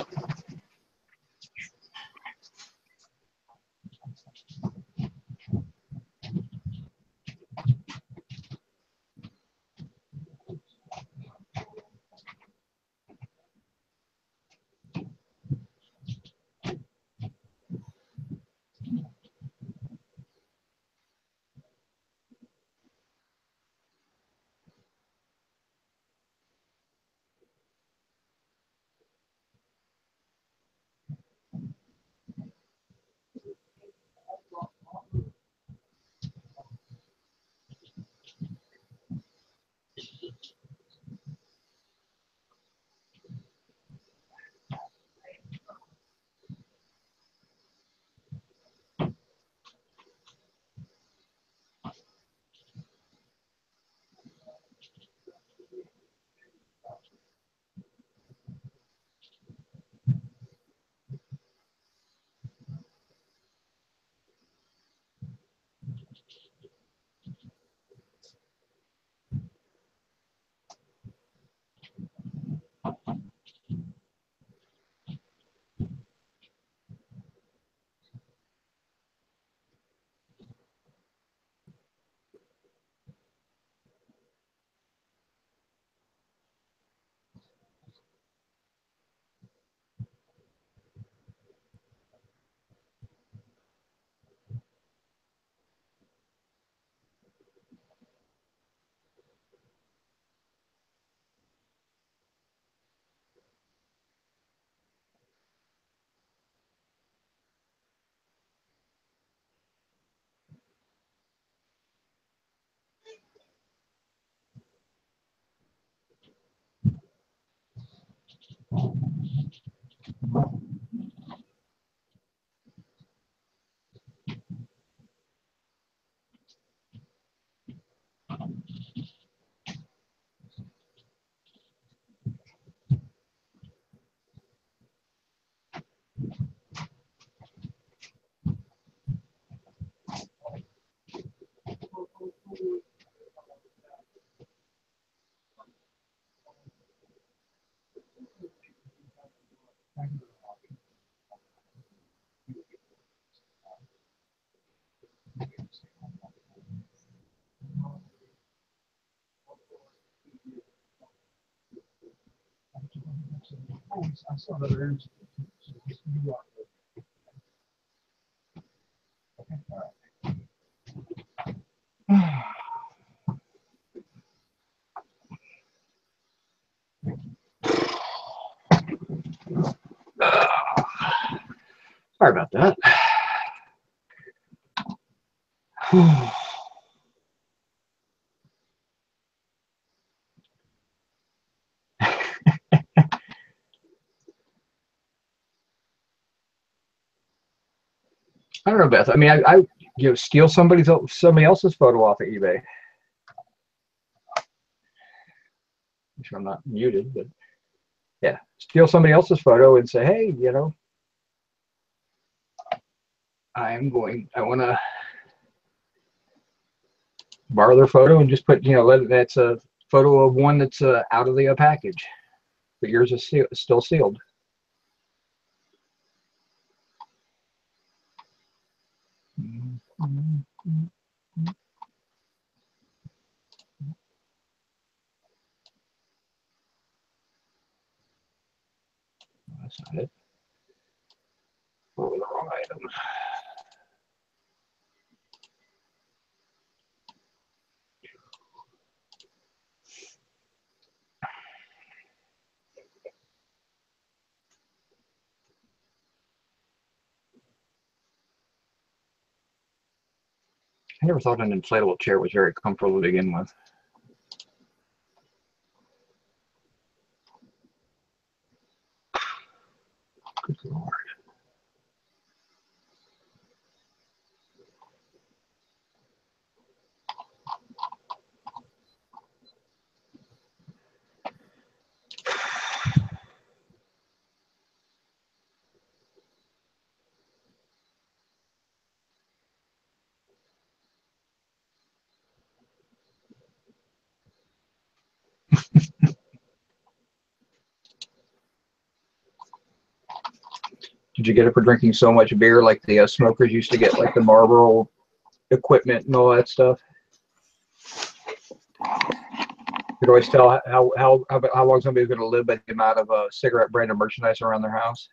I saw the rooms. Okay, all right. Sorry about that. I don't know, Beth. I mean, I steal somebody else's photo off of eBay. I'm sure I'm not muted, but yeah, steal somebody else's photo and say, hey, I want to borrow their photo and just put, that's a photo of one that's out of the package, but yours is still sealed. That's not it. Oh, the wrong item. I never thought an inflatable chair was very comfortable to begin with. Good Lord. Did you get it for drinking so much beer like the smokers used to get, like the Marlboro equipment and all that stuff? You could always tell how long somebody's going to live by the amount of cigarette branded merchandise around their house.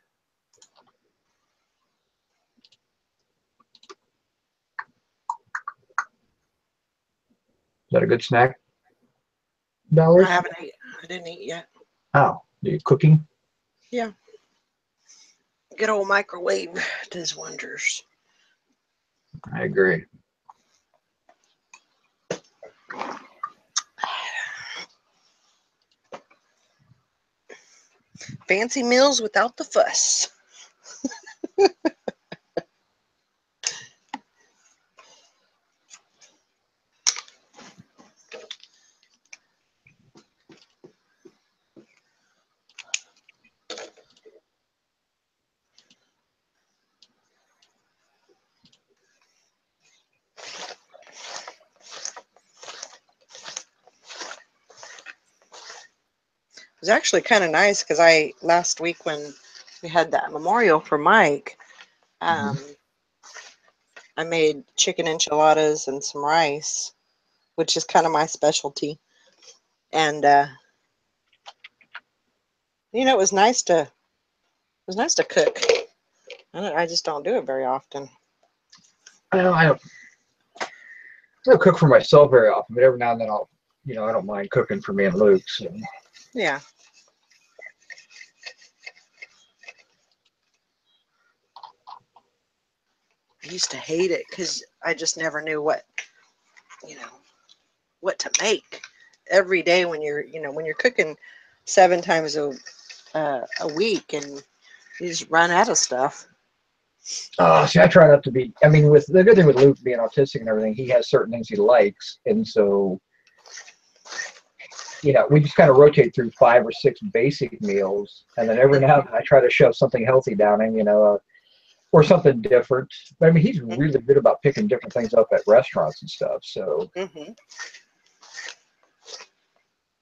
Is that a good snack, Valerie? I haven't eaten. I didn't eat yet. Oh, are you cooking? Yeah. Good old microwave does wonders. I agree. Fancy meals without the fuss. It was actually kind of nice because last week when we had that memorial for Mike, I made chicken enchiladas and some rice, which is kind of my specialty. And it was nice to cook. I just don't do it very often. I don't cook for myself very often, but every now and then I don't mind cooking for me and Luke. So. Yeah. I used to hate it because I just never knew what to make every day when you're cooking 7 times a week and you just run out of stuff. See, I try not to be. I mean, with the good thing with Luke being autistic and everything, he has certain things he likes, and so we just kind of rotate through 5 or 6 basic meals, and then every now and then I try to shove something healthy down him, or something different. But I mean, he's really good about picking different things up at restaurants and stuff. So,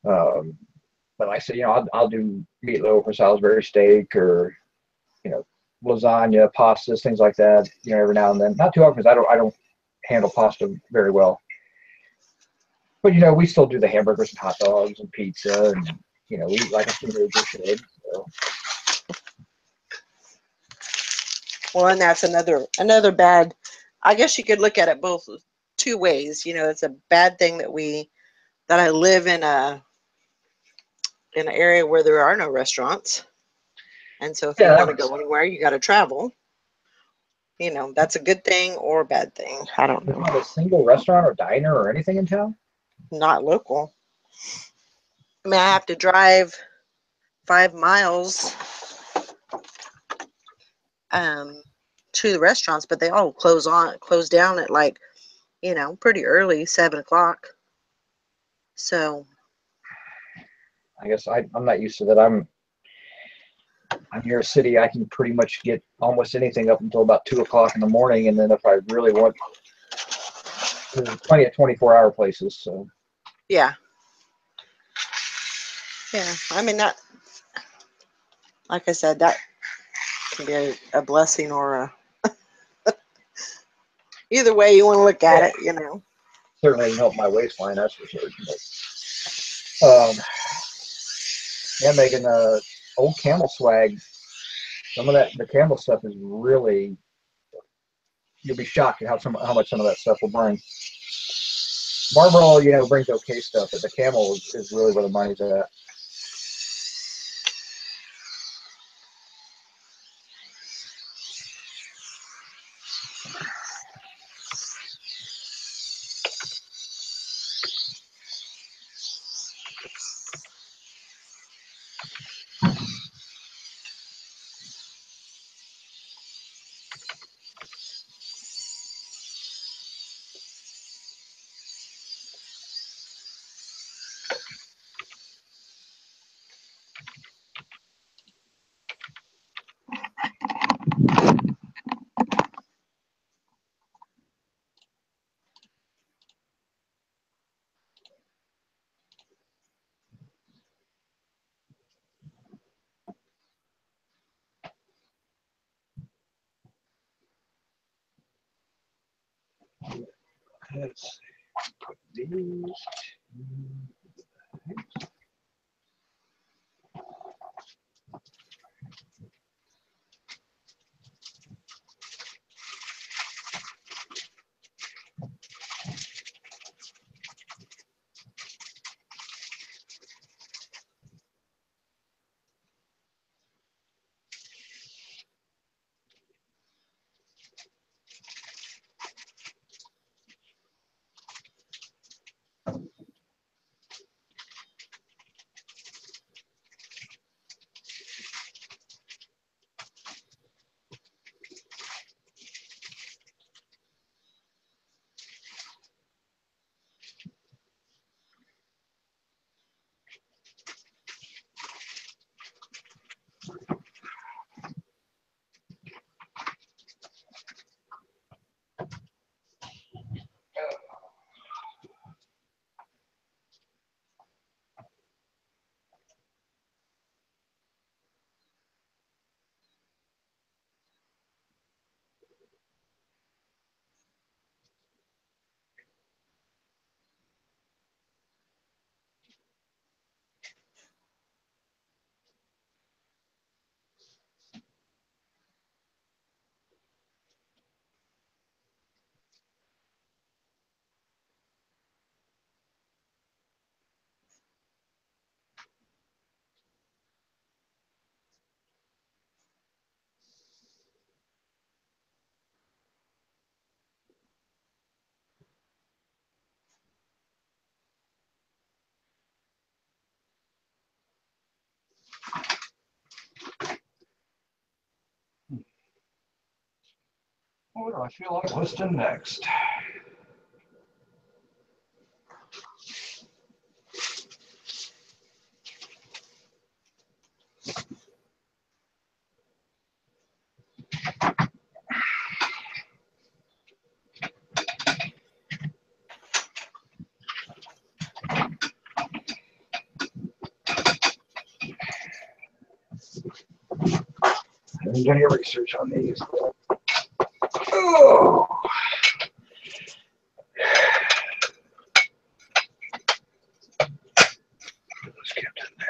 but like I said, I'll do meatloaf or Salisbury steak or lasagna, pastas, things like that. Every now and then. Not too often because I don't handle pasta very well. But we still do the hamburgers and hot dogs and pizza, and we eat like a teenager should. So. Well, and that's another bad. I guess you could look at it both two ways. You know, it's a bad thing that I live in an area where there are no restaurants, and so if you want to go anywhere, you got to travel. You know, that's a good thing or a bad thing. I don't know. Not a single restaurant or diner or anything in town? Not local. I mean, I have to drive 5 miles to the restaurants, but they all close down at like, you know, pretty early, 7 o'clock. So I guess I'm not used to that. I'm near a city. I can pretty much get almost anything up until about 2 o'clock in the morning, and then if I really want, there's plenty of 24-hour places. So yeah. I mean, that, like I said, that can be a blessing or a either way you want to look at it, you know. Certainly help my waistline, that's for certain. But, yeah, Megan, old Camel swag. Some of the Camel stuff is really, you'll be shocked at how much some of that stuff will bring. Marlboro, you know, brings okay stuff, but the Camel is really where the money's at. Let's see. Put these. What do I feel like listing next? I haven't done any research on these. Oh. Let's get in there.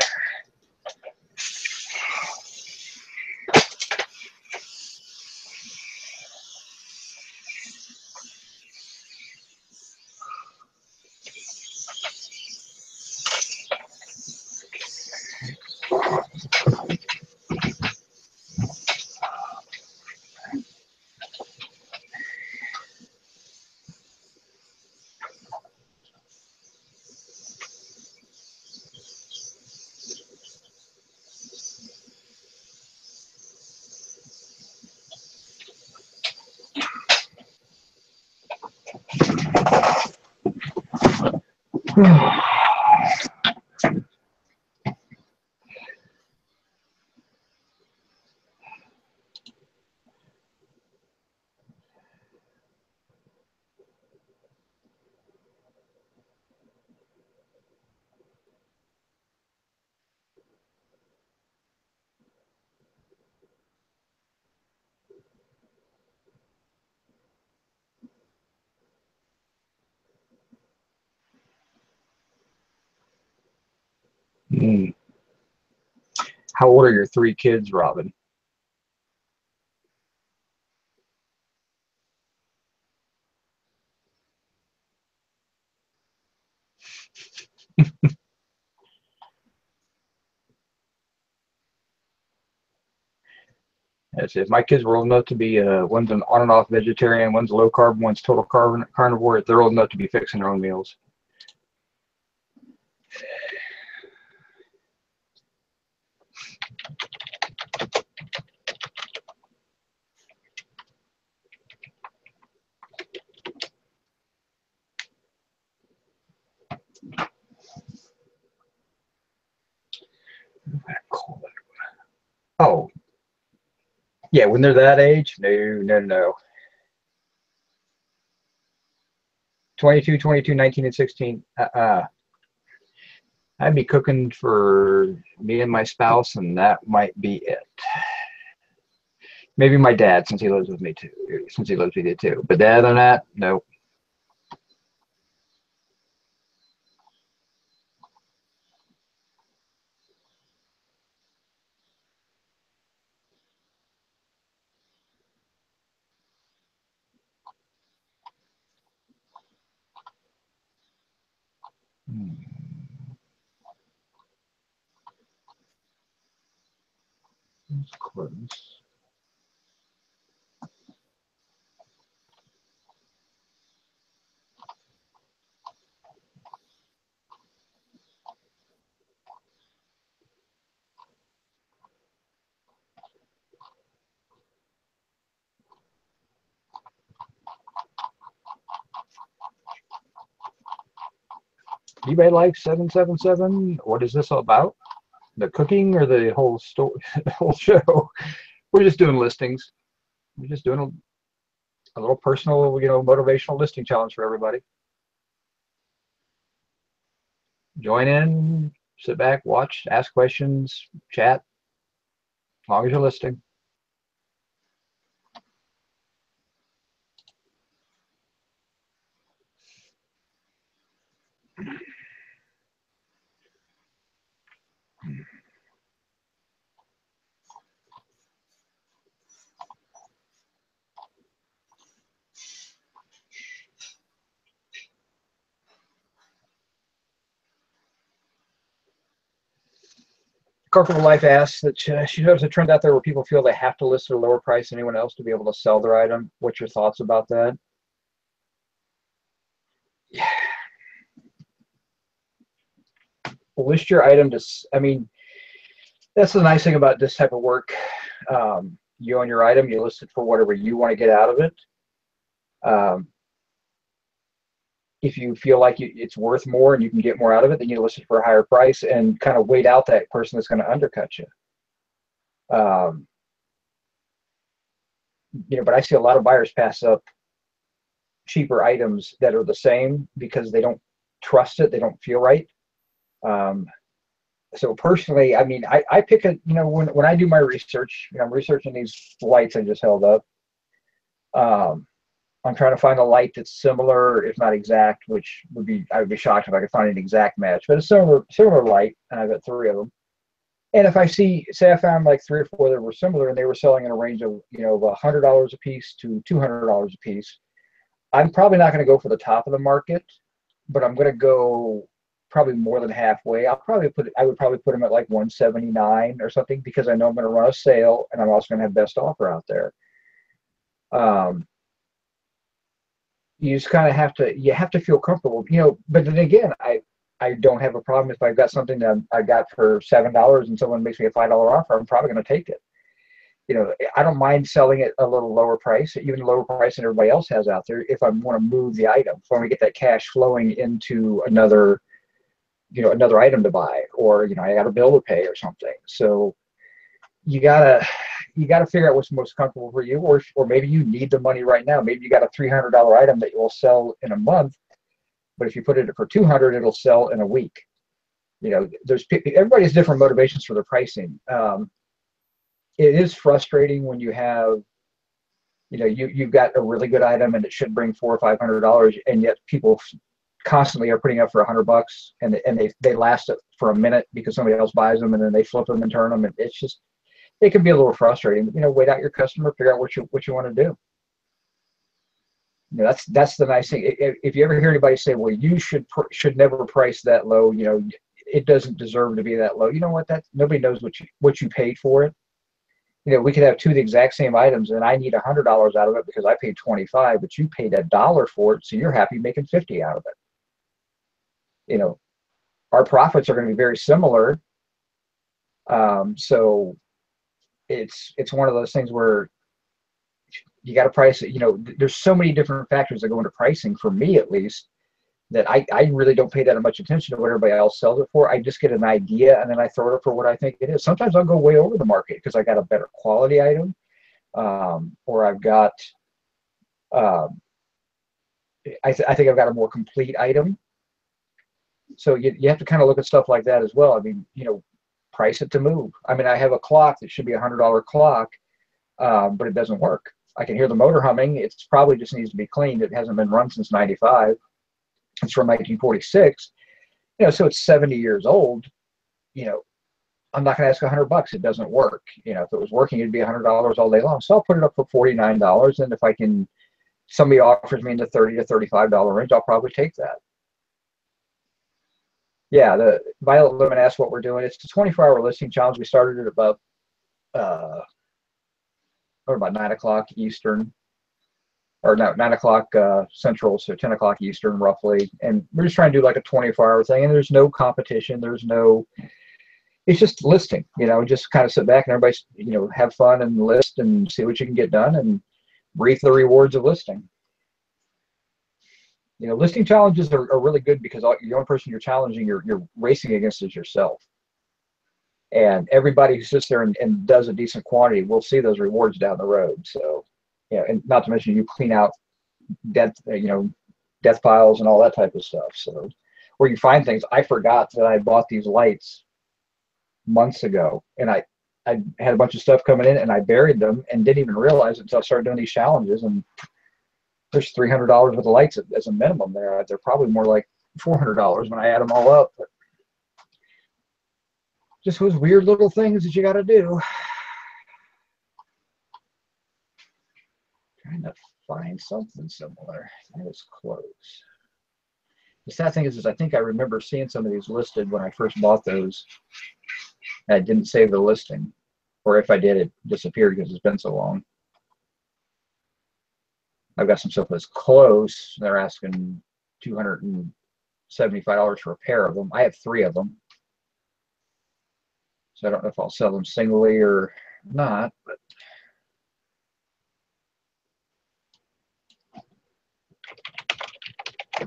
How old are your 3 kids, Robin? That's it. My kids were old enough to be, one's an on and off vegetarian, one's low carb, one's total carnivore. They're old enough to be fixing their own meals. Oh, yeah, when they're that age, no. 22, 19, and 16. I'd be cooking for me and my spouse, and that might be it. Maybe my dad, since he lives with me too. But other than that, no. Let's close. Anybody like 777? What is this all about? The cooking or the whole story, the whole show? We're just doing listings. We're just doing a little personal, motivational listing challenge for everybody. Join in, sit back, watch, ask questions, chat, as long as you're listing. Comfortable Life asks that she knows a trend out there where people feel they have to list at a lower price than anyone else to be able to sell their item. What's your thoughts about that? Yeah. List your item that's the nice thing about this type of work. You own your item, you list it for whatever you want to get out of it. If you feel like it's worth more and you can get more out of it, then you list it for a higher price and kind of wait out that person that's going to undercut you. But I see a lot of buyers pass up cheaper items that are the same because they don't trust it, they don't feel right. So personally, I pick when I do my research, I'm researching these lights I just held up. I'm trying to find a light that's similar, if not exact, which I would be shocked if I could find an exact match, but a similar light, and I've got 3 of them. And if I say I found like 3 or 4 that were similar and they were selling in a range of, $100 a piece to $200 a piece, I'm probably not going to go for the top of the market, but I'm going to go probably more than halfway. I would probably put them at like 179 or something because I know I'm going to run a sale and I'm also going to have best offer out there. You just kind of have to feel comfortable, but then again, I don't have a problem if I've got something that I got for $7 and someone makes me a $5 offer, I'm probably going to take it. you know, I don't mind selling it a little lower price, even lower price than everybody else has out there, if I want to move the item, if I want to get that cash flowing into another, you know, another item to buy, or, you know, I got a bill to pay or something. So you gotta figure out what's most comfortable for you, or maybe you need the money right now. Maybe you got a $300 item that you will sell in a month, but if you put it for $200, it'll sell in a week. You know, everybody has different motivations for their pricing. It is frustrating when you have, you know, you've got a really good item and it should bring $400 or $500, and yet people constantly are putting up for $100, and they last it for a minute because somebody else buys them, and then they flip them and turn them, and it's just, it can be a little frustrating. You know, wait out your customer, figure out what you want to do. You know, that's the nice thing. If you ever hear anybody say, well, you should never price that low, you know, it doesn't deserve to be that low. You know what? Nobody knows what you paid for it. You know, we could have two of the exact same items, and I need $100 out of it because I paid $25, but you paid $1 for it, so you're happy making $50 out of it. You know, our profits are going to be very similar. So it's one of those things where you got to price it. You know, there's so many different factors that go into pricing, for me at least, that I really don't pay that much attention to what everybody else sells it for. I just get an idea, and then I throw it up for what I think it is. Sometimes I'll go way over the market because I got a better quality item, or I've got, I think I've got a more complete item. So you have to kind of look at stuff like that as well. I mean, you know, price it to move. I mean, I have a clock that should be $100 clock, but it doesn't work. I can hear the motor humming. It's probably just needs to be cleaned. It hasn't been run since '95. It's from 1946. You know, so it's 70 years old. You know, I'm not going to ask $100. It doesn't work. You know, if it was working, it'd be $100 all day long. So I'll put it up for $49. And if somebody offers me in the $30 to $35 range, I'll probably take that. Yeah, the Violet Lemon asked what we're doing. It's the 24-hour listing challenge. We started at about 9 o'clock Eastern, or no, 9 o'clock Central, so 10 o'clock Eastern roughly. And we're just trying to do like a 24-hour thing, and there's no competition. It's just listing, you know, just kind of sit back and everybody, you know, have fun and list and see what you can get done and reap the rewards of listing. You know, listing challenges are really good because the only person you're challenging, you're racing against is yourself. And everybody who sits there and does a decent quantity will see those rewards down the road. So, you know, and not to mention you clean out death piles and all that type of stuff. So, where you find things, I forgot that I bought these lights months ago, and I had a bunch of stuff coming in, and I buried them and didn't even realize it until I started doing these challenges. And there's $300 worth of lights as a minimum there. They're probably more like $400 when I add them all up. But just those weird little things that you got to do. Trying to find something similar. That is close. The sad thing is I think I remember seeing some of these listed when I first bought those. And I didn't save the listing, or if I did, it disappeared because it's been so long. I've got some stuff that's close. They're asking $275 for a pair of them. I have 3 of them. So I don't know if I'll sell them singly or not, but I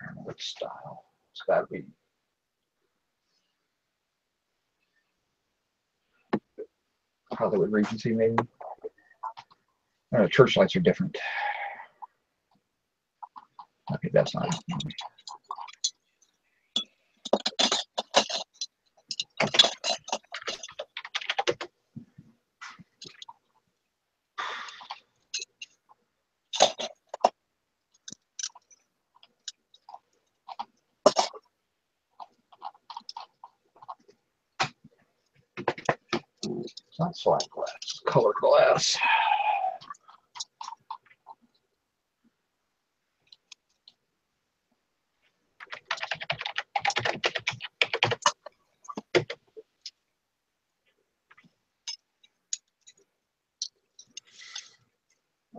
don't know what style. It's got to be Hollywood Regency, maybe. I don't know, church lights are different. Okay, that's not it. It's not slide glass, it's color glass.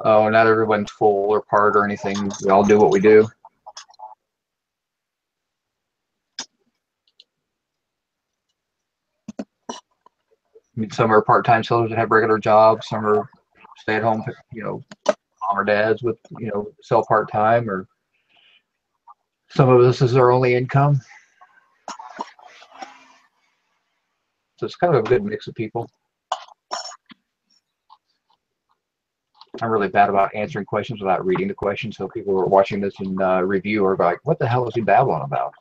Oh, not everyone's full or part or anything. We all do what we do. mean, some are part-time sellers that have regular jobs. Some are stay-at-home, mom or dads with, sell part-time, or some of this is our only income. So it's kind of a good mix of people. I'm really bad about answering questions without reading the questions, so people who are watching this in review are like, what the hell is he babbling about?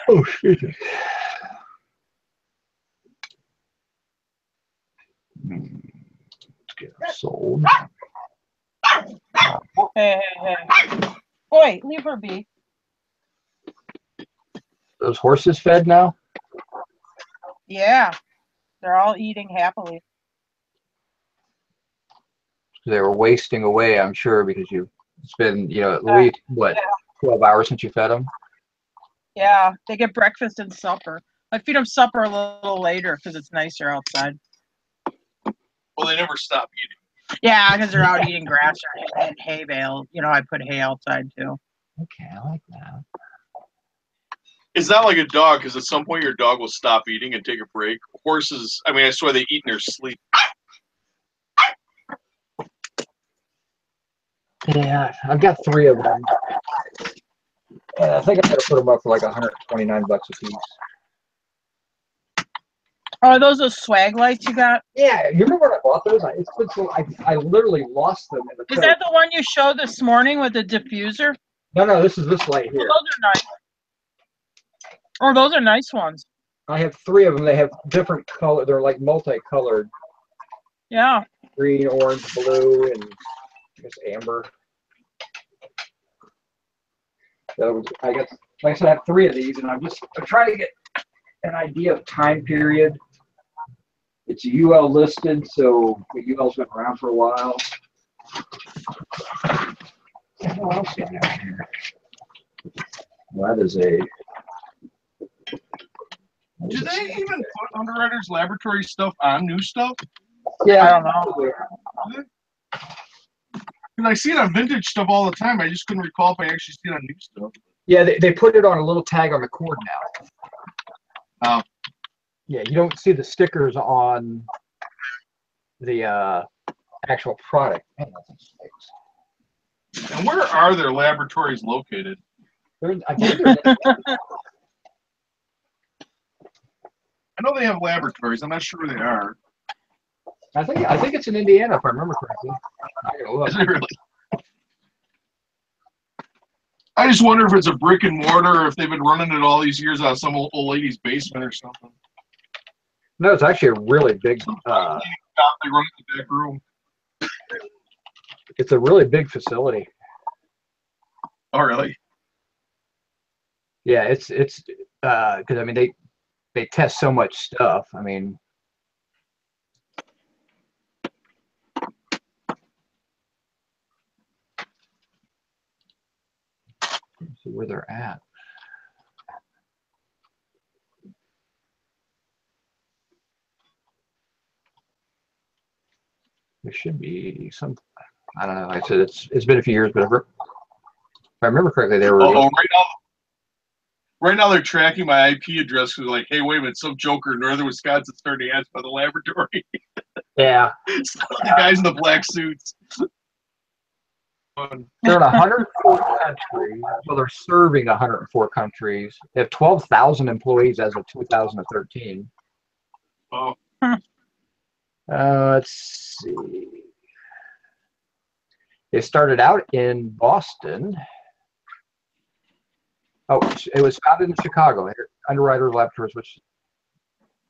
Oh, excuse me. Let's get her sold. Hey. Boy, leave her be. Those horses fed now? Yeah. They're all eating happily. They were wasting away, I'm sure, because it's been, at least, 12 hours since you fed them? Yeah, they get breakfast and supper. I feed them supper a little later because it's nicer outside. Well, they never stop eating. Yeah, because they're out eating grass and hay bale. I put hay outside too. Okay, I like that. It's not like a dog, because at some point your dog will stop eating and take a break. Horses, I swear they eat in their sleep. Yeah, I've got 3 of them. I think I'm going to put them up for like $129 a piece. Oh, are those swag lights you got? Yeah, you remember when I bought those? I literally lost them in the Is that the one you showed this morning with the diffuser? No, this is this light here. Oh, those are nice. Oh, those are nice ones. I have 3 of them. They have different color. They're like multicolored. Yeah. Green, orange, blue, and I guess amber. So like I said, I have 3 of these, and I'm trying to get an idea of time period. It's UL listed, so the UL's been around for a while. What else do I have here? That is a. Do they even put Underwriters Laboratory stuff on new stuff? Yeah, I don't know. Because I see it on vintage stuff all the time. I just couldn't recall if I actually see it on new stuff. Yeah, they put it on a little tag on the cord now. Oh. Yeah, you don't see the stickers on the actual product. Man, and where are their laboratories located? I think they're I know they have laboratories. I'm not sure where they are. I think it's in Indiana, if I remember correctly. Is it really? I just wonder if it's a brick and mortar, or if they've been running it all these years out of some old lady's basement or something. No, it's actually a really big. They run it in the back room. It's a really big facility. Oh, really? Yeah, it's because they test so much stuff. See where they're at. There should be some. I don't know. Like I said, it's been a few years, but if I remember correctly, they were. Right now they're tracking my IP address because they're like, hey, wait a minute, some joker in northern Wisconsin started to ask about the laboratory. Yeah. The guys in the black suits. They're in 104 countries. Well, they're serving 104 countries. They have 12,000 employees as of 2013. Oh. Let's see. They started out in Boston. Oh, it was founded in Chicago. Underwriters Laboratories, which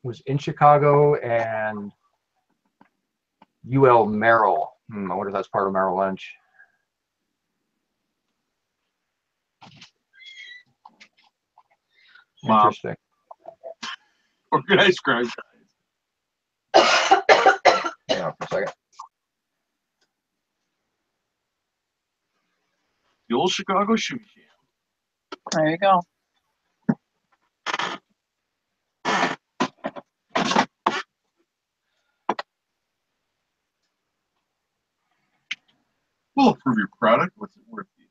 was in Chicago, and UL Merrill. I wonder if that's part of Merrill Lynch. Wow. Interesting. Organized crime. Hang on for a second. The old Chicago shoe jam. There you go. We'll approve your product. What's it worth to you?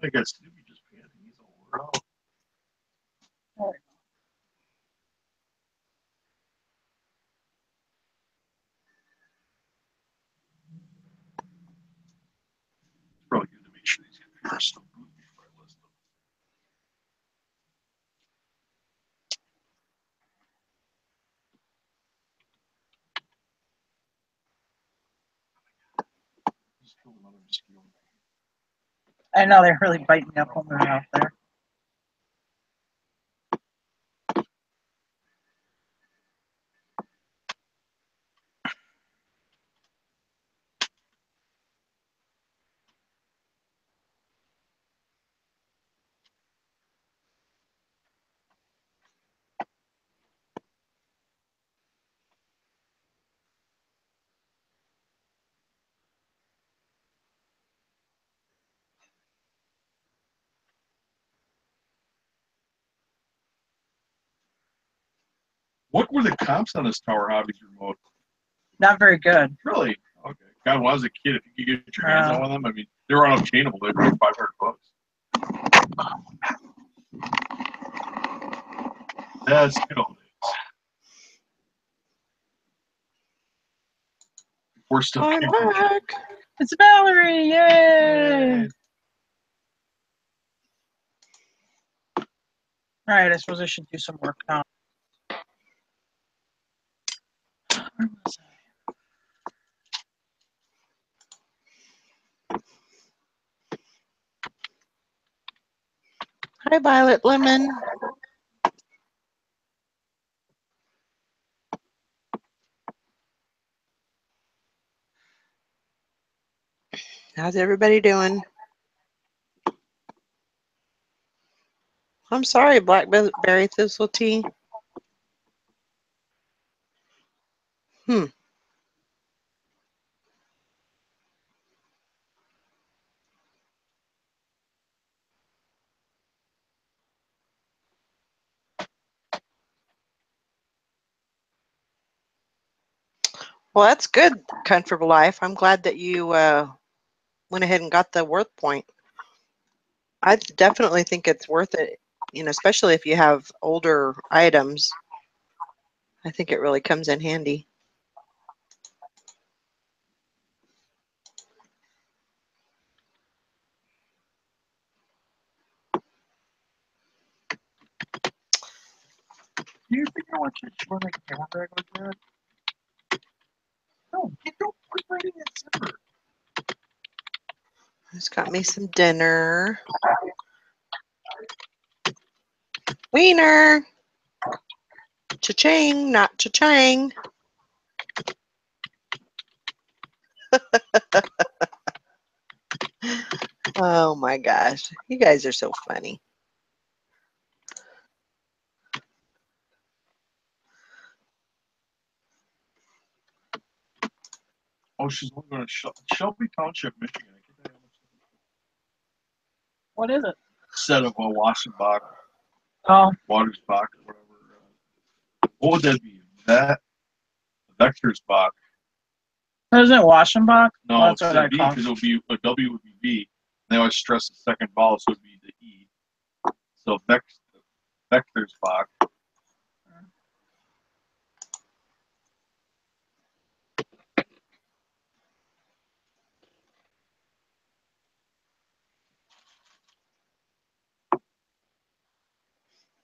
I got Snoopy just panting. He's all wore out. Probably good to make sure these guys are still good before I list them. Just killed another mosquito. I know they're really biting me up when they're out there. What were the comps on this Tower Hobbies remote? Not very good. Really? Okay. God, when I was a kid, if you could get your hands on one of them, I mean, they were unobtainable. They were like $500. That's good old days. We're still I'm back. It's Valerie! Yay! All right, I suppose I should do some work now. Where was I? Hi, Violet Lemon. How's everybody doing? I'm sorry, Blackberry Thistle Tea. Well, that's good, Comfortable Life. I'm glad that you went ahead and got the worth point. I definitely think it's worth it, you know, especially if you have older items. I think it really comes in handy. Do you think I want you to run a camera bag like that? No, you don't put right in that zipper. Just got me some dinner. Wiener. Cha-ching, not cha-chang. Oh my gosh. You guys are so funny. Oh, she's only going to Shelby Township, Michigan. What is it? Set of Wassenbach, Watersbach, or whatever. What would that be? That Vectorsbach. Isn't it Waschenbach? No, well, it's a B because it would be a W would be V. They always stress the second vowel, so it would be the E. So Vectorsbach.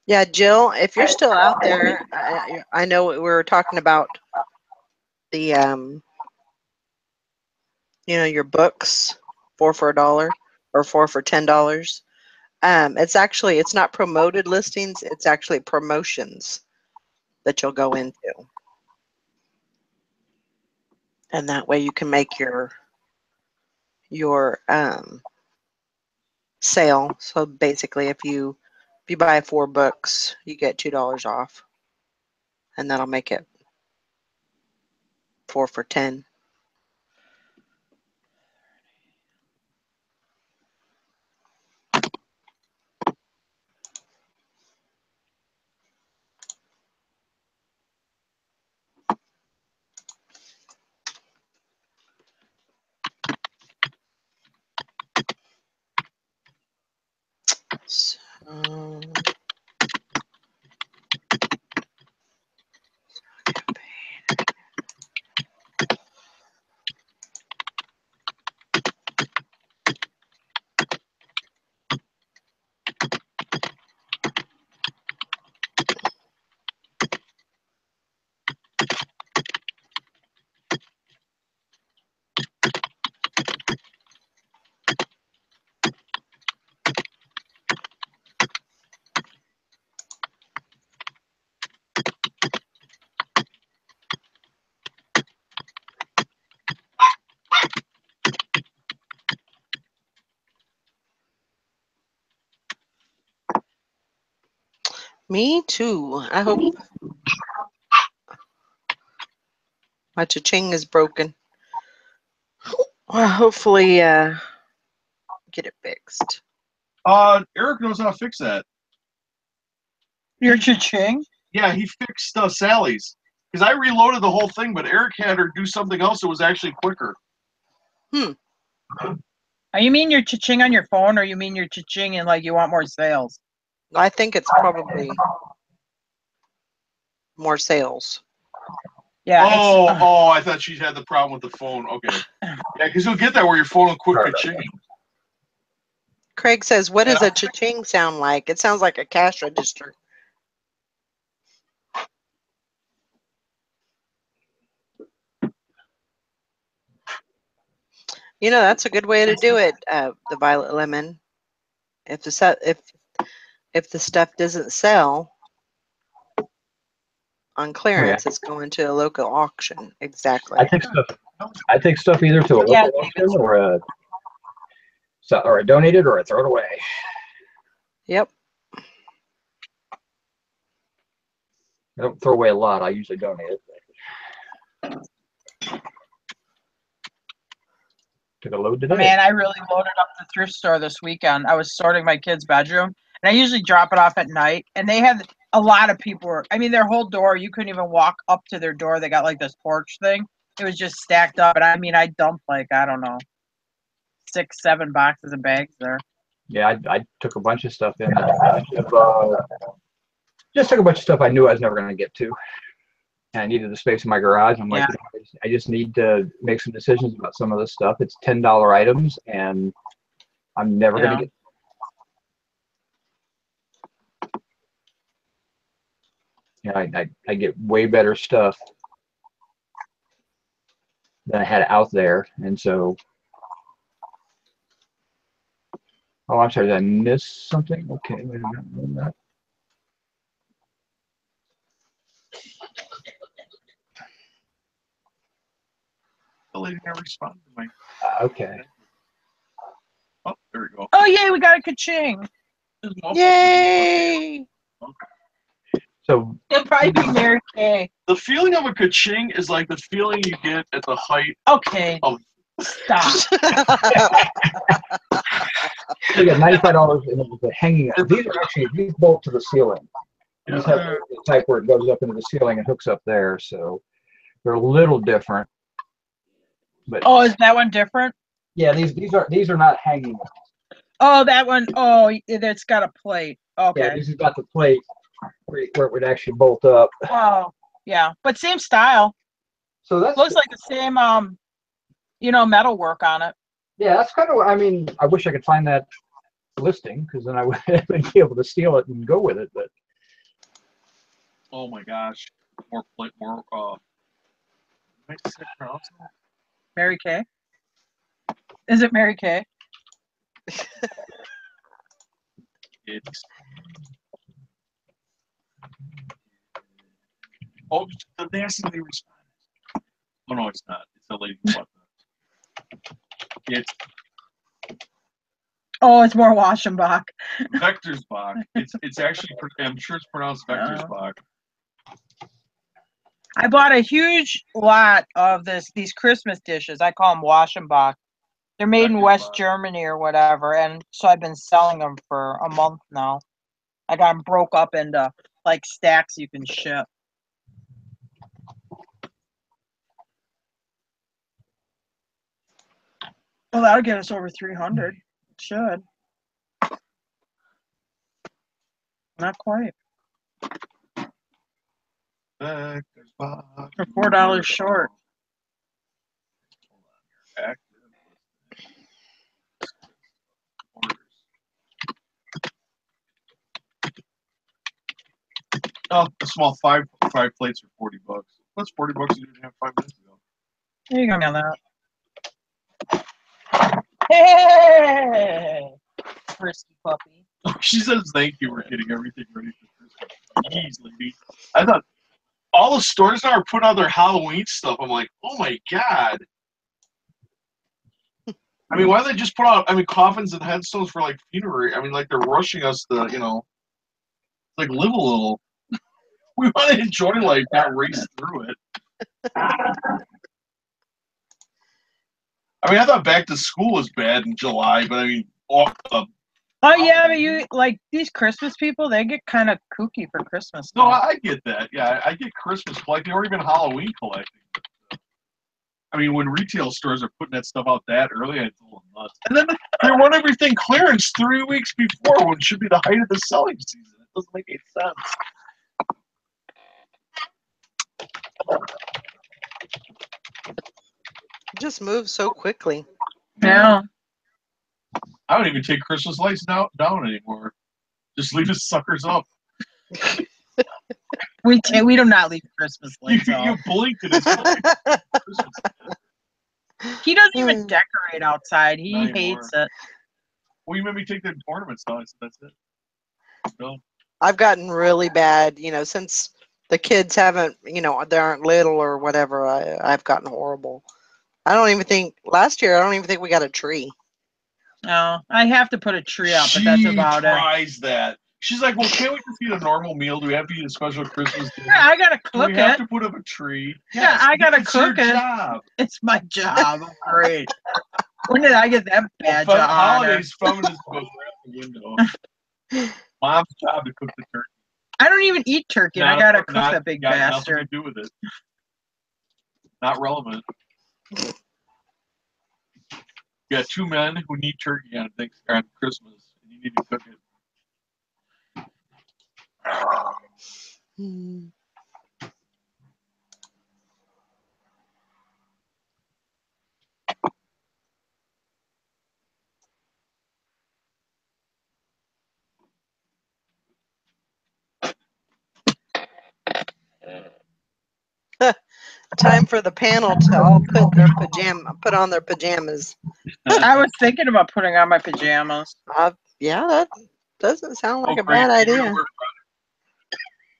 Yeah, Jill, if you're still out there, I know we were talking about the, you know, your books, 4 for $1 or 4 for $10. It's not promoted listings. It's actually promotions that you'll go into. And that way you can make your sale. So basically, if you buy 4 books, you get $2 off, and that'll make it 4 for $10. So, me too. I hope my cha-ching is broken. Well, hopefully get it fixed. Eric knows how to fix that. Your cha-ching? Yeah, he fixed Sally's. Because I reloaded the whole thing, but Eric had her do something else that was actually quicker. You mean your cha-ching on your phone, or you mean your cha-ching and like you want more sales? I think it's probably more sales. Yeah. Oh, I thought she had the problem with the phone. Okay. Yeah, because you'll get that where your phone will quit ka-chinging. Craig says, what does a cha-ching sound like? It sounds like a cash register. You know, that's a good way to do it, the Violet Lemon. If the stuff doesn't sell on clearance, it's going to a local auction. Exactly. I take stuff either to a local auction or a donated or a throw it away. Yep. I don't throw away a lot. I usually donate it. Took a load today. Man, I really loaded up the thrift store this weekend. I was sorting my kid's bedroom, and I usually drop it off at night. And they had a lot of people. I mean, their whole door, you couldn't even walk up to their door. They got like this porch thing. It was just stacked up. And I mean, I dumped like, I don't know, 6, 7 boxes of bags there. Yeah, I took a bunch of stuff in. Just took a bunch of stuff I knew I was never going to get to. And I needed the space in my garage. I'm like, I just need to make some decisions about some of this stuff. It's $10 items, and I'm never going to get. Yeah, I get way better stuff than I had out there, and so. Oh, I'm sorry. Did I miss something? Okay, wait a minute. The lady never responded to me. Okay. Oh, there we go. Oh, yay, we got a ka-ching. Yay! So it'll probably be Mary Kay. The feeling of a ka-ching is like the feeling you get at the height of stop. You got $95 in the hanging. These bolt to the ceiling. These have the type where it goes up into the ceiling and hooks up there, so they're a little different. But is that one different? Yeah, these are not hanging. Oh, that one. Oh, that's got a plate. Okay. Yeah, this has got the plate where it would actually bolt up. Oh, yeah, but same style. So that looks like the same metal work on it. Yeah, that's kind of. I mean, I wish I could find that listing because then I would be able to steal it and go with it. But oh my gosh, more. Mary Kay. Is it Mary Kay? It's. Oh, the dancing they responded. Oh no, it's not. It's a Lady Luck. It's it's more Waschenbach. Vector's Bach. It's actually, I'm sure it's pronounced Vector's Bach. I bought a huge lot of these Christmas dishes. I call them Waschenbach. They're made in West Germany or whatever, and so I've been selling them for a month now. I got them broke up into like stacks you can ship. Well, that'll get us over 300. It should. Not quite. We're $4 short. Oh, a small five plates are $40. That's $40 you didn't have 5 minutes ago. There you go on that. Hey, frisky puppy. She says thank you for getting everything ready for Christmas. Jeez, lady. I thought all the stores now are putting out their Halloween stuff. I'm like, oh my god. I mean, why don't they just put out, coffins and headstones for, like, funerary? I mean, like, they're rushing us to, like, live a little. We want to enjoy life, not race through it. I thought back to school was bad in July, but oh yeah, but you like these Christmas people, they get kind of kooky for Christmas. No, I get that. Yeah, I get Christmas collecting or even Halloween collecting. When retail stores are putting that stuff out that early, it's a little nuts. And then they run everything clearance 3 weeks before when it should be the height of the selling season. It doesn't make any sense. It just moves so quickly. Yeah. I don't even take Christmas lights down anymore. Just leave the suckers up. We do not leave Christmas lights up. You blinked and it's Christmas. He doesn't even decorate outside. He hates it. Well, you made me take the ornaments down. So that's it. No. I've gotten really bad, since the kids haven't, they aren't little or whatever. I've gotten horrible. Last year, I don't even think we got a tree. No, I have to put a tree up, but that's about it. She tries that. She's like, well, can't we just eat a normal meal? Do we have to eat a special Christmas dinner? Yeah, I gotta cook it. We have to put up a tree. Yeah, I gotta cook it. Job. It's my job. Great. When did I get that bad job? Holidays, feminists go through the window. Mom's job to cook the turkey. I don't even eat turkey. I gotta cook that big bastard. Nothing to do with it. Not relevant. You got 2 men who need turkey on Christmas, and you need to cook it. Time for the panel to all put on their pajamas. I was thinking about putting on my pajamas. Yeah, that doesn't sound like a bad idea.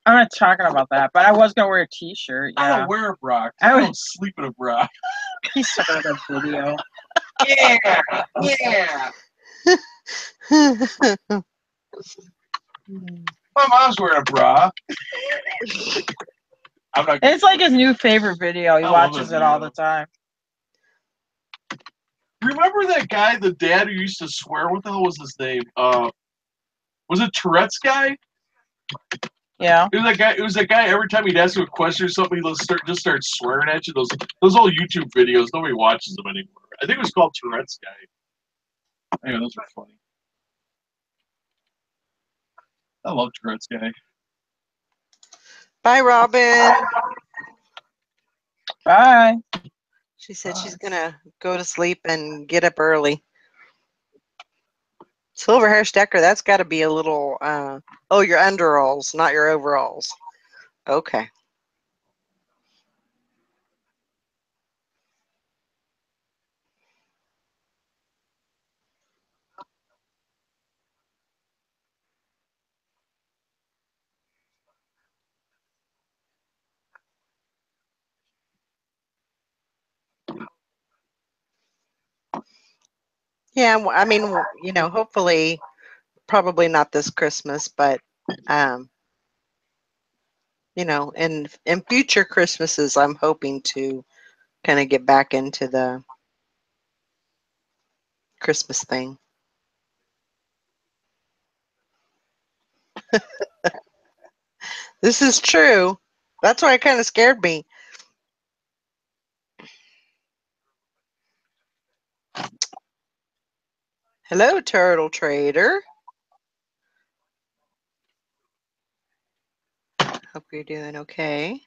I'm not talking about that, but I was gonna wear a t-shirt. Yeah. I don't wear a bra. I don't sleep in a bra. He started a video. Yeah. My mom's wearing a bra. It's like his new favorite video. He watches it all the time. Remember that guy, the dad who used to swear? What the hell was his name? Was it Tourette's guy? Yeah. It was that guy. Every time he'd ask you a question or something, he'd just start swearing at you. Those old YouTube videos. Nobody watches them anymore. I think it was called Tourette's guy. Anyway, those are funny. I love Tourette's guy. Bye, Robin. Bye. She said she's gonna go to sleep and get up early. Silver hair Stecker, that's got to be a little. Oh, your underalls, not your overalls. Okay. Yeah, I mean, hopefully, probably not this Christmas, but in future Christmases, I'm hoping to kind of get back into the Christmas thing. This is true. That's why it kind of scared me. Hello, Turtle Trader. Hope you're doing okay.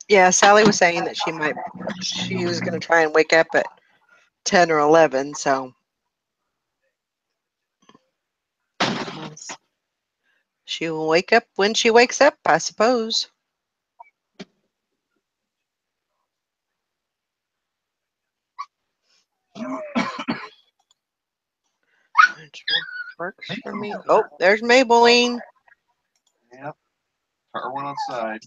Yeah, Sally was saying that she was going to try and wake up at 10 or 11, so she will wake up when she wakes up, I suppose. Which works for me. Oh, there's Maybelline. Yep. Car went outside.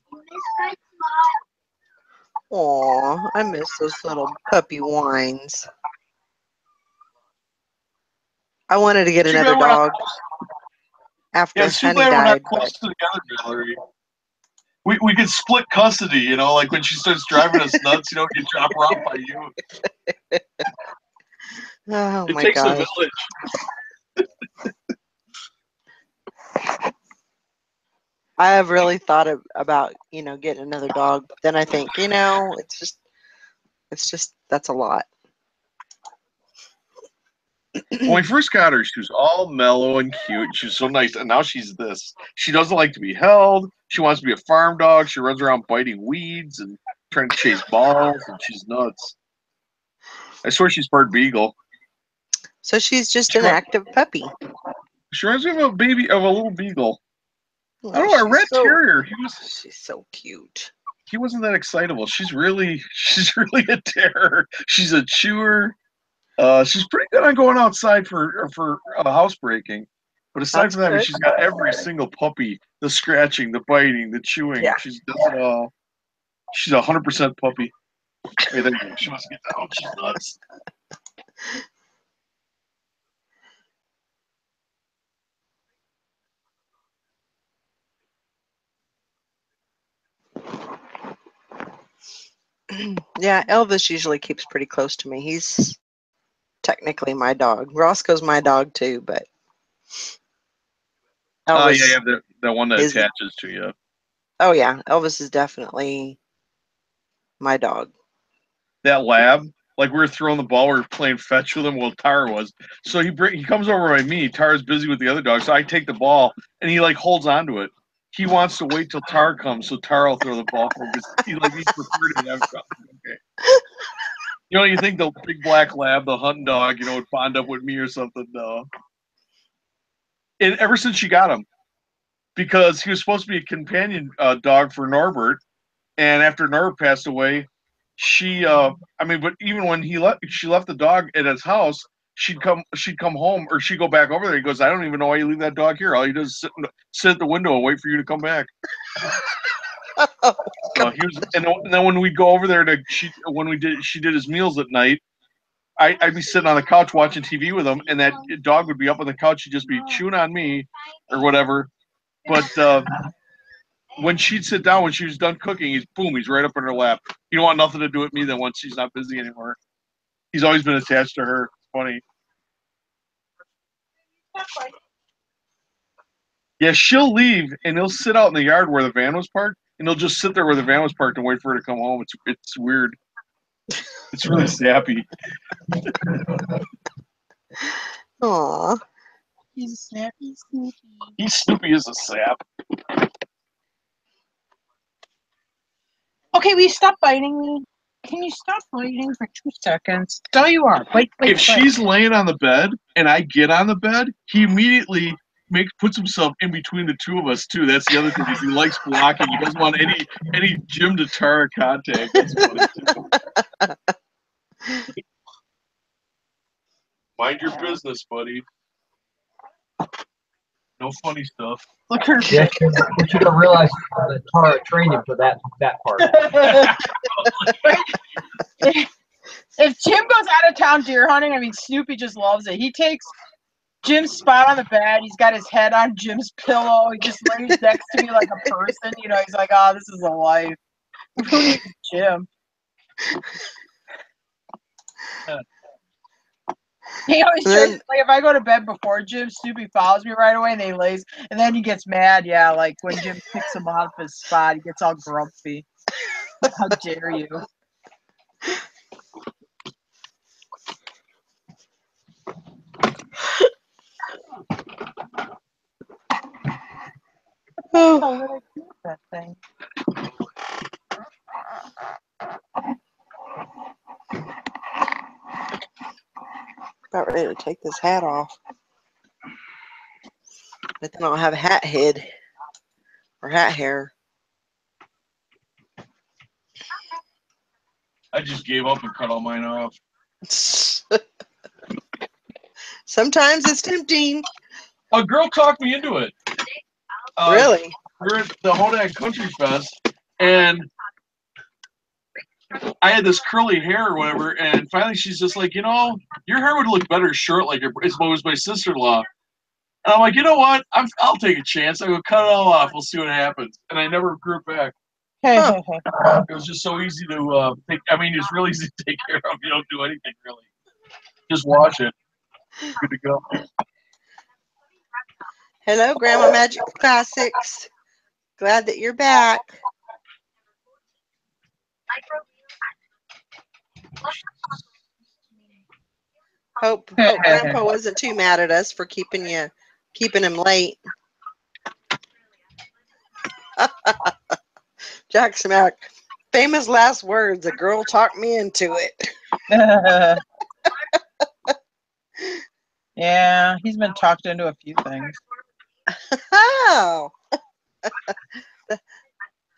Aw, I miss those little puppy whines. I wanted to get another dog after Honey We're not died. close together, Valerie. We could split custody, like when she starts driving us nuts, you drop her off by you. Oh it my takes gosh. a village. I have really thought about, getting another dog, but then I think, it's just that's a lot. When we first got her, she was all mellow and cute. She was so nice, and now she's this. She doesn't like to be held. She wants to be a farm dog. She runs around biting weeds and trying to chase balls, and she's nuts. I swear she's part beagle. So she's just an active puppy. She reminds me of a little beagle. I don't know, a red terrier. She's so cute. He wasn't that excitable. She's really a terror. She's a chewer. She's pretty good on going outside for housebreaking. But aside from that, she's got every single puppy: the scratching, the biting, the chewing. Yeah. She's done it all. She's 100% puppy. Hey, there you go. She wants to get down. She's nuts. Yeah, Elvis usually keeps pretty close to me. He's technically my dog. Roscoe's my dog too, but Elvis you have the one that attaches to you. Oh yeah, Elvis is definitely my dog. That lab, like we were throwing the ball, we were playing fetch with him. Well, Tara was. So he comes over by me. Tara's busy with the other dog, so I take the ball and he holds onto it. He wants to wait till Tara comes, so Tara will throw the ball for him. He preferred to have something. Okay. You think the big black lab, the hunting dog, would bond up with me or something? No. And ever since she got him, because he was supposed to be a companion dog for Norbert, and after Norbert passed away, she, but even when she left the dog at his house, she'd come home, or she'd go back over there. He goes, I don't even know why you leave that dog here. All he does is sit at the window and wait for you to come back. And then when we go over there she did his meals at night, I'd be sitting on the couch watching TV with him, and that dog would be up on the couch. He'd just be chewing on me or whatever. But when she'd sit down, when she was done cooking, he's right up in her lap. He don't want nothing to do with me then once she's not busy anymore. He's always been attached to her. It's funny. Yeah, she'll leave, and he'll sit out in the yard where the van was parked, and he'll just sit there where the van was parked and wait for her to come home. It's weird. It's really sappy. Aww. He's a sappy Snoopy. He's Snoopy as a sap. Okay, will you stop biting me? Can you stop biting for 2 seconds? So you are. Wait. If she's laying on the bed and I get on the bed, he immediately puts himself in between the two of us too. That's the other thing, is he likes blocking. He doesn't want any Jim to Tara contact. That's funny too. Mind your business, buddy. No funny stuff. Look at her. Yeah, but you don't realize that Tara trained him for that part. If Jim goes out of town deer hunting, I mean, Snoopy just loves it. He takes Jim's spot on the bed. He's got his head on Jim's pillow. He just lays next to me like a person. You know, he's like, oh, this is a life. Who needs Jim? He always tries to, like, if I go to bed before Jim, Snoopy follows me right away and he lays, and then he gets mad. Yeah, like when Jim picks him off his spot, he gets all grumpy. How dare you? Oh, that thing. About ready to take this hat off. But then I'll have hat head or hat hair. I just gave up and cut all mine off. Sometimes it's tempting. A girl talked me into it. Really? We're at the Hodag Country Fest, and I had this curly hair or whatever, and finally she's just like, you know, your hair would look better short, like it was my sister-in-law. And I'm like, you know what? I'll take a chance. I go cut it all off. We'll see what happens. And I never grew it back. Huh. It was just so easy to take. I mean, it's really easy to take care of. You don't do anything really. Just wash it. Good to go. Hello, Grandma Magic Classics. Glad that you're back. Hope Grandpa wasn't too mad at us for keeping him late. Jack Smack, famous last words. A girl talked me into it. Yeah, he's been talked into a few things. Oh,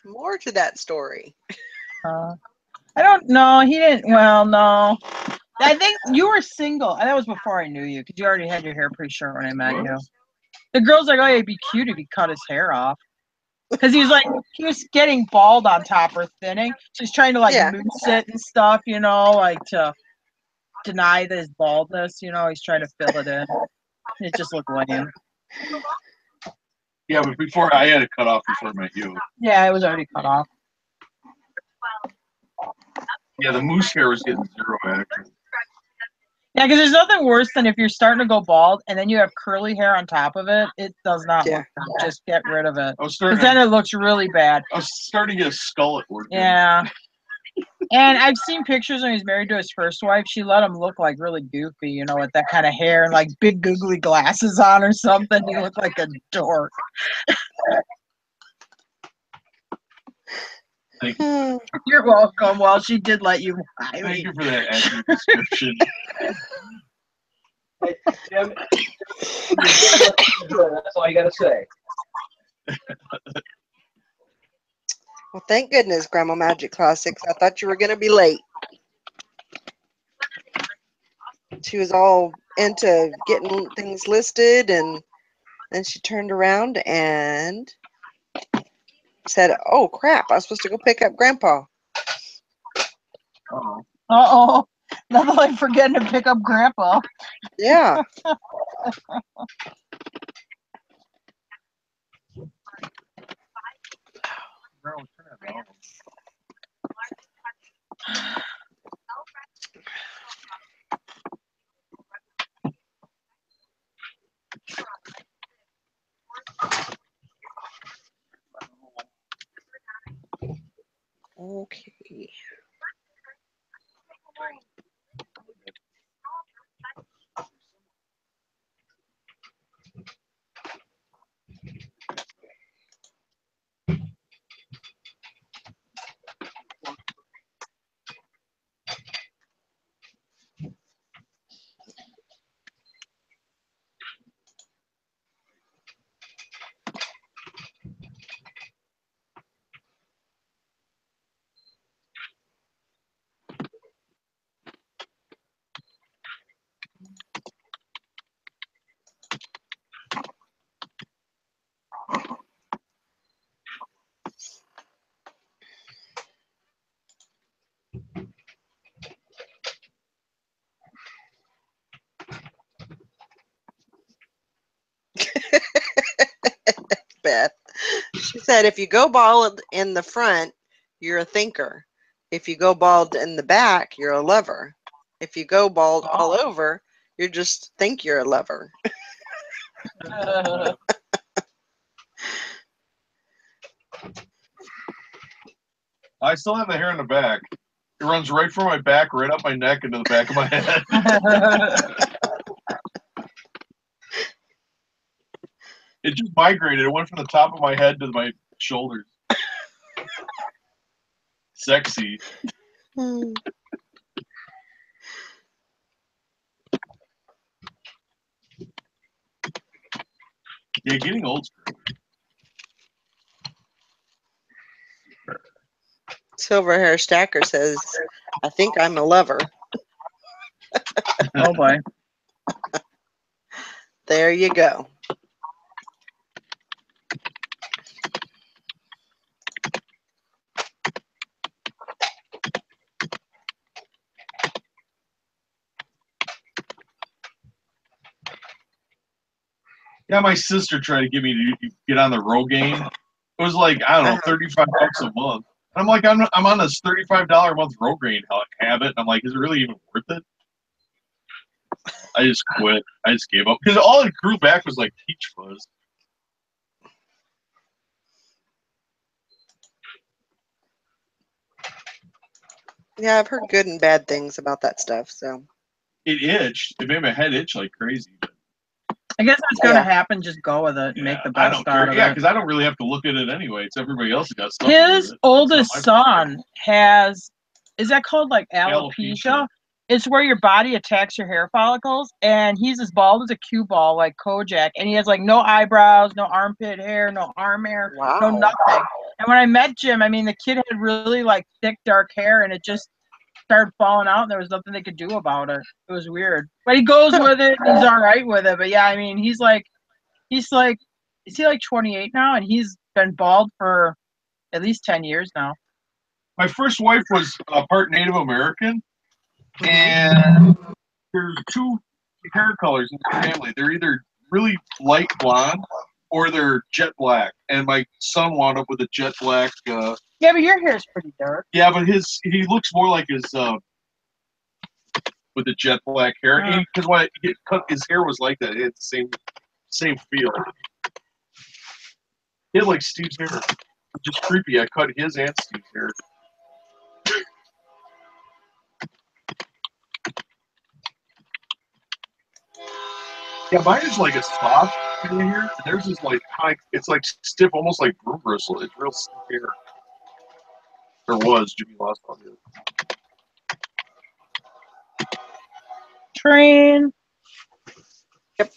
more to that story. I don't know. He didn't. Well, no. I think you were single. That was before I knew you, because you already had your hair pretty short when I met you. The girl's like, oh, it'd be cute if he cut his hair off. Because he was getting bald on top or thinning. So he's trying to moose it and stuff, you know, like to deny his baldness, you know, he's trying to fill it in. It just looked lame. Yeah, but before I had it cut off before I met you. Yeah, it was already cut off. Yeah, the moose hair was getting zero action. Yeah, because there's nothing worse than if you're starting to go bald and then you have curly hair on top of it. It does not look good. Just get rid of it. Because then it looks really bad. I was starting to get a skull at work. Yeah. And I've seen pictures when he's married to his first wife. She let him look like really goofy, you know, with that kind of hair and like big googly glasses on or something. He looked like a dork. Thank you. You're welcome. Well, she did let you. Thank you for that accurate description. Hey, Jim, that's all you got to say. Well, thank goodness, Grandma Magic Classics. I thought you were going to be late. She was all into getting things listed, and then she turned around and said, oh, crap, I was supposed to go pick up Grandpa. Uh-oh. Uh-oh. Nothing like forgetting to pick up Grandpa. Yeah. Okay. said if you go bald in the front, you're a thinker. If you go bald in the back, you're a lover. If you go bald all over, you just think you're a lover. I still have the hair in the back. It runs right from my back, right up my neck, into the back of my head. It just migrated. It went from the top of my head to my shoulders. Sexy. Yeah, getting old. Silver Hair Stacker says, I think I'm a lover. Oh boy. There you go. Yeah, my sister tried to get me to get on the Rogaine. It was like, I don't know, $35 a month. And I'm like, I'm on this $35 a month Rogaine habit. And I'm like, is it really even worth it? I just quit. I just gave up. Because all it grew back was like peach fuzz. Yeah, I've heard good and bad things about that stuff. So it itched. It made my head itch like crazy. I guess it's going to happen. Just go with it. Yeah, make the best out of it. Yeah, because I don't really have to look at it anyway. It's everybody else that got stuff. His oldest son has, is that called like alopecia? It's where your body attacks your hair follicles, and he's as bald as a cue ball, like Kojak, and he has like no eyebrows, no armpit hair, no arm hair, no nothing. And when I met Jim, I mean, the kid had really like thick, dark hair, and it just started falling out, and there was nothing they could do about it. It was weird, but he goes with it. And he's all right with it. But yeah, I mean, he's like, is he like 28 now? And he's been bald for at least 10 years now. My first wife was part Native American, and there's two hair colors in the family. They're either really light blonde or they're jet black. And my son wound up with a jet black. Yeah, but your hair's pretty dark. Yeah, but he looks more like his with the jet black hair. Because when he cut, his hair was like that. It had the same feel. He had like Steve's hair. Just creepy. I cut his and Steve's hair. Yeah, mine is like a soft hair. And theirs is like high. It's like stiff, almost like broom bristle. It's real stiff hair. There was. Jimmy lost all his. Train. Yep.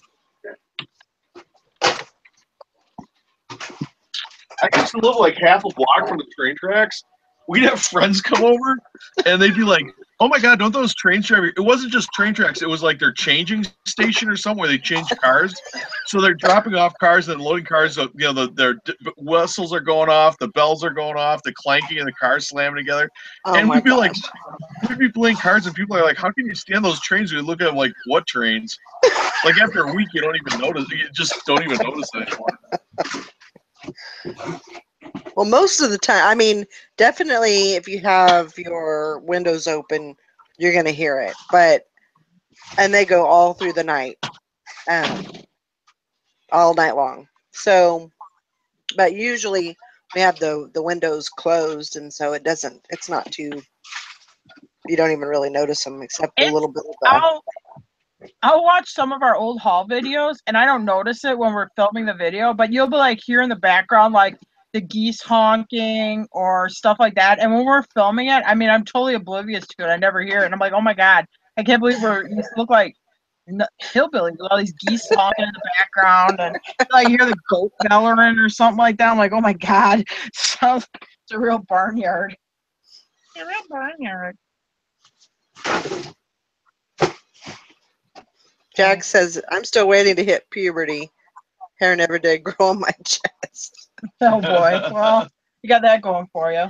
I used to live like half a block from the train tracks. We'd have friends come over, and they'd be like, "Oh my God, don't those trains drive?" It wasn't just train tracks; it was like their changing station or somewhere. They change cars, so they're dropping off cars and loading cars. You know, their whistles are going off, the bells are going off, the clanking, and the cars slamming together. And we'd be like, we'd be playing cards, and people are like, "How can you stand those trains?" We look at them like, "What trains?" Like after a week, you don't even notice. You just don't even notice it anymore. Well, most of the time, I mean, definitely if you have your windows open, you're going to hear it. And they go all through the night, all night long. So, but usually we have the windows closed, and so it's not too, you don't even really notice them except a little bit of the. I'll watch some of our old haul videos, and I don't notice it when we're filming the video, but you'll be like here in the background, like the geese honking or stuff like that. And when we're filming it, I mean, I'm totally oblivious to it. I never hear it. And I'm like, oh my God, I can't believe you look like hillbillies with all these geese honking in the background. And I hear the goat bellowing or something like that. I'm like, oh my God, it's a real barnyard. It's a real barnyard. Jack says, I'm still waiting to hit puberty. Hair never did grow on my chest. Oh boy. Well, you got that going for you.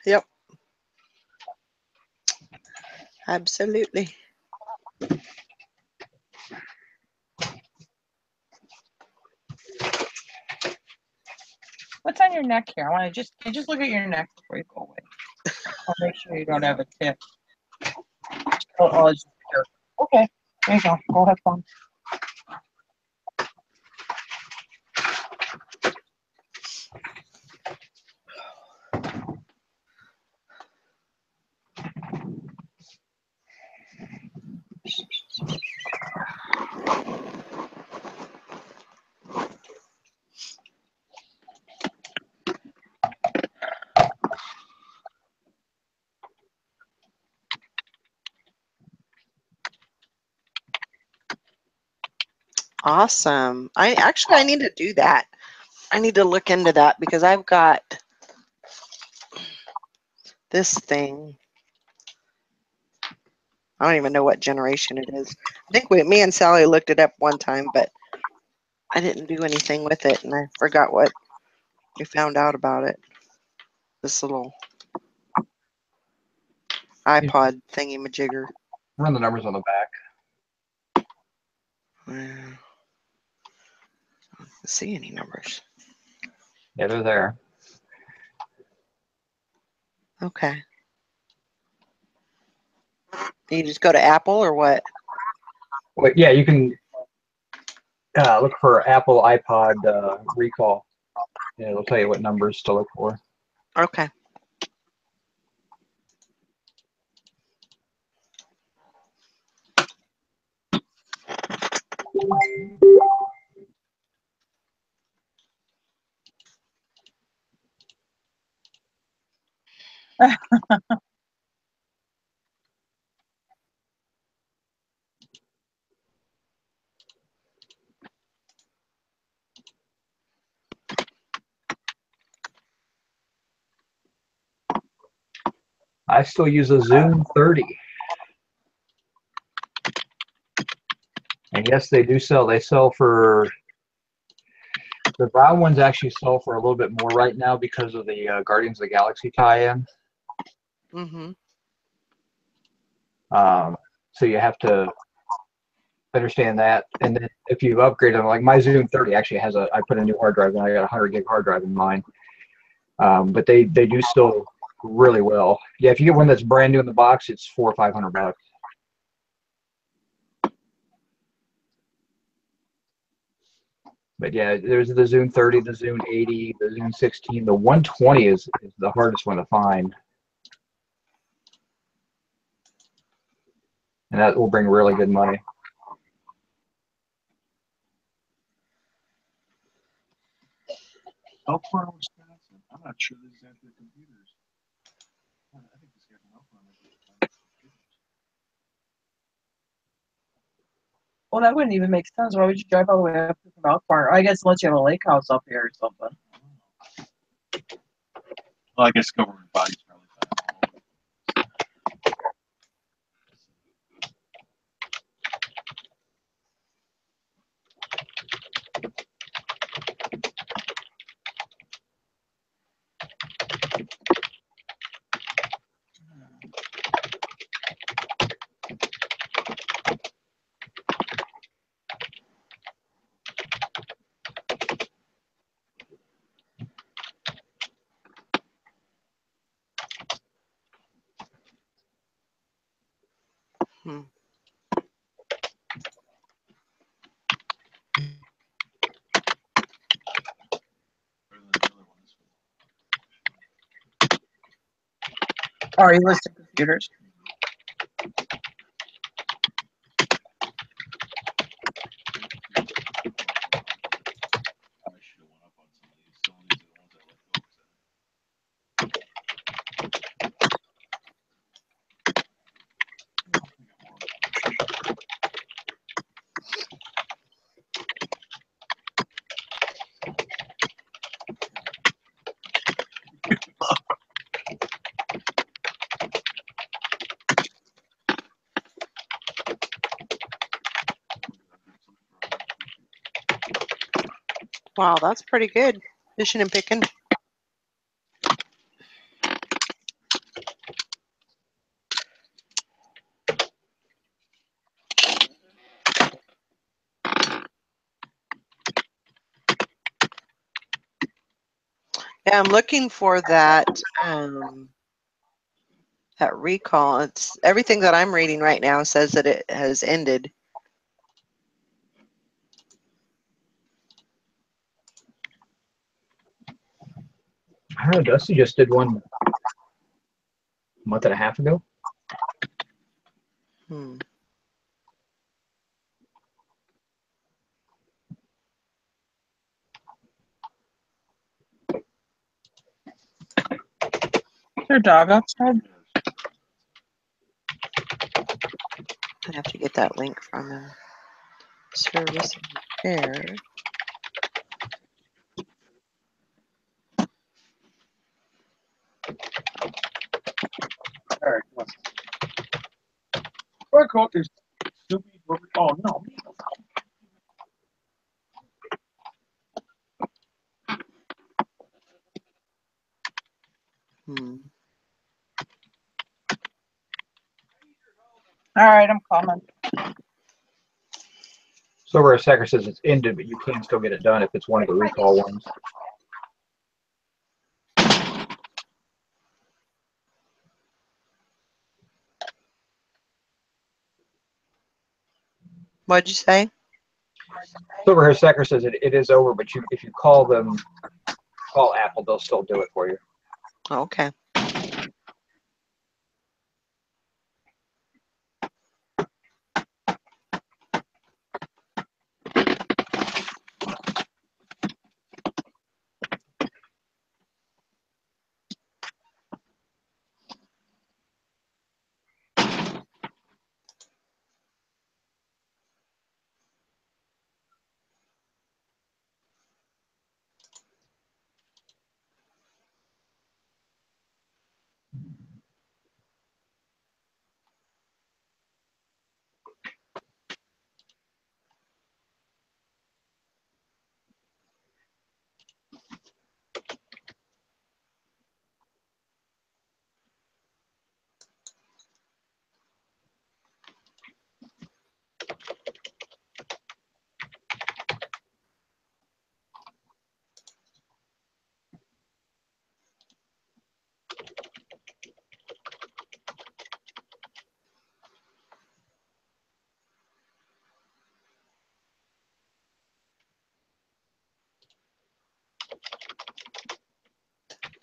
Yep. Absolutely. What's on your neck here? I want to just look at your neck before you go away. I'll make sure you don't have a tick. Oh, it's just here. Okay, there you go. Go have fun. Awesome. I need to do that. I need to look into that because I've got this thing. I don't even know what generation it is. I think me and Sally looked it up one time, but I didn't do anything with it, and I forgot what we found out about it. This little iPod thingy-majigger. Run the numbers on the back. I don't see any numbers. Yeah, they're there. Okay. You just go to Apple or what? Well, yeah, you can look for Apple iPod recall. Yeah, it'll tell you what numbers to look for. Okay. I still use a Zoom 30. And yes, they do sell. They sell for, the brown ones actually sell for a little bit more right now because of the Guardians of the Galaxy tie-in. Mm-hmm. So you have to understand that. And then if you upgrade them, like my Zoom 30 actually has I put a new hard drive in. I got a 100 gig hard drive in mine. But they do still really well. Yeah, if you get one that's brand new in the box, it's $400 or $500. But yeah, there's the Zoom 30, the Zoom 80, the Zoom 16. The 120 is the hardest one to find. And that will bring really good money. Elkhorn, Wisconsin. I'm not sure these have the computers. I think this guy from Elkhorn might be able to find the computers. Well, that wouldn't even make sense. Why would you drive all the way up from Elkhorn? I guess unless you have a lake house up here or something. Well, I guess government bodies probably find them all. Hmm. Are you listing computers? Wow, that's pretty good. Fishing and picking. Yeah, I'm looking for that that recall. It's everything that I'm reading right now says that it has ended. I don't know. Dusty just did one a month and a half ago. Hmm. Is there a dog outside? I have to get that link from him. Service and repair. All right, come on. What coat is Snoopy? Oh no. Hmm. All right, I'm coming. Silver Sacker says it's ended, but you can still get it done if it's one of the recall ones. What'd you say? Silver Sacker says it is over, but if you call them, call Apple, they'll still do it for you. Okay.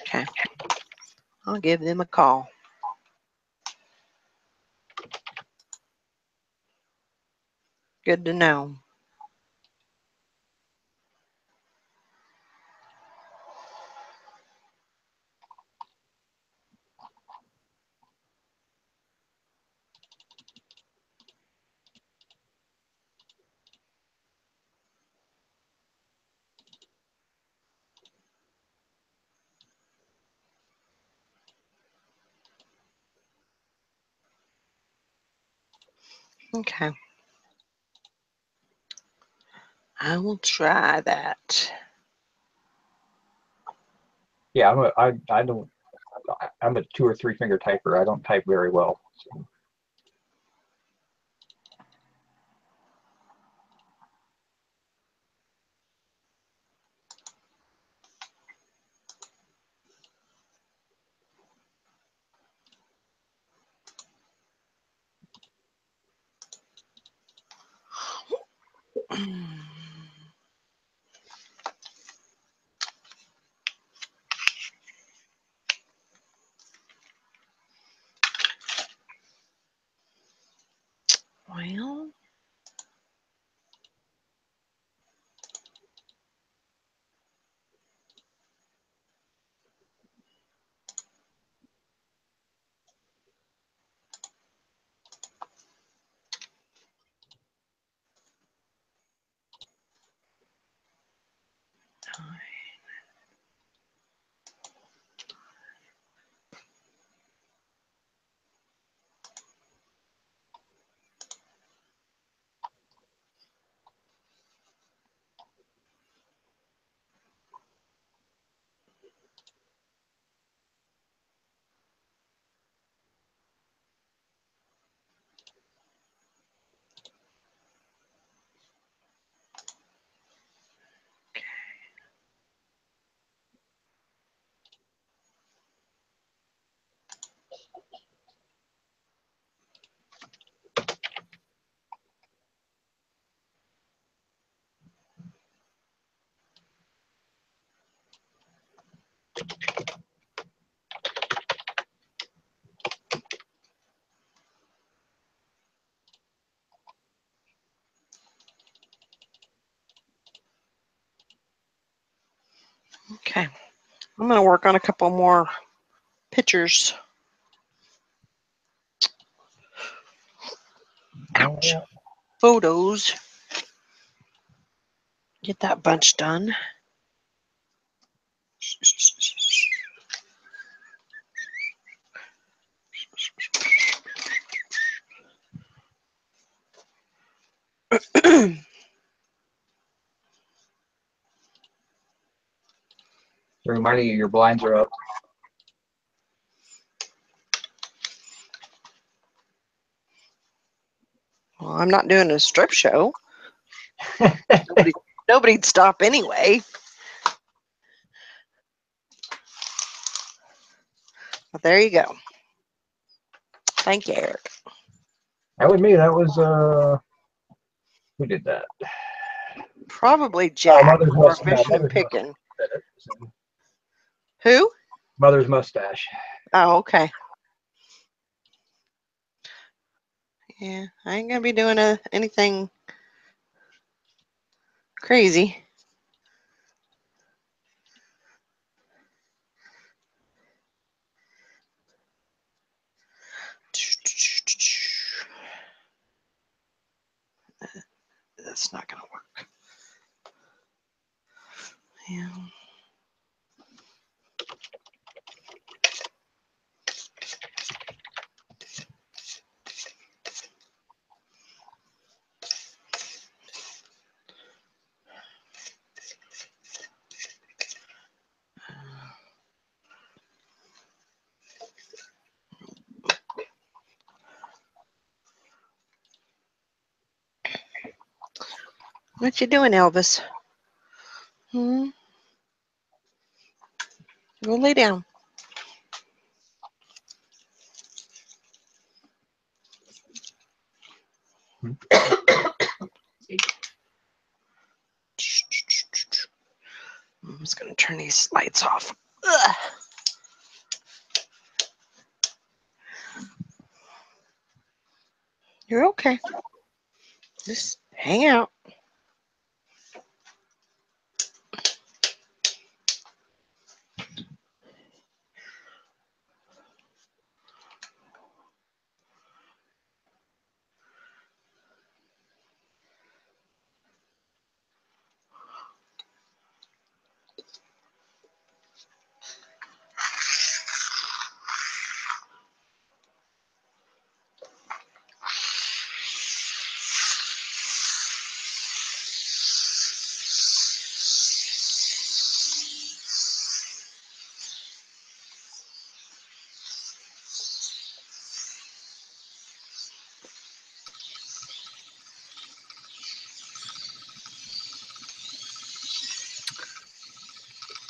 Okay. I'll give them a call. Good to know. Okay. I will try that. Yeah, I'm a 2 or 3 finger typer. I don't type very well. So. Well. Okay. I'm going to work on a couple more pictures. Ouch. Photos. Get that bunch done. Reminding you, your blinds are up. Well, I'm not doing a strip show. Nobody'd stop anyway. But there you go. Thank you, Eric. That was me. That was who did that? Probably Jack Mother's or mustache. Fishing and Mother's Picking. mustache. Who? Mother's mustache. Oh, okay. Yeah, I ain't gonna be doing anything crazy. That's not gonna work. Yeah. What you doing, Elvis? Hmm? Go lay down. I'm just gonna turn these lights off. Ugh. You're okay. Just hang out.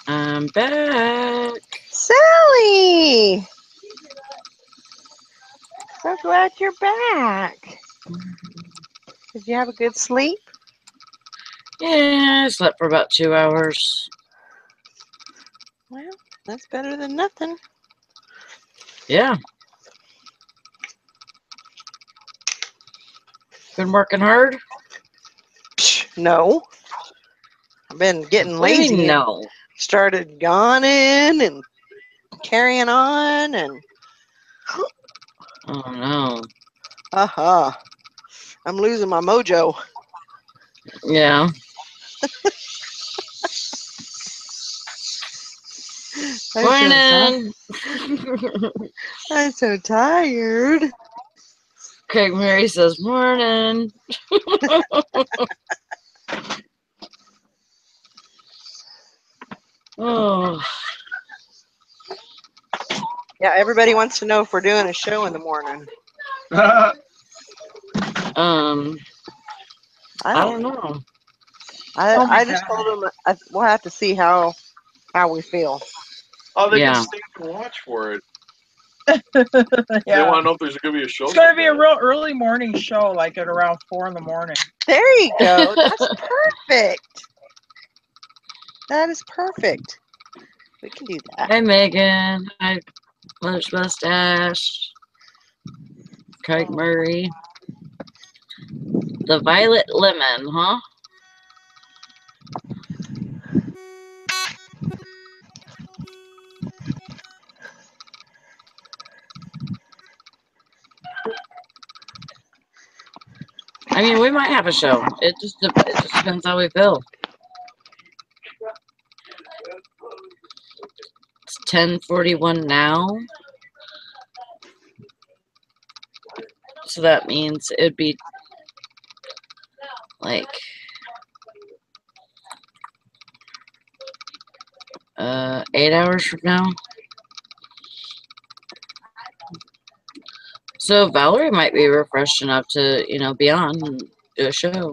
I'm back. Sally! So glad you're back. Did you have a good sleep? Yeah, I slept for about 2 hours. Well, that's better than nothing. Yeah. Been working hard? No. I've been getting What do you lazy. mean, no? Started yawning and carrying on and Oh, no. I'm losing my mojo. Yeah. Morning. I'm so tired. Craig Mary says, morning. Oh. Yeah, everybody wants to know if we're doing a show in the morning. I I don't know. I just told them we'll have to see how we feel. Oh, they Yeah. can stay and watch for it. Yeah. They want to know if there's going to be a show. It's going to be a real early morning show, like at around 4 in the morning. There you go. That's perfect. That is perfect. We can do that. Hi, Megan. Hi, Mother's Mustache. Craig Murray. The Violet Lemon, huh? I mean, we might have a show. It just depends how we feel. It's 10:41 now. So that means it'd be like 8 hours from now. So Valerie might be refreshed enough to, you know, be on and do a show.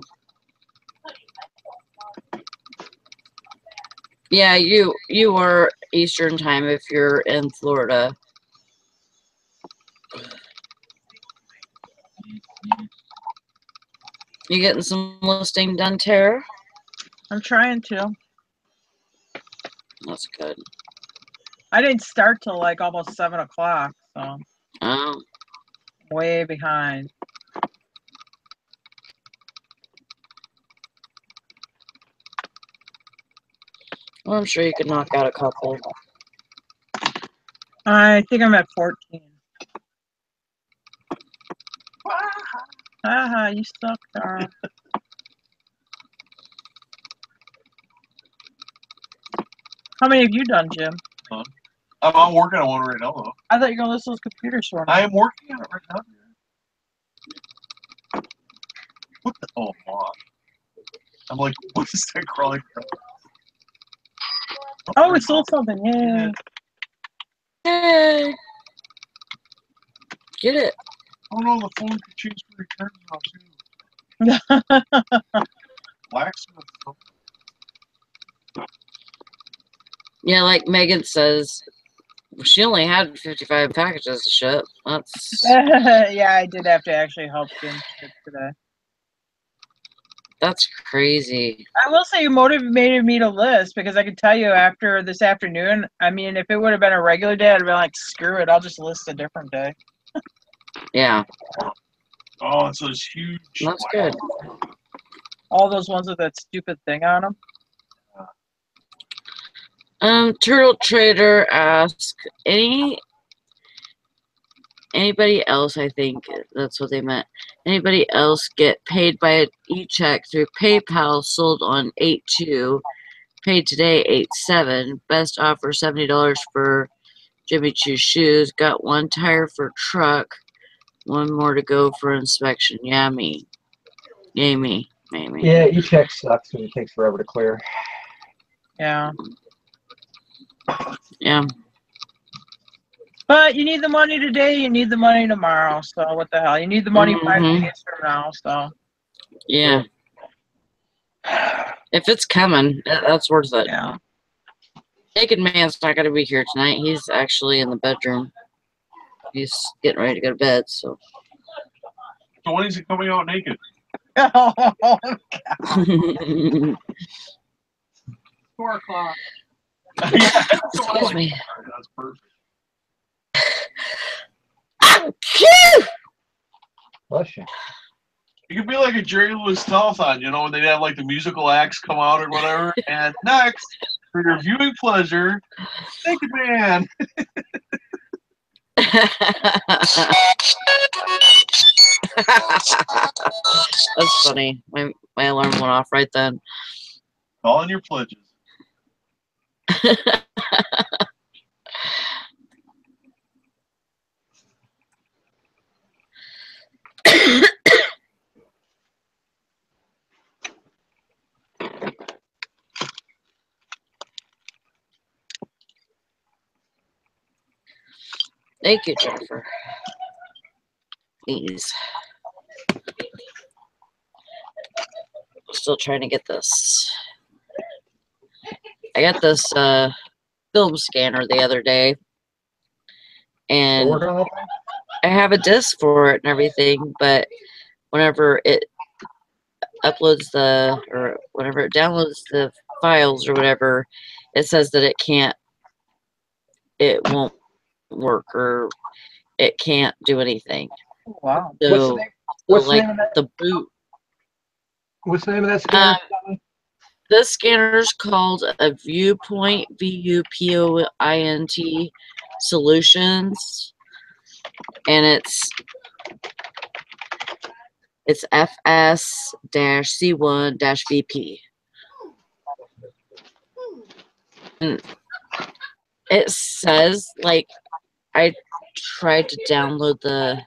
Yeah, you are Eastern time if you're in Florida. You getting some listing done, Tara? I'm trying to. That's good. I didn't start till like almost 7 o'clock, so Oh. way behind. Well, I'm sure you could knock out a couple. I think I'm at 14. Haha, you suck, Dara. How many have you done, Jim? I'm working on one right now, though. I thought you were going to list those computers for me. I am working on it right now. What the? Oh, mom. I'm like, what is that crawling from? Oh, we sold something. Yay. Yay! Get it. Oh no, the phone could change the returns now too. Blacksmith. Yeah, like Megan says, she only had 55 packages to ship. That's Yeah, I did have to actually help Jim ship today. That's crazy. I will say you motivated me to list because I could tell you after this afternoon, I mean, if it would have been a regular day, I'd have been like, screw it, I'll just list a different day. Yeah. Oh, it's those huge. That's good. All those ones with that stupid thing on them. Turtle Trader asks, anybody else, I think that's what they meant. Anybody else get paid by e-check through PayPal sold on 8/2, paid today 8/7, best offer $70 for Jimmy Choo shoes, got one tire for truck, one more to go for inspection. Yeah, me. Yay, me. Maybe. Yeah, e-check sucks and it takes forever to clear. Yeah. Yeah. But you need the money today, you need the money tomorrow, so what the hell? You need the money 5 days from now, so. Yeah. If it's coming, that's worth it. Yeah. Naked Man's not going to be here tonight. He's actually in the bedroom. He's getting ready to go to bed, so. So when is he coming out naked? Oh, God. 4 o'clock. Yeah, Excuse me. That's perfect. Bless you. It could be like a Jerry Lewis telethon, you know, when they'd have like the musical acts come out or whatever. And next, for your viewing pleasure, Naked Man. That's funny. My alarm went off right then. Call in your pledges. Thank you, Jennifer. Please. Still trying to get this. I got this film scanner the other day, and I have a disc for it and everything, but whenever it uploads whenever it downloads the files or whatever, it says that it won't work or it can't do anything. Wow. So, What's the like name of that? the boot. What's the name of that scanner? This scanner is called a Viewpoint, VUPOINT Solutions, and It's FS-C1-VP. And it says, like, I tried to download the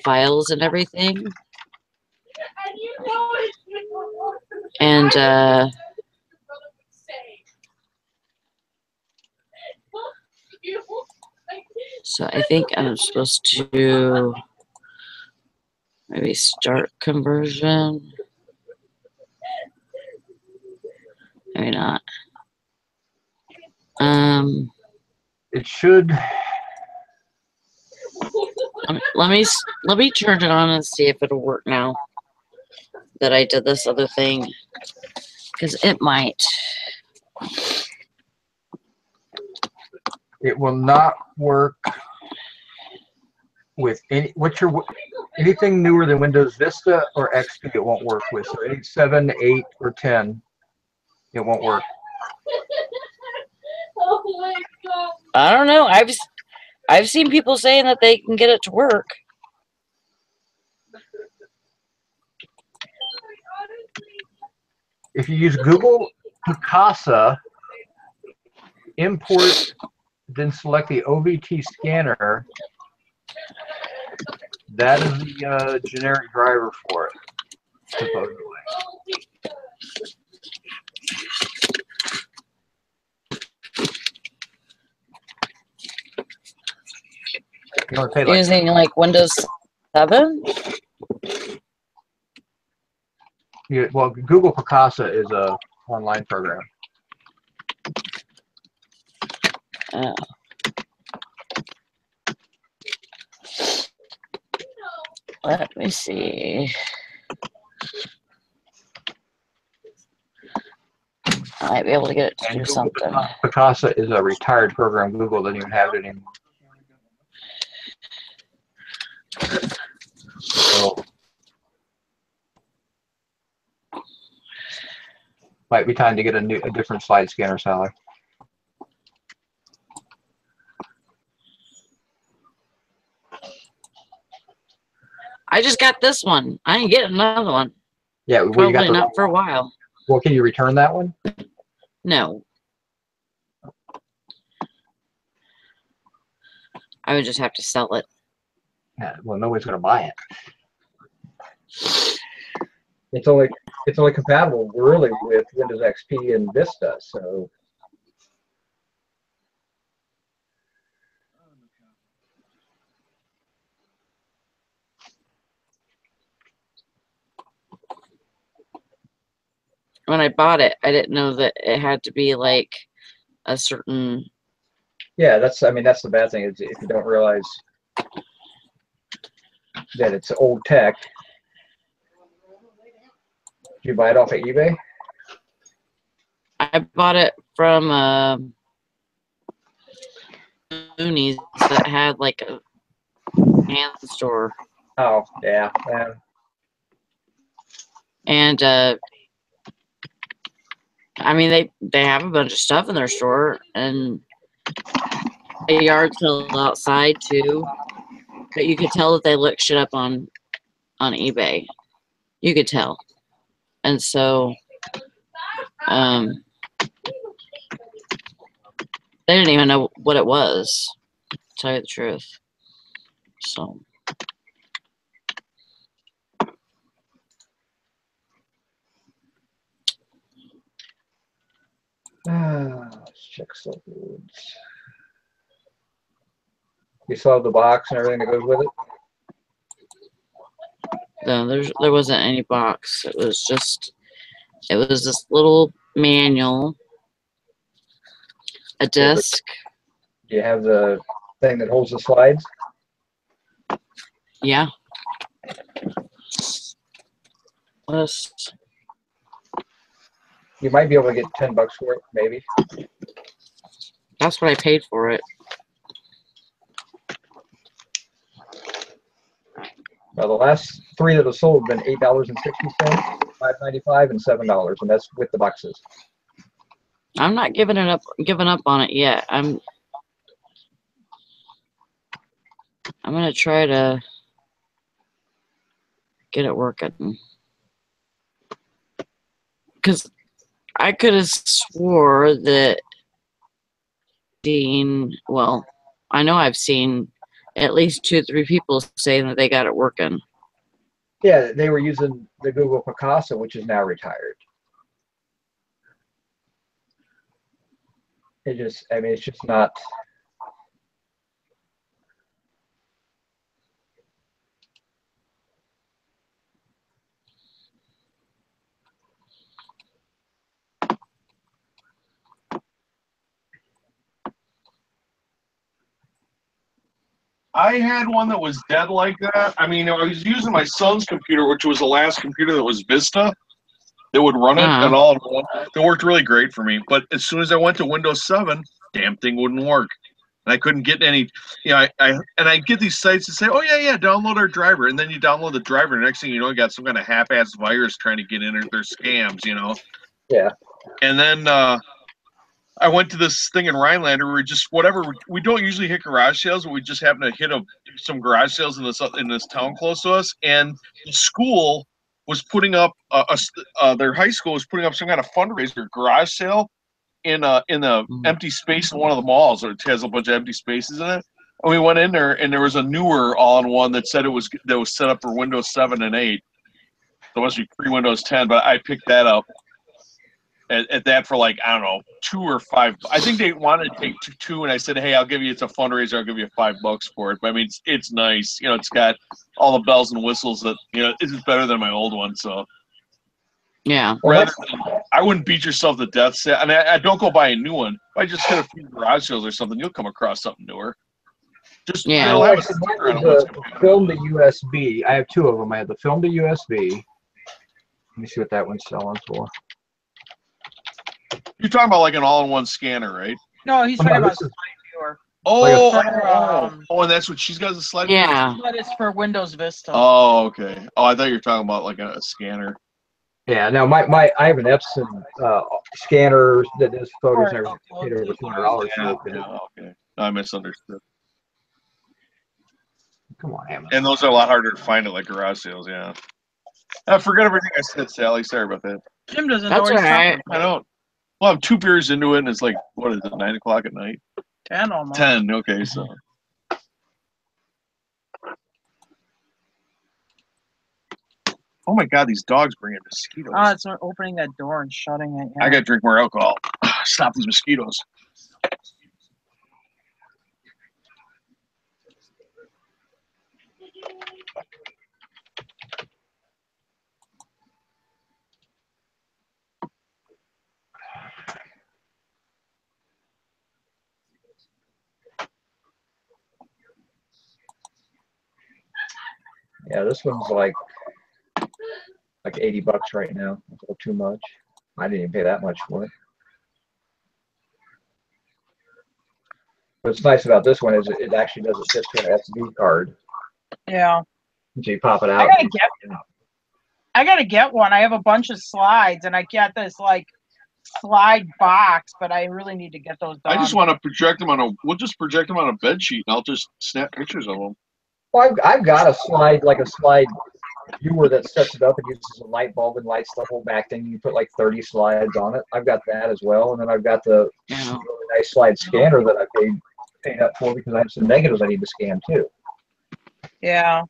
files and everything. And so I think I'm supposed to maybe start conversion. Maybe not. It should. Let me turn it on and see if it'll work now that I did this other thing, because it might. It will not work with anything newer than Windows Vista or XP. It won't work with. So 8, 7, 8, or 10, it won't work. Oh my God. I don't know. I've seen people saying that they can get it to work. If you use Google Picasa, import, then select the OVT scanner, that is the generic driver for it, supposedly. You only pay like, using like Windows 7? well, Google Picasa is a online program. Oh. Let me see. I might be able to get it to do something. Picasa is a retired program. Google doesn't even have it anymore. So, might be time to get a different slide scanner, Sally. I just got this one. I didn't get another one. Yeah, well, probably you got not for a while. Well, can you return that one? No. I would just have to sell it. Yeah, well, nobody's going to buy it. It's only compatible really with Windows XP and Vista, so. When I bought it, I didn't know that it had to be like a certain. Yeah, that's the bad thing is if you don't realize that it's old tech. Did you buy it off of eBay? I bought it from Mooney's that had like a hand store. Oh, yeah. And I mean they have a bunch of stuff in their store and a yard sale outside too. But you could tell that they looked shit up on eBay. You could tell. And so they didn't even know what it was, to tell you the truth. So let's check some foods. You still have the box and everything that goes with it? no, there wasn't any box. It was this little manual, a disc. Do you have the thing that holds the slides? Yeah. You might be able to get $10 for it, maybe. That's what I paid for it. Well, the last 3 that have sold have been $8.60, $5.95, and $7, and that's with the boxes. I'm not giving up on it yet. I'm gonna try to get it working. Because I could have swore that well, I know I've seen at least 2 or 3 people saying that they got it working. Yeah, they were using the Google Picasa, which is now retired. It's just not. I had one that was dead like that. I mean, I was using my son's computer, which was the last computer that was Vista. That would run it and all in one. It worked really great for me. But as soon as I went to Windows 7, damn thing wouldn't work. And I couldn't get any, I get these sites that say, oh, yeah, download our driver. And then you download the driver. And next thing you know, you got some kind of half-ass virus trying to get in there. They're scams, Yeah. And then I went to this thing in Rhinelander where we don't usually hit garage sales, but we just happen to hit some garage sales in this town close to us. And the school was putting up their high school was putting up some kind of fundraiser garage sale in the empty space in one of the malls. It has a bunch of empty spaces in it. And we went in there, and there was a newer all-in-one that said that was set up for Windows 7 and 8. So it must be pre-Windows 10, but I picked that up at that for like, I don't know, 2 or 5. I think they wanted to take 2, and I said, hey, it's a fundraiser. I'll give you $5 for it. But I mean, it's nice. It's got all the bells and whistles that, it's better than my old one. So yeah, I wouldn't beat yourself to death. And I don't go buy a new one. If I just hit a few garage sales or something, you'll come across something newer. Just Film to USB. I have 2 of them. I have the film to USB. Let me see what that one's selling for. You're talking about like an all-in-one scanner, right? No, he's talking about slide viewer. And that's what she's got, a slide viewer? Yeah. That is for Windows Vista. Oh, okay. Oh, I thought you were talking about like a scanner. Yeah, no, I have an Epson scanner that does photos and everything. Over $200. Okay. I misunderstood. Come on, Amazon. And those are a lot harder to find at like garage sales, yeah. I forgot everything I said, Sally. Sorry about that. Jim doesn't know what he's talking about. I don't. Well, I'm 2 beers into it, and it's like, what is it, 9 o'clock at night? 10 almost. 10, okay, so. Oh my God, these dogs bring in mosquitoes. Oh, it's opening that door and shutting it. Yeah. I gotta drink more alcohol. Stop these mosquitoes. Yeah, this one's like $80 right now. A little too much. I didn't even pay that much for it. What's nice about this one is it actually doesn't fit to an SD card. Yeah. So you pop it out. I gotta get one. I have a bunch of slides, and I get this like slide box, but I really need to get those done. I just want to project them we'll just project them on a bed sheet, and I'll just snap pictures of them. Well, I've got a slide viewer that sets it up and uses a light bulb and lights the whole back thing. You put like 30 slides on it. I've got that as well, and then I've got the really nice slide scanner that I paid up for because I have some negatives I need to scan too. Yeah.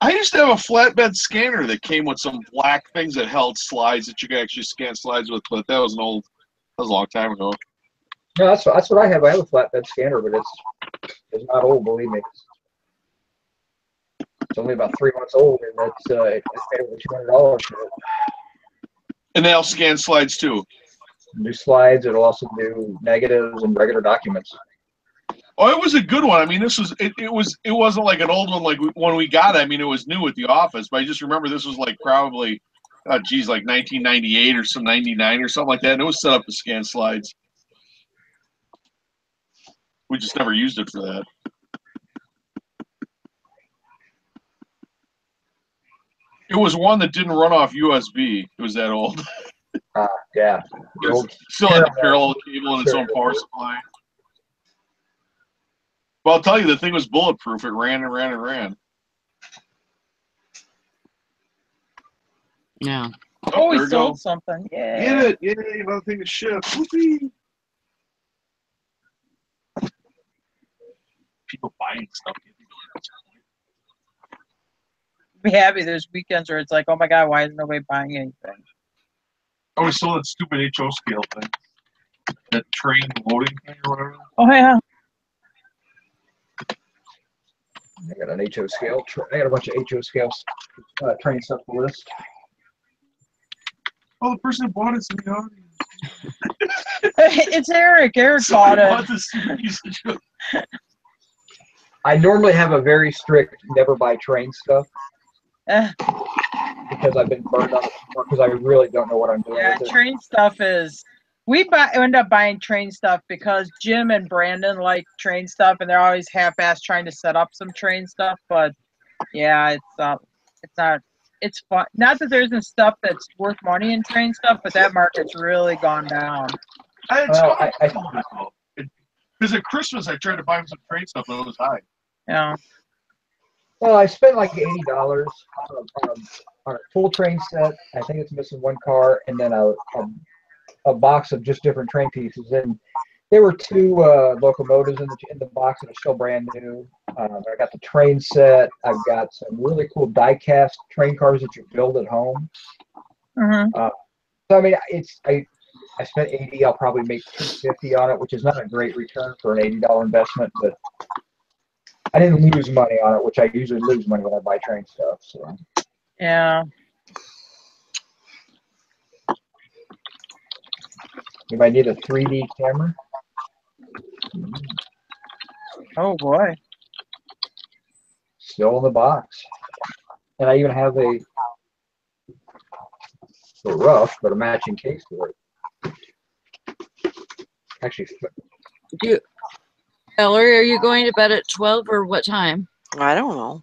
I used to have a flatbed scanner that came with some black things that held slides that you could actually scan slides with, but that was a long time ago. No, that's what I have. I have a flatbed scanner, but it's not old, believe me. It's only about 3 months old, and it's paid over $200 for it. And they'll scan slides too. Do slides. It'll also do negatives and regular documents. Oh, it was a good one. I mean, it wasn't like an old one like when we got it. I mean, it was new at the office, but I just remember this was like probably, like 1998 or some 99 or something like that, and it was set up to scan slides. We just never used it for that. It was one that didn't run off USB. It was that old. Yeah. It still had the parallel cable and its own power supply. But I'll tell you, the thing was bulletproof. It ran and ran and ran. Yeah. Oh, we there we sold go. something. Yeah. Get it. Yay, another thing to ship. Whoopee. People buying stuff. Be happy. There's weekends where it's like, oh my god, why is nobody buying anything? Oh, we sold that stupid HO scale thing. That train loading thing or whatever. Oh yeah. I got an HO scale. I got a bunch of HO scales train stuff to list. Oh, the person who bought it's in the audience. It's Eric. Eric bought Somebody it. this piece of junk. I normally have a very strict never buy train stuff Eh, because I've been burned on it because I really don't know what I'm doing yeah, with it. train stuff is. End up buying train stuff because Jim and Brandon like train stuff, and they're always half-assed trying to set up some train stuff. But yeah, it's not. It's fun. Not that there isn't stuff that's worth money in train stuff, but that market's really gone down. Because at Christmas I tried to buy some train stuff, but it was high. Yeah. Well, I spent like $80 on a full train set. I think it's missing one car, and then a box of just different train pieces. And there were 2 locomotives in the box that are still brand new. I got the train set. I've got some really cool die-cast train cars that you build at home. Mm-hmm. So I mean, I spent $80. I'll probably make $250 on it, which is not a great return for an $80 investment, but I didn't lose money on it, which I usually lose money when I buy train stuff. So Yeah. you might need a 3D camera. Oh boy. Still in the box, and I even have a rough but a matching case for it. Actually, Ellery, are you going to bed at 12 or what time? I don't know.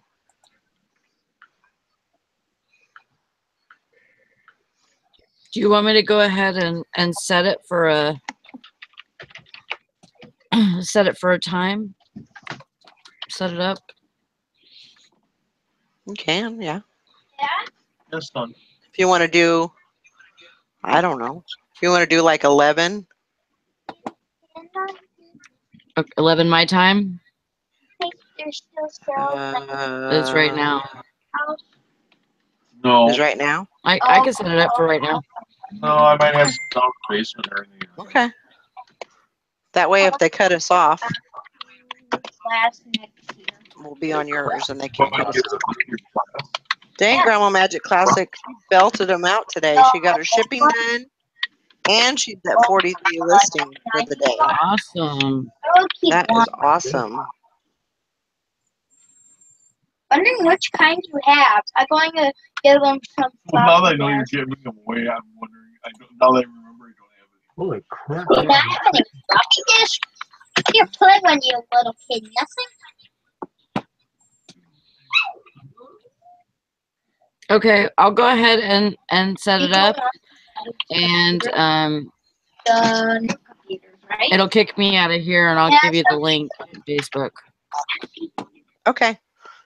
Do you want me to go ahead and set it for a set it for a time? Set it up? You can, yeah. That's fun. If you want to do, I don't know. If you want to do like 11. Okay, 11 my time? There's still sales. It's right now. No. Is right now? I can set it up for right now. No, I might have some down basement or anything. Okay. That way, if they cut us off, Last next year. we'll be on yours and they can't cut us off. Dang, Grandma Magic Classic, she belted them out today. She got her shipping done, and she's at 43 listing for the day. Awesome. That is awesome. Wondering which kind you have. I'm going to give them some. Well, now that I know you're giving them away, I'm wondering. Now that I remember, I don't have any. holy crap! You not have any floppy disk? You played when you were a little kid. Nothing. Okay, I'll go ahead and set it up, and The new computers, right? it'll kick me out of here, and I'll give you the link to Facebook. Okay.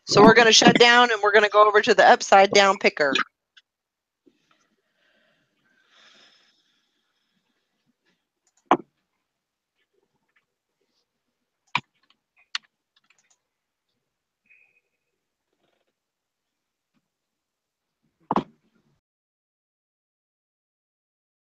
So we're going to shut down and we're going to go over to the upside down picker.